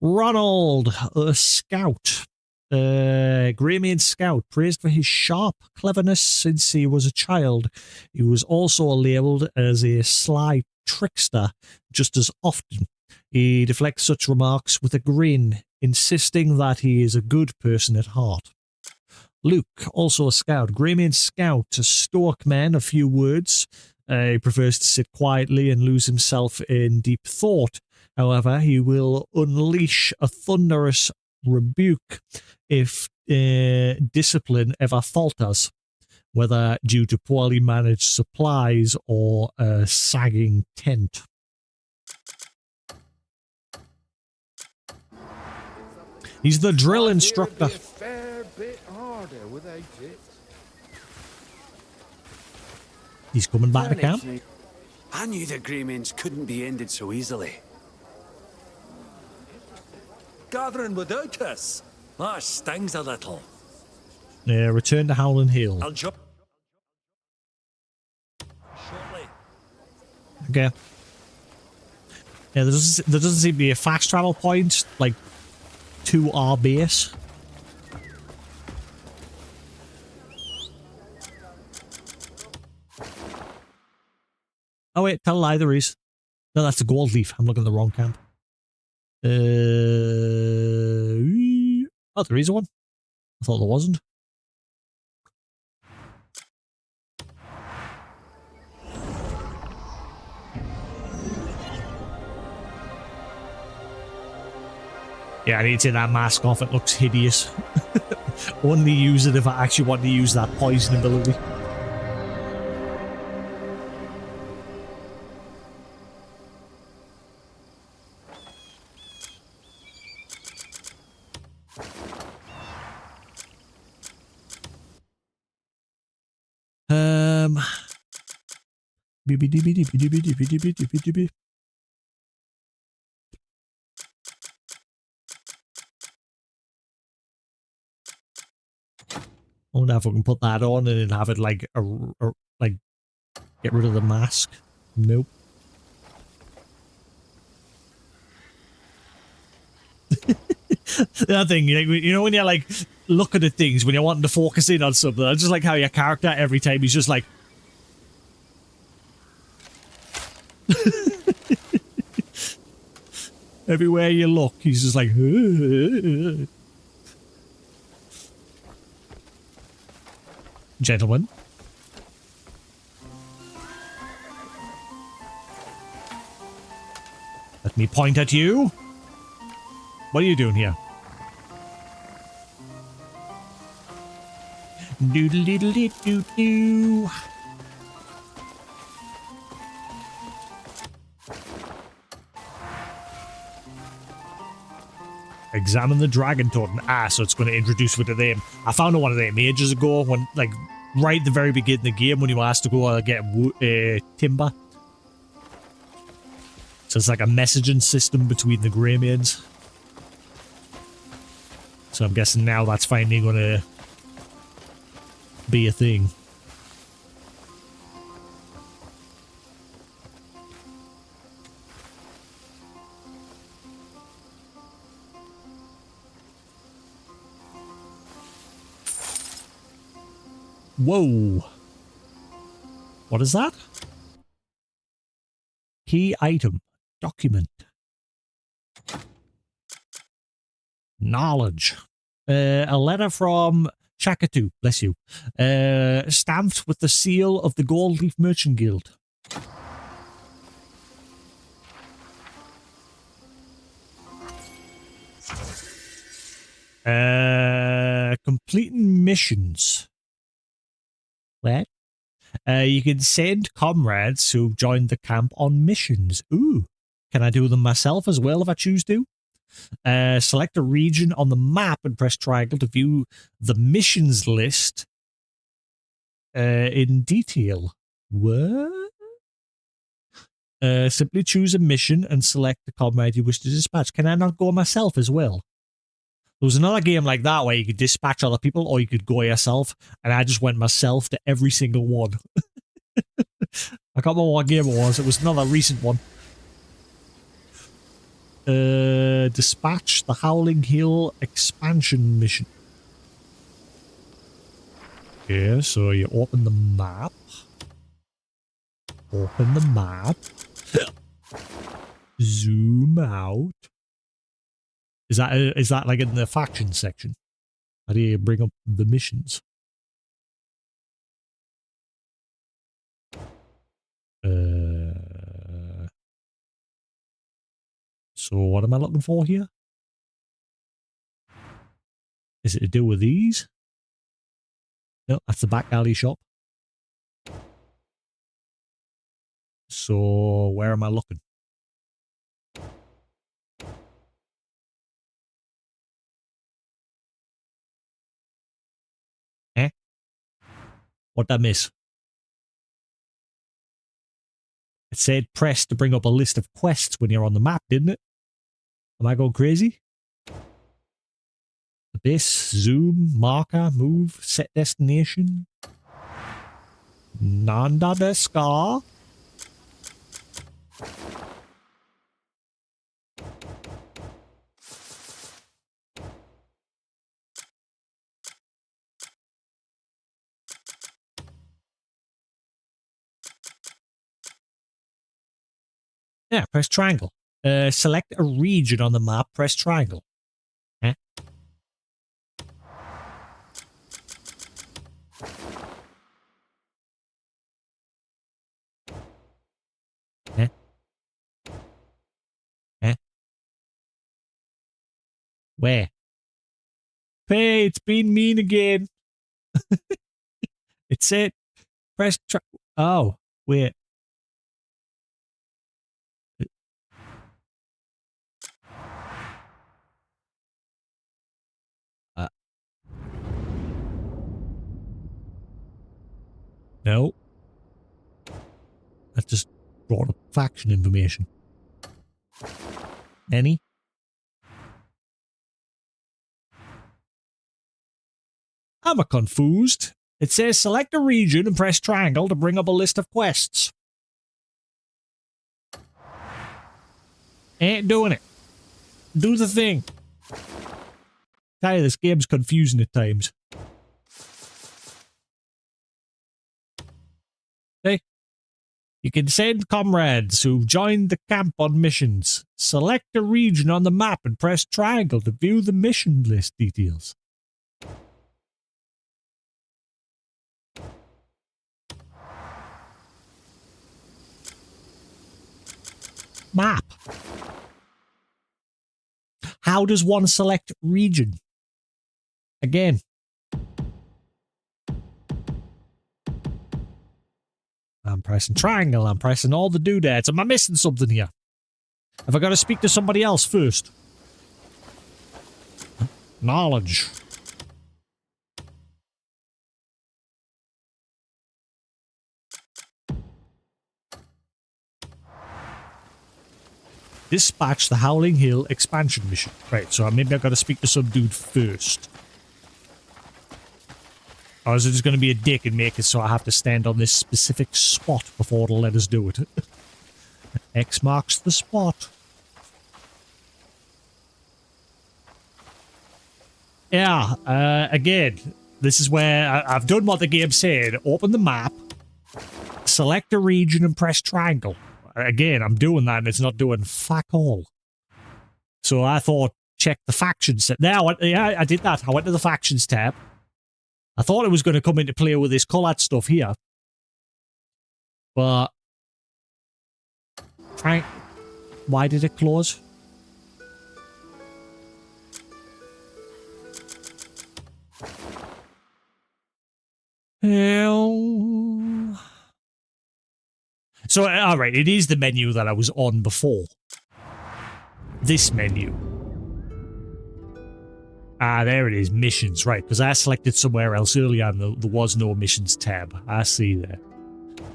Ronald, a scout. Greymain scout, praised for his sharp cleverness since he was a child. He was also labelled as a sly trickster just as often. He deflects such remarks with a grin, insisting that he is a good person at heart. Luke, also a scout. Greymain scout, a stoic man, a few words. He prefers to sit quietly and lose himself in deep thought. However, he will unleash a thunderous rebuke if discipline ever falters, whether due to poorly managed supplies or a sagging tent. He's the drill instructor. He's coming back to camp. I knew the Greymains couldn't be ended so easily. Gathering without us? That stings a little. Return to Howland Hill. I'll jump shortly. Okay. Yeah, there doesn't seem to be a fast travel point, like, to our base. Oh wait, tell a lie, there is. No, that's a gold leaf. I'm looking at the wrong camp. Oh, there is one. I thought there wasn't. Yeah, I need to take that mask off. It looks hideous. Only use it if I actually want to use that poison ability. I wonder if I can put that on and then have it like like get rid of the mask. Nope. That thing, you know when you're like looking at things when you're wanting to focus in on something. I just like how your character every time he's just like everywhere you look, he's just like gentlemen. Let me point at you. What are you doing here? Doodle-doodle-doo-doo-doo. Examine the dragon totem. Ah, so it's going to introduce me to them. I found one of them ages ago when, like, right at the very beginning of the game when you asked to go get timber. So it's like a messaging system between the Grey Maids. So I'm guessing now that's finally going to be a thing. Whoa. What is that? Key item. Document. Knowledge. A letter from Chakatu, bless you. Stamped with the seal of the Gold Leaf Merchant Guild. Completing missions. What? You can send comrades who've joined the camp on missions. Ooh. Can I do them myself as well if I choose to? Select a region on the map and press triangle to view the missions list in detail. What? Simply choose a mission and select the comrade you wish to dispatch. Can I not go myself as well? There was another game like that where you could dispatch other people or you could go yourself, and I just went myself to every single one. I can't remember what game it was. It was another recent one. Dispatch the Howling Hill expansion mission. Yeah, so you open the map. Open the map. Zoom out. Is that like in the faction section? How do you bring up the missions? So what am I looking for here? Is it to do with these? No, that's the back alley shop. So where am I looking? Eh? What'd I miss? It said press to bring up a list of quests when you're on the map, didn't it? Am I going crazy? Abyss, zoom, marker, move, set destination. Nanda desu ka? Yeah, press triangle. Select a region on the map, press triangle. Eh? Eh? Eh? Where? Hey, it's been mean again. It's it. Press oh, wait. No. That just brought up faction information. Any? I'm a confused. It says select a region and press triangle to bring up a list of quests. Ain't doing it. Do the thing. Tell you, this game's confusing at times. Hey, you can send comrades who've joined the camp on missions. Select a region on the map and press triangle to view the mission list details. Map. How does one select region? Again. I'm pressing triangle. I'm pressing all the doodads. Am I missing something here? Have I got to speak to somebody else first? Knowledge. Dispatch the Howling Hill expansion mission. Right, so maybe I've got to speak to some dude first. Or is it just going to be a dick and make it so I have to stand on this specific spot before it'll let us do it? X marks the spot. Yeah, again, this is where I've done what the game said. Open the map, select a region and press triangle. Again, I'm doing that and it's not doing fuck all. So I thought, check the factions. Now, yeah, I did that. I went to the factions tab. I thought it was going to come into play with this coloured stuff here. But... why did it close? Hell... So, alright, it is the menu that I was on before. This menu. Ah, there it is, missions, right, because I selected somewhere else earlier and there was no missions tab. I see there.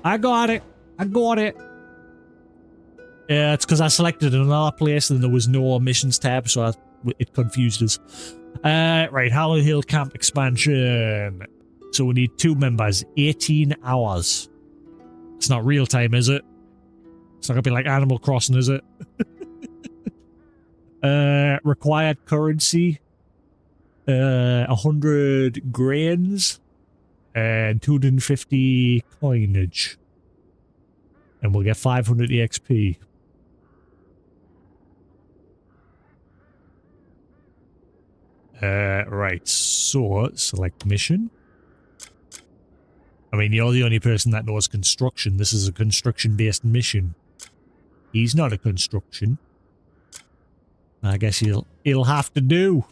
I got it! I got it! Yeah, it's because I selected another place and there was no missions tab, so it confused us. Right, Howling Hill Camp Expansion. So we need 2 members, 18 hours. It's not real time, is it? It's not gonna be like Animal Crossing, is it? Required currency. 100 grains. And 250 coinage. And we'll get 500 EXP. Right, so select mission. I mean, you're the only person that knows construction. This is a construction-based mission. He's not a construction. I guess he'll have to do.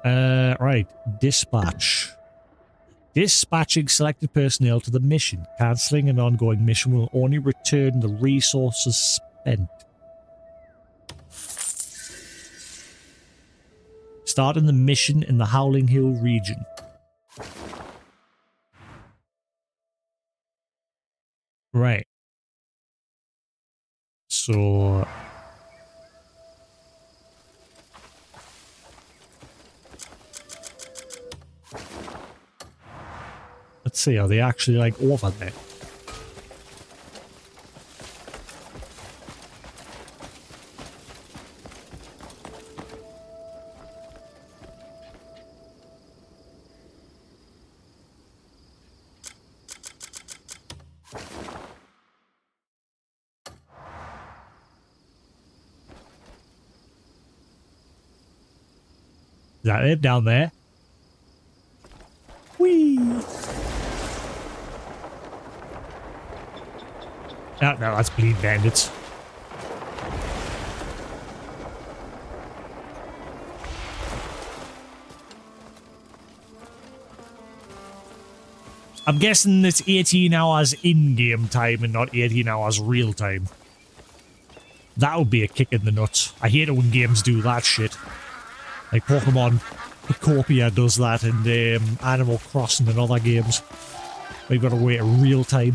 Right, dispatch. Dispatching selected personnel to the mission. Cancelling an ongoing mission will only return the resources spent. Starting the mission in the Howling Hill region. Right. So... let's see, are they actually, like, over there? Is that it down there? Whee! Oh, no, that's Bleed Bandits. I'm guessing it's 18 hours in-game time and not 18 hours real time. That would be a kick in the nuts. I hate it when games do that shit. Like Pokemon Copia does that and Animal Crossing and other games. We've got to wait a real time.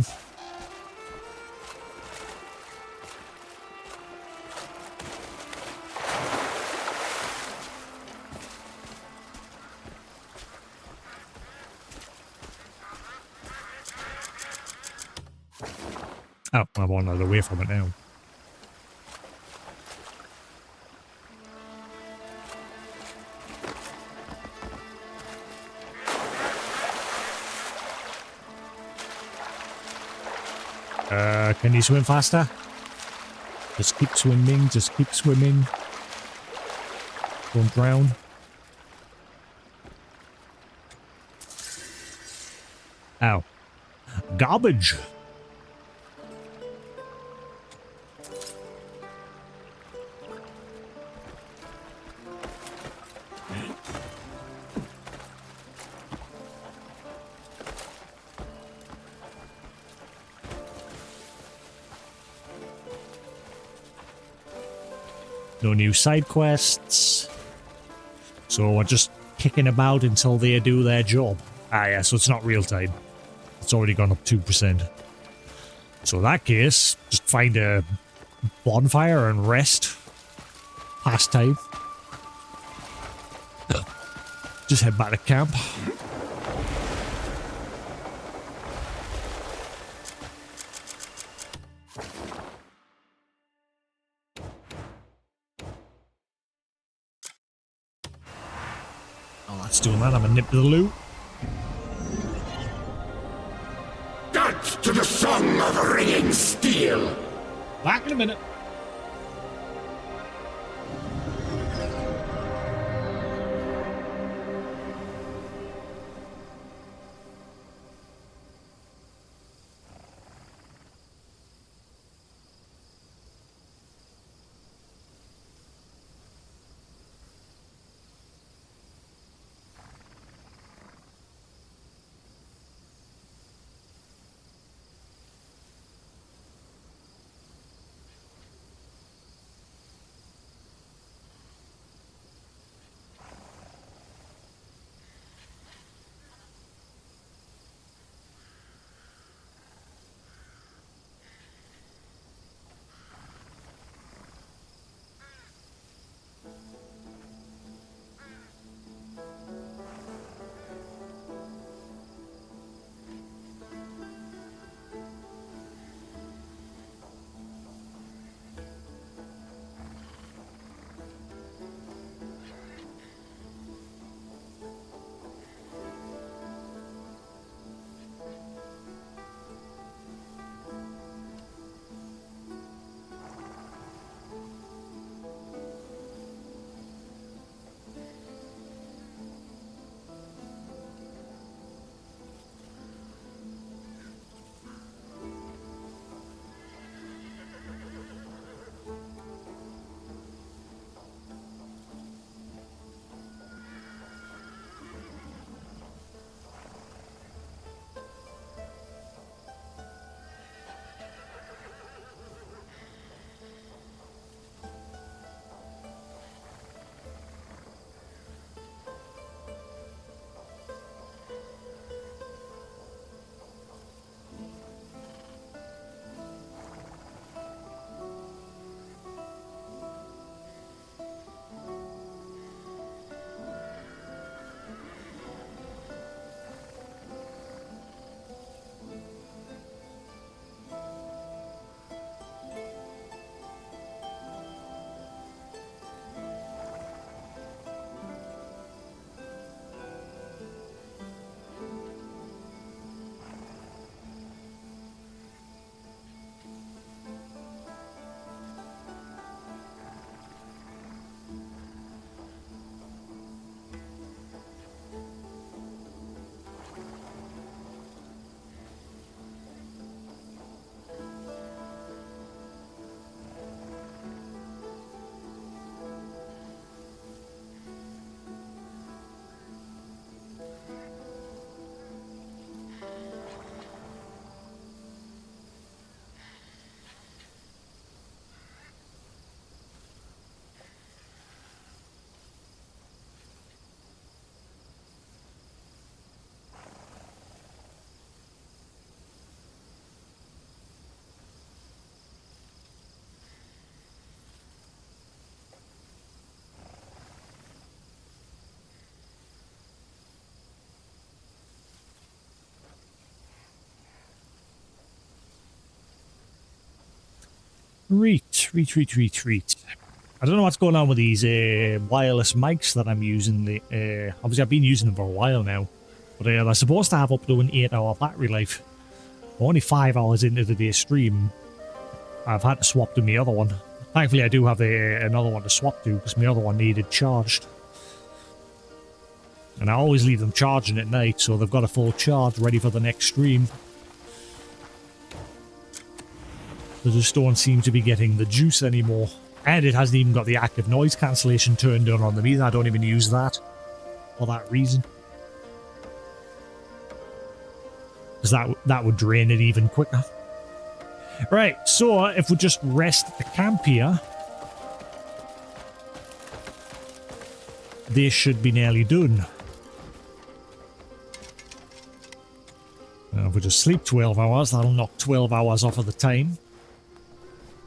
Oh, I wandered away from it now. Can you swim faster? Just keep swimming, just keep swimming. Don't drown. Ow. Garbage! No new side quests. So we're just kicking about until they do their job. Ah yeah, so it's not real time. It's already gone up 2%. So in that case, just find a bonfire and rest. Past time. Just head back to camp. Oh, that's doing that. I'm gonna nip to the loot. Dance to the song of ringing steel. Back in a minute. Retreat. I don't know what's going on with these wireless mics that I'm using. Obviously, I've been using them for a while now, but they're supposed to have up to an 8-hour battery life. We're only 5 hours into today's stream. I've had to swap to my other one. Thankfully, I do have another one to swap to because my other one needed charged. And I always leave them charging at night, so they've got a full charge ready for the next stream. They just don't seem to be getting the juice anymore. And it hasn't even got the active noise cancellation turned on them either. I don't even use that for that reason. Because that would drain it even quicker. Right, so if we just rest at the camp here, this should be nearly done. Now, we just sleep 12 hours, that'll knock 12 hours off of the time.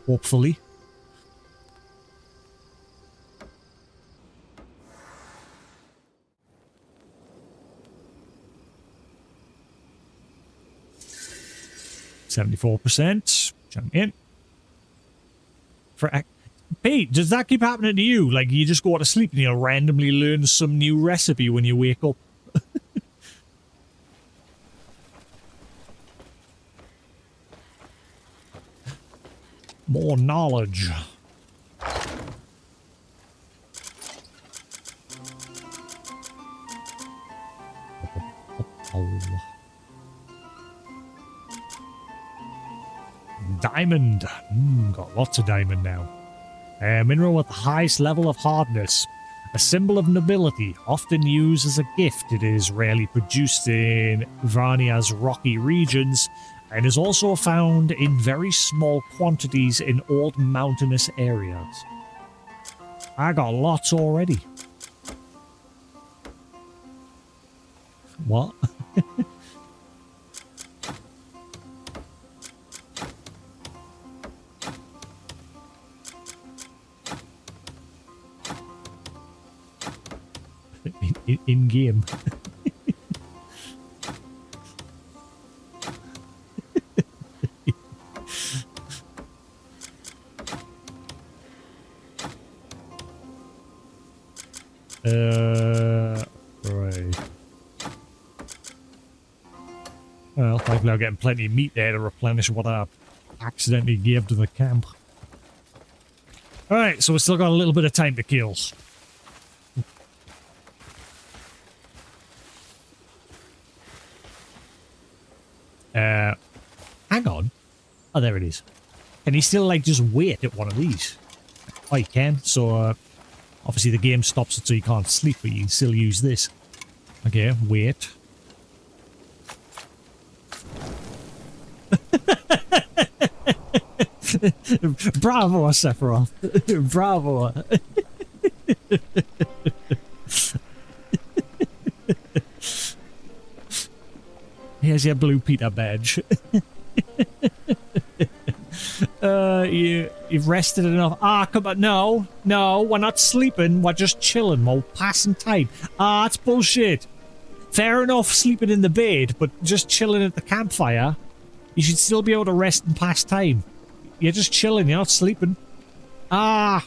Hopefully. %. Jump in. Pete, does that keep happening to you? Like, you just go to sleep and you'll randomly learn some new recipe when you wake up? More knowledge. Diamond. Got lots of diamond now. Mineral with the highest level of hardness. A symbol of nobility, often used as a gift. It is rarely produced in Varnia's rocky regions and is also found in very small quantities in old mountainous areas. I got lots already. What? in game. Right. Well, thankfully I'm getting plenty of meat there to replenish what I accidentally gave to the camp. Alright, so we've still got a little bit of time to kill. Hang on. Oh, there it is. Can he still, like, just wait at one of these? Oh, he can. So, obviously the game stops it so you can't sleep, but you can still use this. Okay, wait. Bravo, Sephiroth. Bravo. Here's your Blue Peter badge. You've rested enough. Ah, come on. No, we're not sleeping. We're just chilling. We're passing time. Ah, that's bullshit. Fair enough sleeping in the bed, but just chilling at the campfire. You should still be able to rest and pass time. You're just chilling. You're not sleeping. Ah,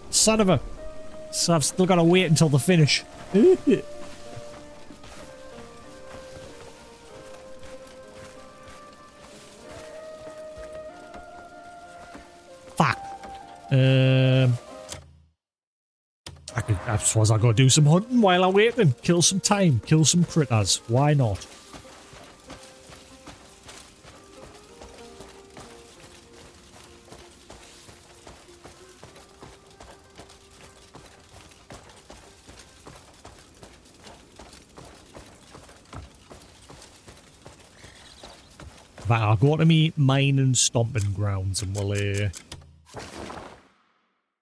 son of a... So I've still got to wait until the finish. Fuck. I suppose I'll go do some hunting while I'm waiting. Kill some time. Kill some critters. Why not? Right, I'll go to me mine and stomping grounds and we'll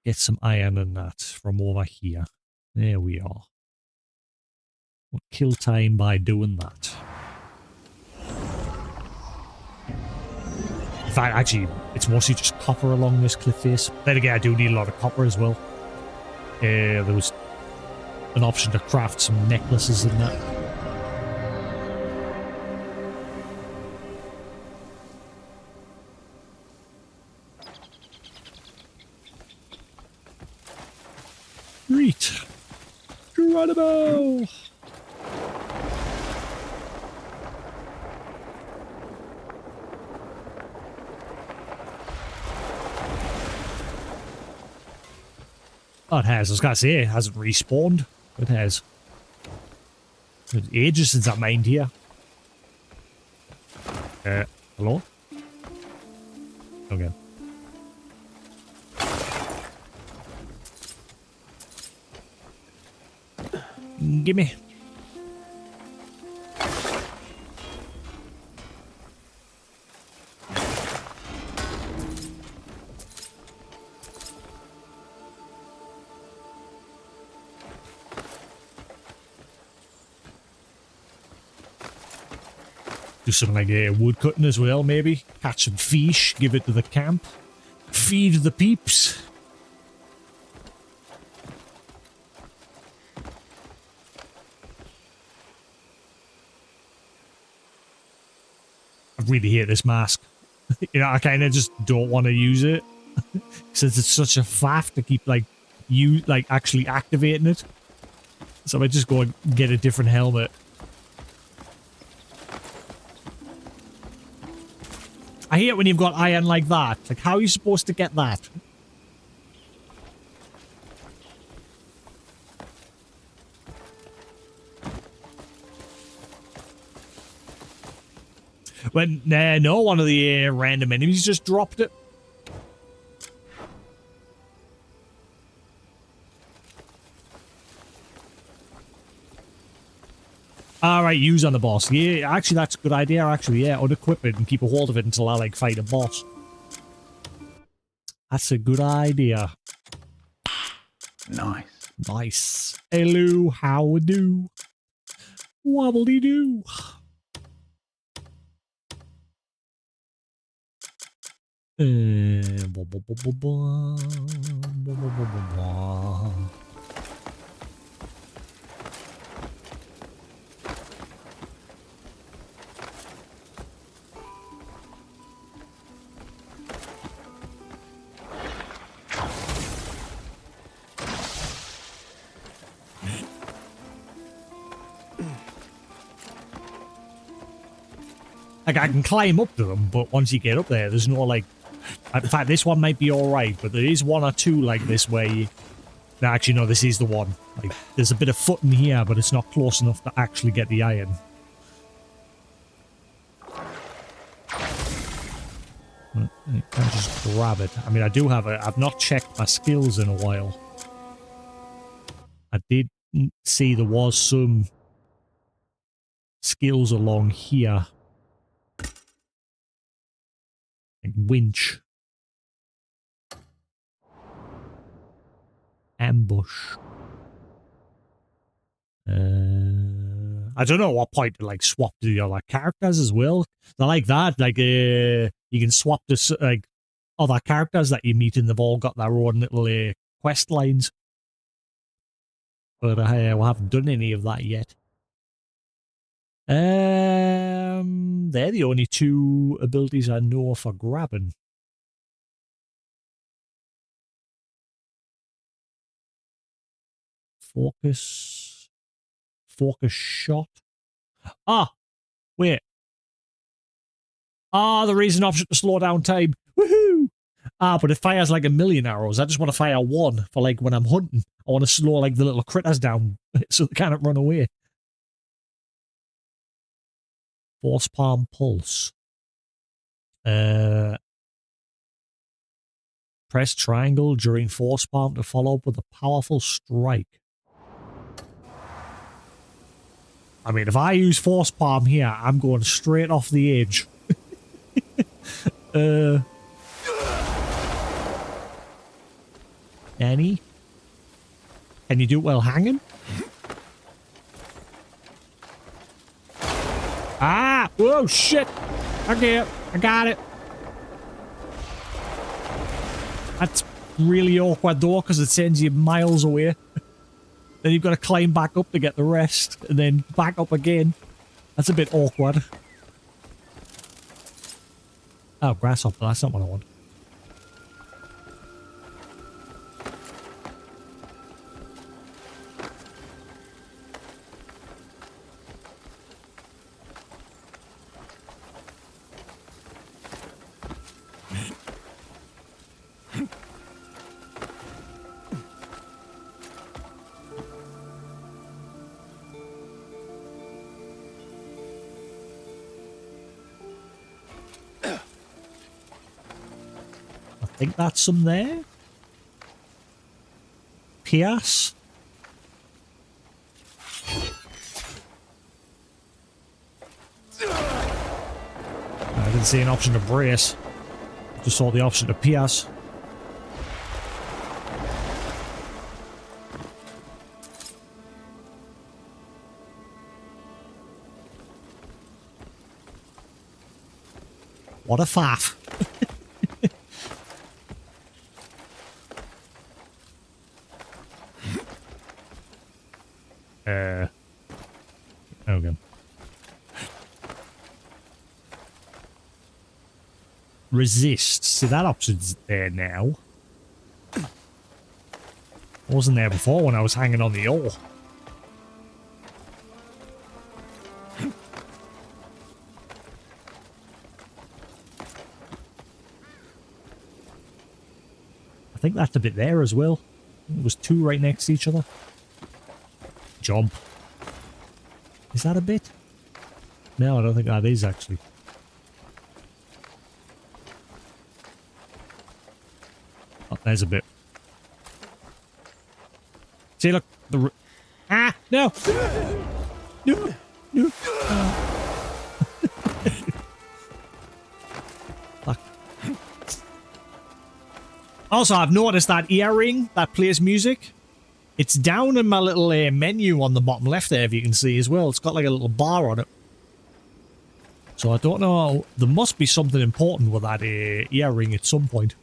get some iron and that from over here. There we are. We'll kill time by doing that. In fact, actually, it's mostly just copper along this cliff face. Then again, I do need a lot of copper as well. There was an option to craft some necklaces and that. Great. Geronimo! Oh, it has. I was going to say, it hasn't respawned. It has. It's ages since I mined here. Hello? Okay. Gimme. Do some like wood cutting as well, maybe. Catch some fish, give it to the camp. Feed the peeps. I really hate this mask. You know, I kind of just don't want to use it since it's such a faff to keep like actually activating it. So I just go and get a different helmet. I hate when you've got iron like that. Like, how are you supposed to get that? When, no, one of the random enemies just dropped it. Alright, use on the boss. Yeah, actually, that's a good idea, actually. Yeah, unequip it and keep a hold of it until I, like, fight a boss. That's a good idea. Nice. Nice. Hello, how do? Wobble-dee-doo. Like, I can climb up to them, but once you get up there, there's no, like... In fact, this one might be alright, but there is one or two like this where you... No, actually, no, this is the one. Like, there's a bit of footing here, but it's not close enough to actually get the iron. I can't just grab it. I mean, I do have it. I've not checked my skills in a while. I did see there was some skills along here. Like winch. Ambush. I don't know what point to like swap to the other characters as well. They're like that. Like you can swap to like other characters that you meet, and they've all got their own little quest lines. But I haven't done any of that yet. They're the only two abilities I know for grabbing. Focus shot. Ah, wait. Ah, there is an option to slow down time. Woohoo! Ah, but it fires like a million arrows. I just want to fire one for like when I'm hunting. I want to slow like the little critters down so they can't run away. Force palm pulse. Press triangle during force palm to follow up with a powerful strike. I mean, if I use force palm here, I'm going straight off the edge. Annie? Can you do it while hanging? Ah! Whoa, shit! Okay, I got it. That's really awkward though, because it sends you miles away. Then you've got to climb back up to get the rest, and then back up again. That's a bit awkward. Oh, grasshopper, that's not what I want. I think that's some there. Pierce. I didn't see an option to brace. Just saw the option to pierce. What a faff. Okay. Resist. See, that option's there now. Wasn't there before when I was hanging on the oar. I think that's a bit there as well. It was two right next to each other. Jump. Is that a bit? No, I don't think that is actually. Oh, there's a bit. See, look. Ah, no. No. No. Fuck. Also, I've noticed that earring that plays music. It's down in my little menu on the bottom left there, if you can see as well. It's got like a little bar on it. So I don't know. There must be something important with that earring at some point.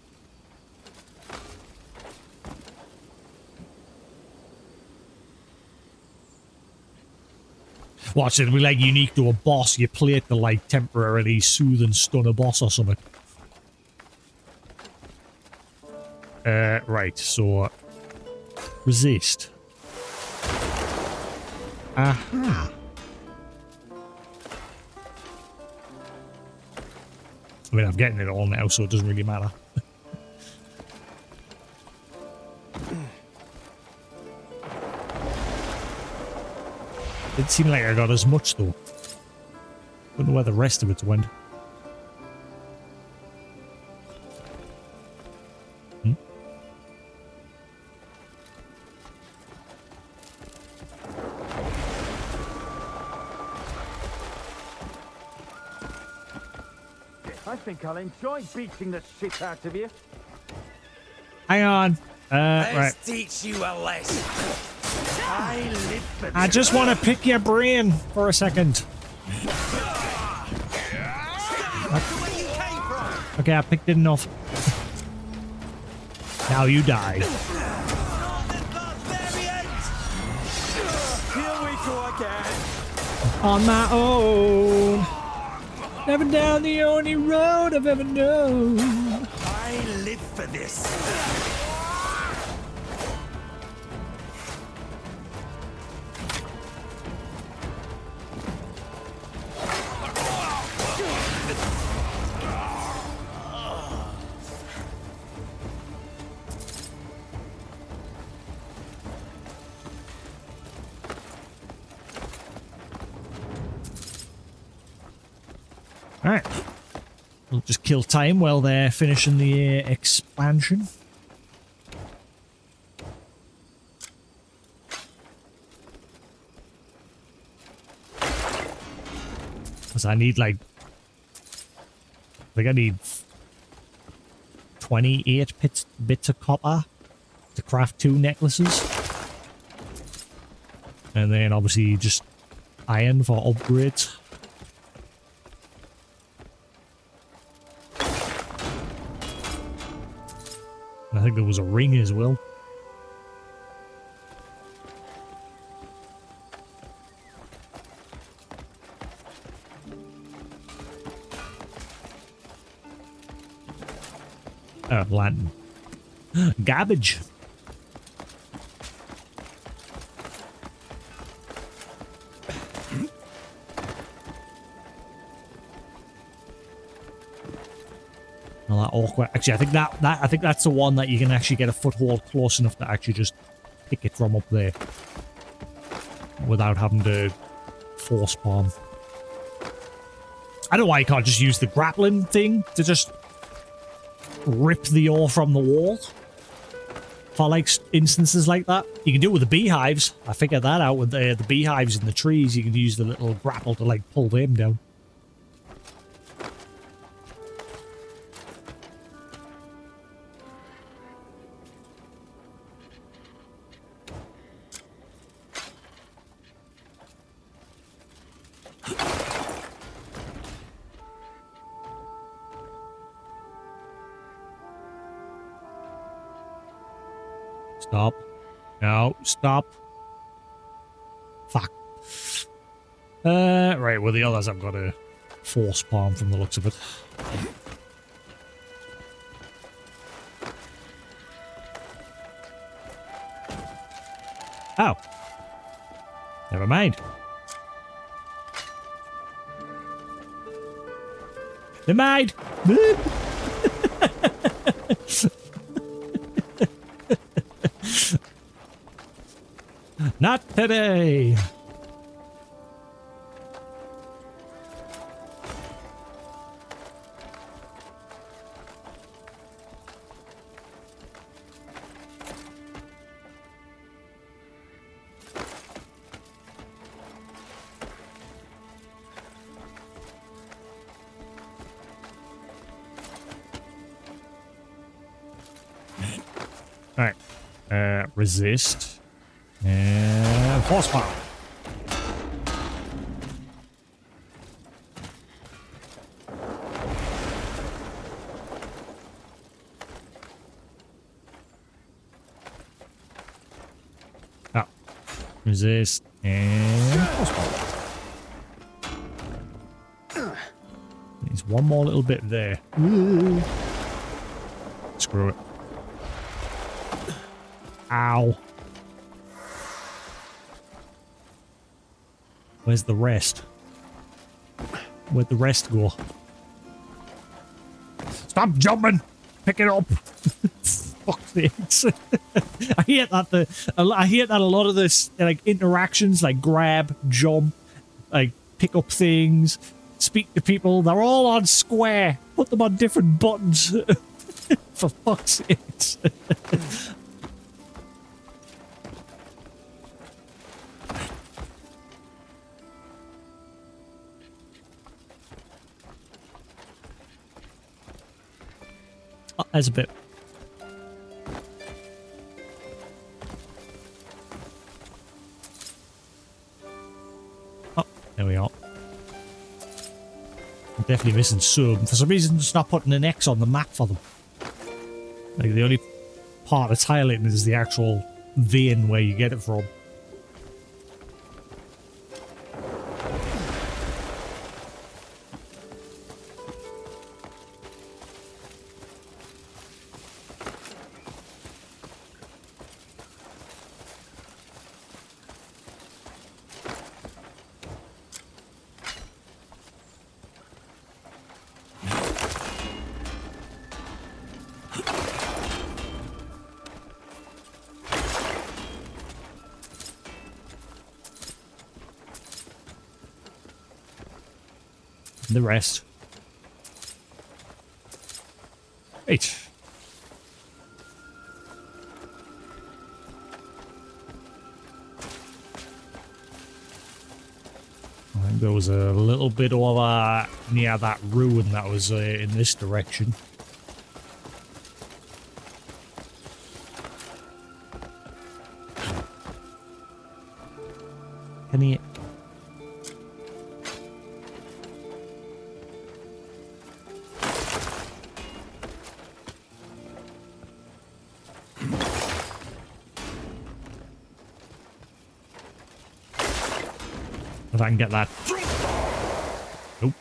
Watch it, be like unique to a boss. You play it to like temporarily soothe and stun a boss or something. Right, so resist. Aha. I mean, I'm getting it all now, so it doesn't really matter. Didn't seem like I got as much, though. Don't know where the rest of it went. Hmm? I think I'll enjoy beating the shit out of you. Hang on. Right. Let's teach you a lesson. I live for I just want to pick your brain for a second. Okay, I picked it enough. Now you die. Here we go again. On my own. Never down the only road I've ever known. I live for this. Alright. We'll just kill time while they're finishing the expansion. Because I need like... I think I need 28 bits of copper to craft 2 necklaces. And then obviously just iron for upgrades. I think there was a ring as well. Lantern. Garbage. Well, that awkward. Actually, I think that's the one that you can actually get a foothold close enough to actually just pick it from up there without having to force palm. I don't know why you can't just use the grappling thing to just rip the ore from the wall for like instances like that. You can do it with the beehives. I figured that out with the beehives in the trees. You can use the little grapple to like pull them down. Stop. No, stop. Fuck. Right, well, the others I've got to force palm from the looks of it. Oh. Never mind. Never mind. Not today. All right. Resist. And horsepower. Oh. Resist and horsepower. There's one more little bit there. Ooh. Screw it. Ow. Where's the rest? Where'd the rest go? Stop jumping! Pick it up! Fuck's sakes. I hate that I hate that a lot of this like interactions, like grab, jump, like pick up things, speak to people, they're all on square. Put them on different buttons. For fuck's sakes. Oh, there's a bit. Oh, there we are. I'm definitely missing some. For some reason, it's not putting an X on the map for them. Like, the only part it's highlighting is the actual vein where you get it from. The rest. Right. I think there was a little bit over near that ruin that was in this direction. Can he... If I can get that. Nope.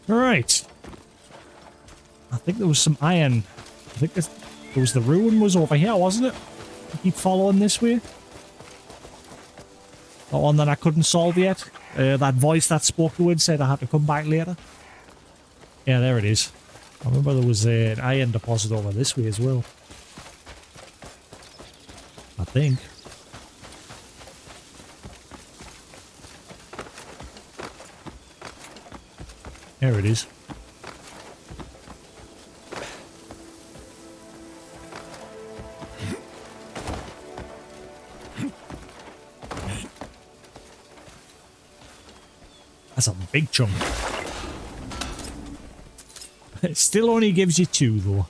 All right. I think there was some iron. I think there was the ruin was over here, wasn't it? I keep following this way. The one that I couldn't solve yet. That voice that spoke to it said I had to come back later. Yeah, there it is. I remember there was an iron deposit over this way as well. I think. There it is. That's a big chunk. It still only gives you 2, though.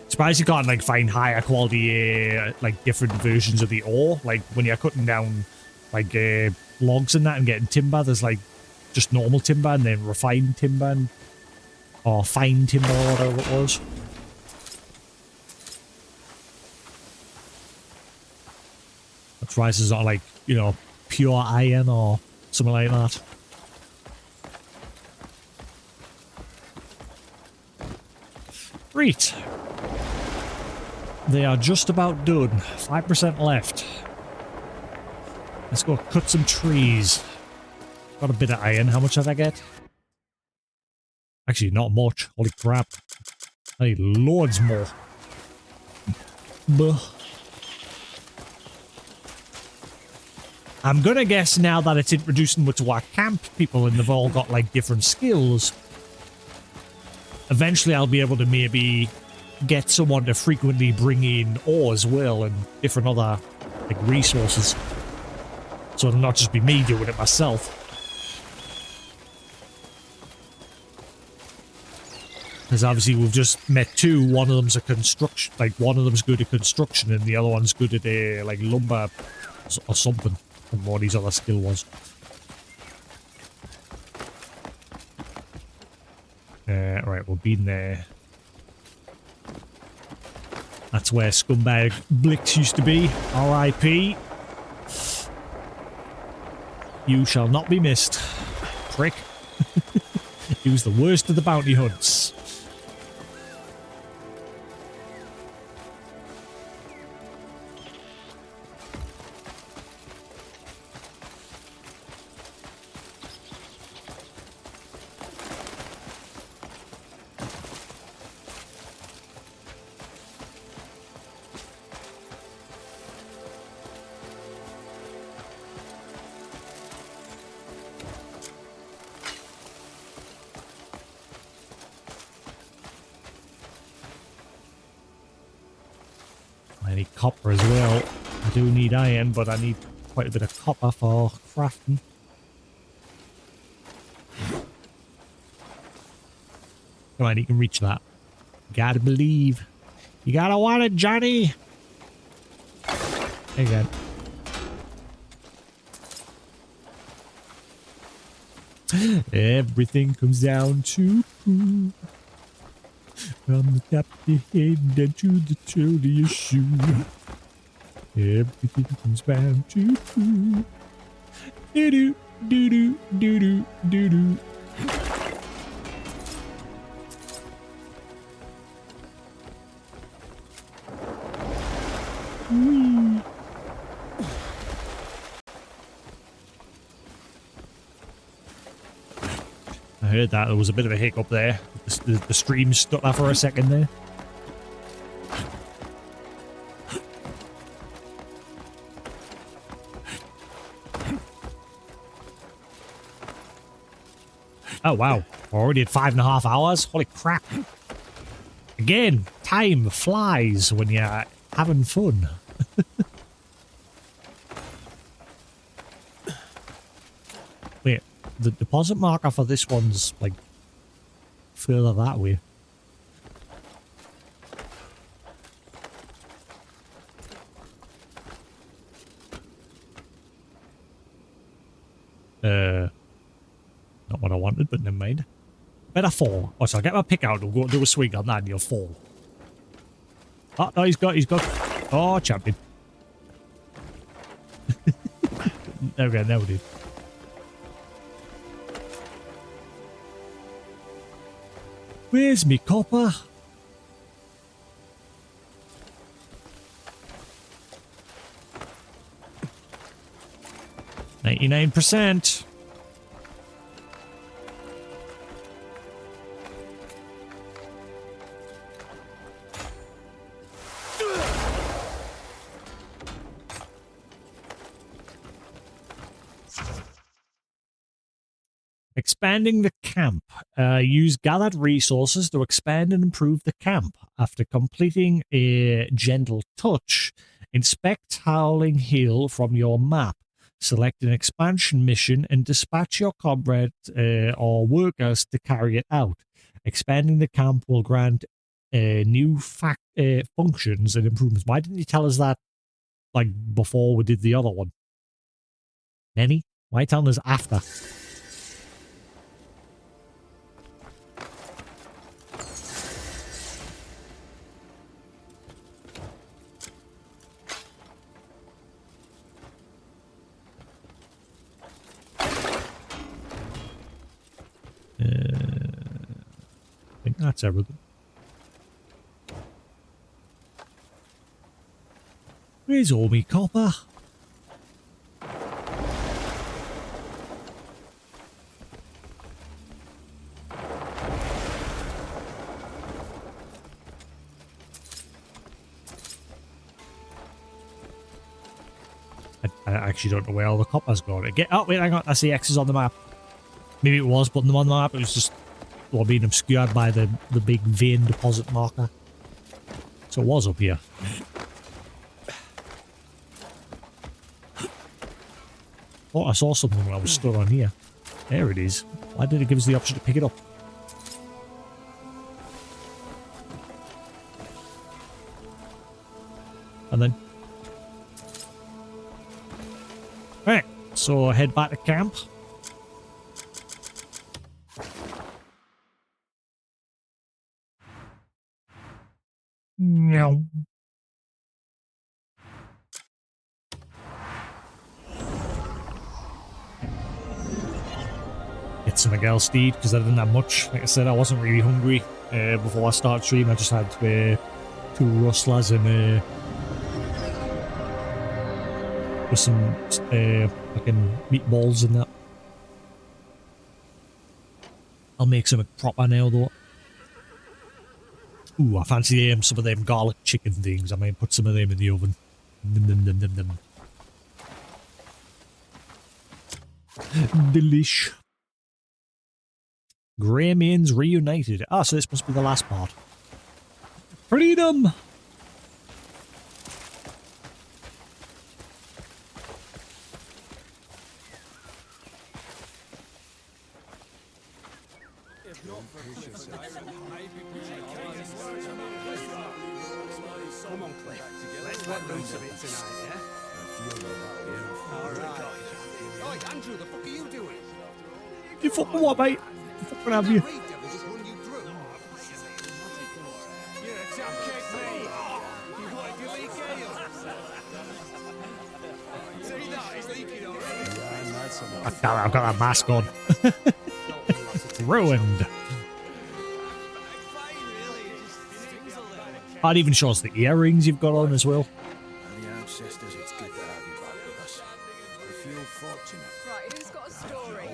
Surprised you can't like find higher quality like different versions of the ore. Like when you're cutting down like logs and that and getting timber, there's like just normal timber and then refined timber and, or fine timber or whatever it was. That's why it's not like, you know, pure iron or something like that. Right. They are just about done. 5% left. Let's go cut some trees. Got a bit of iron. How much did I get? Actually, not much. Holy crap. I need loads more. Buh. I'm gonna guess now that it's introducing to our camp people and they've all got like different skills. Eventually I'll be able to maybe get someone to frequently bring in ore as well and different other like resources. So it'll not just be me doing it myself. Because obviously we've just met 2. One of them's a construction, like one of them's good at construction and the other one's good at like lumber or something. And what his other skill was. Right, we've been there. That's where Scumbag Blix used to be. R.I.P. You shall not be missed. Prick. He was the worst of the bounty hunts. I need copper as well. I do need iron, but I need quite a bit of copper for crafting. Come on, you can reach that. You gotta believe. You gotta want it, Johnny. There you go. Everything comes down to poo. From the top of your head down to the toe of your shoe. Everything comes down to poo. Do-do, do-do, do-do, do-do. Whee. I heard that. There was a bit of a hiccup there. The stream stuck there for a second there. Oh, wow. We're already at 5.5 hours? Holy crap. Again, time flies when you're having fun. Wait, the deposit marker for this one's, like, further that way. Not what I wanted, but never mind. Better fall. Oh, so I'll get my pick out and go do a swing on that and you'll fall. Oh, no, he's got... Oh, champion. There we go, now we do. Where's me copper? %. Expanding the camp. Use gathered resources to expand and improve the camp. After completing a gentle touch, Inspect Howling Hill from your map. Select an expansion mission and dispatch your comrades or workers to carry it out. Expanding the camp will grant new functions and improvements. Why didn't you tell us that like before we did the other one? Nenny? Why telling us after? I think that's everything. Where's all me copper? I actually don't know where all the copper's gone. Oh, wait, hang on. I see X's on the map. Maybe it was putting them on the map. It was just being obscured by the big vein deposit marker. So it was up here. Oh, I saw something when I was stood on here. There it is. Why did it give us the option to pick it up? And then... Right, so head back to camp. No. Get some Miguel Steed because I didn't have much. Like I said, I wasn't really hungry before I started streaming. I just had 2 rustlers and with some fucking meatballs in that. I'll make some proper now though. Ooh, I fancy some of them garlic chicken things. I might put some of them in the oven. Delish. Greymanes reunited. Ah, so this must be the last part. Freedom! Come on, Cliff. Let's let loose a bit tonight, yeah? Alright. Oi, Andrew, the fuck are you doing? You fucking what, mate? You fucking have you? I've got that mask on. Ruined. That even shows the earrings you've got on as well. The ancestors, it's good to have you back with us. I feel fortunate. Right, who's got a story?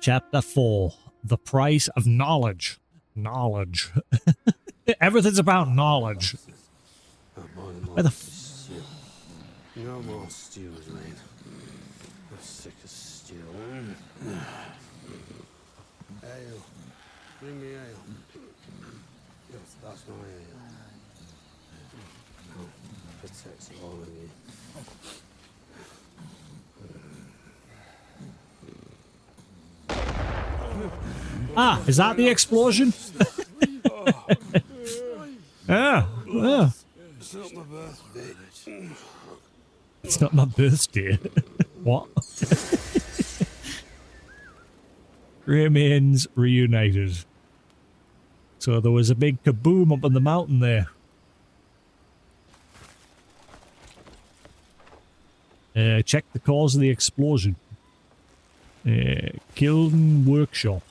Chapter 4. The Price of Knowledge. Knowledge. Everything's about knowledge. Where the No more stews, mate. I'm sick of stew. Ale. Bring me ale. Yes, that's my ale. Protects all of you. Ah, is that the explosion? Yeah, yeah. It's not my birthday. It's not my birthday. What? Remains reunited. So there was a big kaboom up on the mountain there. Check the cause of the explosion. Kiln Workshop.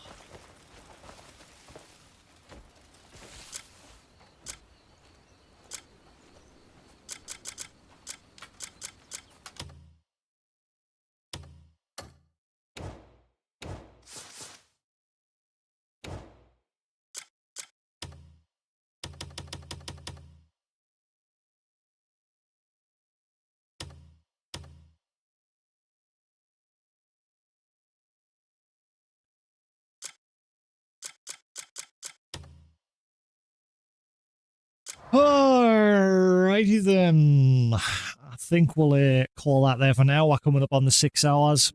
Alrighty then. I think we'll call that there for now. We're coming up on the 6 hours.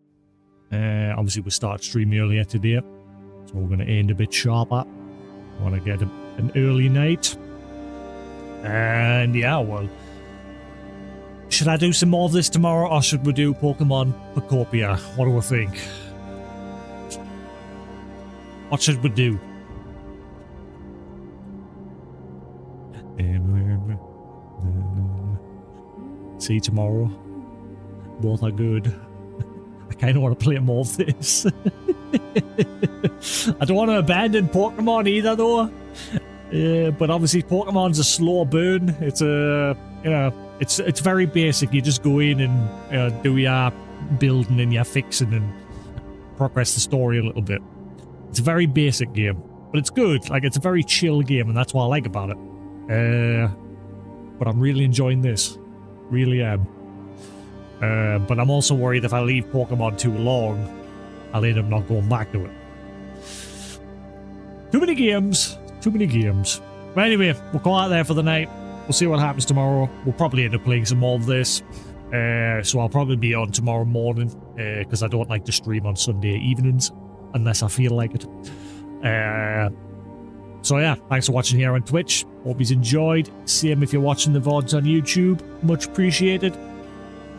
Obviously, we started streaming earlier today, so we're going to end a bit sharper. I want to get an early night. And yeah, well, should I do some more of this tomorrow, or should we do Pokemon Pocopia? What do we think? What should we do? See you tomorrow. Both are good. I kind of want to play more of this. I don't want to abandon Pokemon either, though. But obviously, Pokemon's a slow burn. It's a, it's very basic. You just go in and do your building and your fixing and progress the story a little bit. It's a very basic game, but it's good. Like, it's a very chill game, and that's what I like about it. But I'm really enjoying this. Really am. But I'm also worried if I leave Pokemon too long, I'll end up not going back to it. Too many games. Too many games. But anyway, we'll call out there for the night. We'll see what happens tomorrow. We'll probably end up playing some more of this. So I'll probably be on tomorrow morning, because I don't like to stream on Sunday evenings, unless I feel like it. So yeah, thanks for watching here on Twitch. Hope you've enjoyed. Same if you're watching the VODs on YouTube. Much appreciated.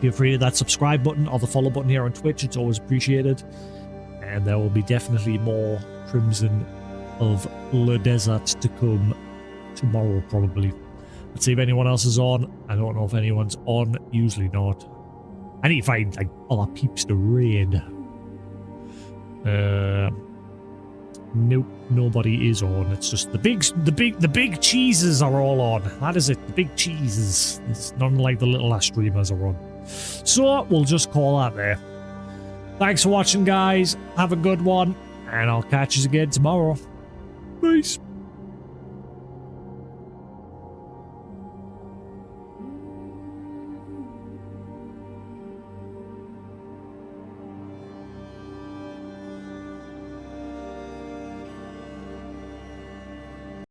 Feel free to hit that subscribe button or the follow button here on Twitch. It's always appreciated. And there will be definitely more Crimson of Le Desert to come tomorrow, probably. Let's see if anyone else is on. I don't know if anyone's on. Usually not. I need to find like other peeps to raid. Nope, nobody is on. It's just the big cheeses are all on. That is it. The big cheeses. It's none like the little streamers are on. So we'll just call that there. Thanks for watching, guys. Have a good one, and I'll catch you again tomorrow. Peace.